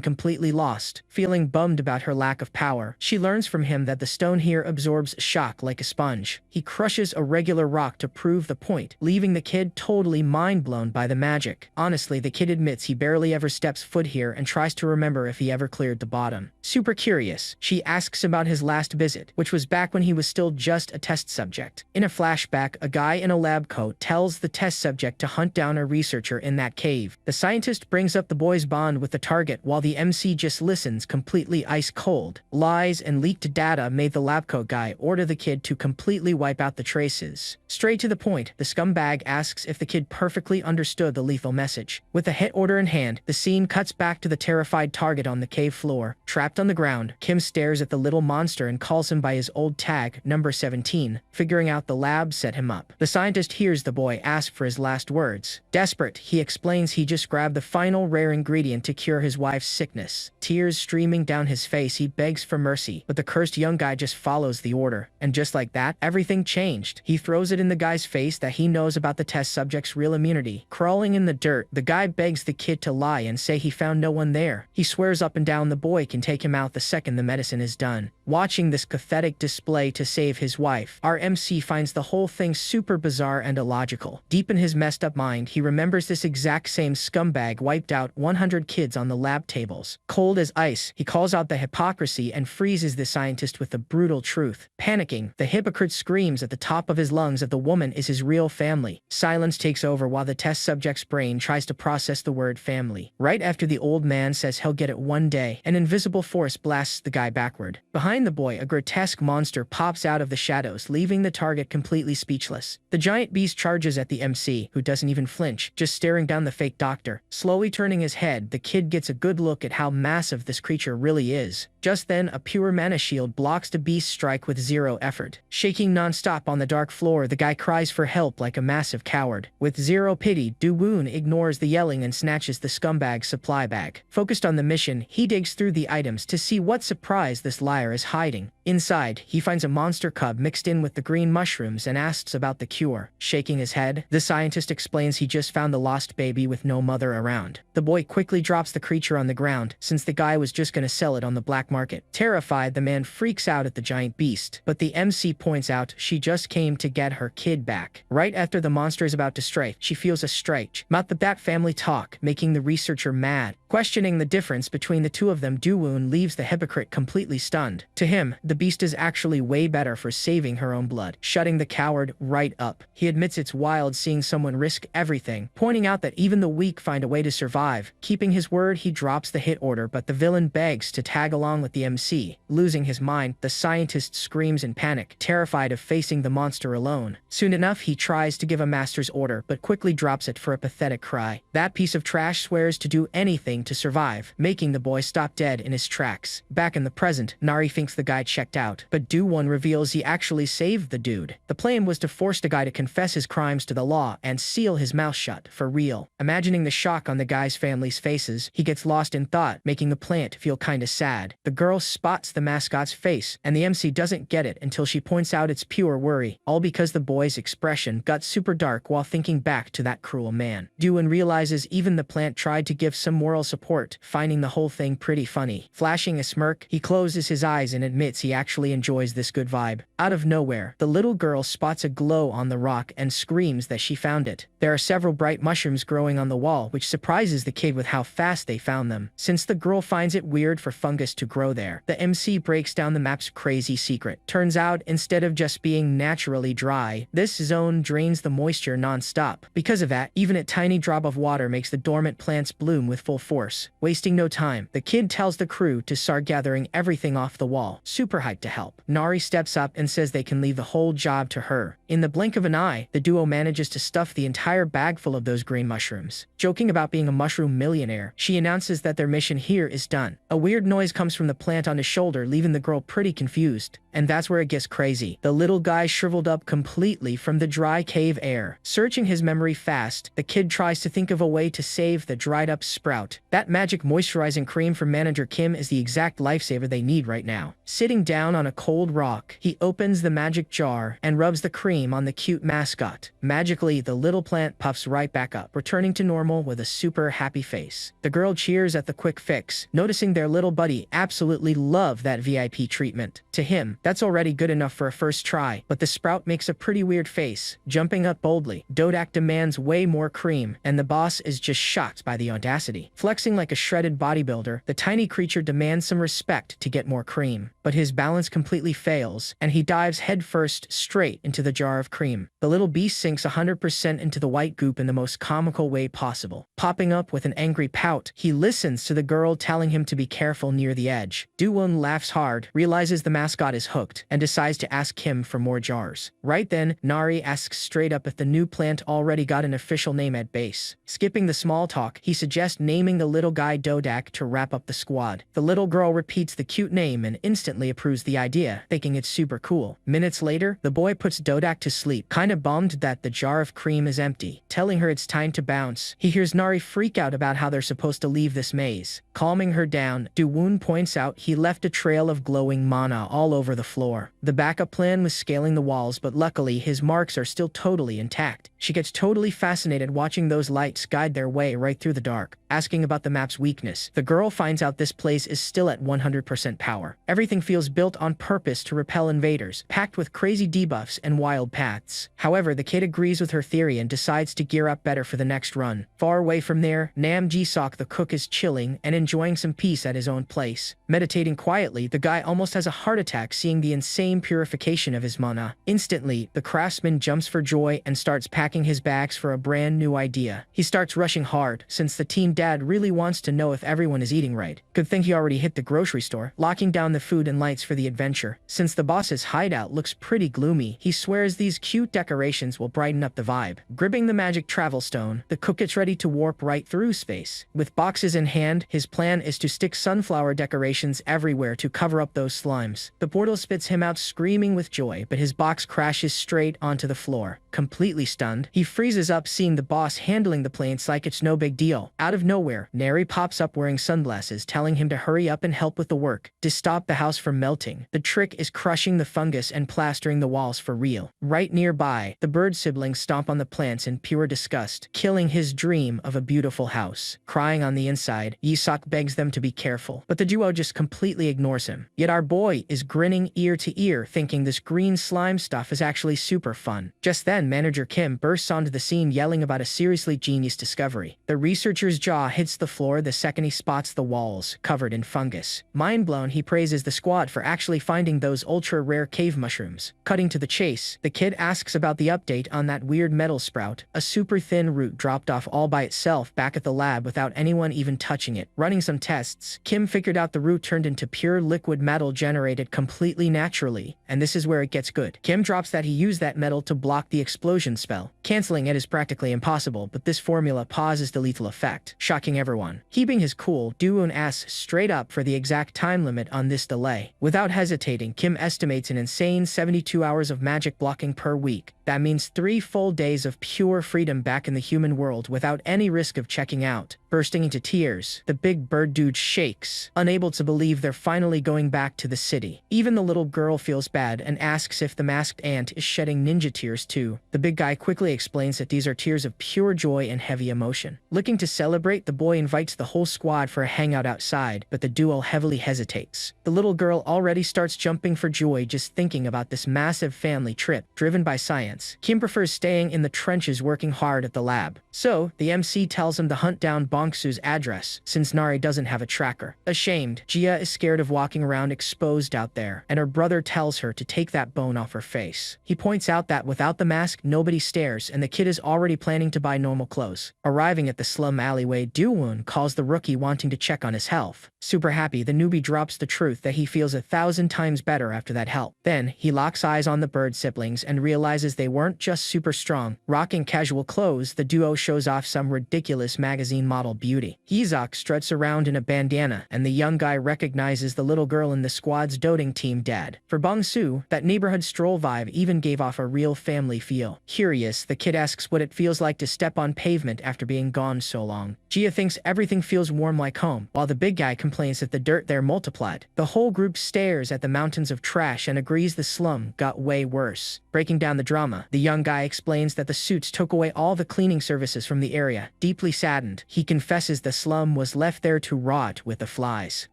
completely lost. Feeling bummed about her lack of power, she learns from him that the stone here absorbs shock like a sponge. He crushes a regular rock to prove the point, leaving the kid totally mind-blown by the magic. Honestly, the kid admits he barely ever steps foot here and tries to remember if he ever cleared the bottom. Super curious, she asks about his last business visit, which was back when he was still just a test subject. In a flashback, a guy in a lab coat tells the test subject to hunt down a researcher in that cave. The scientist brings up the boy's bond with the target while the MC just listens, completely ice cold. Lies and leaked data made the lab coat guy order the kid to completely wipe out the traces. Straight to the point, the scumbag asks if the kid perfectly understood the lethal message. With the hit order in hand, the scene cuts back to the terrified target on the cave floor. Trapped on the ground, Kim stares at the little monster and calls him by his old tag, number 17, figuring out the lab set him up. The scientist hears the boy ask for his last words. Desperate, he explains he just grabbed the final rare ingredient to cure his wife's sickness. Tears streaming down his face, he begs for mercy, but the cursed young guy just follows the order. And just like that, everything changed. He throws it in the guy's face that he knows about the test subject's real immunity. Crawling in the dirt, the guy begs the kid to lie and say he found no one there. He swears up and down the boy can take him out the second the medicine is done. Watching this pathetic display to save his wife, our MC finds the whole thing super bizarre and illogical. Deep in his messed up mind, he remembers this exact same scumbag wiped out 100 kids on the lab tables. Cold as ice, he calls out the hypocrisy and freezes the scientist with the brutal truth. Panicking, the hypocrite screams at the top of his lungs that the woman is his real family. Silence takes over while the test subject's brain tries to process the word family. Right after the old man says he'll get it one day, an invisible force blasts the guy backward. Behind the boy, a grotesque monster pops out of the shadows, leaving the target completely speechless. The giant beast charges at the MC, who doesn't even flinch, just staring down the fake doctor. Slowly turning his head, the kid gets a good look at how massive this creature really is. Just then, a pure mana shield blocks the beast's strike with zero effort. Shaking non-stop on the dark floor, the guy cries for help like a massive coward. With zero pity, Do-woon ignores the yelling and snatches the scumbag's supply bag. Focused on the mission, he digs through the items to see what surprise this liar is hiding. Inside, he finds a monster cub mixed in with the green mushrooms and asks about the cure. Shaking his head, the scientist explains he just found the lost baby with no mother around. The boy quickly drops the creature on the ground, since the guy was just gonna sell it on the black market. Terrified, the man freaks out at the giant beast, but the MC points out she just came to get her kid back. Right after the monster is about to strike, she feels a stretch. About the Bat family talk, making the researcher mad. Questioning the difference between the two of them, Do-woon leaves the hypocrite completely stunned. To him, the beast is actually way better for saving her own blood, shutting the coward right up. He admits it's wild seeing someone risk everything, pointing out that even the weak find a way to survive. Keeping his word, he drops the hit order, but the villain begs to tag along with the MC. Losing his mind, the scientist screams in panic, terrified of facing the monster alone. Soon enough, he tries to give a master's order, but quickly drops it for a pathetic cry. That piece of trash swears to do anything to survive, making the boy stop dead in his tracks. Back in the present, Nari thinks the guy checked out, but Do-won reveals he actually saved the dude. The plan was to force the guy to confess his crimes to the law and seal his mouth shut for real. Imagining the shock on the guy's family's faces, he gets lost in thought, making the plant feel kinda sad. The girl spots the mascot's face, and the MC doesn't get it until she points out it's pure worry, all because the boy's expression got super dark while thinking back to that cruel man. Do-won realizes even the plant tried to give some moral support, finding the whole thing pretty funny. Flashing a smirk, he closes his eyes and admits he actually enjoys this good vibe. Out of nowhere, the little girl spots a glow on the rock and screams that she found it. There are several bright mushrooms growing on the wall, which surprises the kid with how fast they found them. Since the girl finds it weird for fungus to grow there, the MC breaks down the map's crazy secret. Turns out, instead of just being naturally dry, this zone drains the moisture non-stop. Because of that, even a tiny drop of water makes the dormant plants bloom with full force. Wasting no time, the kid tells the crew to start gathering everything off the wall, super hyped to help. Nari steps up and says they can leave the whole job to her. In the blink of an eye, the duo manages to stuff the entire bag full of those green mushrooms. Joking about being a mushroom millionaire, she announces that their mission here is done. A weird noise comes from the plant on his shoulder, leaving the girl pretty confused. And that's where it gets crazy. The little guy shriveled up completely from the dry cave air. Searching his memory fast, the kid tries to think of a way to save the dried up sprout. That magic moisturizing cream from Manager Kim is the exact lifesaver they need right now. Sitting down on a cold rock, he opens the magic jar and rubs the cream on the cute mascot. Magically, the little plant puffs right back up, returning to normal with a super happy face. The girl cheers at the quick fix, noticing their little buddy absolutely loved that VIP treatment. To him, that's already good enough for a first try, but the sprout makes a pretty weird face, jumping up boldly. Dodak demands way more cream, and the boss is just shocked by the audacity. Flexing Flexing like a shredded bodybuilder, the tiny creature demands some respect to get more cream. But his balance completely fails, and he dives headfirst straight into the jar of cream. The little beast sinks 100% into the white goop in the most comical way possible. Popping up with an angry pout, he listens to the girl telling him to be careful near the edge. Do-won laughs hard, realizes the mascot is hooked, and decides to ask Kim for more jars. Right then, Nari asks straight up if the new plant already got an official name at base. Skipping the small talk, he suggests naming the little guy Dodak to wrap up the squad. The little girl repeats the cute name and instantly approves the idea, thinking it's super cool. Minutes later, the boy puts Dodak to sleep, kinda bummed that the jar of cream is empty. Telling her it's time to bounce, he hears Nari freak out about how they're supposed to leave this maze. Calming her down, Do-won points out he left a trail of glowing mana all over the floor. The backup plan was scaling the walls, but luckily his marks are still totally intact. She gets totally fascinated watching those lights guide their way right through the dark. Asking about the map's weakness, the girl finds out this place is still at 100% power. Everything feels built on purpose to repel invaders, packed with crazy debuffs and wild paths. However, the kid agrees with her theory and decides to gear up better for the next run. Far away from there, Nam Jisok the cook is chilling and enjoying some peace at his own place. Meditating quietly, the guy almost has a heart attack seeing the insane purification of his mana. Instantly, the craftsman jumps for joy and starts packing his bags for a brand new idea. He starts rushing hard, since the teen dad really wants to know if everyone is eating right. Good thing he already hit the grocery store, locking down the food and lights for the adventure. Since the boss's hideout looks pretty gloomy, he swears these cute decorations will brighten up the vibe. Gripping the magic travel stone, the cook gets ready to warp right through space. With boxes in hand, his plan is to stick sunflower decorations everywhere to cover up those slimes. The portal spits him out screaming with joy, but his box crashes straight onto the floor. Completely stunned, he freezes up seeing the boss handling the plants like it's no big deal. Out of nowhere, Neri pops up wearing sunglasses, telling him to hurry up and help with the work, to stop the house from melting. The trick is crushing the fungus and plastering the walls for real. Right nearby, the bird siblings stomp on the plants in pure disgust, killing his dream of a beautiful house. Crying on the inside, Yisak begs them to be careful, but the duo just completely ignores him. Yet our boy is grinning ear to ear, thinking this green slime stuff is actually super fun. Just then, Manager Kim bursts onto the scene yelling about a seriously genius discovery. The researcher's jaw hits the floor the second he spots the walls, covered in fungus. Mind blown, he praises the squad for actually finding those ultra-rare cave mushrooms. Cutting to the chase, the kid asks about the update on that weird metal sprout, a super thin root dropped off all by itself back at the lab without anyone even touching it. Running some tests, Kim figured out the root turned into pure liquid metal generated completely naturally, and this is where it gets good. Kim drops that he used that metal to block the explosion spell. Canceling it is practically impossible, but this formula pauses the lethal effect, shocking everyone. Keeping his cool, Do-won asks straight up for the exact time limit on this delay. Without hesitating, Kim estimates an insane 72 hours of magic blocking per week. That means 3 full days of pure freedom back in the human world without any risk of checking out. Bursting into tears, the big bird dude shakes, unable to believe they're finally going back to the city. Even the little girl feels bad and asks if the masked ant is shedding ninja tears too. The big guy quickly explains that these are tears of pure joy and heavy emotion. Looking to celebrate, the boy invites the whole squad for a hangout outside, but the duo heavily hesitates. The little girl already starts jumping for joy just thinking about this massive family trip, driven by science. Kim prefers staying in the trenches working hard at the lab. So, the MC tells him to hunt down Bongsu's address, since Nari doesn't have a tracker. Ashamed, Jia is scared of walking around exposed out there, and her brother tells her to take that bone off her face. He points out that without the mask, nobody stares, and the kid is already planning to buy normal clothes. Arriving at the slum alleyway, Do-won calls the rookie wanting to check on his health. Super happy, the newbie drops the truth that he feels 1,000 times better after that help. Then, he locks eyes on the bird siblings and realizes they weren't just super strong. Rocking casual clothes, the duo shows off some ridiculous magazine model beauty. Hizak struts around in a bandana, and the young guy recognizes the little girl in the squad's doting team dad. For Bongsu, that neighborhood stroll vibe even gave off a real family feel. Curious, the kid asks what it feels like to step on pavement after being gone so long. Jia thinks everything feels warm like home, while the big guy complains that the dirt there multiplied. The whole group stares at the mountains of trash and agrees the slum got way worse. Breaking down the drama, the young guy explains that the suits took away all the cleaning services from the area. Deeply saddened, he confesses the slum was left there to rot with the flies.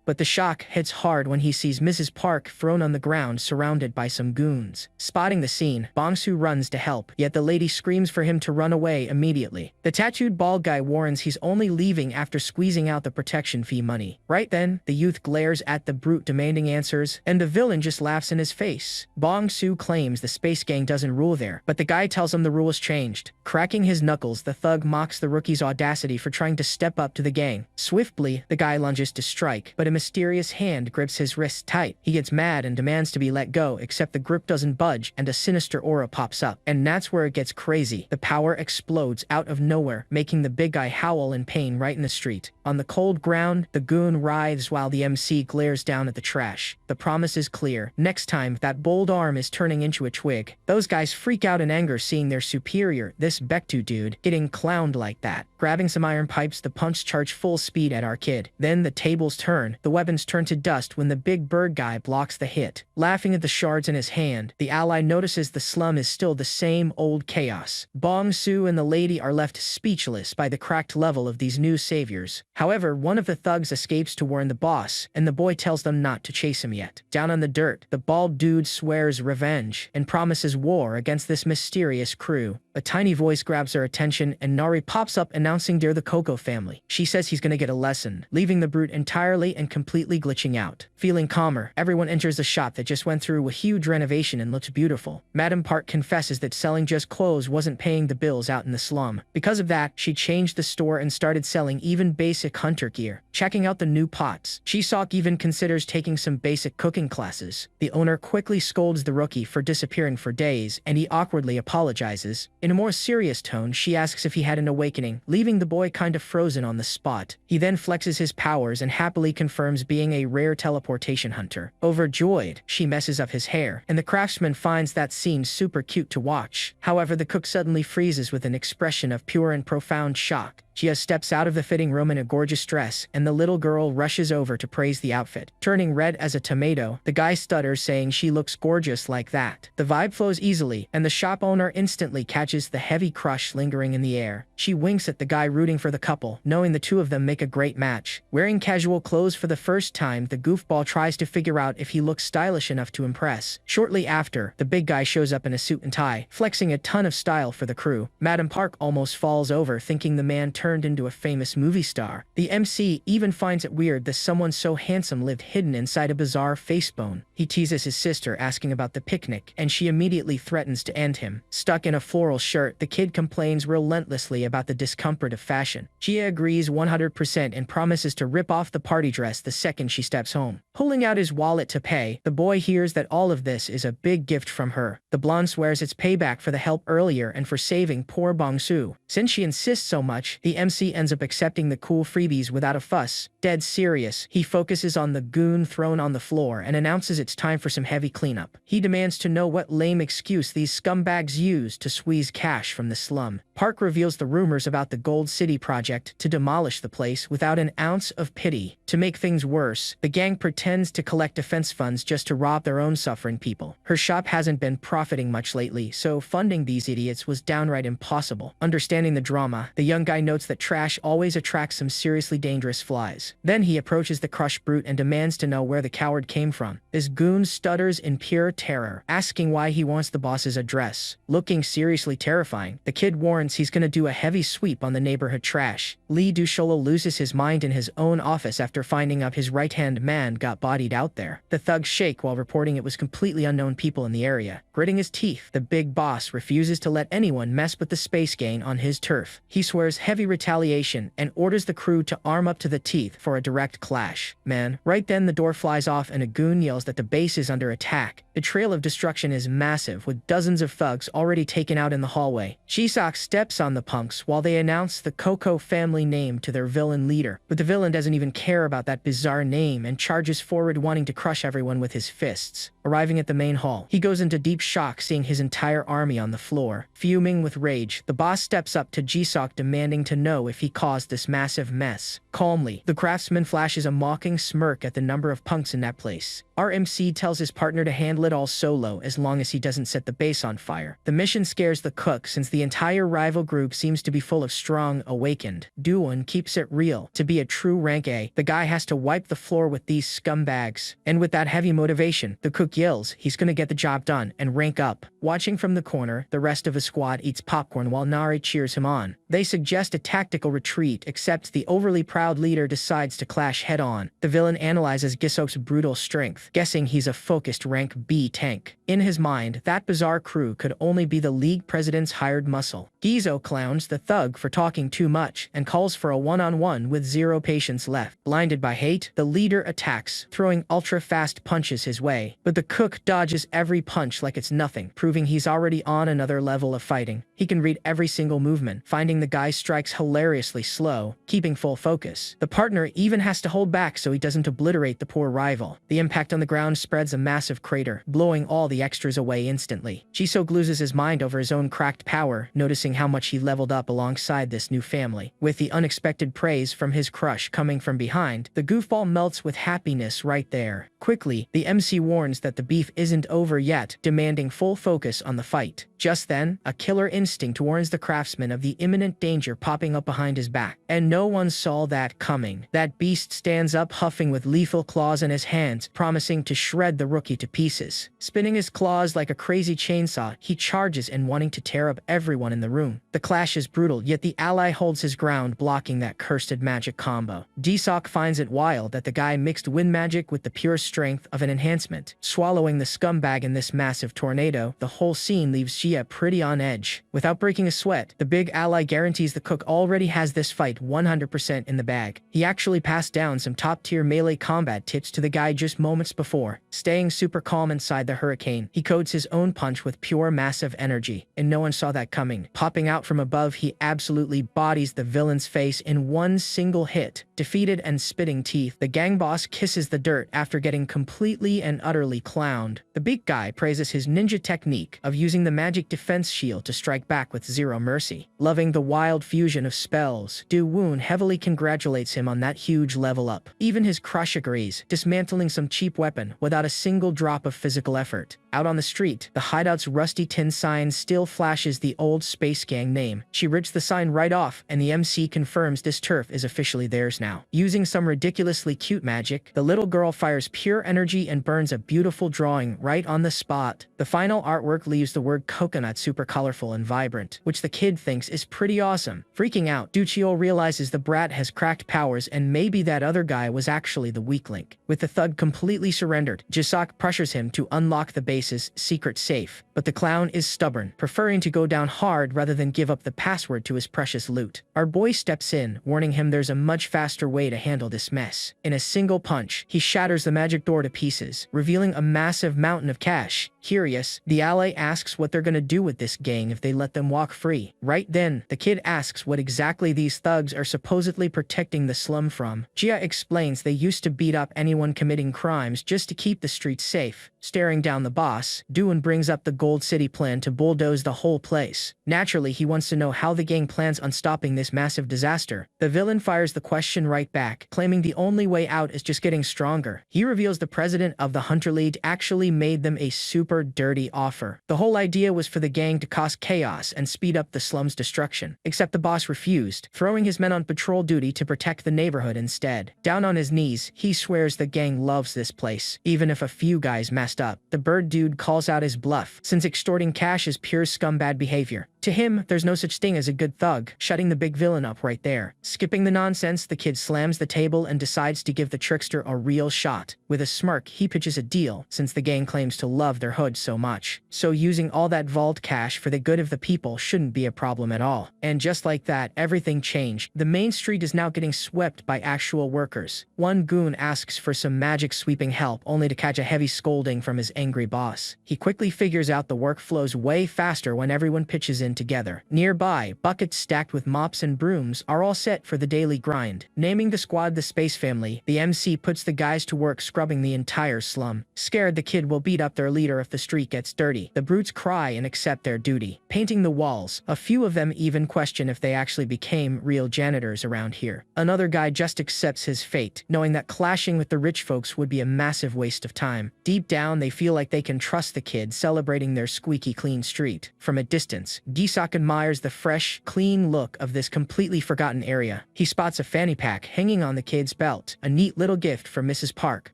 But the shock hits hard when he sees Mrs. Park thrown on the ground surrounded by some goons. Spotting the scene, Bongsu runs to help, yet the lady screams for him to run away immediately. The tattooed bald guy warns he's only only leaving after squeezing out the protection fee money. Right then, the youth glares at the brute demanding answers, and the villain just laughs in his face. Bong-soo claims the space gang doesn't rule there, but the guy tells him the rules changed. Cracking his knuckles, the thug mocks the rookie's audacity for trying to step up to the gang. Swiftly, the guy lunges to strike, but a mysterious hand grips his wrist tight. He gets mad and demands to be let go, except the grip doesn't budge and a sinister aura pops up. And that's where it gets crazy. The power explodes out of nowhere, making the big guy howl in pain right in the street. On the cold ground, the goon writhes while the MC glares down at the trash. The promise is clear. Next time, that bold arm is turning into a twig. Those guys freak out in anger seeing their superior, this Baekdu dude, getting clowned like that. Grabbing some iron pipes, the punks charge full speed at our kid. Then the tables turn. The weapons turn to dust when the big bird guy blocks the hit. Laughing at the shards in his hand, the ally notices the slum is still the same old chaos. Bong-soo and the lady are left speechless by the cracked level of these new saviors. However, one of the thugs escapes to warn the boss, and the boy tells them not to chase him yet. Down on the dirt, the bald dude swears revenge and promises war against this mysterious crew. A tiny voice grabs her attention, and Nari pops up announcing they're the Coco family. She says he's gonna get a lesson, leaving the brute entirely and completely glitching out. Feeling calmer, everyone enters the shop that just went through a huge renovation and looks beautiful. Madam Park confesses that selling just clothes wasn't paying the bills out in the slum. Because of that, she changed the store and started selling even basic hunter gear. Checking out the new pots, Chisok even considers taking some basic cooking classes. The owner quickly scolds the rookie for disappearing for days, and he awkwardly apologizes. In a more serious tone, she asks if he had an awakening, leaving the boy kind of frozen on the spot. He then flexes his powers and happily confirms being a rare teleportation hunter. Overjoyed, she messes up his hair, and the craftsman finds that scene super cute to watch. However, the cook suddenly freezes with an expression of pure and profound shock. Gia steps out of the fitting room in a gorgeous dress, and the little girl rushes over to praise the outfit. Turning red as a tomato, the guy stutters saying she looks gorgeous like that. The vibe flows easily, and the shop owner instantly catches the heavy crush lingering in the air. She winks at the guy rooting for the couple, knowing the two of them make a great match. Wearing casual clothes for the first time, the goofball tries to figure out if he looks stylish enough to impress. Shortly after, the big guy shows up in a suit and tie, flexing a ton of style for the crew. Madam Park almost falls over, thinking the man turned into a famous movie star. The MC even finds it weird that someone so handsome lived hidden inside a bizarre face bone. He teases his sister, asking about the picnic, and she immediately threatens to end him. Stuck in a floral shirt, the kid complains relentlessly about the discomfort of fashion. Gia agrees 100% and promises to rip off the party dress the second she steps home. Pulling out his wallet to pay, the boy hears that all of this is a big gift from her. The blonde swears it's payback for the help earlier and for saving poor Bong-soo. Since she insists so much, the MC ends up accepting the cool freebies without a fuss. Dead serious, he focuses on the goon thrown on the floor and announces it's time for some heavy cleanup. He demands to know what lame excuse these scumbags use to squeeze cash from the slum. Park reveals the rumors about the Gold City project to demolish the place without an ounce of pity. To make things worse, the gang pretends to collect defense funds just to rob their own suffering people. Her shop hasn't been profiting much lately, so funding these idiots was downright impossible. Understanding the drama, the young guy notes that trash always attracts some seriously dangerous flies. Then he approaches the crushed brute and demands to know where the coward came from. This goon stutters in pure terror, asking why he wants the boss's address. Looking seriously terrifying, the kid warns he's gonna do a heavy sweep on the neighborhood trash. Lee Dusholo loses his mind in his own office after finding out his right-hand man got bodied out there. The thugs shake while reporting it was completely unknown people in the area. Gritting his teeth, the big boss refuses to let anyone mess with the space gang on his turf. He swears heavy retaliation and orders the crew to arm up to the teeth for a direct clash. Man, right then the door flies off and a goon yells that the base is under attack. The trail of destruction is massive, with dozens of thugs already taken out in the hallway. Chisok steps on the punks while they announce the Coco family name to their villain leader, but the villain doesn't even care about that bizarre name and charges forward wanting to crush everyone with his fists. Arriving at the main hall, he goes into deep shock seeing his entire army on the floor. Fuming with rage, the boss steps up to Jisok demanding to know if he caused this massive mess. Calmly, the craftsman flashes a mocking smirk at the number of punks in that place. Our MC tells his partner to handle it all solo as long as he doesn't set the base on fire. The mission scares the cook since the entire rival group seems to be full of strong, awakened. Duwon keeps it real. To be a true rank A, the guy has to wipe the floor with these scumbags. And with that heavy motivation, the cook yells he's gonna get the job done and rank up. Watching from the corner, the rest of the squad eats popcorn while Nari cheers him on. They suggest a tactical retreat, except the overly proud leader decides to clash head-on. The villain analyzes Gisok's brutal strength, guessing he's a focused rank B tank. In his mind, that bizarre crew could only be the League President's hired muscle. Gizo clowns the thug for talking too much and calls for a one-on-one with zero patience left. Blinded by hate, the leader attacks, throwing ultra-fast punches his way. But the cook dodges every punch like it's nothing, proving he's already on another level of fighting. He can read every single movement, finding the guy's strikes hilariously slow, keeping full focus. The partner even has to hold back so he doesn't obliterate the poor rival. The impact on the ground spreads a massive crater, blowing all the extras away instantly. Jisoo loses his mind over his own cracked power, noticing how much he leveled up alongside this new family. With the unexpected praise from his crush coming from behind, the goofball melts with happiness right there. Quickly, the MC warns that the beef isn't over yet, demanding full focus on the fight. Just then, a killer instinct warns the craftsman of the imminent danger popping up behind his back. And no one saw that coming. That beast stands up huffing with lethal claws in his hands, promising to shred the rookie to pieces. Spinning his claws like a crazy chainsaw, he charges in wanting to tear up everyone in the room. The clash is brutal, yet the ally holds his ground, blocking that cursed magic combo. Jisoo finds it wild that the guy mixed wind magic with the pure strength of an enhancement. Swallowing the scumbag in this massive tornado, the whole scene leaves Jia pretty on edge. Without breaking a sweat, the big ally guarantees the cook already has this fight 100% in the bag. He actually passed down some top-tier melee combat tips to the guy just moments before. Staying super calm inside the hurricane, he codes his own punch with pure massive energy, and no one saw that coming. Popping out from above, he absolutely bodies the villain's face in one single hit. Defeated and spitting teeth, the gang boss kisses the dirt after getting completely and utterly clowned. The big guy praises his ninja technique of using the magic defense shield to strike back with zero mercy. Loving the wild fusion of spells, Do-woon heavily congratulates him on that huge level up. Even his crush agrees, dismantling some cheap weapon without a single drop of physical effort. Out on the street, the hideout's rusty tin sign still flashes the old space gang name. She rips the sign right off, and the MC confirms this turf is officially theirs now. Using some ridiculously cute magic, the little girl fires pure energy and burns a beautiful drawing right on the spot. The final artwork leaves the word coconut super colorful and vibrant, which the kid thinks is pretty awesome. Freaking out, Duchio realizes the brat has cracked powers and maybe that other guy was actually the weak link. With the thug completely surrendered, Jisoo pressures him to unlock the base's secret safe, but the clown is stubborn, preferring to go down hard rather than give up the password to his precious loot. Our boy steps in, warning him there's a much faster way to handle this mess. In a single punch, he shatters the magic door to pieces, revealing a massive mountain of cash. Curious, the ally asks what they're gonna do with this gang if they let them walk free. Right then, the kid asks what exactly these thugs are supposedly protecting the slum from. Jia explains they used to beat up anyone committing crimes just to keep the streets safe. Staring down the boss, Doon brings up the Gold City plan to bulldoze the whole place. Naturally, he wants to know how the gang plans on stopping this massive disaster. The villain fires the question right back, claiming the only way out is just getting stronger. He reveals the president of the Hunter League actually made them a super dirty offer. The whole idea was for the gang to cause chaos and speed up the slum's destruction. Except the boss refused, throwing his men on patrol duty to protect the neighborhood instead. Down on his knees, he swears the gang loves this place, even if a few guys messed up. The bird dude calls out his bluff, since extorting cash is pure scumbag behavior. To him, there's no such thing as a good thug, shutting the big villain up right there. Skipping the nonsense, the kid slams the table and decides to give the trickster a real shot. With a smirk, he pitches a deal, since the gang claims to love their hood so much. So using all that vault cash for the good of the people shouldn't be a problem at all. And just like that, everything changed. The main street is now getting swept by actual workers. One goon asks for some magic sweeping help, only to catch a heavy scolding from his angry boss. He quickly figures out the work flows way faster when everyone pitches in together. Nearby, buckets stacked with mops and brooms are all set for the daily grind. Naming the squad the Space Family, the MC puts the guys to work scrubbing the entire slum. Scared the kid will beat up their leader if the street gets dirty. The brutes cry and accept their duty. Painting the walls, a few of them even question if they actually became real janitors around here. Another guy just accepts his fate, knowing that clashing with the rich folks would be a massive waste of time. Deep down, they feel like they can trust the kid celebrating their squeaky clean street. From a distance, Gisak admires the fresh, clean look of this completely forgotten area. He spots a fanny pack hanging on the kid's belt, a neat little gift from Mrs. Park.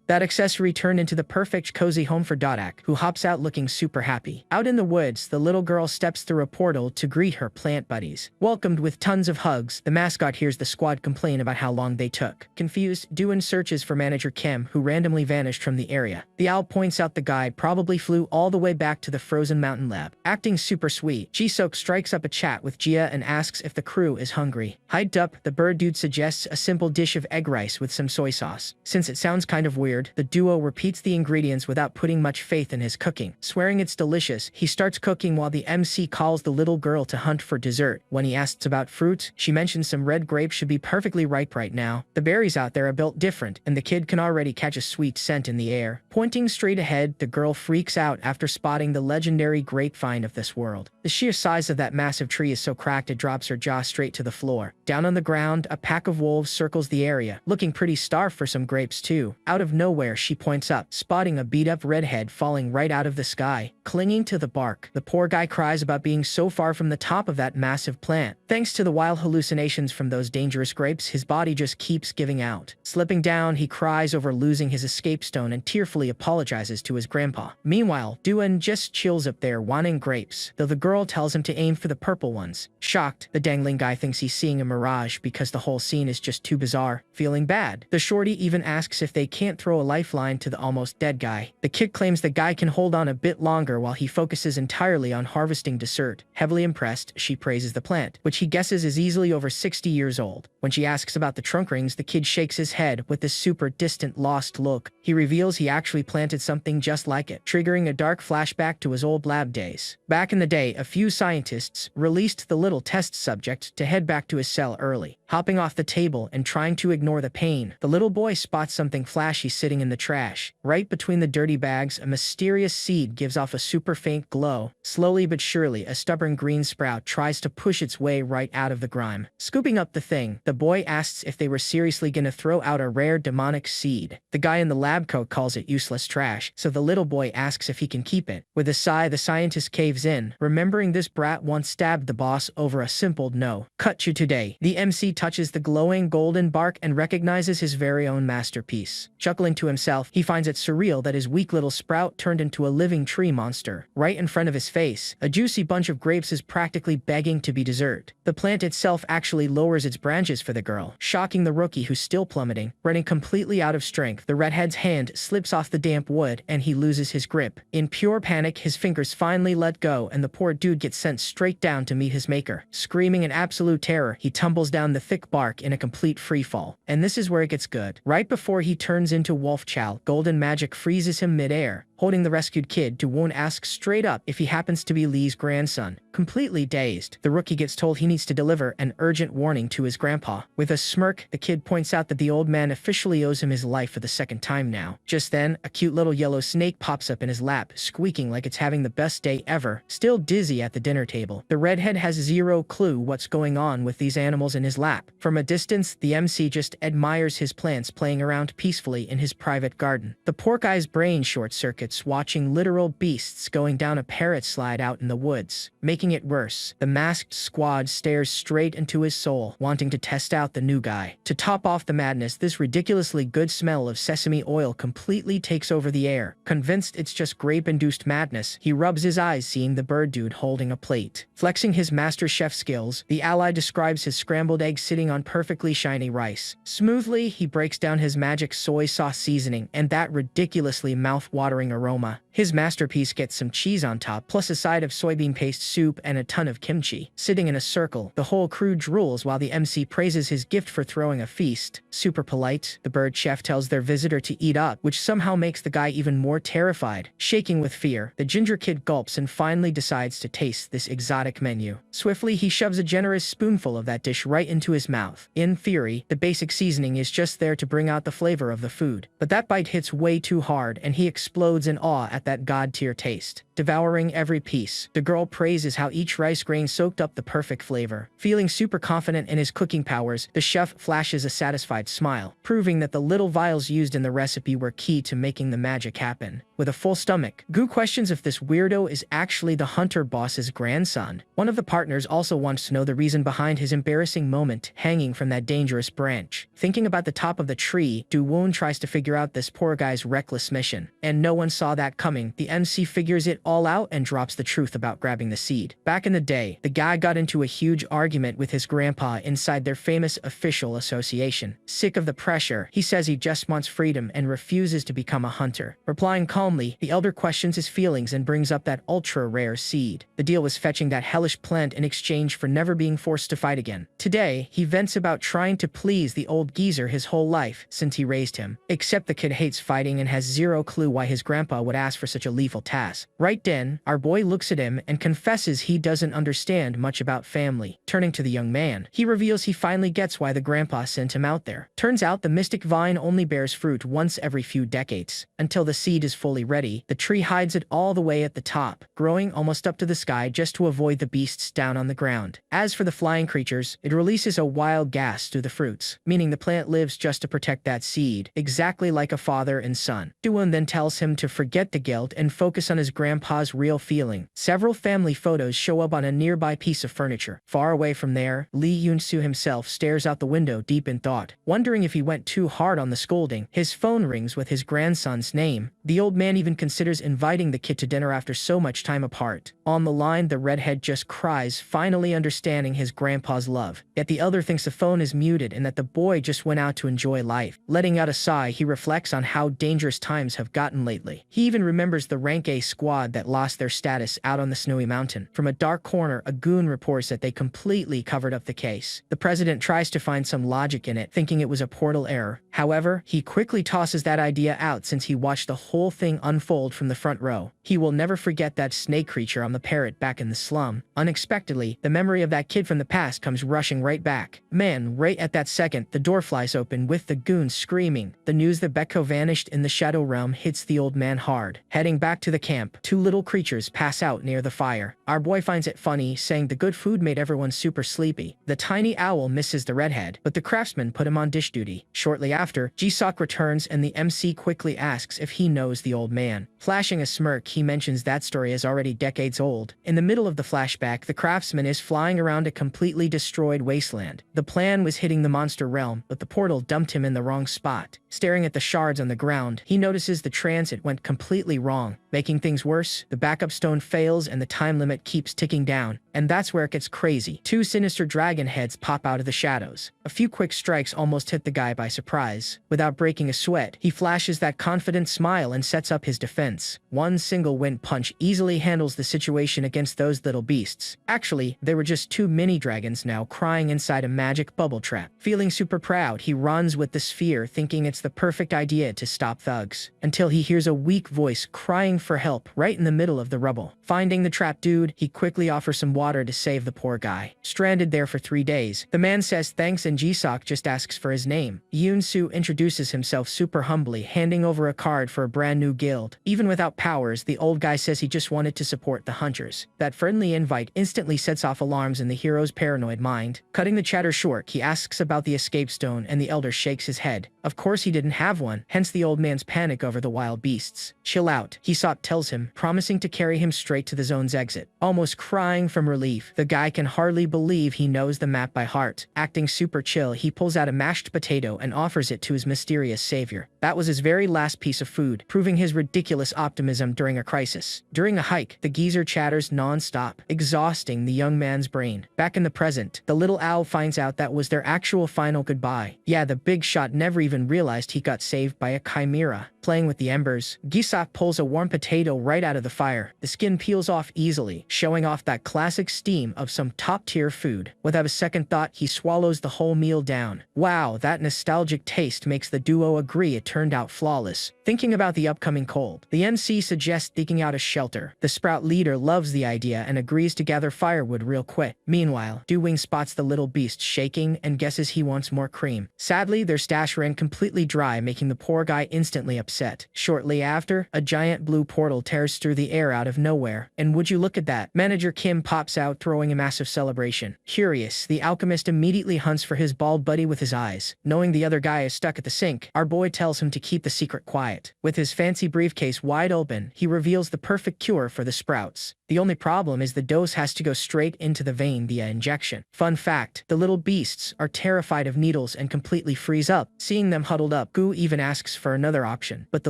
That accessory turned into the perfect cozy home for Dodak, who hops out looking super happy. Out in the woods, the little girl steps through a portal to greet her plant buddies. Welcomed with tons of hugs, the mascot hears the squad complain about how long they took. Confused, Duan searches for manager Kim, who randomly vanished from the area. The owl points out the guy probably flew all the way back to the frozen mountain lab. Acting super sweet, Jisok strikes up a chat with Jia and asks if the crew is hungry. Hyped up, the bird dude suggests a simple dish of egg rice with some soy sauce. Since it sounds kind of weird, the duo repeats the ingredients without putting much faith in his cooking. Swearing it's delicious, he starts cooking while the MC calls the little girl to hunt for dessert. When he asks about fruit, she mentions some red grapes should be perfectly ripe right now. The berries out there are built different, and the kid can already catch a sweet scent in the air. Pointing straight ahead, the girl freaks out after spotting the legendary grapevine of this world. The sheer size of that massive tree is so cracked it drops her jaw straight to the floor. Down on the ground, a pack of wolves circles the area, looking pretty starved for some grapes too. Out of nowhere, she points up, spotting a beat-up redhead falling right out of the sky, clinging to the bark. The poor guy cries about being so far from the top of that massive plant. Thanks to the wild hallucinations from those dangerous grapes, his body just keeps giving out. Slipping down, he cries over losing his escape stone and tearfully apologizes to his grandpa. Meanwhile, Duan just chills up there wanting grapes, though the girl tells him to aim for the purple ones. Shocked, the dangling guy thinks he's seeing a mirage because the whole scene is just too bizarre. Feeling bad, the shorty even asks if they can't throw a lifeline to the almost dead guy. The kid claims the guy can hold on a bit longer while he focuses entirely on harvesting dessert. Heavily impressed, she praises the plant, which he guesses is easily over 60 years old. When she asks about the trunk rings, the kid shakes his head with this super distant, lost look. He reveals he actually planted something just like it, triggering a dark flashback to his old lab days. Back in the day, a few scientists released the little test subject to head back to his cell early. Hopping off the table and trying to ignore the pain, the little boy spots something flashy sitting in the trash. Right between the dirty bags, a mysterious seed gives off a super faint glow. Slowly but surely, a stubborn green sprout tries to push its way right out of the grime. Scooping up the thing, the boy asks if they were seriously gonna throw out a rare demonic seed. The guy in the lab coat calls it useless trash, so the little boy asks if he can keep it. With a sigh, the scientist caves in, remembering this brat once stabbed the boss over a simple no. Cut to today. The MC touches the glowing golden bark and recognizes his very own masterpiece. Chuckling to himself, he finds it surreal that his weak little sprout turned into a living tree monster. Right in front of his face, a juicy bunch of grapes is practically begging to be dessert. The plant itself actually lowers its branches for the girl, shocking the rookie who's still plummeting. Running completely out of strength, the redhead's hand slips off the damp wood and he loses his grip. In pure panic, his fingers finally let go and the poor dude gets sent straight down to meet his maker. Screaming in absolute terror, he tumbles down the thick bark in a complete freefall. And this is where it gets good. Right before he turns into Wolf Chow, golden magic freezes him midair. Holding the rescued kid, Duwon asks straight up if he happens to be Lee's grandson. Completely dazed, the rookie gets told he needs to deliver an urgent warning to his grandpa. With a smirk, the kid points out that the old man officially owes him his life for the second time now. Just then, a cute little yellow snake pops up in his lap, squeaking like it's having the best day ever. Still dizzy at the dinner table, the redhead has zero clue what's going on with these animals in his lap. From a distance, the MC just admires his plants playing around peacefully in his private garden. The poor guy's brain short-circuits watching literal beasts going down a parrot slide out in the woods. Making it worse, the masked squad stares straight into his soul, wanting to test out the new guy. To top off the madness, this ridiculously good smell of sesame oil completely takes over the air. Convinced it's just grape-induced madness, he rubs his eyes seeing the bird dude holding a plate. Flexing his master chef skills, the ally describes his scrambled eggs sitting on perfectly shiny rice. Smoothly, he breaks down his magic soy sauce seasoning and that ridiculously mouth-watering aroma. His masterpiece gets some cheese on top, plus a side of soybean paste soup and a ton of kimchi. Sitting in a circle, the whole crew drools while the MC praises his gift for throwing a feast. Super polite, the bird chef tells their visitor to eat up, which somehow makes the guy even more terrified. Shaking with fear, the ginger kid gulps and finally decides to taste this exotic menu. Swiftly, he shoves a generous spoonful of that dish right into his mouth. In theory, the basic seasoning is just there to bring out the flavor of the food. But that bite hits way too hard and he explodes in awe at that god-tier taste. devouring every piece. The girl praises how each rice grain soaked up the perfect flavor. Feeling super confident in his cooking powers, the chef flashes a satisfied smile, proving that the little vials used in the recipe were key to making the magic happen. With a full stomach, Gu questions if this weirdo is actually the hunter boss's grandson. One of the partners also wants to know the reason behind his embarrassing moment hanging from that dangerous branch. Thinking about the top of the tree, Do-woon tries to figure out this poor guy's reckless mission. And no one saw that coming. The MC figures it all out and drops the truth about grabbing the seed. Back in the day, the guy got into a huge argument with his grandpa inside their famous official association. Sick of the pressure, he says he just wants freedom and refuses to become a hunter. Replying calmly, the elder questions his feelings and brings up that ultra-rare seed. The deal was fetching that hellish plant in exchange for never being forced to fight again. Today, he vents about trying to please the old geezer his whole life since he raised him. Except the kid hates fighting and has zero clue why his grandpa would ask for such a lethal task. Right then, our boy looks at him and confesses he doesn't understand much about family. Turning to the young man, he reveals he finally gets why the grandpa sent him out there. Turns out the mystic vine only bears fruit once every few decades. Until the seed is fully ready, the tree hides it all the way at the top, growing almost up to the sky just to avoid the beasts down on the ground. As for the flying creatures, it releases a wild gas through the fruits, meaning the plant lives just to protect that seed, exactly like a father and son. Do-woon then tells him to forget the guilt and focus on his grandpa's real feeling. Several family photos show up on a nearby piece of furniture. Far away from there, Lee Yoon-soo himself stares out the window deep in thought, wondering if he went too hard on the scolding. His phone rings with his grandson's name. The old man even considers inviting the kid to dinner after so much time apart. On the line, the redhead just cries, finally understanding his grandpa's love. Yet the elder thinks the phone is muted and that the boy just went out to enjoy life. Letting out a sigh, he reflects on how dangerous times have gotten lately. He even remembers the Rank A squad that lost their status out on the snowy mountain. From a dark corner, a goon reports that they completely covered up the case. The president tries to find some logic in it, thinking it was a portal error. However, he quickly tosses that idea out since he watched the whole thing unfold from the front row. He will never forget that snake creature on the parrot back in the slum. Unexpectedly, the memory of that kid from the past comes rushing right back. Man, right at that second, the door flies open with the goons screaming. The news that Beko vanished in the Shadow Realm hits the old man hard. Heading back to the camp, two little creatures pass out near the fire. Our boy finds it funny, saying the good food made everyone super sleepy. The tiny owl misses the redhead, but the craftsman put him on dish duty. Shortly after, Jisok returns and the MC quickly asks if he knows the old man. Flashing a smirk, he mentions that story is already decades old. In the middle of the flashback, the craftsman is flying around a completely destroyed wasteland. The plan was hitting the monster realm, but the portal dumped him in the wrong spot. Staring at the shards on the ground, he notices the transit went completely wrong. Making things worse, the backup stone fails and the time limit keeps ticking down. And that's where it gets crazy. Two sinister dragon heads pop out of the shadows. A few quick strikes almost hit the guy by surprise. Without breaking a sweat, he flashes that confident smile and sets up his defense. One single wind punch easily handles the situation against those little beasts. Actually, they were just two mini dragons now crying inside a magic bubble trap. Feeling super proud, he runs with the sphere, thinking it's the perfect idea to stop thugs. Until he hears a weak voice crying for help right in the middle of the rubble. Finding the trapped dude, he quickly offers some water to save the poor guy. Stranded there for 3 days, the man says thanks and Jisok just asks for his name. Yoon-soo introduces himself super humbly, handing over a card for a brand new guild. Even without powers, the old guy says he just wanted to support the hunters. That friendly invite instantly sets off alarms in the hero's paranoid mind. Cutting the chatter short, he asks about the escape stone and the elder shakes his head. Of course he didn't have one, hence the old man's panic over the wild beasts. Chill out, Jisok tells him, promising to carry him straight to the zone's exit. Almost crying from relief, the guy can hardly believe he knows the map by heart. Acting super chill, he pulls out a mashed potato and offers it to his mysterious savior. That was his very last piece of food, proving his ridiculous optimism during a crisis. During a hike, the geezer chatters non-stop, exhausting the young man's brain. Back in the present, the little owl finds out that was their actual final goodbye. Yeah, the big shot never even realized he got saved by a chimera. Playing with the embers, Jisok pulls a warm potato right out of the fire. The skin peels off easily, showing off that classic steam of some top-tier food. Without a second thought, he swallows the whole meal down. Wow, that nostalgic taste makes the duo agree it turned out flawless. Thinking about the upcoming cold, the MC suggests digging out a shelter. The Sprout leader loves the idea and agrees to gather firewood real quick. Meanwhile, Do-wing spots the little beast shaking and guesses he wants more cream. Sadly, their stash ran completely completely dry, making the poor guy instantly upset. Shortly after, a giant blue portal tears through the air out of nowhere, and would you look at that, Manager Kim pops out throwing a massive celebration. Curious, the alchemist immediately hunts for his bald buddy with his eyes. Knowing the other guy is stuck at the sink, our boy tells him to keep the secret quiet. With his fancy briefcase wide open, he reveals the perfect cure for the sprouts. The only problem is the dose has to go straight into the vein via injection. Fun fact, the little beasts are terrified of needles and completely freeze up. Seeing them huddled up, Gu even asks for another option, but the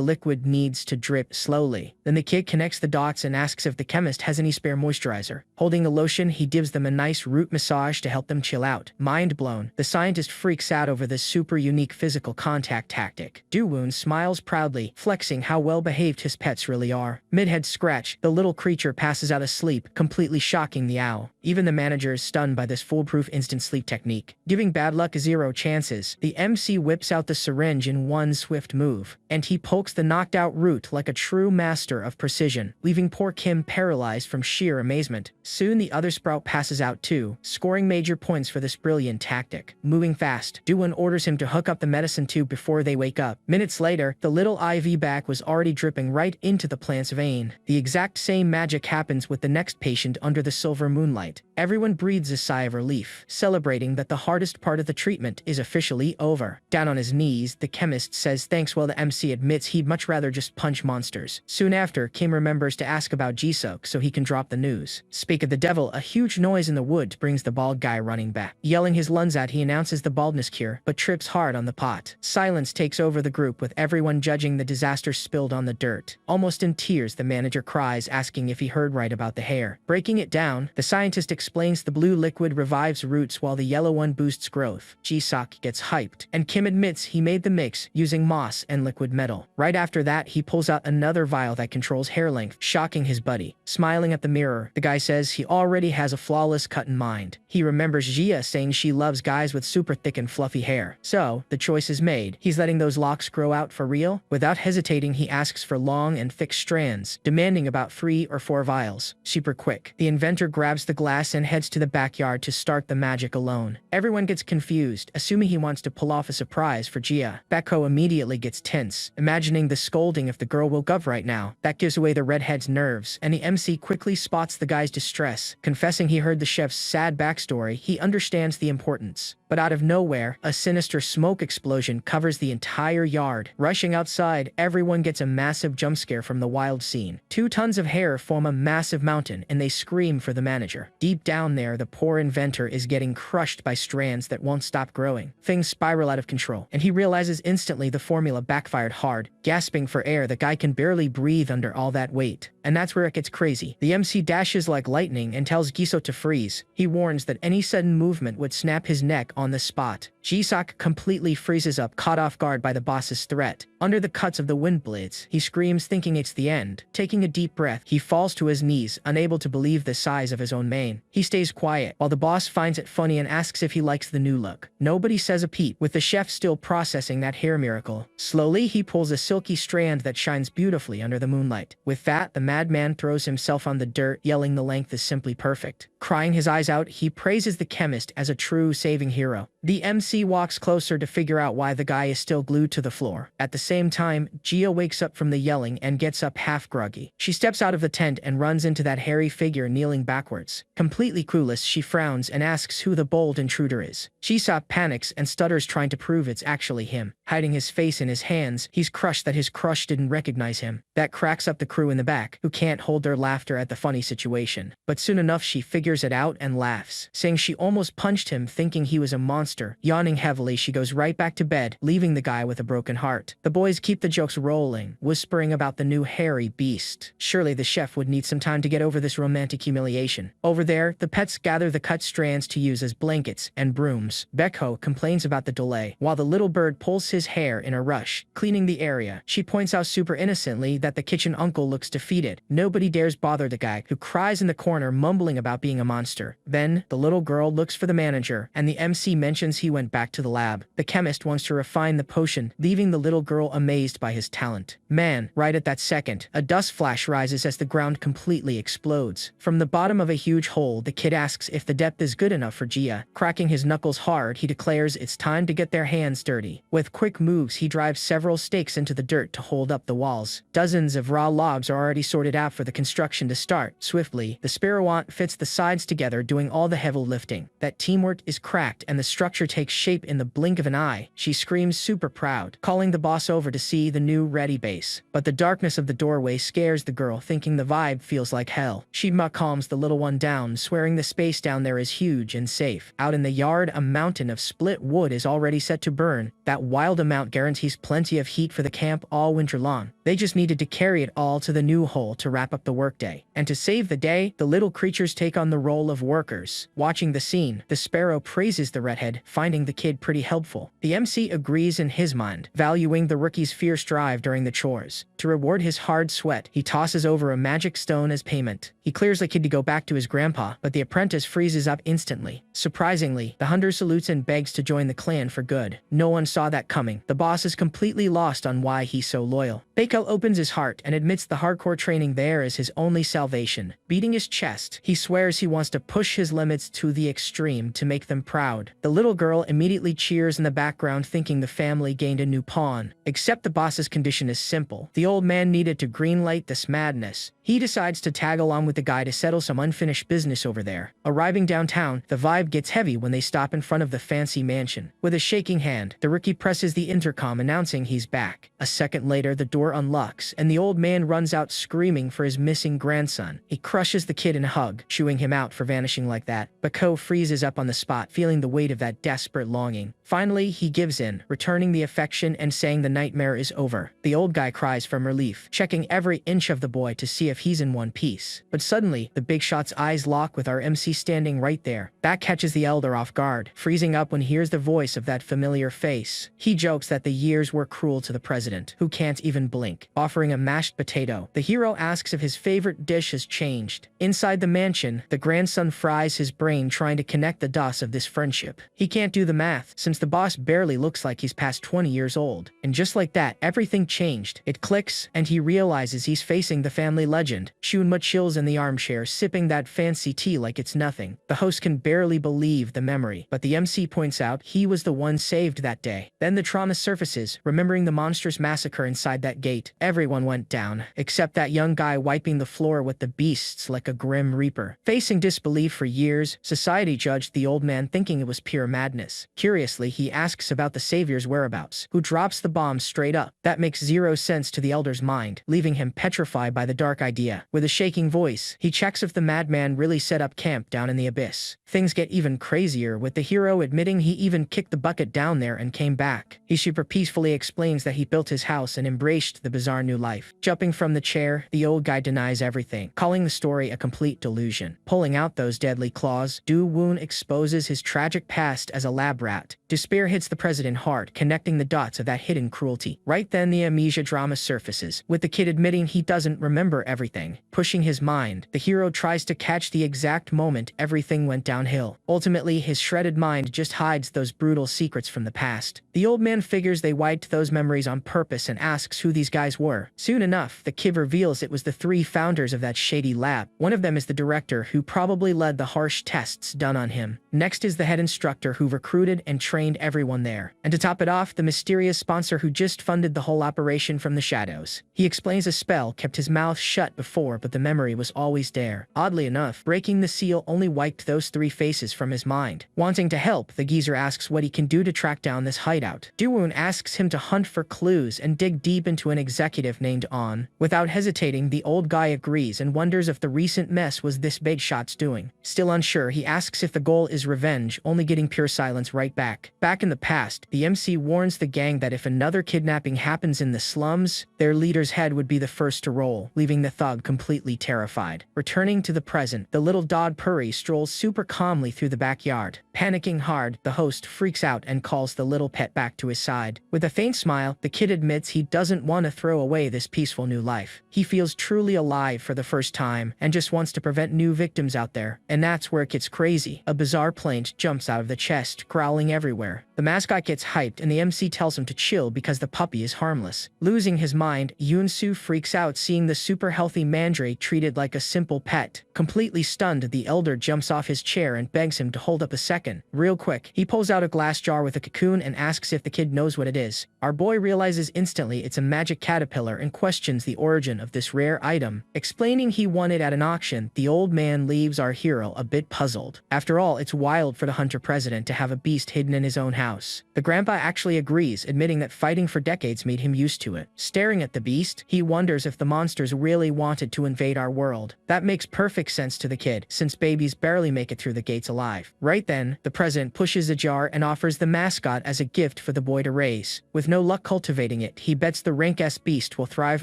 liquid needs to drip slowly. Then the kid connects the dots and asks if the chemist has any spare moisturizer. Holding the lotion, he gives them a nice root massage to help them chill out. Mind blown, the scientist freaks out over this super unique physical contact tactic. Doo-woon smiles proudly, flexing how well behaved his pets really are. Mid-head scratch, the little creature passes out asleep, completely shocking the owl. Even the manager is stunned by this foolproof instant sleep technique. Giving bad luck 0 chances, the MC whips out the syringe in one swift move, and he pokes the knocked out root like a true master of precision, leaving poor Kim paralyzed from sheer amazement. Soon the other sprout passes out too, scoring major points for this brilliant tactic. Moving fast, Doo-woon orders him to hook up the medicine tube before they wake up. Minutes later, the little IV bag was already dripping right into the plant's vein. The exact same magic happens with the next patient under the silver moonlight. Everyone breathes a sigh of relief, celebrating that the hardest part of the treatment is officially over. Down on his knees, the chemist says thanks while the MC admits he'd much rather just punch monsters. Soon after, Kim remembers to ask about Jisuk so he can drop the news. Speak of the devil, a huge noise in the wood brings the bald guy running back. Yelling his lungs out, he announces the baldness cure, but trips hard on the pot. Silence takes over the group with everyone judging the disaster spilled on the dirt. Almost in tears, the manager cries, asking if he heard right about the hair. Breaking it down, the scientist explains the blue liquid revives roots while the yellow one boosts growth. Jisuk gets hyped, and Kim admits he made the mix using moss and liquid metal. Right after that, he pulls out another vial that controls hair length, shocking his buddy. Smiling at the mirror, the guy says he already has a flawless cut in mind. He remembers Jia saying she loves guys with super thick and fluffy hair. So, the choice is made. He's letting those locks grow out for real? Without hesitating, he asks for long and thick strands, demanding about 3 or 4 vials. Super quick. The inventor grabs the glass and heads to the backyard to start the magic alone. Everyone gets confused, assuming he wants to pull off a surprise for Jia. Beko immediately gets tense, imagining the scolding if the girl woke up right now. That gives away the redhead's nerves, and the MC quickly spots the guy's distress. Confessing he heard the chef's sad backstory, he understands the importance. But out of nowhere, a sinister smoke explosion covers the entire yard. Rushing outside, everyone gets a massive jump scare from the wild scene. 2 tons of hair form a massive mountain, and they scream for the manager. Deep down there, the poor inventor is getting crushed by strands that won't stop growing. Things spiral out of control, and he realizes instantly the formula backfired hard. Gasping for air, the guy can barely breathe under all that weight. And that's where it gets crazy. The MC dashes like lightning and tells Giso to freeze. He warns that any sudden movement would snap his neck on the spot. Jisuk completely freezes up, caught off guard by the boss's threat. Under the cuts of the wind blades, he screams thinking it's the end. Taking a deep breath, he falls to his knees, unable to believe the size of his own mane. He stays quiet, while the boss finds it funny and asks if he likes the new look. Nobody says a peep, with the chef still processing that hair miracle. Slowly, he pulls a silky strand that shines beautifully under the moonlight. With that, the madman throws himself on the dirt, yelling the length is simply perfect. Crying his eyes out, he praises the chemist as a true saving hero. The MC walks closer to figure out why the guy is still glued to the floor. At the same time, Gia wakes up from the yelling and gets up half groggy. She steps out of the tent and runs into that hairy figure kneeling backwards. Completely clueless, she frowns and asks who the bold intruder is. Jisuk panics and stutters, trying to prove it's actually him. Hiding his face in his hands, he's crushed that his crush didn't recognize him. That cracks up the crew in the back, who can't hold their laughter at the funny situation. But soon enough, she figures it out and laughs, saying she almost punched him thinking he was a monster. Yawning heavily, she goes right back to bed, leaving the guy with a broken heart. The boys keep the jokes rolling, whispering about the new hairy beast. Surely the chef would need some time to get over this romantic humiliation. Over there, the pets gather the cut strands to use as blankets and brooms. Beko complains about the delay, while the little bird pulls his hair in a rush, cleaning the area. She points out super innocently that the kitchen uncle looks defeated. Nobody dares bother the guy, who cries in the corner mumbling about being a monster. Then, the little girl looks for the manager, and the MC mentions he went back to the lab. The chemist wants to refine the potion, leaving the little girl amazed by his talent. Man, right at that second, a dust flash rises as the ground completely explodes. From the bottom of a huge hole, the kid asks if the depth is good enough for Gia. Cracking his knuckles hard, he declares it's time to get their hands dirty. With quick moves, he drives several stakes into the dirt to hold up the walls. Dozens of raw logs are already sorted out for the construction to start. Swiftly, the sparrow ant fits the sides together, doing all the heavy lifting. That teamwork is cracked, and the structure takes shape in the blink of an eye. She screams, super proud, calling the boss over to see the new ready base. But the darkness of the doorway scares the girl, thinking the vibe feels like hell. Shima calms the little one down, swearing the space down there is huge and safe. Out in the yard, a mountain of split wood is already set to burn. That wild amount guarantees plenty of heat for the camp all winter long. They just needed to carry it all to the new hole to wrap up the workday. And to save the day, the little creatures take on the role of workers. Watching the scene, the sparrow praises the redhead, finding the kid pretty helpful. The MC agrees in his mind, valuing the rookie's fierce drive during the chores. To reward his hard sweat, he tosses over a magic stone as payment. He clears the kid to go back to his grandpa, but the apprentice freezes up instantly. Surprisingly, the hunter salutes and begs to join the clan for good. No one saw that coming. The boss is completely lost on why he's so loyal. Bakel opens his heart and admits the hardcore training there is his only salvation. Beating his chest, he swears he wants to push his limits to the extreme to make them proud. The little girl immediately cheers in the background, thinking the family gained a new pawn. Except the boss's condition is simple. The old man needed to greenlight this madness. He decides to tag along with the guy to settle some unfinished business over there. Arriving downtown, the vibe gets heavy when they stop in front of the fancy mansion. With a shaking hand, the rookie presses the intercom announcing he's back. A second later, the door unlocks, and the old man runs out screaming for his missing grandson. He crushes the kid in a hug, chewing him out for vanishing like that. Bako freezes up on the spot, feeling the weight of that desperate longing. Finally, he gives in, returning the affection and saying the nightmare is over. The old guy cries from relief, checking every inch of the boy to see if he's in one piece. But suddenly, the big shot's eyes lock with our MC standing right there. That catches the elder off guard, freezing up when he hears the voice of that familiar face. He jokes that the years were cruel to the president, who can't even blink. Offering a mashed potato, the hero asks if his favorite dish has changed. Inside the mansion, the grandson fries his brain trying to connect the dots of this friendship. He can't do the math, since the boss barely looks like he's past 20 years old. And just like that, everything changed. It clicks, and he realizes he's facing the family legend. Shunma chills in the armchair, sipping that fancy tea like it's nothing. The host can barely believe the memory, but the MC points out he was the one saved that day. Then the trauma surfaces, remembering the monstrous massacre inside that gate. Everyone went down, except that young guy wiping the floor with the beasts like a grim reaper. Facing disbelief for years, society judged the old man, thinking it was pure madness. Curiously, he asks about the savior's whereabouts, who drops the bomb straight up. That makes zero sense to the elder's mind, leaving him petrified by the dark idea. With a shaking voice, he checks if the madman really set up camp down in the abyss. Things get even crazier, with the hero admitting he even kicked the bucket down there and came back. He super peacefully explains that he built his house and embraced the bizarre new life. Jumping from the chair, the old guy denies everything, calling the story a complete delusion. Pulling out those deadly claws, Do-woon exposes his tragic past as a lab rat. Despair hits the president hard, connecting the dots of that hidden cruelty. Right then, the amnesia drama surfaces, with the kid admitting he doesn't remember everything. Pushing his mind, the hero tries to catch the exact moment everything went downhill. Ultimately, his shredded mind just hides those brutal secrets from the past. The old man figures they wiped those memories on purpose and asks who these guys were. Soon enough, the kid reveals it was the three founders of that shady lab. One of them is the director, who probably led the harsh tests done on him. Next is the head instructor, who recruited and trained everyone there. And to top it off, the mysterious sponsor who just funded the whole operation from the shadows. He explains a spell kept his mouth shut before, but the memory was always there. Oddly enough, breaking the seal only wiped those three faces from his mind. Wanting to help, the geezer asks what he can do to track down this hideout. Do-woon asks him to hunt for clues and dig deep into an executive named On. Without hesitating, the old guy agrees and wonders if the recent mess was this big shot's doing. Still unsure, he asks if the goal is revenge, only getting pure silence right back. Back in the past, the MC warns the gang that if another kidnapping happens in the slums, their leader's head would be the first to roll, leaving the thug completely terrified. Returning to the present, the little dog Puri strolls super calmly through the backyard. Panicking hard, the host freaks out and calls the little pet back to his side. With a faint smile, the kid admits he doesn't want to throw away this this peaceful new life. He feels truly alive for the first time and just wants to prevent new victims out there. And that's where it gets crazy. A bizarre plaint jumps out of the chest, growling everywhere. The mascot gets hyped and the MC tells him to chill because the puppy is harmless. Losing his mind, Yoon-soo freaks out seeing the super healthy Mandrake treated like a simple pet. Completely stunned, the elder jumps off his chair and begs him to hold up a second. Real quick, he pulls out a glass jar with a cocoon and asks if the kid knows what it is. Our boy realizes instantly it's a magic caterpillar and questions the origin of this rare item. Explaining he won it at an auction, the old man leaves our hero a bit puzzled. After all, it's wild for the hunter president to have a beast hidden in his own house. The grandpa actually agrees, admitting that fighting for decades made him used to it. Staring at the beast, he wonders if the monsters really wanted to invade our world. That makes perfect sense to the kid, since babies barely make it through the gates alive. Right then, the president pushes a jar and offers the mascot as a gift for the boy to raise. With no luck cultivating it, he bets the rank S beast will thrive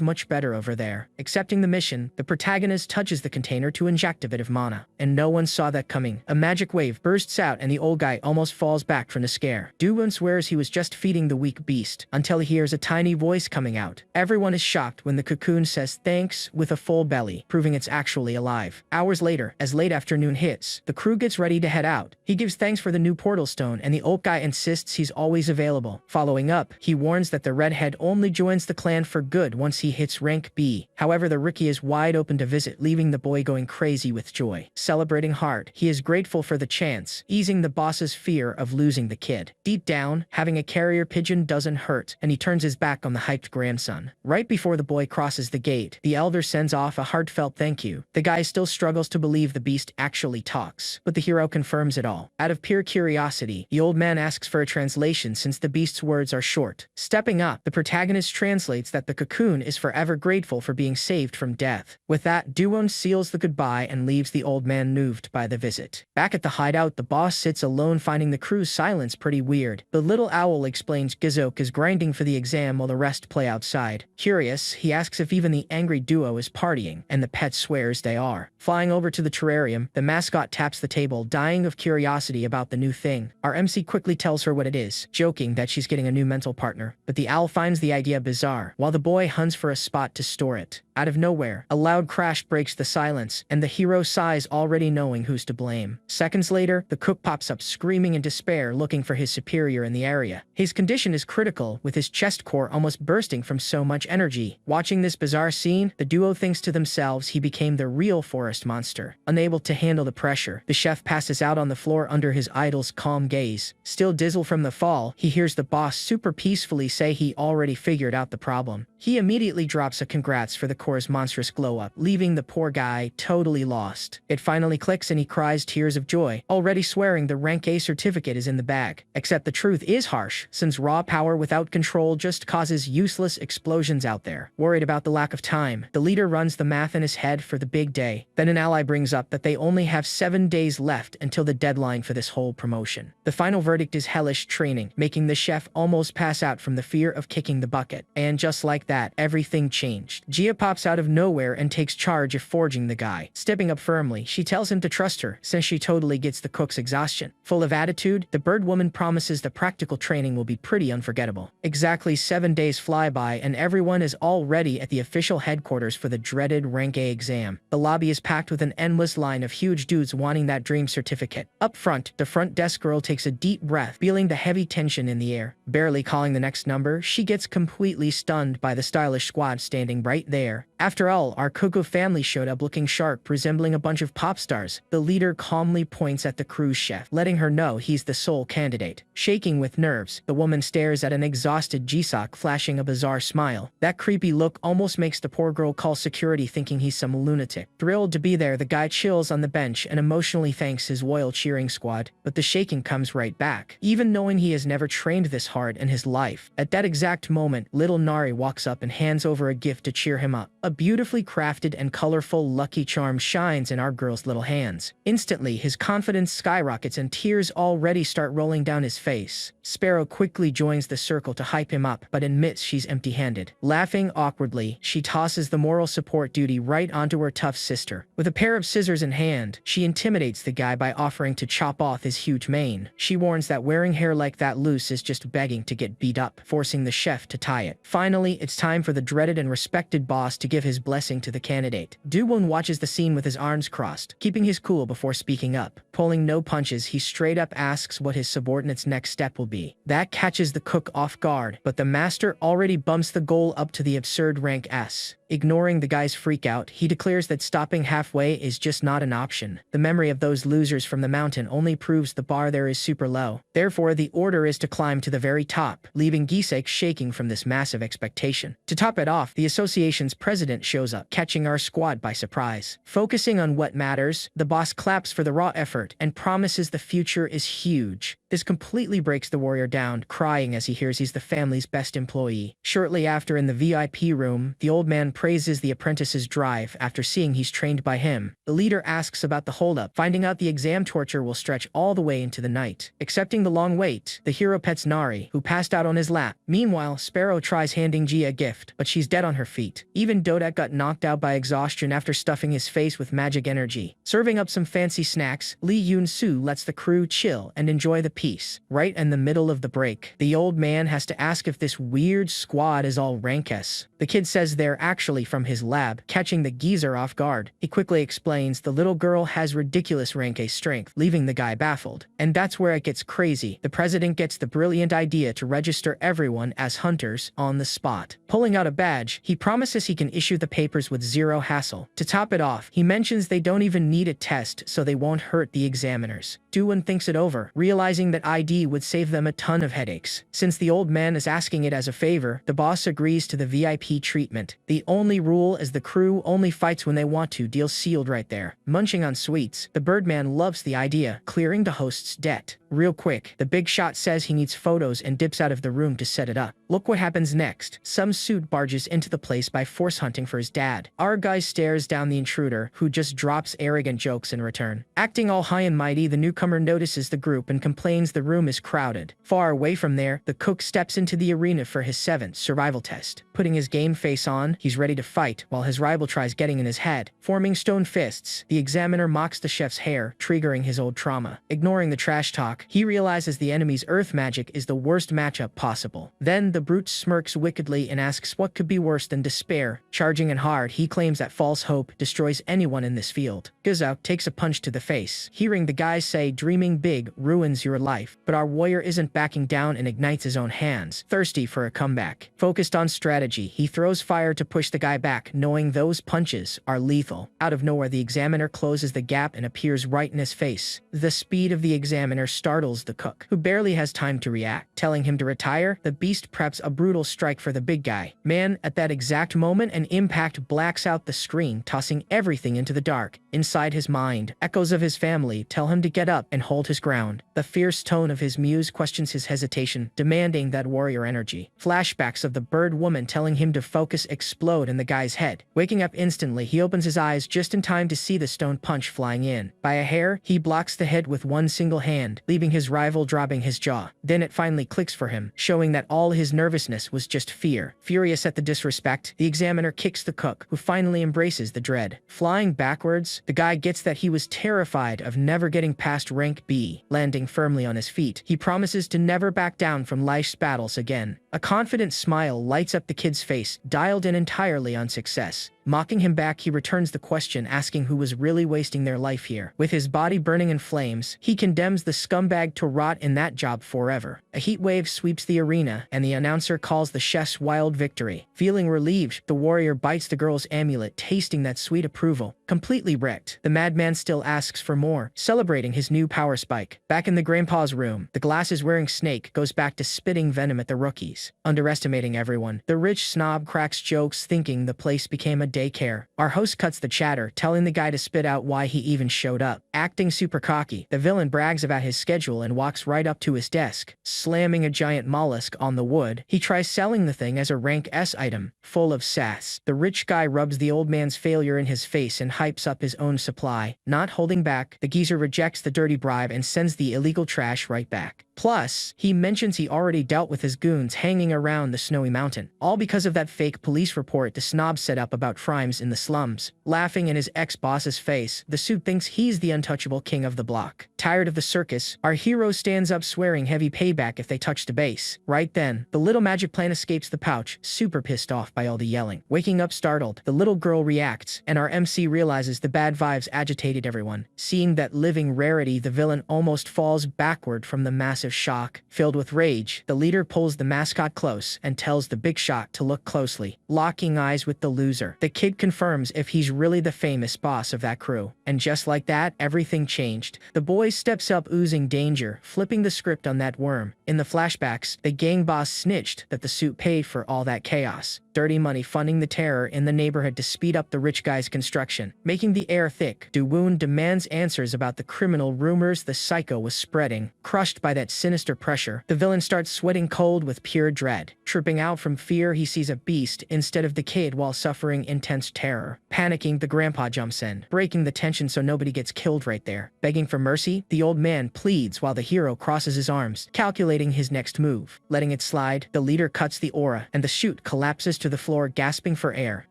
much better over there. Accepting the mission, the protagonist touches the container to inject a bit of mana. And no one saw that coming. A magic wave bursts out and the old guy almost falls back from the scare. Do-won swears he was just feeding the weak beast, until he hears a tiny voice coming out. Everyone is shocked when the cocoon says thanks with a full belly, proving it's actually alive. Hours later, as late afternoon hits, the crew gets ready to head out. He gives thanks for the new portal stone and the old guy insists he's always available. Following up, he warns that the redhead only joins the clan for good once he hits rank B. However, the rookie is wide open to visit, leaving the boy going crazy with joy. Celebrating hard, he is grateful for the chance, easing the boss's fear of losing the kid. Deep down, having a carrier pigeon doesn't hurt, and he turns his back on the hyped grandson. Right before the boy crosses the gate, the elder sends off a heartfelt thank you. The guy still struggles to believe the beast actually talks, but the hero confirms it all. Out of pure curiosity, the old man asks for a translation since the beast's words are short. Stepping up, the protagonist translates that the cocoon is forever grateful for being saved from death. With that, Do-won seals the goodbye and leaves the old man moved by the visit. Back at the hideout, the boss sits alone, finding the crew's silence pretty weird. The little owl explains Gizok is grinding for the exam while the rest play outside. Curious, he asks if even the angry duo is partying, and the pet swears they are. Flying over to the terrarium, the mascot taps the table, dying of curiosity about the new thing. Our MC quickly tells her what it is, joking that she's getting a new mental partner, but the owl finds the idea bizarre, while the boy hunts for a spot to store it. Out of nowhere, a loud crash breaks the silence, and the hero sighs, already knowing who's to blame. Seconds later, the cook pops up screaming in despair, looking for his superior in the area. His condition is critical, with his chest core almost bursting from so much energy. Watching this bizarre scene, the duo thinks to themselves he became the real forest monster. Unable to handle the pressure, the chef passes out on the floor under his idol's calm gaze. Still dizzled from the fall, he hears the boss super peacefully say he already figured out the problem. He immediately drops a congrats for the core's monstrous glow-up, leaving the poor guy totally lost. It finally clicks and he cries tears of joy, already swearing the rank A certificate is in the bag. Except the truth is harsh, since raw power without control just causes useless explosions out there. Worried about the lack of time, the leader runs the math in his head for the big day. Then an ally brings up that they only have 7 days left until the deadline for this whole promotion. The final verdict is hellish training, making the chef almost pass out from the fear of kicking the bucket. And just like that, everything changed. Gia pops out of nowhere and takes charge of forging the guy. Stepping up firmly, she tells him to trust her, since she totally gets the cook's exhaustion. Full of attitude, the bird woman promises the practical training will be pretty unforgettable. Exactly 7 days fly by and everyone is already at the official headquarters for the dreaded rank A exam. The lobby is packed with an endless line of huge dudes wanting that dream certificate. Up front, the front desk girl takes a deep breath, feeling the heavy tension in the air. Barely calling the next number, she gets completely stunned by the stylish squad standing right there. After all, our Coco family showed up looking sharp, resembling a bunch of pop stars. The leader calmly points at the cruise chef, letting her know he's the sole candidate. Shaking with nerves, the woman stares at an exhausted Jisok, flashing a bizarre smile. That creepy look almost makes the poor girl call security, thinking he's some lunatic. Thrilled to be there, the guy chills on the bench and emotionally thanks his loyal cheering squad, but the shaking comes right back, even knowing he has never trained this hard in his life. At that exact moment, little Nari walks up and hands over a gift to cheer him up. A beautifully crafted and colorful Lucky Charm shines in our girl's little hands. Instantly, his confidence skyrockets and tears already start rolling down his face. Sparrow quickly joins the circle to hype him up, but admits she's empty-handed. Laughing awkwardly, she tosses the moral support duty right onto her tough sister. With a pair of scissors in hand, she intimidates the guy by offering to chop off his huge mane. She warns that wearing hair like that loose is just begging to get beat up, forcing the chef to tie it. Finally, it's It's time for the dreaded and respected boss to give his blessing to the candidate. Do-won watches the scene with his arms crossed, keeping his cool before speaking up. Pulling no punches, he straight up asks what his subordinate's next step will be. That catches the cook off guard, but the master already bumps the goal up to the absurd rank S. Ignoring the guy's freakout, he declares that stopping halfway is just not an option. The memory of those losers from the mountain only proves the bar there is super low. Therefore, the order is to climb to the very top, leaving Gisek shaking from this massive expectation. To top it off, the association's president shows up, catching our squad by surprise. Focusing on what matters, the boss claps for the raw effort and promises the future is huge. This completely breaks the warrior down, crying as he hears he's the family's best employee. Shortly after, in the VIP room, the old man praises the apprentice's drive after seeing he's trained by him. The leader asks about the holdup, finding out the exam torture will stretch all the way into the night. Accepting the long wait, the hero pets Nari, who passed out on his lap. Meanwhile, Sparrow tries handing Ji a gift, but she's dead on her feet. Even Dodak got knocked out by exhaustion after stuffing his face with magic energy. Serving up some fancy snacks, Lee Yoon-soo lets the crew chill and enjoy the peace. Right in the middle of the break, the old man has to ask if this weird squad is all rank S. The kid says they're actually from his lab, catching the geezer off guard. He quickly explains the little girl has ridiculous rank A strength, leaving the guy baffled. And that's where it gets crazy. The president gets the brilliant idea to register everyone as hunters on the spot. Pulling out a badge, he promises he can issue the papers with zero hassle. To top it off, he mentions they don't even need a test, so they won't hurt the examiners. Do-won thinks it over, realizing that ID would save them a ton of headaches. Since the old man is asking it as a favor, the boss agrees to the VIP treatment. The only rule is the crew only fights when they want to. Deal sealed right there. Munching on sweets, the Birdman loves the idea, clearing the host's debt. Real quick, the big shot says he needs photos and dips out of the room to set it up. Look what happens next. Some suit barges into the place by force hunting for his dad. Our guy stares down the intruder, who just drops arrogant jokes in return. Acting all high and mighty, the newcomer notices the group and complains the room is crowded. Far away from there, the cook steps into the arena for his 7th survival test. Putting his game face on, he's ready to fight, while his rival tries getting in his head. Forming stone fists, the examiner mocks the chef's hair, triggering his old trauma. Ignoring the trash talk, he realizes the enemy's earth magic is the worst matchup possible. Then the brute smirks wickedly and asks what could be worse than despair. Charging in hard, he claims that false hope destroys anyone in this field. Guzao takes a punch to the face, hearing the guys say dreaming big ruins your life, but our warrior isn't backing down and ignites his own hands, thirsty for a comeback. Focused on strategy, he throws fire to push the guy back, knowing those punches are lethal. Out of nowhere, the examiner closes the gap and appears right in his face. The speed of the examiner startles the cook, who barely has time to react. Telling him to retire, the beast preps a brutal strike for the big guy. Man, at that exact moment, an impact blacks out the screen, tossing everything into the dark. Inside his mind, echoes of his family tell him to get up and hold his ground. The fierce tone of his muse questions his hesitation, demanding that warrior energy. Flashbacks of the bird woman telling him to focus explode in the guy's head. Waking up instantly, he opens his eyes just in time to see the stone punch flying in. By a hair, he blocks the hit with one single hand, leaving his rival dropping his jaw. Then it finally clicks for him, showing that all his nervousness was just fear. Furious at the disrespect, the examiner kicks the cook, who finally embraces the dread. Flying backwards, the guy gets that he was terrified of never getting past rank B. Landing firmly on his feet, he promises to never back down from life's battles again. A confident smile lights up the kid's face, dialed in entirely on success. Mocking him back, he returns the question, asking who was really wasting their life here. With his body burning in flames, he condemns the scumbag to rot in that job forever. A heat wave sweeps the arena, and the announcer calls the chef's wild victory. Feeling relieved, the warrior bites the girl's amulet, tasting that sweet approval. Completely wrecked, the madman still asks for more, celebrating his new power spike. Back in the grandpa's room, the glasses-wearing snake goes back to spitting venom at the rookies. Underestimating everyone, the rich snob cracks jokes, thinking the place became a daycare. Our host cuts the chatter, telling the guy to spit out why he even showed up. Acting super cocky, the villain brags about his schedule and walks right up to his desk. Slamming a giant mollusk on the wood, he tries selling the thing as a rank S item, full of sass. The rich guy rubs the old man's failure in his face and hypes up his own supply. Not holding back, the geezer rejects the dirty bribe and sends the illegal trash right back. Plus, he mentions he already dealt with his goons hanging around the snowy mountain, all because of that fake police report the snob set up about crimes in the slums. Laughing in his ex-boss's face, the suit thinks he's the untouchable king of the block. Tired of the circus, our hero stands up swearing heavy payback if they touch the base. Right then, the little magic plant escapes the pouch, super pissed off by all the yelling. Waking up startled, the little girl reacts, and our MC realizes the bad vibes agitated everyone. Seeing that living rarity, the villain almost falls backward from the massive shock. Filled with rage, the leader pulls the mascot close and tells the big shot to look closely, locking eyes with the loser. The kid confirms if he's really the famous boss of that crew. And just like that, everything changed. The boy steps up oozing danger, flipping the script on that worm. In the flashbacks, the gang boss snitched that the suit paid for all that chaos. Dirty money funding the terror in the neighborhood to speed up the rich guy's construction. Making the air thick, Do-woon demands answers about the criminal rumors the psycho was spreading. Crushed by that sinister pressure, the villain starts sweating cold with pure dread. Tripping out from fear, he sees a beast instead of the kid while suffering intense terror. Panicking, the grandpa jumps in, breaking the tension so nobody gets killed right there. Begging for mercy, the old man pleads while the hero crosses his arms, calculating his next move. Letting it slide, the leader cuts the aura, and the chute collapses to the floor, gasping for air.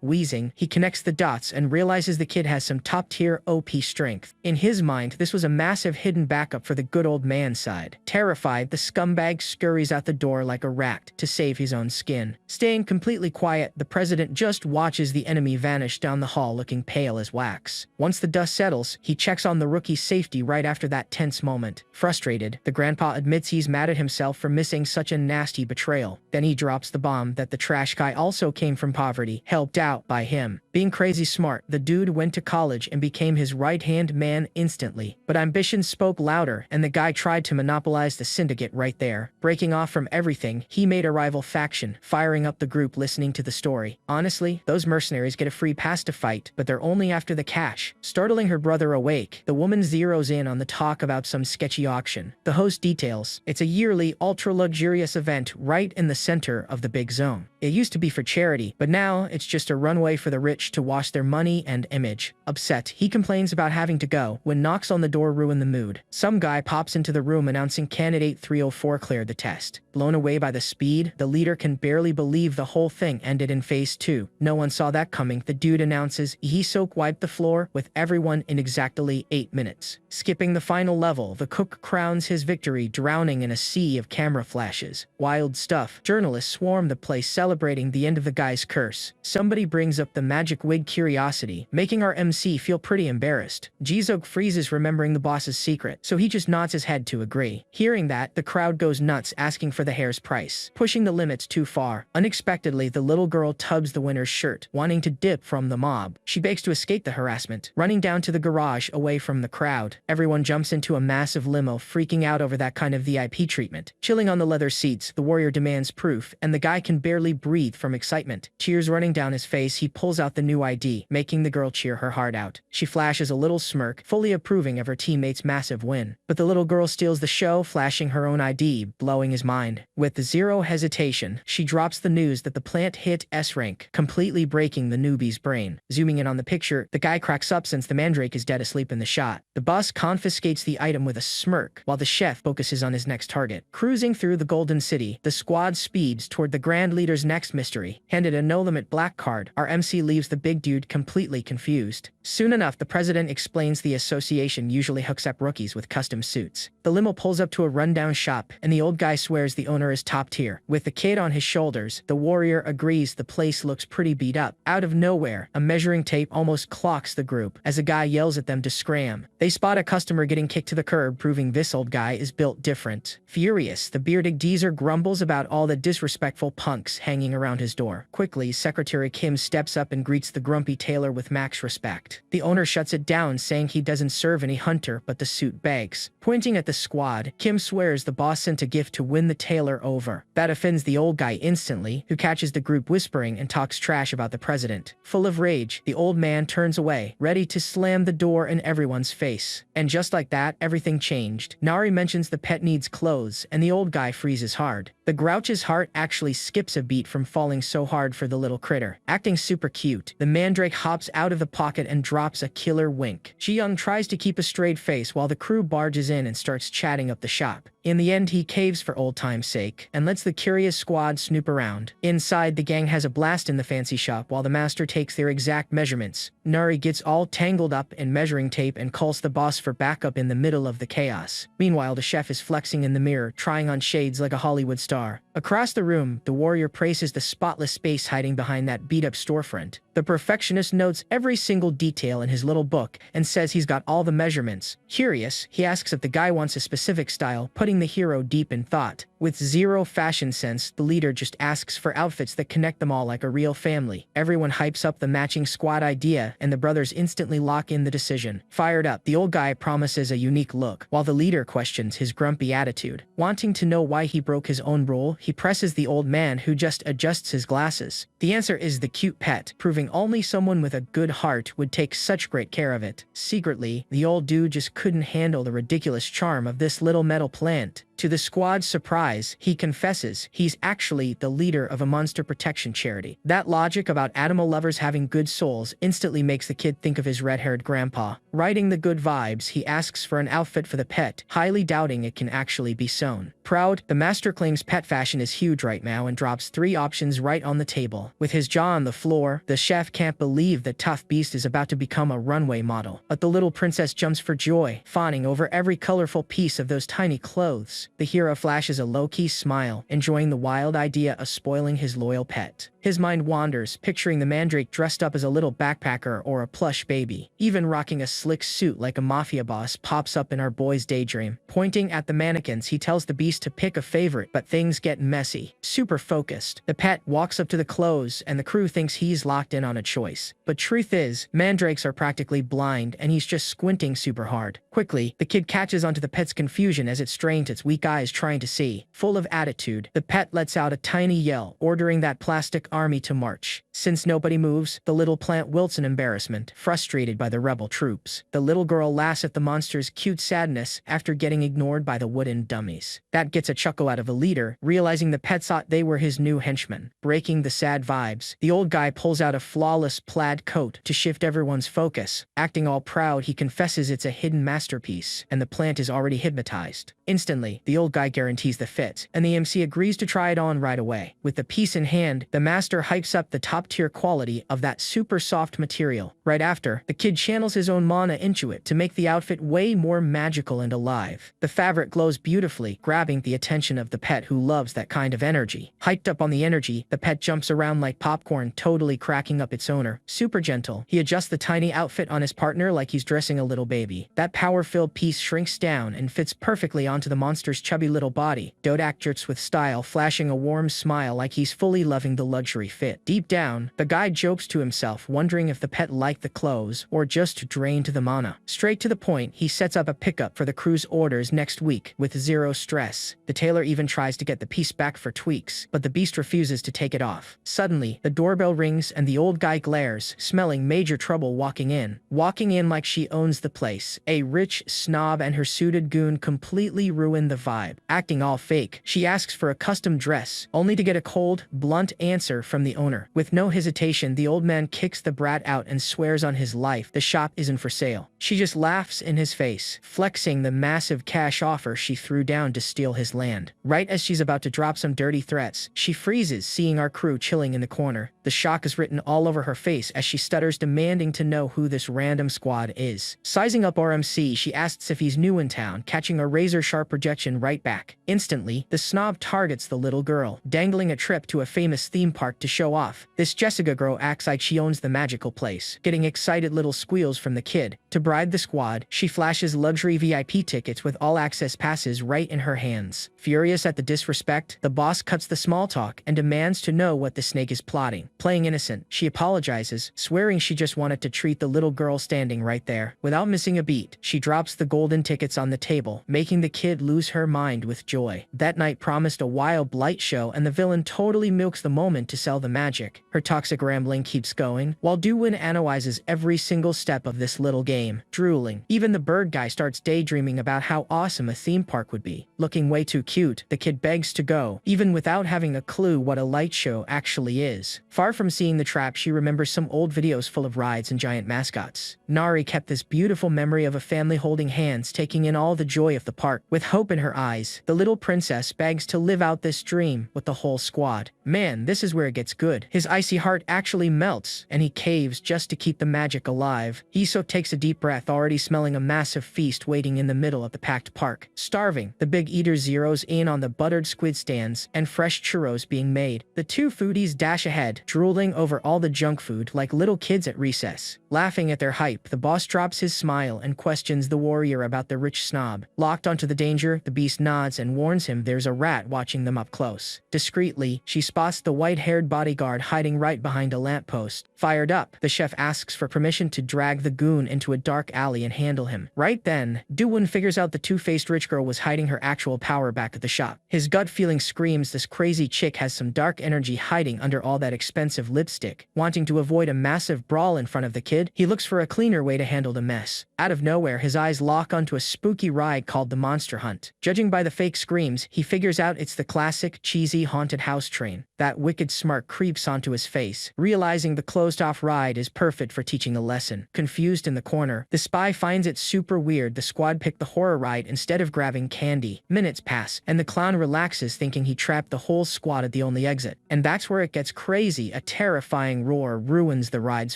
Wheezing, he connects the dots and realizes the kid has some top-tier OP strength. In his mind, this was a massive hidden backup for the good old man's side. Terrified, the scumbag scurries out the door like a rat to save his own skin. Staying completely quiet, the president just watches the enemy vanish down the hall looking pale as wax. Once the dust settles, he checks on the rookie's safety right after that tense moment. Frustrated, the grandpa admits he's mad at himself for missing such a nasty betrayal. Then he drops the bomb that the trash guy also came from poverty, helped out by him. Being crazy smart, the dude went to college and became his right-hand man instantly. But ambition spoke louder, and the guy tried to monopolize the syndicate right there. Breaking off from everything, he made a rival faction, firing up the group listening to the story. Honestly, those mercenaries get a free pass to fight, but they're only after the cash. Startling her brother awake, the woman zeroes in on the talk about some sketchy auction. The host details, it's a yearly, ultra-luxurious event right in the center of the big zone. It used to be for charity, but now it's just a runway for the rich to wash their money and image. Upset, he complains about having to go, when knocks on the door ruin the mood. Some guy pops into the room announcing Candidate 304 cleared the test. Blown away by the speed, the leader can barely believe the whole thing ended in phase 2. No one saw that coming. The dude announces he soak wiped the floor with everyone in exactly 8 minutes. Skipping the final level, the cook crowns his victory, drowning in a sea of camera flashes. Wild stuff. Journalists swarm the place celebrating the end of the guy's curse. Somebody brings up the magic wig curiosity, making our MC feel pretty embarrassed. Jisok freezes remembering the boss's secret, so he just nods his head to agree. Hearing that, the crowd goes nuts asking for the hair's price, pushing the limits too far. Unexpectedly, the little girl tubs the winner's shirt, wanting to dip from the mob. She begs to escape the harassment, running down to the garage away from the crowd. Everyone jumps into a massive limo, freaking out over that kind of VIP treatment. Chilling on the leather seats, the warrior demands proof, and the guy can barely breathe from excitement. Tears running down his face, he pulls out the new ID, making the girl cheer her heart out. She flashes a little smirk, fully approving of her teammate's massive win. But the little girl steals the show, flashing her own ID, blowing his mind. With zero hesitation, she drops the news that the plant hit S rank, completely breaking the newbie's brain. Zooming in on the picture, the guy cracks up since the mandrake is dead asleep in the shot. The boss confiscates the item with a smirk, while the chef focuses on his next target. Cruising through the Golden City, the squad speeds toward the Grand Leader's next mystery. Handed a no-limit black card, our MC leaves the big dude completely confused. Soon enough, the president explains the association usually hooks up rookies with custom suits. The limo pulls up to a rundown shop, and the old guy swears the owner is top tier. With the kid on his shoulders, the warrior agrees the place looks pretty beat up. Out of nowhere, a measuring tape almost clocks the group as a guy yells at them to scram. They spot a customer getting kicked to the curb, proving this old guy is built different. Furious, the bearded geezer grumbles about all the disrespectful punks hanging around his door. Quickly, Secretary Kim steps up and greets the grumpy tailor with max respect. The owner shuts it down, saying he doesn't serve any hunter, but the suit begs. Pointing at the squad, Kim swears the boss sent a gift to win the tailor over. That offends the old guy instantly, who catches the group whispering and talks trash about the president. Full of rage, the old man turns away, ready to slam the door in everyone's face. And just like that, everything changed. Nari mentions the pet needs clothes, and the old guy freezes hard. The grouch's heart actually skips a beat from falling so hard for the little critter. Acting super cute, the mandrake hops out of the pocket and drops a killer wink. Ji-young tries to keep a straight face while the crew barges in and starts chatting up the shop. In the end, he caves for old time's sake and lets the curious squad snoop around. Inside, the gang has a blast in the fancy shop while the master takes their exact measurements. Nari gets all tangled up in measuring tape and calls the boss for backup in the middle of the chaos. Meanwhile, the chef is flexing in the mirror, trying on shades like a Hollywood star. Across the room, the warrior praises the spotless space hiding behind that beat-up storefront. The perfectionist notes every single detail in his little book and says he's got all the measurements. Curious, he asks if the guy wants a specific style, putting the hero deep in thought. With zero fashion sense, the leader just asks for outfits that connect them all like a real family. Everyone hypes up the matching squad idea, and the brothers instantly lock in the decision. Fired up, the old guy promises a unique look, while the leader questions his grumpy attitude. Wanting to know why he broke his own rule, he presses the old man, who just adjusts his glasses. The answer is the cute pet, proving only someone with a good heart would take such great care of it. Secretly, the old dude just couldn't handle the ridiculous charm of this little metal plant. To the squad's surprise, he confesses he's actually the leader of a monster protection charity. That logic about animal lovers having good souls instantly makes the kid think of his red-haired grandpa. Riding the good vibes, he asks for an outfit for the pet, highly doubting it can actually be sewn. Proud, the master claims pet fashion is huge right now and drops 3 options right on the table. With his jaw on the floor, the chef can't believe that Tough Beast is about to become a runway model. But the little princess jumps for joy, fawning over every colorful piece of those tiny clothes. The hero flashes a low-key smile, enjoying the wild idea of spoiling his loyal pet. His mind wanders, picturing the mandrake dressed up as a little backpacker or a plush baby. Even rocking a slick suit like a mafia boss pops up in our boy's daydream. Pointing at the mannequins, he tells the beast to pick a favorite, but things get messy. Super focused, the pet walks up to the clothes, and the crew thinks he's locked in on a choice. But truth is, mandrakes are practically blind, and he's just squinting super hard. Quickly, the kid catches onto the pet's confusion as it strains its weak eyes trying to see. Full of attitude, the pet lets out a tiny yell, ordering that plastic army to march. Since nobody moves, the little plant wilts in embarrassment, frustrated by the rebel troops. The little girl laughs at the monster's cute sadness after getting ignored by the wooden dummies. That gets a chuckle out of the leader, realizing the pet thought they were his new henchmen. Breaking the sad vibes, the old guy pulls out a flawless plaid coat to shift everyone's focus. Acting all proud, he confesses it's a hidden masterpiece, and the plant is already hypnotized. Instantly, the old guy guarantees the fit, and the MC agrees to try it on right away. With the piece in hand, the master hypes up the top-tier quality of that super soft material. Right after, the kid channels his own mana into it to make the outfit way more magical and alive. The fabric glows beautifully, grabbing the attention of the pet who loves that kind of energy. Hyped up on the energy, the pet jumps around like popcorn, totally cracking up its owner. Super gentle, he adjusts the tiny outfit on his partner like he's dressing a little baby. That power-filled piece shrinks down and fits perfectly onto the monster's chubby little body. Dodak jerks with style, flashing a warm smile like he's fully loving the luxury fit. Deep down, the guy jokes to himself, wondering if the pet liked the clothes or just drained the mana. Straight to the point, he sets up a pickup for the crew's orders next week with zero stress. The tailor even tries to get the piece back for tweaks, but the beast refuses to take it off. Suddenly, the doorbell rings and the old guy glares, smelling major trouble walking in. Walking in like she owns the place. A rich snob and her suited goon completely ruin the vibe. Acting all fake, she asks for a custom dress, only to get a cold, blunt answer from the owner. With no hesitation, the old man kicks the brat out and swears on his life the shop isn't for sale. She just laughs in his face, flexing the massive cash offer she threw down to steal his land. Right as she's about to drop some dirty threats, she freezes, seeing our crew chilling in the corner. The shock is written all over her face as she stutters, demanding to know who this random squad is. Sizing up RMC, she asks if he's new in town, catching a razor-sharp projection right back. Instantly, the snob targets the little girl, dangling a trip to a famous theme park to show off. This Jessica girl acts like she owns the magical place, getting excited little squeals from the kid. To bribe the squad, she flashes luxury VIP tickets with all-access passes right in her hands. Furious at the disrespect, the boss cuts the small talk and demands to know what the snake is plotting. Playing innocent, she apologizes, swearing she just wanted to treat the little girl standing right there. Without missing a beat, she drops the golden tickets on the table, making the kid lose her mind with joy. That night promised a wild light show, and the villain totally milks the moment to sell the magic. Her toxic rambling keeps going, while Doo-Win analyzes every single step of this little game. name, drooling. Even the bird guy starts daydreaming about how awesome a theme park would be. Looking way too cute, the kid begs to go, even without having a clue what a light show actually is. Far from seeing the trap, she remembers some old videos full of rides and giant mascots. Nari kept this beautiful memory of a family holding hands, taking in all the joy of the park. With hope in her eyes, the little princess begs to live out this dream with the whole squad. Man, this is where it gets good. His icy heart actually melts, and he caves just to keep the magic alive. Hiso takes a deep breath, already smelling a massive feast waiting in the middle of the packed park. Starving, the big eater zeroes in on the buttered squid stands and fresh churros being made. The two foodies dash ahead, drooling over all the junk food like little kids at recess. Laughing at their hype, the boss drops his smile and questions the warrior about the rich snob. Locked onto the danger, the beast nods and warns him there's a rat watching them up close. Discreetly, she spots the white-haired bodyguard hiding right behind a lamppost. Fired up, the chef asks for permission to drag the goon into a dark alley and handle him. Right then, Doowon figures out the two-faced rich girl was hiding her actual power back at the shop. His gut feeling screams this crazy chick has some dark energy hiding under all that expensive lipstick. Wanting to avoid a massive brawl in front of the kid, he looks for a cleaner way to handle the mess. Out of nowhere, his eyes lock onto a spooky ride called the Monster Hunt. Judging by the fake screams, he figures out it's the classic, cheesy haunted house train. That wicked smirk creeps onto his face, realizing the closed-off ride is perfect for teaching a lesson. Confused in the corner, the spy finds it super weird the squad picked the horror ride instead of grabbing candy. Minutes pass, and the clown relaxes thinking he trapped the whole squad at the only exit. And that's where it gets crazy. A terrifying roar ruins the ride's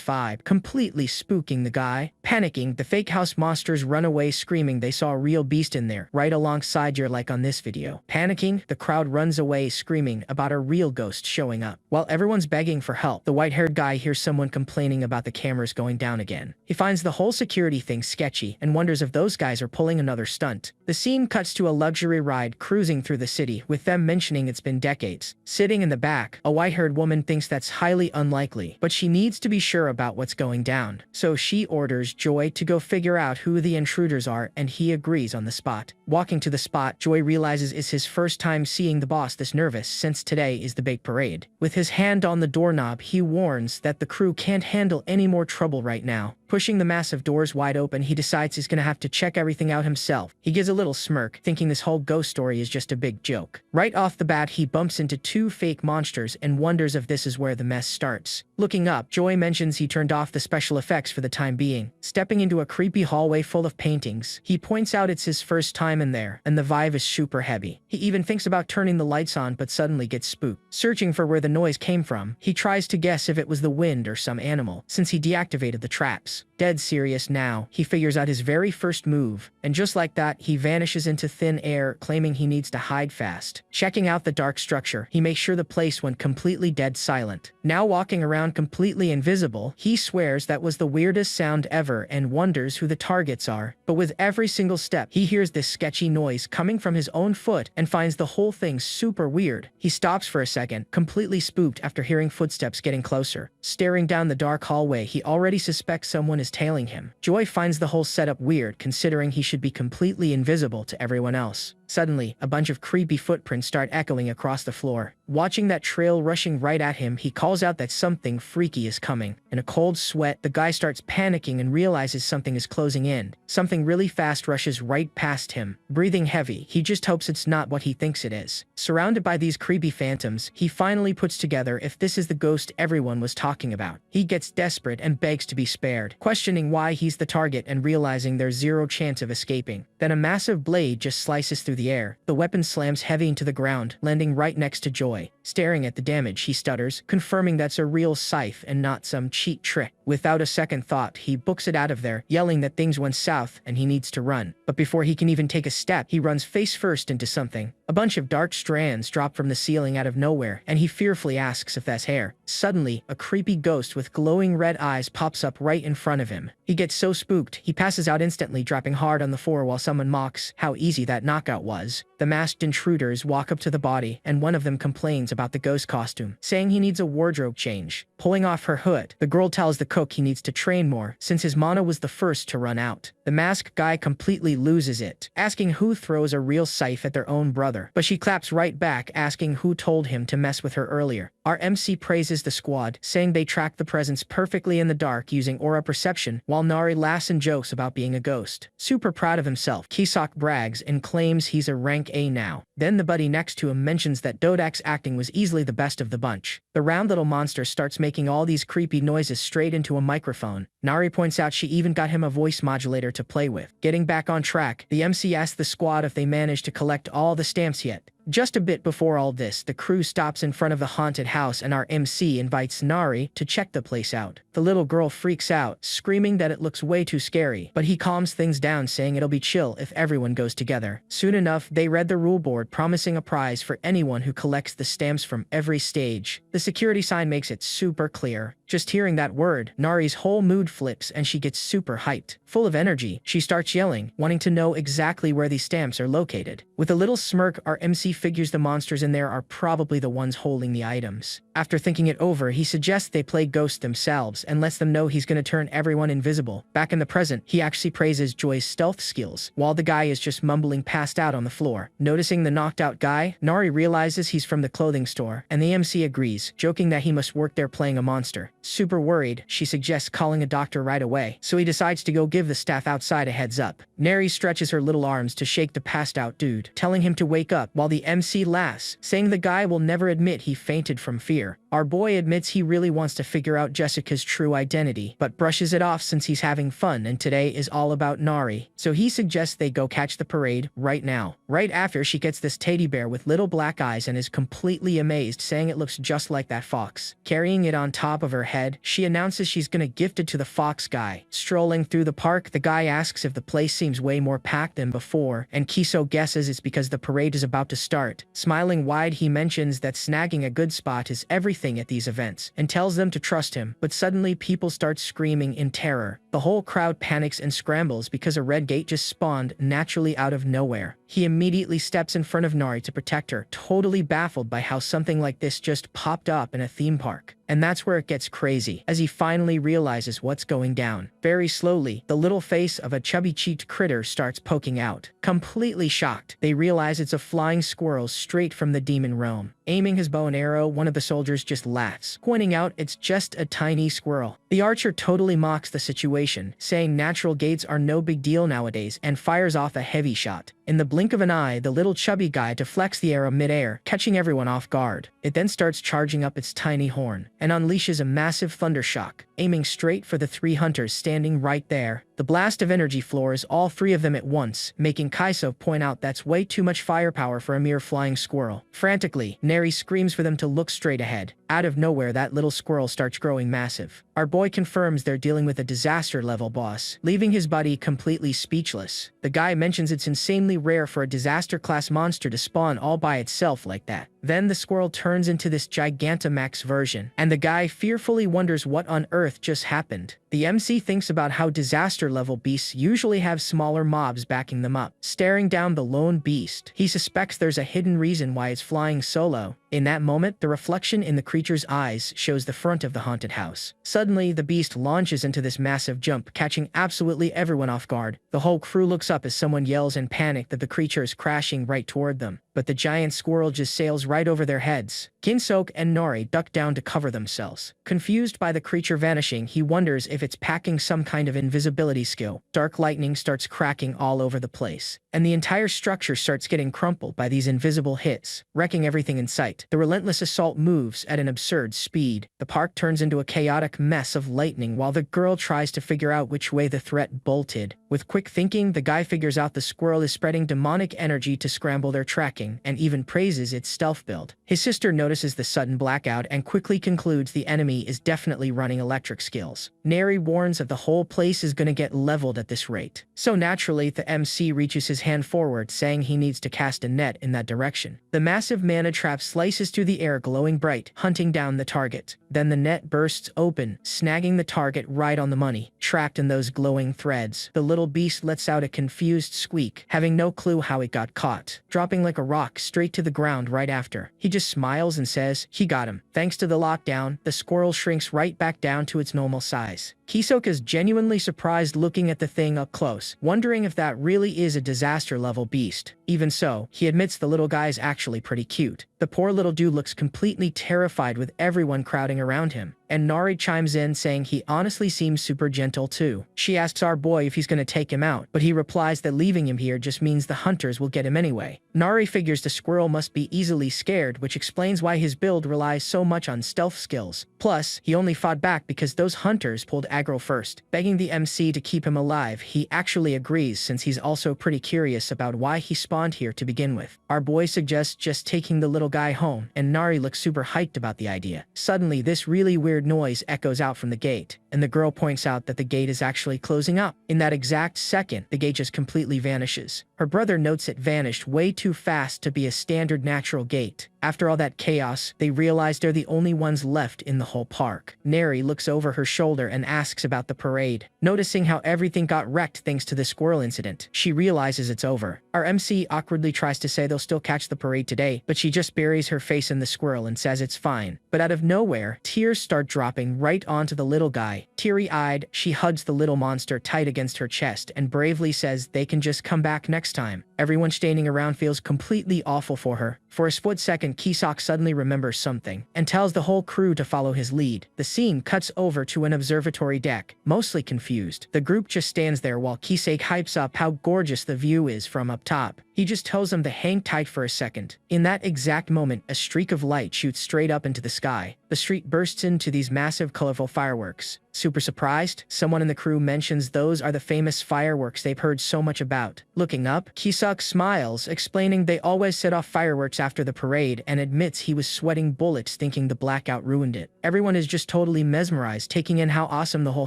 vibe, completely spooking the guy. Panicking, the fake house monsters run away screaming they saw a real beast in there, right alongside your like on this video. Panicking, the crowd runs away screaming about a real ghost showing up. While everyone's begging for help, the white-haired guy hears someone complaining about the cameras going down again. He finds the whole security thing sketchy and wonders if those guys are pulling another stunt. The scene cuts to a luxury ride cruising through the city, with them mentioning it's been decades. Sitting in the back, a white-haired woman thinks that's highly unlikely, but she needs to be sure about what's going down. So she orders Joy to go figure out who the intruders are, and he agrees on the spot. Walking to the spot, Joy realizes it's his first time seeing the boss this nervous since today is the big parade. With his hand on the doorknob, he warns that the crew can't handle any more trouble right now. Pushing the massive doors wide open, he decides he's gonna have to check everything out himself. He gives a little smirk, thinking this whole ghost story is just a big joke. Right off the bat, he bumps into two fake monsters and wonders if this is where the mess starts. Looking up, Joy mentions he turned off the special effects for the time being. Stepping into a creepy hallway full of paintings, he points out it's his first time in there, and the vibe is super heavy. He even thinks about turning the lights on but suddenly gets spooked. Searching for where the noise came from, he tries to guess if it was the wind or some animal, since he deactivated the traps. Dead serious now, he figures out his very first move, and just like that, he vanishes into thin air, claiming he needs to hide fast. Checking out the dark structure, he makes sure the place went completely dead silent. Now walking around completely invisible, he swears that was the weirdest sound ever and wonders who the targets are. But with every single step, he hears this sketchy noise coming from his own foot and finds the whole thing super weird. He stops for a second, completely spooked after hearing footsteps getting closer. Staring down the dark hallway, he already suspects someone is tailing him. Joy finds the whole setup weird, considering he should be completely invisible to everyone else. Suddenly, a bunch of creepy footprints start echoing across the floor. Watching that trail rushing right at him, he calls out that something freaky is coming. In a cold sweat, the guy starts panicking and realizes something is closing in. Something really fast rushes right past him. Breathing heavy, he just hopes it's not what he thinks it is. Surrounded by these creepy phantoms, he finally puts together if this is the ghost everyone was talking about. He gets desperate and begs to be spared, questioning why he's the target and realizing there's zero chance of escaping. Then a massive blade just slices through the air. The weapon slams heavy into the ground, landing right next to Joy. Staring at the damage, he stutters, confirming that's a real scythe and not some cheat trick. Without a second thought, he books it out of there, yelling that things went south and he needs to run. But before he can even take a step, he runs face first into something. A bunch of dark strands drop from the ceiling out of nowhere, and he fearfully asks if that's hair. Suddenly, a creepy ghost with glowing red eyes pops up right in front of him. He gets so spooked, he passes out instantly, dropping hard on the floor while someone mocks how easy that knockout was. The masked intruders walk up to the body, and one of them complains about the ghost costume, saying he needs a wardrobe change. Pulling off her hood, the girl tells the cook he needs to train more since his mana was the first to run out. The masked guy completely loses it, asking who throws a real scythe at their own brother, but she claps right back asking who told him to mess with her earlier. Our MC praises the squad, saying they tracked the presence perfectly in the dark using aura perception, while Nari laughs and jokes about being a ghost. Super proud of himself, Kisok brags and claims he's a rank A now. Then the buddy next to him mentions that Dodak's acting was easily the best of the bunch. The round little monster starts making all these creepy noises straight into a microphone. Nari points out she even got him a voice modulator to play with. Getting back on track, the MC asks the squad if they managed to collect all the stamps yet. Just a bit before all this, the crew stops in front of the haunted house and our MC invites Nari to check the place out. The little girl freaks out, screaming that it looks way too scary, but he calms things down saying it'll be chill if everyone goes together. Soon enough, they read the rule board promising a prize for anyone who collects the stamps from every stage. The security sign makes it super clear. Just hearing that word, Nari's whole mood flips and she gets super hyped. Full of energy, she starts yelling, wanting to know exactly where these stamps are located. With a little smirk, our MC figures the monsters in there are probably the ones holding the items. After thinking it over, he suggests they play ghost themselves and lets them know he's gonna turn everyone invisible. Back in the present, he actually praises Joy's stealth skills, while the guy is just mumbling passed out on the floor. Noticing the knocked out guy, Nari realizes he's from the clothing store, and the MC agrees, joking that he must work there playing a monster. Super worried, she suggests calling a doctor right away, so he decides to go give the staff outside a heads up. Nari stretches her little arms to shake the passed out dude, telling him to wake up, while the MC laughs, saying the guy will never admit he fainted from fear. Our boy admits he really wants to figure out Jessica's true identity, but brushes it off since he's having fun and today is all about Nari, so he suggests they go catch the parade right now. Right after, she gets this teddy bear with little black eyes and is completely amazed, saying it looks just like that fox. Carrying it on top of her head, she announces she's gonna gift it to the fox guy. Strolling through the park, the guy asks if the place seems way more packed than before, and Kiso guesses it's because the parade is about to start. Smiling wide, he mentions that snagging a good spot is everything at these events, and tells them to trust him, but suddenly people start screaming in terror. The whole crowd panics and scrambles because a red gate just spawned naturally out of nowhere. He immediately steps in front of Nari to protect her, totally baffled by how something like this just popped up in a theme park. And that's where it gets crazy, as he finally realizes what's going down. Very slowly, the little face of a chubby-cheeked critter starts poking out. Completely shocked, they realize it's a flying squirrel straight from the demon realm. Aiming his bow and arrow, one of the soldiers just laughs, pointing out it's just a tiny squirrel. The archer totally mocks the situation, saying natural gates are no big deal nowadays, and fires off a heavy shot. In the blink of an eye, the little chubby guy deflects the arrow mid-air, catching everyone off guard. It then starts charging up its tiny horn, and unleashes a massive thunder shock, aiming straight for the three hunters standing right there. The blast of energy floors all three of them at once, making Kaiso point out that's way too much firepower for a mere flying squirrel. Frantically, Neri screams for them to look straight ahead. Out of nowhere, that little squirrel starts growing massive. Our boy confirms they're dealing with a disaster-level boss, leaving his buddy completely speechless. The guy mentions it's insanely rare for a disaster-class monster to spawn all by itself like that. Then the squirrel turns into this Gigantamax version, and the guy fearfully wonders what on earth just happened. The MC thinks about how disaster-level beasts usually have smaller mobs backing them up. Staring down the lone beast, he suspects there's a hidden reason why it's flying solo. In that moment, the reflection in the creature's eyes shows the front of the haunted house. Suddenly, the beast launches into this massive jump, catching absolutely everyone off guard. The whole crew looks up as someone yells in panic that the creature is crashing right toward them, but the giant squirrel just sails right over their heads. Ginsok and Nori duck down to cover themselves. Confused by the creature vanishing, he wonders if it's packing some kind of invisibility skill. Dark lightning starts cracking all over the place, and the entire structure starts getting crumpled by these invisible hits, wrecking everything in sight. The relentless assault moves at an absurd speed. The park turns into a chaotic mess of lightning while the girl tries to figure out which way the threat bolted. With quick thinking, the guy figures out the squirrel is spreading demonic energy to scramble their tracking, and even praises its stealth build. His sister notices the sudden blackout and quickly concludes the enemy is definitely running electric skills. Neri warns that the whole place is gonna get leveled at this rate. So naturally, the MC reaches his hand forward, saying he needs to cast a net in that direction. The massive mana trap slices through the air, glowing bright, hunting down the target. Then the net bursts open, snagging the target right on the money. Trapped in those glowing threads, the little beast lets out a confused squeak, having no clue how it got caught, dropping like a rock straight to the ground right after. He just smiles and says, "He got him." Thanks to the lockdown, the squirrel shrinks right back down to its normal size. Kisok is genuinely surprised looking at the thing up close, wondering if that really is a disaster-level beast. Even so, he admits the little guy is actually pretty cute. The poor little dude looks completely terrified with everyone crowding around him, and Nari chimes in saying he honestly seems super gentle too. She asks our boy if he's gonna take him out, but he replies that leaving him here just means the hunters will get him anyway. Nari figures the squirrel must be easily scared, which explains why his build relies so much on stealth skills. Plus, he only fought back because those hunters pulled aggro first. Begging the MC to keep him alive, he actually agrees since he's also pretty curious about why he spawned here to begin with. Our boy suggests just taking the little guy home, and Nari looks super hyped about the idea. Suddenly, this really weird noise echoes out from the gate, and the girl points out that the gate is actually closing up. In that exact second, the gate just completely vanishes. Her brother notes it vanished way too fast to be a standard natural gate. After all that chaos, they realize they're the only ones left in the whole park. Neri looks over her shoulder and asks about the parade. Noticing how everything got wrecked thanks to the squirrel incident, she realizes it's over. Our MC awkwardly tries to say they'll still catch the parade today, but she just buries her face in the squirrel and says it's fine. But out of nowhere, tears start dropping right onto the little guy. Teary-eyed, she hugs the little monster tight against her chest and bravely says they can just come back next time. Everyone standing around feels completely awful for her. For a split second, Kisok suddenly remembers something and tells the whole crew to follow his lead. The scene cuts over to an observatory deck. Mostly confused, the group just stands there while Kisake hypes up how gorgeous the view is from up top. He just tells them to hang tight for a second. In that exact moment, a streak of light shoots straight up into the sky. The street bursts into these massive colorful fireworks. Super surprised, someone in the crew mentions those are the famous fireworks they've heard so much about. Looking up, Kisok smiles, explaining they always set off fireworks after the parade, and admits he was sweating bullets thinking the blackout ruined it. Everyone is just totally mesmerized, taking in how awesome the whole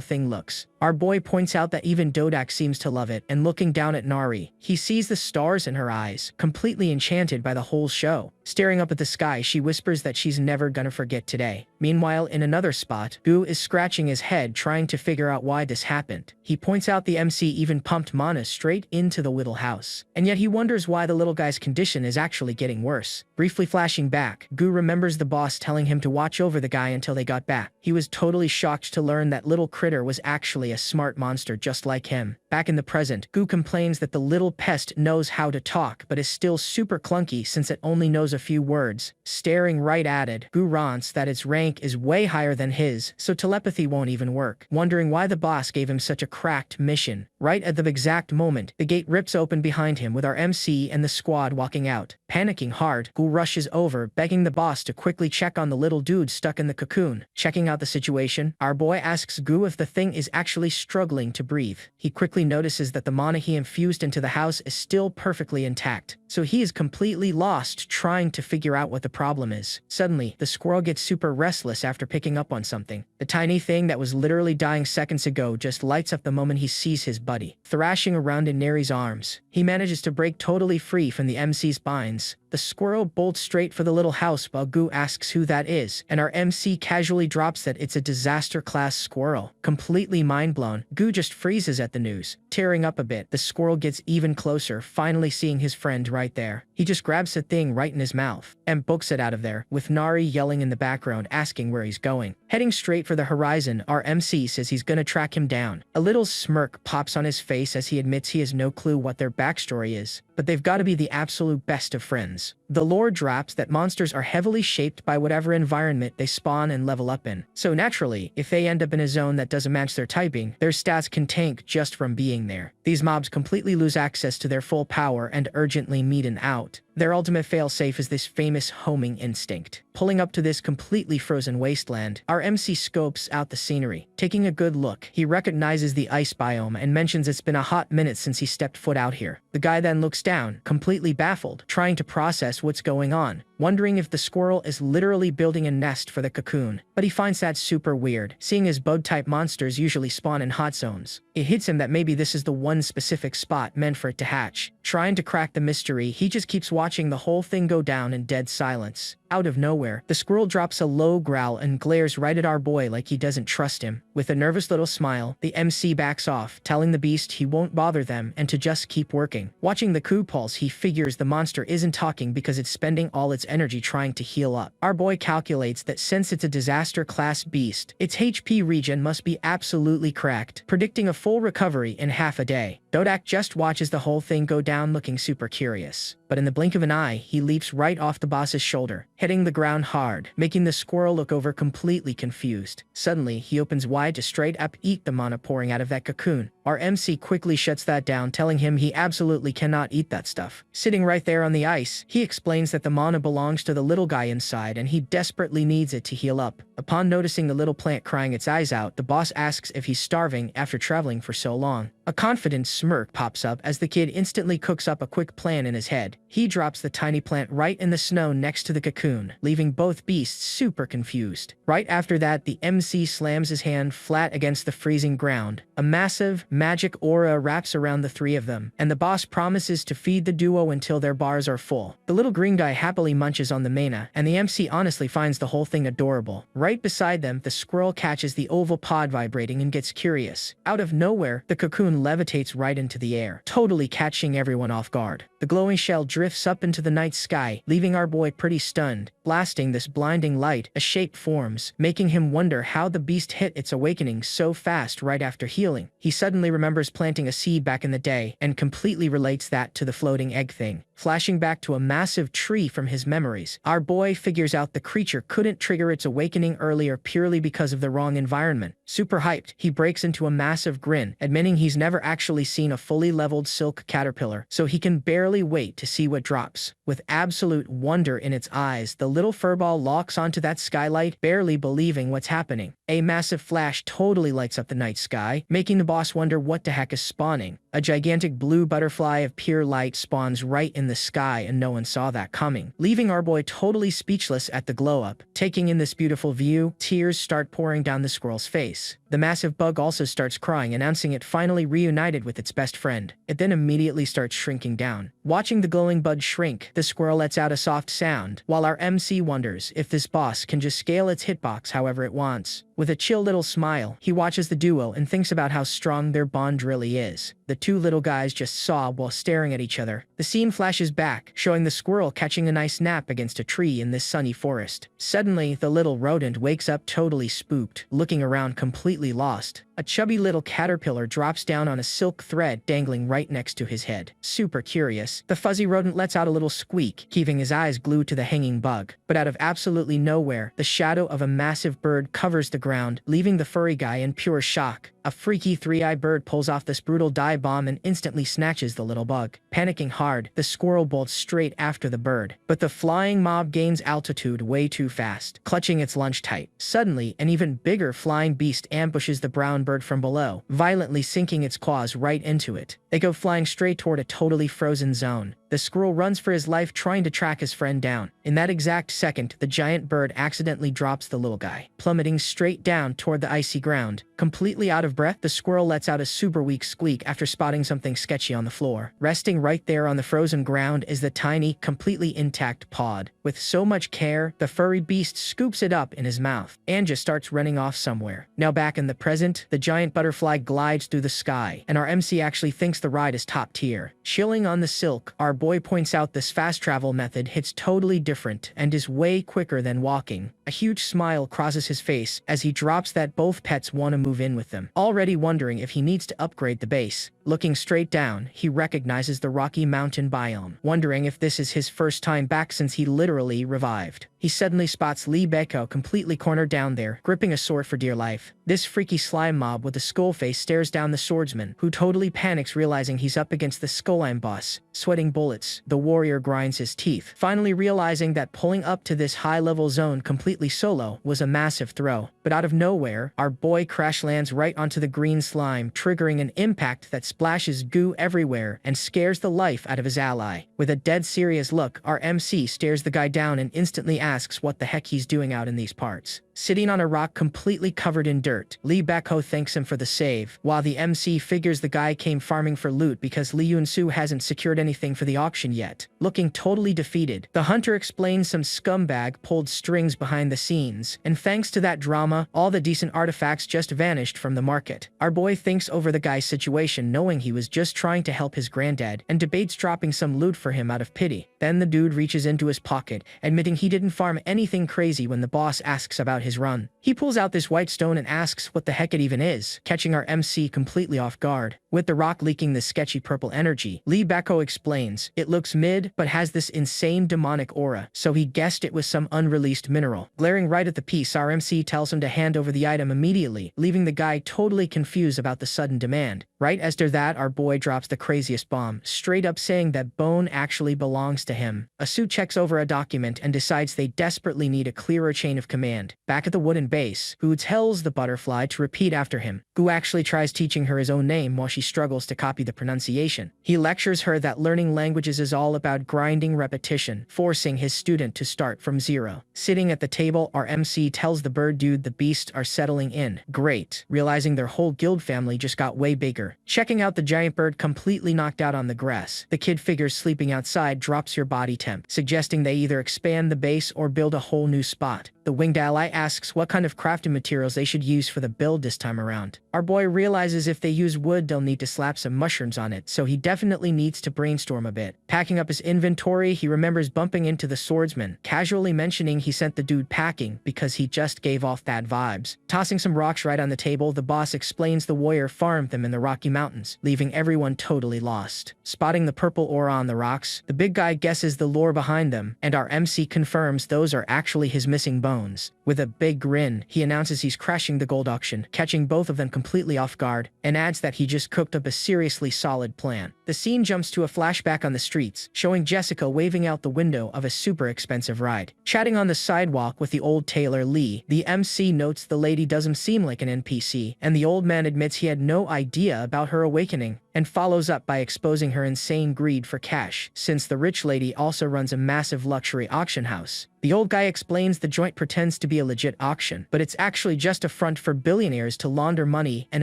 thing looks. Our boy points out that even Dodak seems to love it, and looking down at Nari, he sees the stars in her eyes, completely enchanted by the whole show. Staring up at the sky, she whispers that she's never gonna forget today. Meanwhile, in another spot, Gu is scratching his head trying to figure out why this happened. He points out the MC even pumped mana straight into the Whittle house, and yet he wonders why the little guy's condition is actually getting worse. Briefly flashing back, Gu remembers the boss telling him to watch over the guy until they got back. He was totally shocked to learn that little critter was actually a smart monster just like him. Back in the present, Gu complains that the little pest knows how to talk but is still super clunky since it only knows a few words. Staring right at it, Gu rants that its rank is way higher than his, so telepathy won't even work, wondering why the boss gave him such a cracked mission. Right at the exact moment, the gate rips open behind him with our MC and the squad walking out. Panicking hard, Gu rushes over, begging the boss to quickly check on the little dude stuck in the cocoon. Checking out the situation, our boy asks Gu if the thing is actually struggling to breathe. He quickly notices that the mana he infused into the house is still perfectly intact, so he is completely lost trying to figure out what the problem is. Suddenly, the squirrel gets super restless after picking up on something. The tiny thing that was literally dying seconds ago just lights up the moment he sees his buddy thrashing around in Neri's arms. He manages to break totally free from the MC's binds. The squirrel bolts straight for the little house while Gu asks who that is, and our MC casually drops that it's a disaster-class squirrel. Completely mind-blown, Gu just freezes at the news. Tearing up a bit, the squirrel gets even closer, finally seeing his friend right there. He just grabs the thing right in his mouth and books it out of there, with Nari yelling in the background asking where he's going. Heading straight for the horizon, our MC says he's gonna track him down. A little smirk pops on his face as he admits he has no clue what their backstory is, but they've got to be the absolute best of friends. The lore drops that monsters are heavily shaped by whatever environment they spawn and level up in. So naturally, if they end up in a zone that doesn't match their typing, their stats can tank just from being there. These mobs completely lose access to their full power and urgently meet an out. Their ultimate failsafe is this famous homing instinct. Pulling up to this completely frozen wasteland, our MC scopes out the scenery. Taking a good look, he recognizes the ice biome and mentions it's been a hot minute since he stepped foot out here. The guy then looks down, completely baffled, trying to process grasp what's going on, wondering if the squirrel is literally building a nest for the cocoon. But he finds that super weird, seeing as bug-type monsters usually spawn in hot zones. It hits him that maybe this is the one specific spot meant for it to hatch. Trying to crack the mystery, he just keeps watching the whole thing go down in dead silence. Out of nowhere, the squirrel drops a low growl and glares right at our boy like he doesn't trust him. With a nervous little smile, the MC backs off, telling the beast he won't bother them and to just keep working. Watching the coup pulse, he figures the monster isn't talking because it's spending all its energy trying to heal up. Our boy calculates that since it's a disaster class beast, its HP regen must be absolutely cracked, predicting a full recovery in half a day. Dodak just watches the whole thing go down looking super curious. But in the blink of an eye, he leaps right off the boss's shoulder, hitting the ground hard, making the squirrel look over completely confused. Suddenly, he opens wide to straight up eat the mana pouring out of that cocoon. Our MC quickly shuts that down, telling him he absolutely cannot eat that stuff. Sitting right there on the ice, he explains that the mana belongs to the little guy inside and he desperately needs it to heal up. Upon noticing the little plant crying its eyes out, the boss asks if he's starving after traveling for so long. A confident smirk pops up as the kid instantly cooks up a quick plan in his head. He drops the tiny plant right in the snow next to the cocoon, leaving both beasts super confused. Right after that, the MC slams his hand flat against the freezing ground. A massive, magic aura wraps around the three of them, and the boss promises to feed the duo until their bars are full. The little green guy happily munches on the mana, and the MC honestly finds the whole thing adorable. Right beside them, the squirrel catches the oval pod vibrating and gets curious. Out of nowhere, the cocoon levitates right into the air, totally catching everyone off guard. The glowing shell drifts up into the night sky, leaving our boy pretty stunned. Blasting this blinding light, a shape forms, making him wonder how the beast hit its awakening so fast right after healing. He suddenly remembers planting a seed back in the day, and completely relates that to the floating egg thing. Flashing back to a massive tree from his memories, our boy figures out the creature couldn't trigger its awakening earlier purely because of the wrong environment. Super hyped, he breaks into a massive grin, admitting he's never actually seen a fully leveled silk caterpillar, so he can barely wait to see what drops. With absolute wonder in its eyes, the little furball locks onto that skylight, barely believing what's happening. A massive flash totally lights up the night sky, making the boss wonder what the heck is spawning. A gigantic blue butterfly of pure light spawns right in the sky, and no one saw that coming, leaving our boy totally speechless at the glow-up. Taking in this beautiful view, tears start pouring down the squirrel's face. The massive bug also starts crying, announcing it finally reunited with its best friend. It then immediately starts shrinking down. Watching the glowing bud shrink, the squirrel lets out a soft sound, while our MC wonders if this boss can just scale its hitbox however it wants. With a chill little smile, he watches the duo and thinks about how strong their bond really is. The two little guys just sob while staring at each other. The scene flashes back, showing the squirrel catching a nice nap against a tree in this sunny forest. Suddenly, the little rodent wakes up totally spooked, looking around completely lost. A chubby little caterpillar drops down on a silk thread dangling right next to his head. Super curious, the fuzzy rodent lets out a little squeak, keeping his eyes glued to the hanging bug. But out of absolutely nowhere, the shadow of a massive bird covers the ground, leaving the furry guy in pure shock. A freaky three-eyed bird pulls off this brutal dive bomb and instantly snatches the little bug. Panicking hard, the squirrel bolts straight after the bird. But the flying mob gains altitude way too fast, clutching its lunch tight. Suddenly, an even bigger flying beast ambushes the brown bird from below, violently sinking its claws right into it. They go flying straight toward a totally frozen zone. The squirrel runs for his life, trying to track his friend down. In that exact second, the giant bird accidentally drops the little guy, plummeting straight down toward the icy ground. Completely out of breath, the squirrel lets out a super weak squeak after spotting something sketchy on the floor. Resting right there on the frozen ground is the tiny, completely intact pod. With so much care, the furry beast scoops it up in his mouth and just starts running off somewhere. Now back in the present, the giant butterfly glides through the sky, and our MC actually thinks the ride is top tier. Chilling on the silk, our boy points out this fast travel method hits totally different and is way quicker than walking. A huge smile crosses his face as he drops that both pets want to move in with them, already wondering if he needs to upgrade the base. Looking straight down, he recognizes the Rocky Mountain biome, wondering if this is his first time back since he literally revived. He suddenly spots Lee Beko completely cornered down there, gripping a sword for dear life. This freaky slime mob with a skull face stares down the swordsman, who totally panics realizing he's up against the Skullime boss. Sweating bullets, the warrior grinds his teeth, finally realizing that pulling up to this high-level zone completely solo was a massive throw. But out of nowhere, our boy crash lands right onto the green slime, triggering an impact that splashes goo everywhere and scares the life out of his ally. With a dead serious look, our MC stares the guy down and instantly asks what the heck he's doing out in these parts. Sitting on a rock completely covered in dirt, Lee Baek-ho thanks him for the save, while the MC figures the guy came farming for loot because Lee Yoon-soo hasn't secured anything for the auction yet. Looking totally defeated, the hunter explains some scumbag pulled strings behind the scenes, and thanks to that drama, all the decent artifacts just vanished from the market. Our boy thinks over the guy's situation, knowing he was just trying to help his granddad, and debates dropping some loot for him out of pity. Then the dude reaches into his pocket, admitting he didn't farm anything crazy when the boss asks about his run. He pulls out this white stone and asks what the heck it even is, catching our MC completely off guard. With the rock leaking this sketchy purple energy, Lee Baek-ho explains, it looks mid but has this insane demonic aura, so he guessed it was some unreleased mineral. Glaring right at the piece, our MC tells him to hand over the item immediately, leaving the guy totally confused about the sudden demand. Right after that, our boy drops the craziest bomb, straight up saying that bone actually belongs to him. Asu checks over a document and decides they desperately need a clearer chain of command. Back at the wooden base, Gu tells the butterfly to repeat after him. Gu actually tries teaching her his own name while she struggles to copy the pronunciation. He lectures her that learning languages is all about grinding repetition, forcing his student to start from zero. Sitting at the table, our MC tells the bird dude the beasts are settling in. Great, realizing their whole guild family just got way bigger. Checking out the giant bird completely knocked out on the grass, the kid figures sleeping outside drops your body temp, suggesting they either expand the base or build a whole new spot. The winged ally asks what kind of crafting materials they should use for the build this time around. Our boy realizes if they use wood, they'll need to slap some mushrooms on it, so he definitely needs to brainstorm a bit. Packing up his inventory, he remembers bumping into the swordsman, casually mentioning he sent the dude packing because he just gave off bad vibes. Tossing some rocks right on the table, the boss explains the warrior farmed them in the Rocky Mountains, leaving everyone totally lost. Spotting the purple aura on the rocks, the big guy guesses the lore behind them, and our MC confirms those are actually his missing bones. With a big grin, he announces he's crashing the gold auction, catching both of them completely off guard, and adds that he just cooked up a seriously solid plan. The scene jumps to a flashback on the streets, showing Jessica waving out the window of a super expensive ride. Chatting on the sidewalk with the old tailor Lee, the MC notes the lady doesn't seem like an NPC, and the old man admits he had no idea about her awakening, and follows up by exposing her insane greed for cash, since the rich lady also runs a massive luxury auction house. The old guy explains the joint pretends to be a legit auction, but it's actually just a front for billionaires to launder money and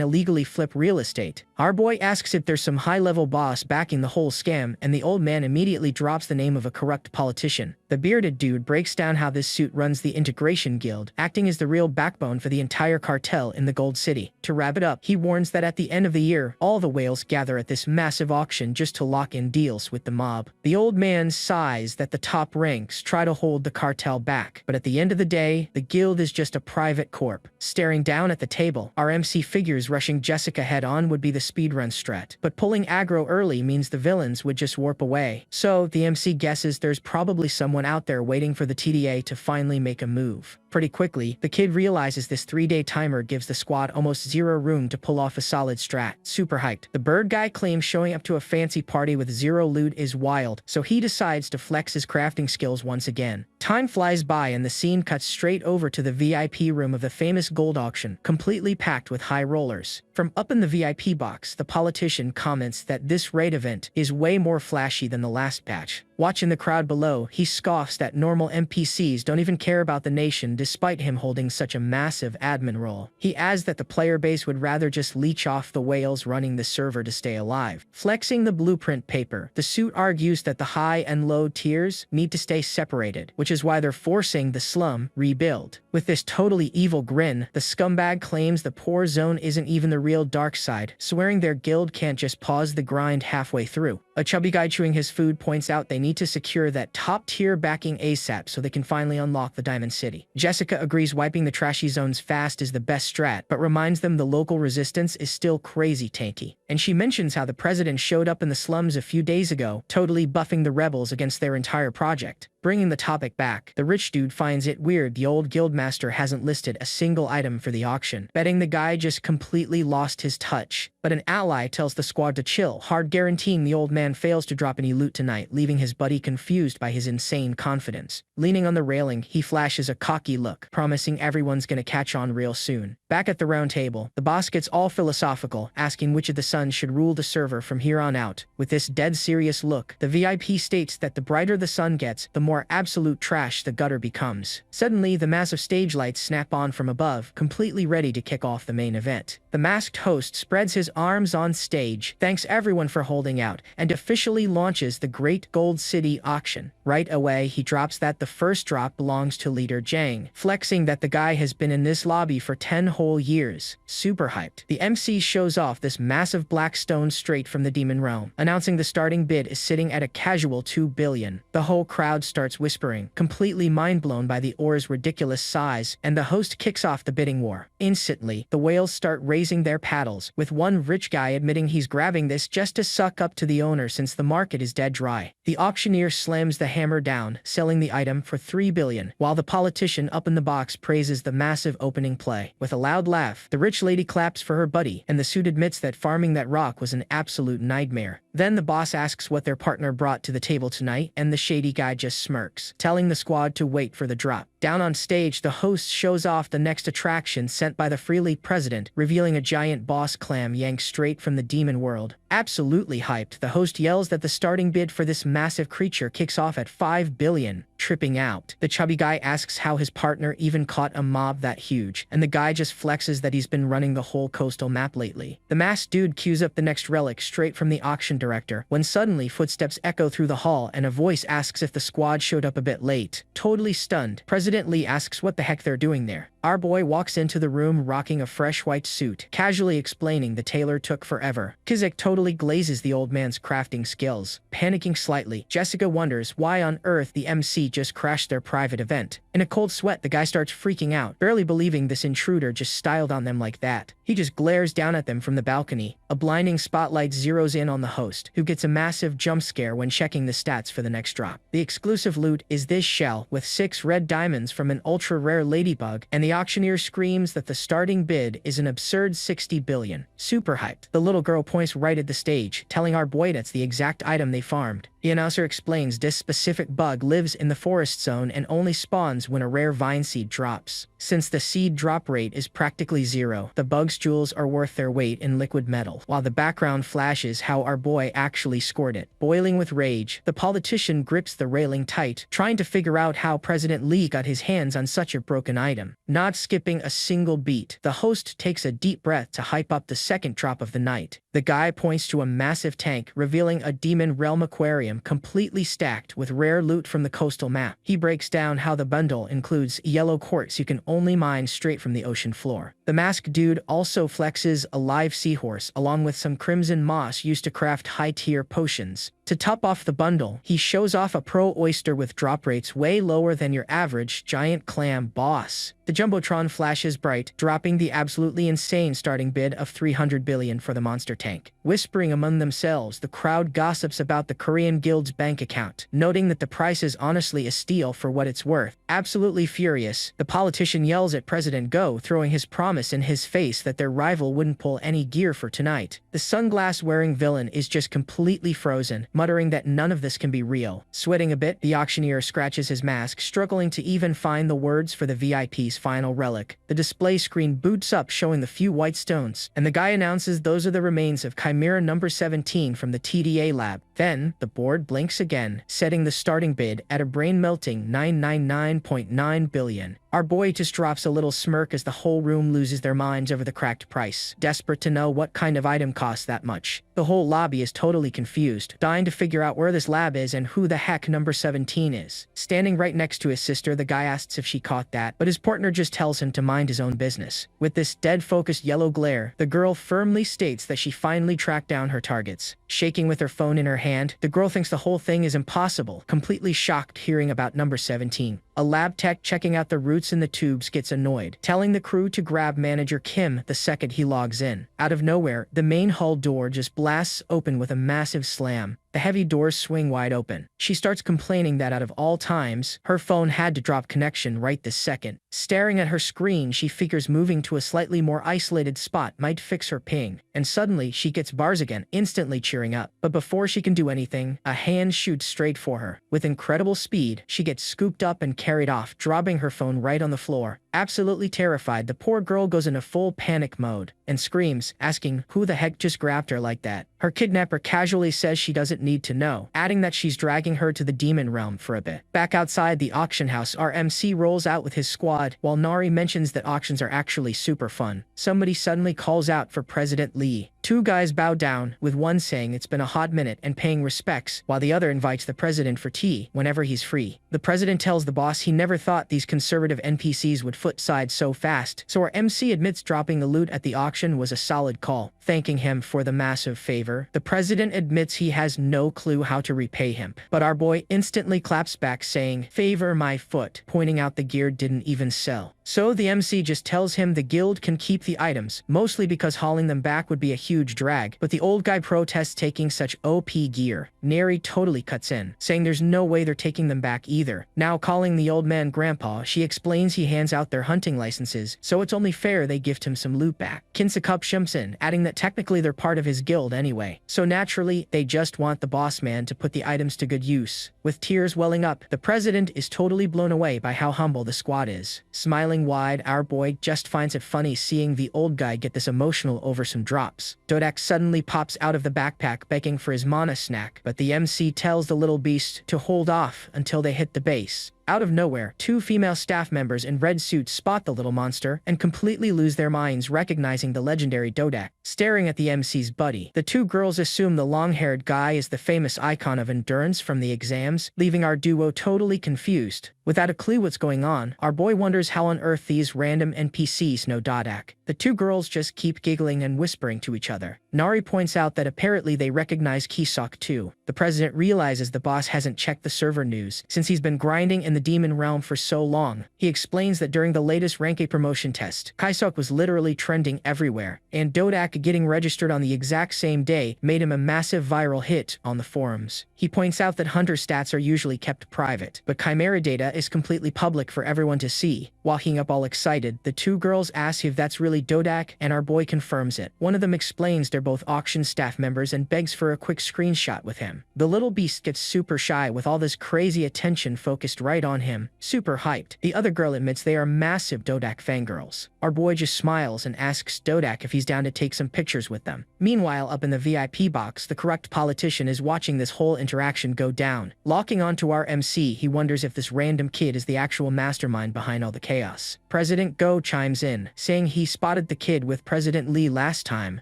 illegally flip real estate. Our boy asks if there's some high-level boss backing the whole scam, and the old man immediately drops the name of a corrupt politician. The bearded dude breaks down how this suit runs the Integration Guild, acting as the real backbone for the entire cartel in the Gold City. To wrap it up, he warns that at the end of the year, all the whales gather at this massive auction just to lock in deals with the mob. The old man sighs that the top ranks try to hold the cartel back, but at the end of the day, the guild is just a private corp. Staring down at the table, our MC figures rushing Jessica head-on would be the speedrun strat, but pulling aggro early means the villains would just warp away. So, the MC guesses there's probably someone out there waiting for the TDA to finally make a move. Pretty quickly, the kid realizes this 3-day timer gives the squad almost zero room to pull off a solid strat. Super hyped. The bird guy claims showing up to a fancy party with zero loot is wild, so he decides to flex his crafting skills once again. Time flies by and the scene cuts straight over to the VIP room of the famous gold auction, completely packed with high rollers. From up in the VIP box, the politician comments that this raid event is way more flashy than the last patch. Watching the crowd below, he scoffs that normal NPCs don't even care about the nation despite him holding such a massive admin role. He adds that the player base would rather just leech off the whales running the server to stay alive. Flexing the blueprint paper, the suit argues that the high and low tiers need to stay separated, which is why they're forcing the slum rebuild. With this totally evil grin, the scumbag claims the poor zone isn't even the real dark side, swearing their guild can't just pause the grind halfway through. A chubby guy chewing his food points out they need to secure that top-tier backing ASAP so they can finally unlock the Diamond City. Jessica agrees wiping the trashy zones fast is the best strat, but reminds them the local resistance is still crazy tanky. And she mentions how the president showed up in the slums a few days ago, totally buffing the rebels against their entire project. Bringing the topic back, the rich dude finds it weird the old guildmaster hasn't listed a single item for the auction, betting the guy just completely lost his touch. But an ally tells the squad to chill, hard guaranteeing the old man fails to drop any loot tonight, leaving his buddy confused by his insane confidence. Leaning on the railing, he flashes a cocky look, promising everyone's gonna catch on real soon. Back at the round table, the boss gets all philosophical, asking which of the sons should rule the server from here on out. With this dead serious look, the VIP states that the brighter the sun gets, the more absolute trash the gutter becomes. Suddenly, the massive stage lights snap on from above, completely ready to kick off the main event. The masked host spreads his arms on stage, thanks everyone for holding out, and officially launches the Great Gold City auction. Right away, he drops that the first drop belongs to leader Jang, flexing that the guy has been in this lobby for 10 whole years. Super hyped. The MC shows off this massive black stone straight from the demon realm, announcing the starting bid is sitting at a casual 2 billion. The whole crowd starts whispering, completely mind-blown by the ore's ridiculous size, and the host kicks off the bidding war. Instantly, the whales start raising their paddles, with one rich guy admitting he's grabbing this just to suck up to the owner since the market is dead dry. The auctioneer slams the hammer down, selling the item for 3 billion, while the politician up in the box praises the massive opening play. With a loud laugh, the rich lady claps for her buddy, and the suit admits that farming that rock was an absolute nightmare. Then the boss asks what their partner brought to the table tonight, and the shady guy just smirks, telling the squad to wait for the drop. Down on stage, the host shows off the next attraction sent by the Free League president, revealing a giant boss clam yanked straight from the demon world. Absolutely hyped, the host yells that the starting bid for this massive creature kicks off at 5 billion. Tripping out, the chubby guy asks how his partner even caught a mob that huge, and the guy just flexes that he's been running the whole coastal map lately. The masked dude cues up the next relic straight from the auction director, when suddenly footsteps echo through the hall and a voice asks if the squad showed up a bit late. Totally stunned, President Lee asks what the heck they're doing there. Our boy walks into the room rocking a fresh white suit, casually explaining the tailor took forever. Kizik totally glazes the old man's crafting skills. Panicking slightly, Jessica wonders why on earth the MC just crashed their private event. In a cold sweat, the guy starts freaking out, barely believing this intruder just styled on them like that. He just glares down at them from the balcony. A blinding spotlight zeroes in on the host, who gets a massive jump scare when checking the stats for the next drop. The exclusive loot is this shell with 6 red diamonds from an ultra-rare ladybug, and the auctioneer screams that the starting bid is an absurd 60 billion. Super hyped. The little girl points right at the stage, telling our boy that's the exact item they farmed. The announcer explains this specific bug lives in the forest zone and only spawns when a rare vine seed drops. Since the seed drop rate is practically zero, the bug's jewels are worth their weight in liquid metal, while the background flashes how our boy actually scored it. Boiling with rage, the politician grips the railing tight, trying to figure out how President Lee got his hands on such a broken item. Not skipping a single beat, the host takes a deep breath to hype up the second drop of the night. The guy points to a massive tank, revealing a demon realm aquarium completely stacked with rare loot from the coastal map. He breaks down how the bundle includes yellow quartz you can only mine straight from the ocean floor. The masked dude also flexes a live seahorse along with some crimson moss used to craft high-tier potions. To top off the bundle, he shows off a pro oyster with drop rates way lower than your average giant clam boss. The Jumbotron flashes bright, dropping the absolutely insane starting bid of 300 billion for the monster tank. Whispering among themselves, the crowd gossips about the Korean Guild's bank account, noting that the price is honestly a steal for what it's worth. Absolutely furious, the politician yells at President Go, throwing his promise in his face that their rival wouldn't pull any gear for tonight. The sunglass-wearing villain is just completely frozen, muttering that none of this can be real. Sweating a bit, the auctioneer scratches his mask, struggling to even find the words for the VIP's final relic. The display screen boots up, showing the few white stones, and the guy announces those are the remains of Chimera number 17 from the TDA lab. Then, the board blinks again, setting the starting bid at a brain-melting 999.9 billion. Our boy just drops a little smirk as the whole room loses their minds over the cracked price, desperate to know what kind of item costs that much. The whole lobby is totally confused, dying to figure out where this lab is and who the heck number 17 is. Standing right next to his sister, the guy asks if she caught that, but his partner just tells him to mind his own business. With this dead-focused yellow glare, the girl firmly states that she finally tracked down her targets. Shaking with her phone in her hand, the girl thinks the whole thing is impossible, completely shocked hearing about number 17. A lab tech checking out the roots in the tubes gets annoyed, telling the crew to grab manager Kim the second he logs in. Out of nowhere, the main hull door just blasts open with a massive slam. The the heavy doors swing wide open. She starts complaining that out of all times, her phone had to drop connection right this second. Staring at her screen, she figures moving to a slightly more isolated spot might fix her ping. And suddenly, she gets bars again, instantly cheering up. But before she can do anything, a hand shoots straight for her. With incredible speed, she gets scooped up and carried off, dropping her phone right on the floor. Absolutely terrified, the poor girl goes into full panic mode and screams, asking who the heck just grabbed her like that. Her kidnapper casually says she doesn't need to know, adding that she's dragging her to the demon realm for a bit. Back outside the auction house, our MC rolls out with his squad, while Nari mentions that auctions are actually super fun. Somebody suddenly calls out for President Lee. Two guys bow down, with one saying it's been a hot minute and paying respects, while the other invites the president for tea whenever he's free. The president tells the boss he never thought these conservative NPCs would foot side so fast, so our MC admits dropping the loot at the auction was a solid call, thanking him for the massive favor. The president admits he has no clue how to repay him, but our boy instantly claps back saying, "Favor my foot," pointing out the gear didn't even sell. So the MC just tells him the guild can keep the items, mostly because hauling them back would be a huge drag, but the old guy protests taking such OP gear. Neri totally cuts in, saying there's no way they're taking them back either. Now calling the old man grandpa, she explains he hands out their hunting licenses, so it's only fair they gift him some loot back. Kinsakup jumps in, adding that technically they're part of his guild anyway, so naturally, they just want the boss man to put the items to good use. With tears welling up, the president is totally blown away by how humble the squad is. Smiling wide, our boy just finds it funny seeing the old guy get this emotional over some drops. Dodak suddenly pops out of the backpack begging for his mana snack, but the MC tells the little beast to hold off until they hit the base. Out of nowhere, two female staff members in red suits spot the little monster and completely lose their minds recognizing the legendary Dodak. Staring at the MC's buddy, the two girls assume the long-haired guy is the famous icon of endurance from the exams, leaving our duo totally confused. Without a clue what's going on, our boy wonders how on earth these random NPCs know Dodak. The two girls just keep giggling and whispering to each other. Nari points out that apparently they recognize Kisok too. The president realizes the boss hasn't checked the server news since he's been grinding in the demon realm for so long. He explains that during the latest rank A promotion test, Kisok was literally trending everywhere, and Dodak getting registered on the exact same day made him a massive viral hit on the forums. He points out that hunter stats are usually kept private, but Chimera data is completely public for everyone to see. Walking up all excited, the two girls ask if that's really Dodak, and our boy confirms it. One of them explains they're both auction staff members and begs for a quick screenshot with him. The little beast gets super shy with all this crazy attention focused right on him, super hyped. The other girl admits they are massive Dodak fangirls. Our boy just smiles and asks Dodak if he's down to take some pictures with them. Meanwhile, up in the VIP box, the corrupt politician is watching this whole interaction go down. Locking onto our MC, he wonders if this random kid is the actual mastermind behind all the chaos. President Go chimes in, saying he spotted the kid with President Lee last time,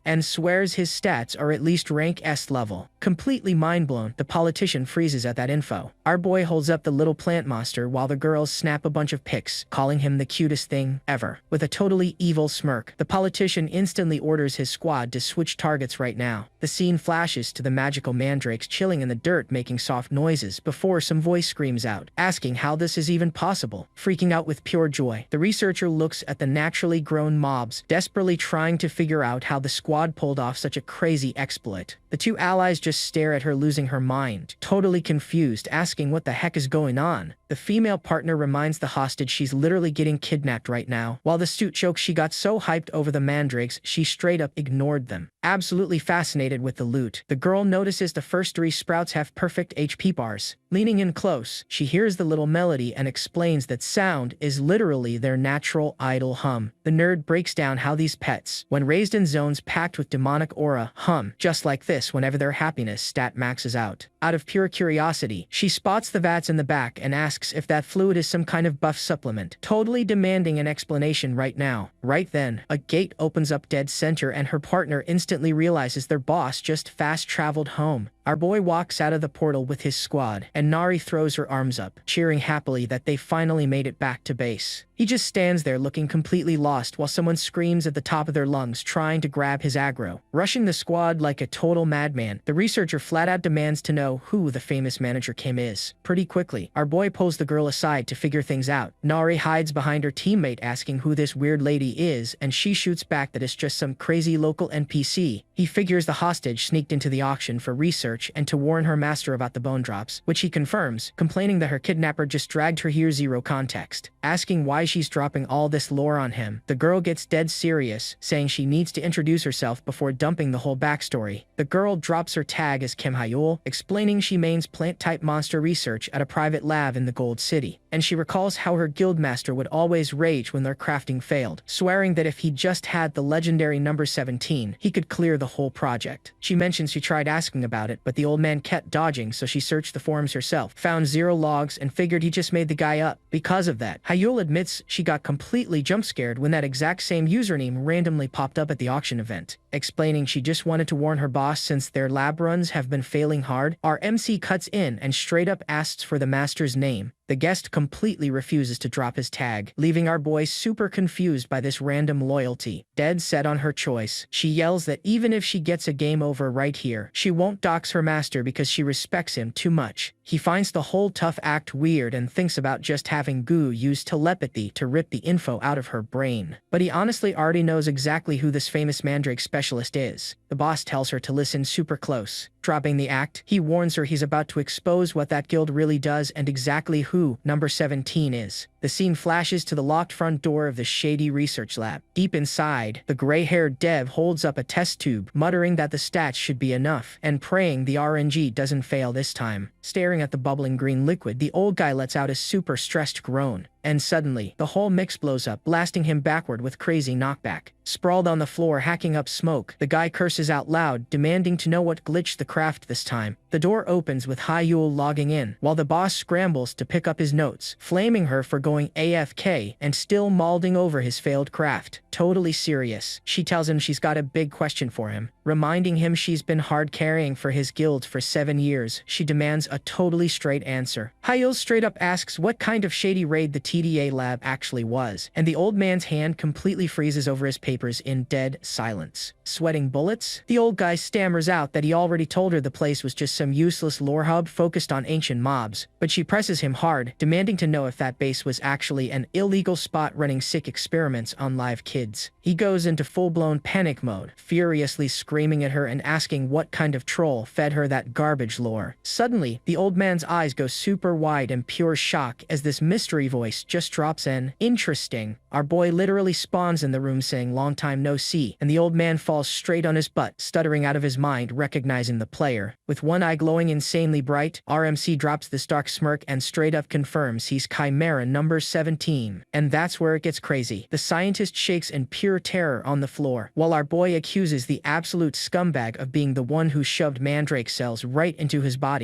and swears his stats are at least rank S level. Completely mind-blown, the politician freezes at that info. Our boy holds up the little plant monster while the girls snap a bunch of pics, calling him the cutest thing ever. With a totally evil smirk, the politician instantly orders his squad to switch targets right now. The scene flashes to the magical mandrakes chilling in the dirt making soft noises before some voice screams out, asking how this is even possible. Freaking out with pure joy, the researcher looks at the naturally grown mobs, desperately trying to figure out how the squad pulled off such a crazy exploit. The two allies just stare at her losing her mind, totally confused, asking what the heck is going on. The female partner reminds the hostage she's literally getting kidnapped right now, while the suit jokes she got so hyped over the mandrakes she straight up ignored them. Absolutely fascinated with the loot, the girl notices the first three sprouts have perfect HP bars. Leaning in close, she hears the little melody and explains that sound is literally their natural idle hum. The nerd breaks down how these pets, when raised in zones packed with demonic aura, hum just like this whenever their happiness stat maxes out. Out of pure curiosity, she spots the vats in the back and asks if that fluid is some kind of buff supplement, totally demanding an explanation right now. Right then, a gate opens up dead center and her partner instantly realizes their boss just fast-traveled home. Our boy walks out of the portal with his squad, and Nari throws her arms up, cheering happily that they finally made it back to base. He just stands there looking completely lost while someone screams at the top of their lungs trying to grab his aggro. Rushing the squad like a total madman, the researcher flat out demands to know who the famous manager Kim is. Pretty quickly, our boy pulls the girl aside to figure things out. Nari hides behind her teammate asking who this weird lady is, and she shoots back that it's just some crazy local NPC. He figures the hostage sneaked into the auction for research research and to warn her master about the bone drops, which he confirms, complaining that her kidnapper just dragged her here. Zero context. Asking why she's dropping all this lore on him, the girl gets dead serious, saying she needs to introduce herself before dumping the whole backstory. The girl drops her tag as Kim Hyul, explaining she mains plant-type monster research at a private lab in the Gold City, and she recalls how her guildmaster would always rage when their crafting failed, swearing that if he just had the legendary number 17, he could clear the whole project. She mentions she tried asking about it, but the old man kept dodging, so she searched the forums herself, found 0 logs, and figured he just made the guy up. Because of that, Hyul admits she got completely jump-scared when that exact same username randomly popped up at the auction event, explaining she just wanted to warn her boss since their lab runs have been failing hard. Our MC cuts in and straight up asks for the master's name. The guest completely refuses to drop his tag, leaving our boy super confused by this random loyalty. Dead set on her choice, she yells that even if she gets a game over right here, she won't dox her master because she respects him too much. He finds the whole tough act weird and thinks about just having Gu use telepathy to rip the info out of her brain. But he honestly already knows exactly who this famous mandrake specialist is. The boss tells her to listen super close. Dropping the act, he warns her he's about to expose what that guild really does and exactly who number 17 is. The scene flashes to the locked front door of the shady research lab. Deep inside, the gray-haired dev holds up a test tube, muttering that the stats should be enough, and praying the RNG doesn't fail this time. Staring at the bubbling green liquid, the old guy lets out a super stressed groan. And suddenly, the whole mix blows up, blasting him backward with crazy knockback. Sprawled on the floor, hacking up smoke, the guy curses out loud, demanding to know what glitched the craft this time. The door opens with Hyul logging in, while the boss scrambles to pick up his notes, flaming her for going AFK and still mauling over his failed craft. Totally serious, she tells him she's got a big question for him. Reminding him she's been hard carrying for his guild for 7 years, she demands a totally straight answer. Hyul straight up asks what kind of shady raid the TDA lab actually was, and the old man's hand completely freezes over his papers in dead silence. Sweating bullets? The old guy stammers out that he already told her the place was just some useless lore hub focused on ancient mobs, but she presses him hard, demanding to know if that base was actually an illegal spot running sick experiments on live kids. He goes into full-blown panic mode, furiously screaming at her and asking what kind of troll fed her that garbage lore. Suddenly, the old man's eyes go super wide in pure shock as this mystery voice just drops in. Interesting. Our boy literally spawns in the room saying long time no see, and the old man falls straight on his butt, stuttering out of his mind, recognizing the player. With one eye glowing insanely bright, RMC drops this dark smirk and straight up confirms he's Chimera number 17. And that's where it gets crazy. The scientist shakes in pure terror on the floor, while our boy accuses the absolute scumbag of being the one who shoved mandrake cells right into his body.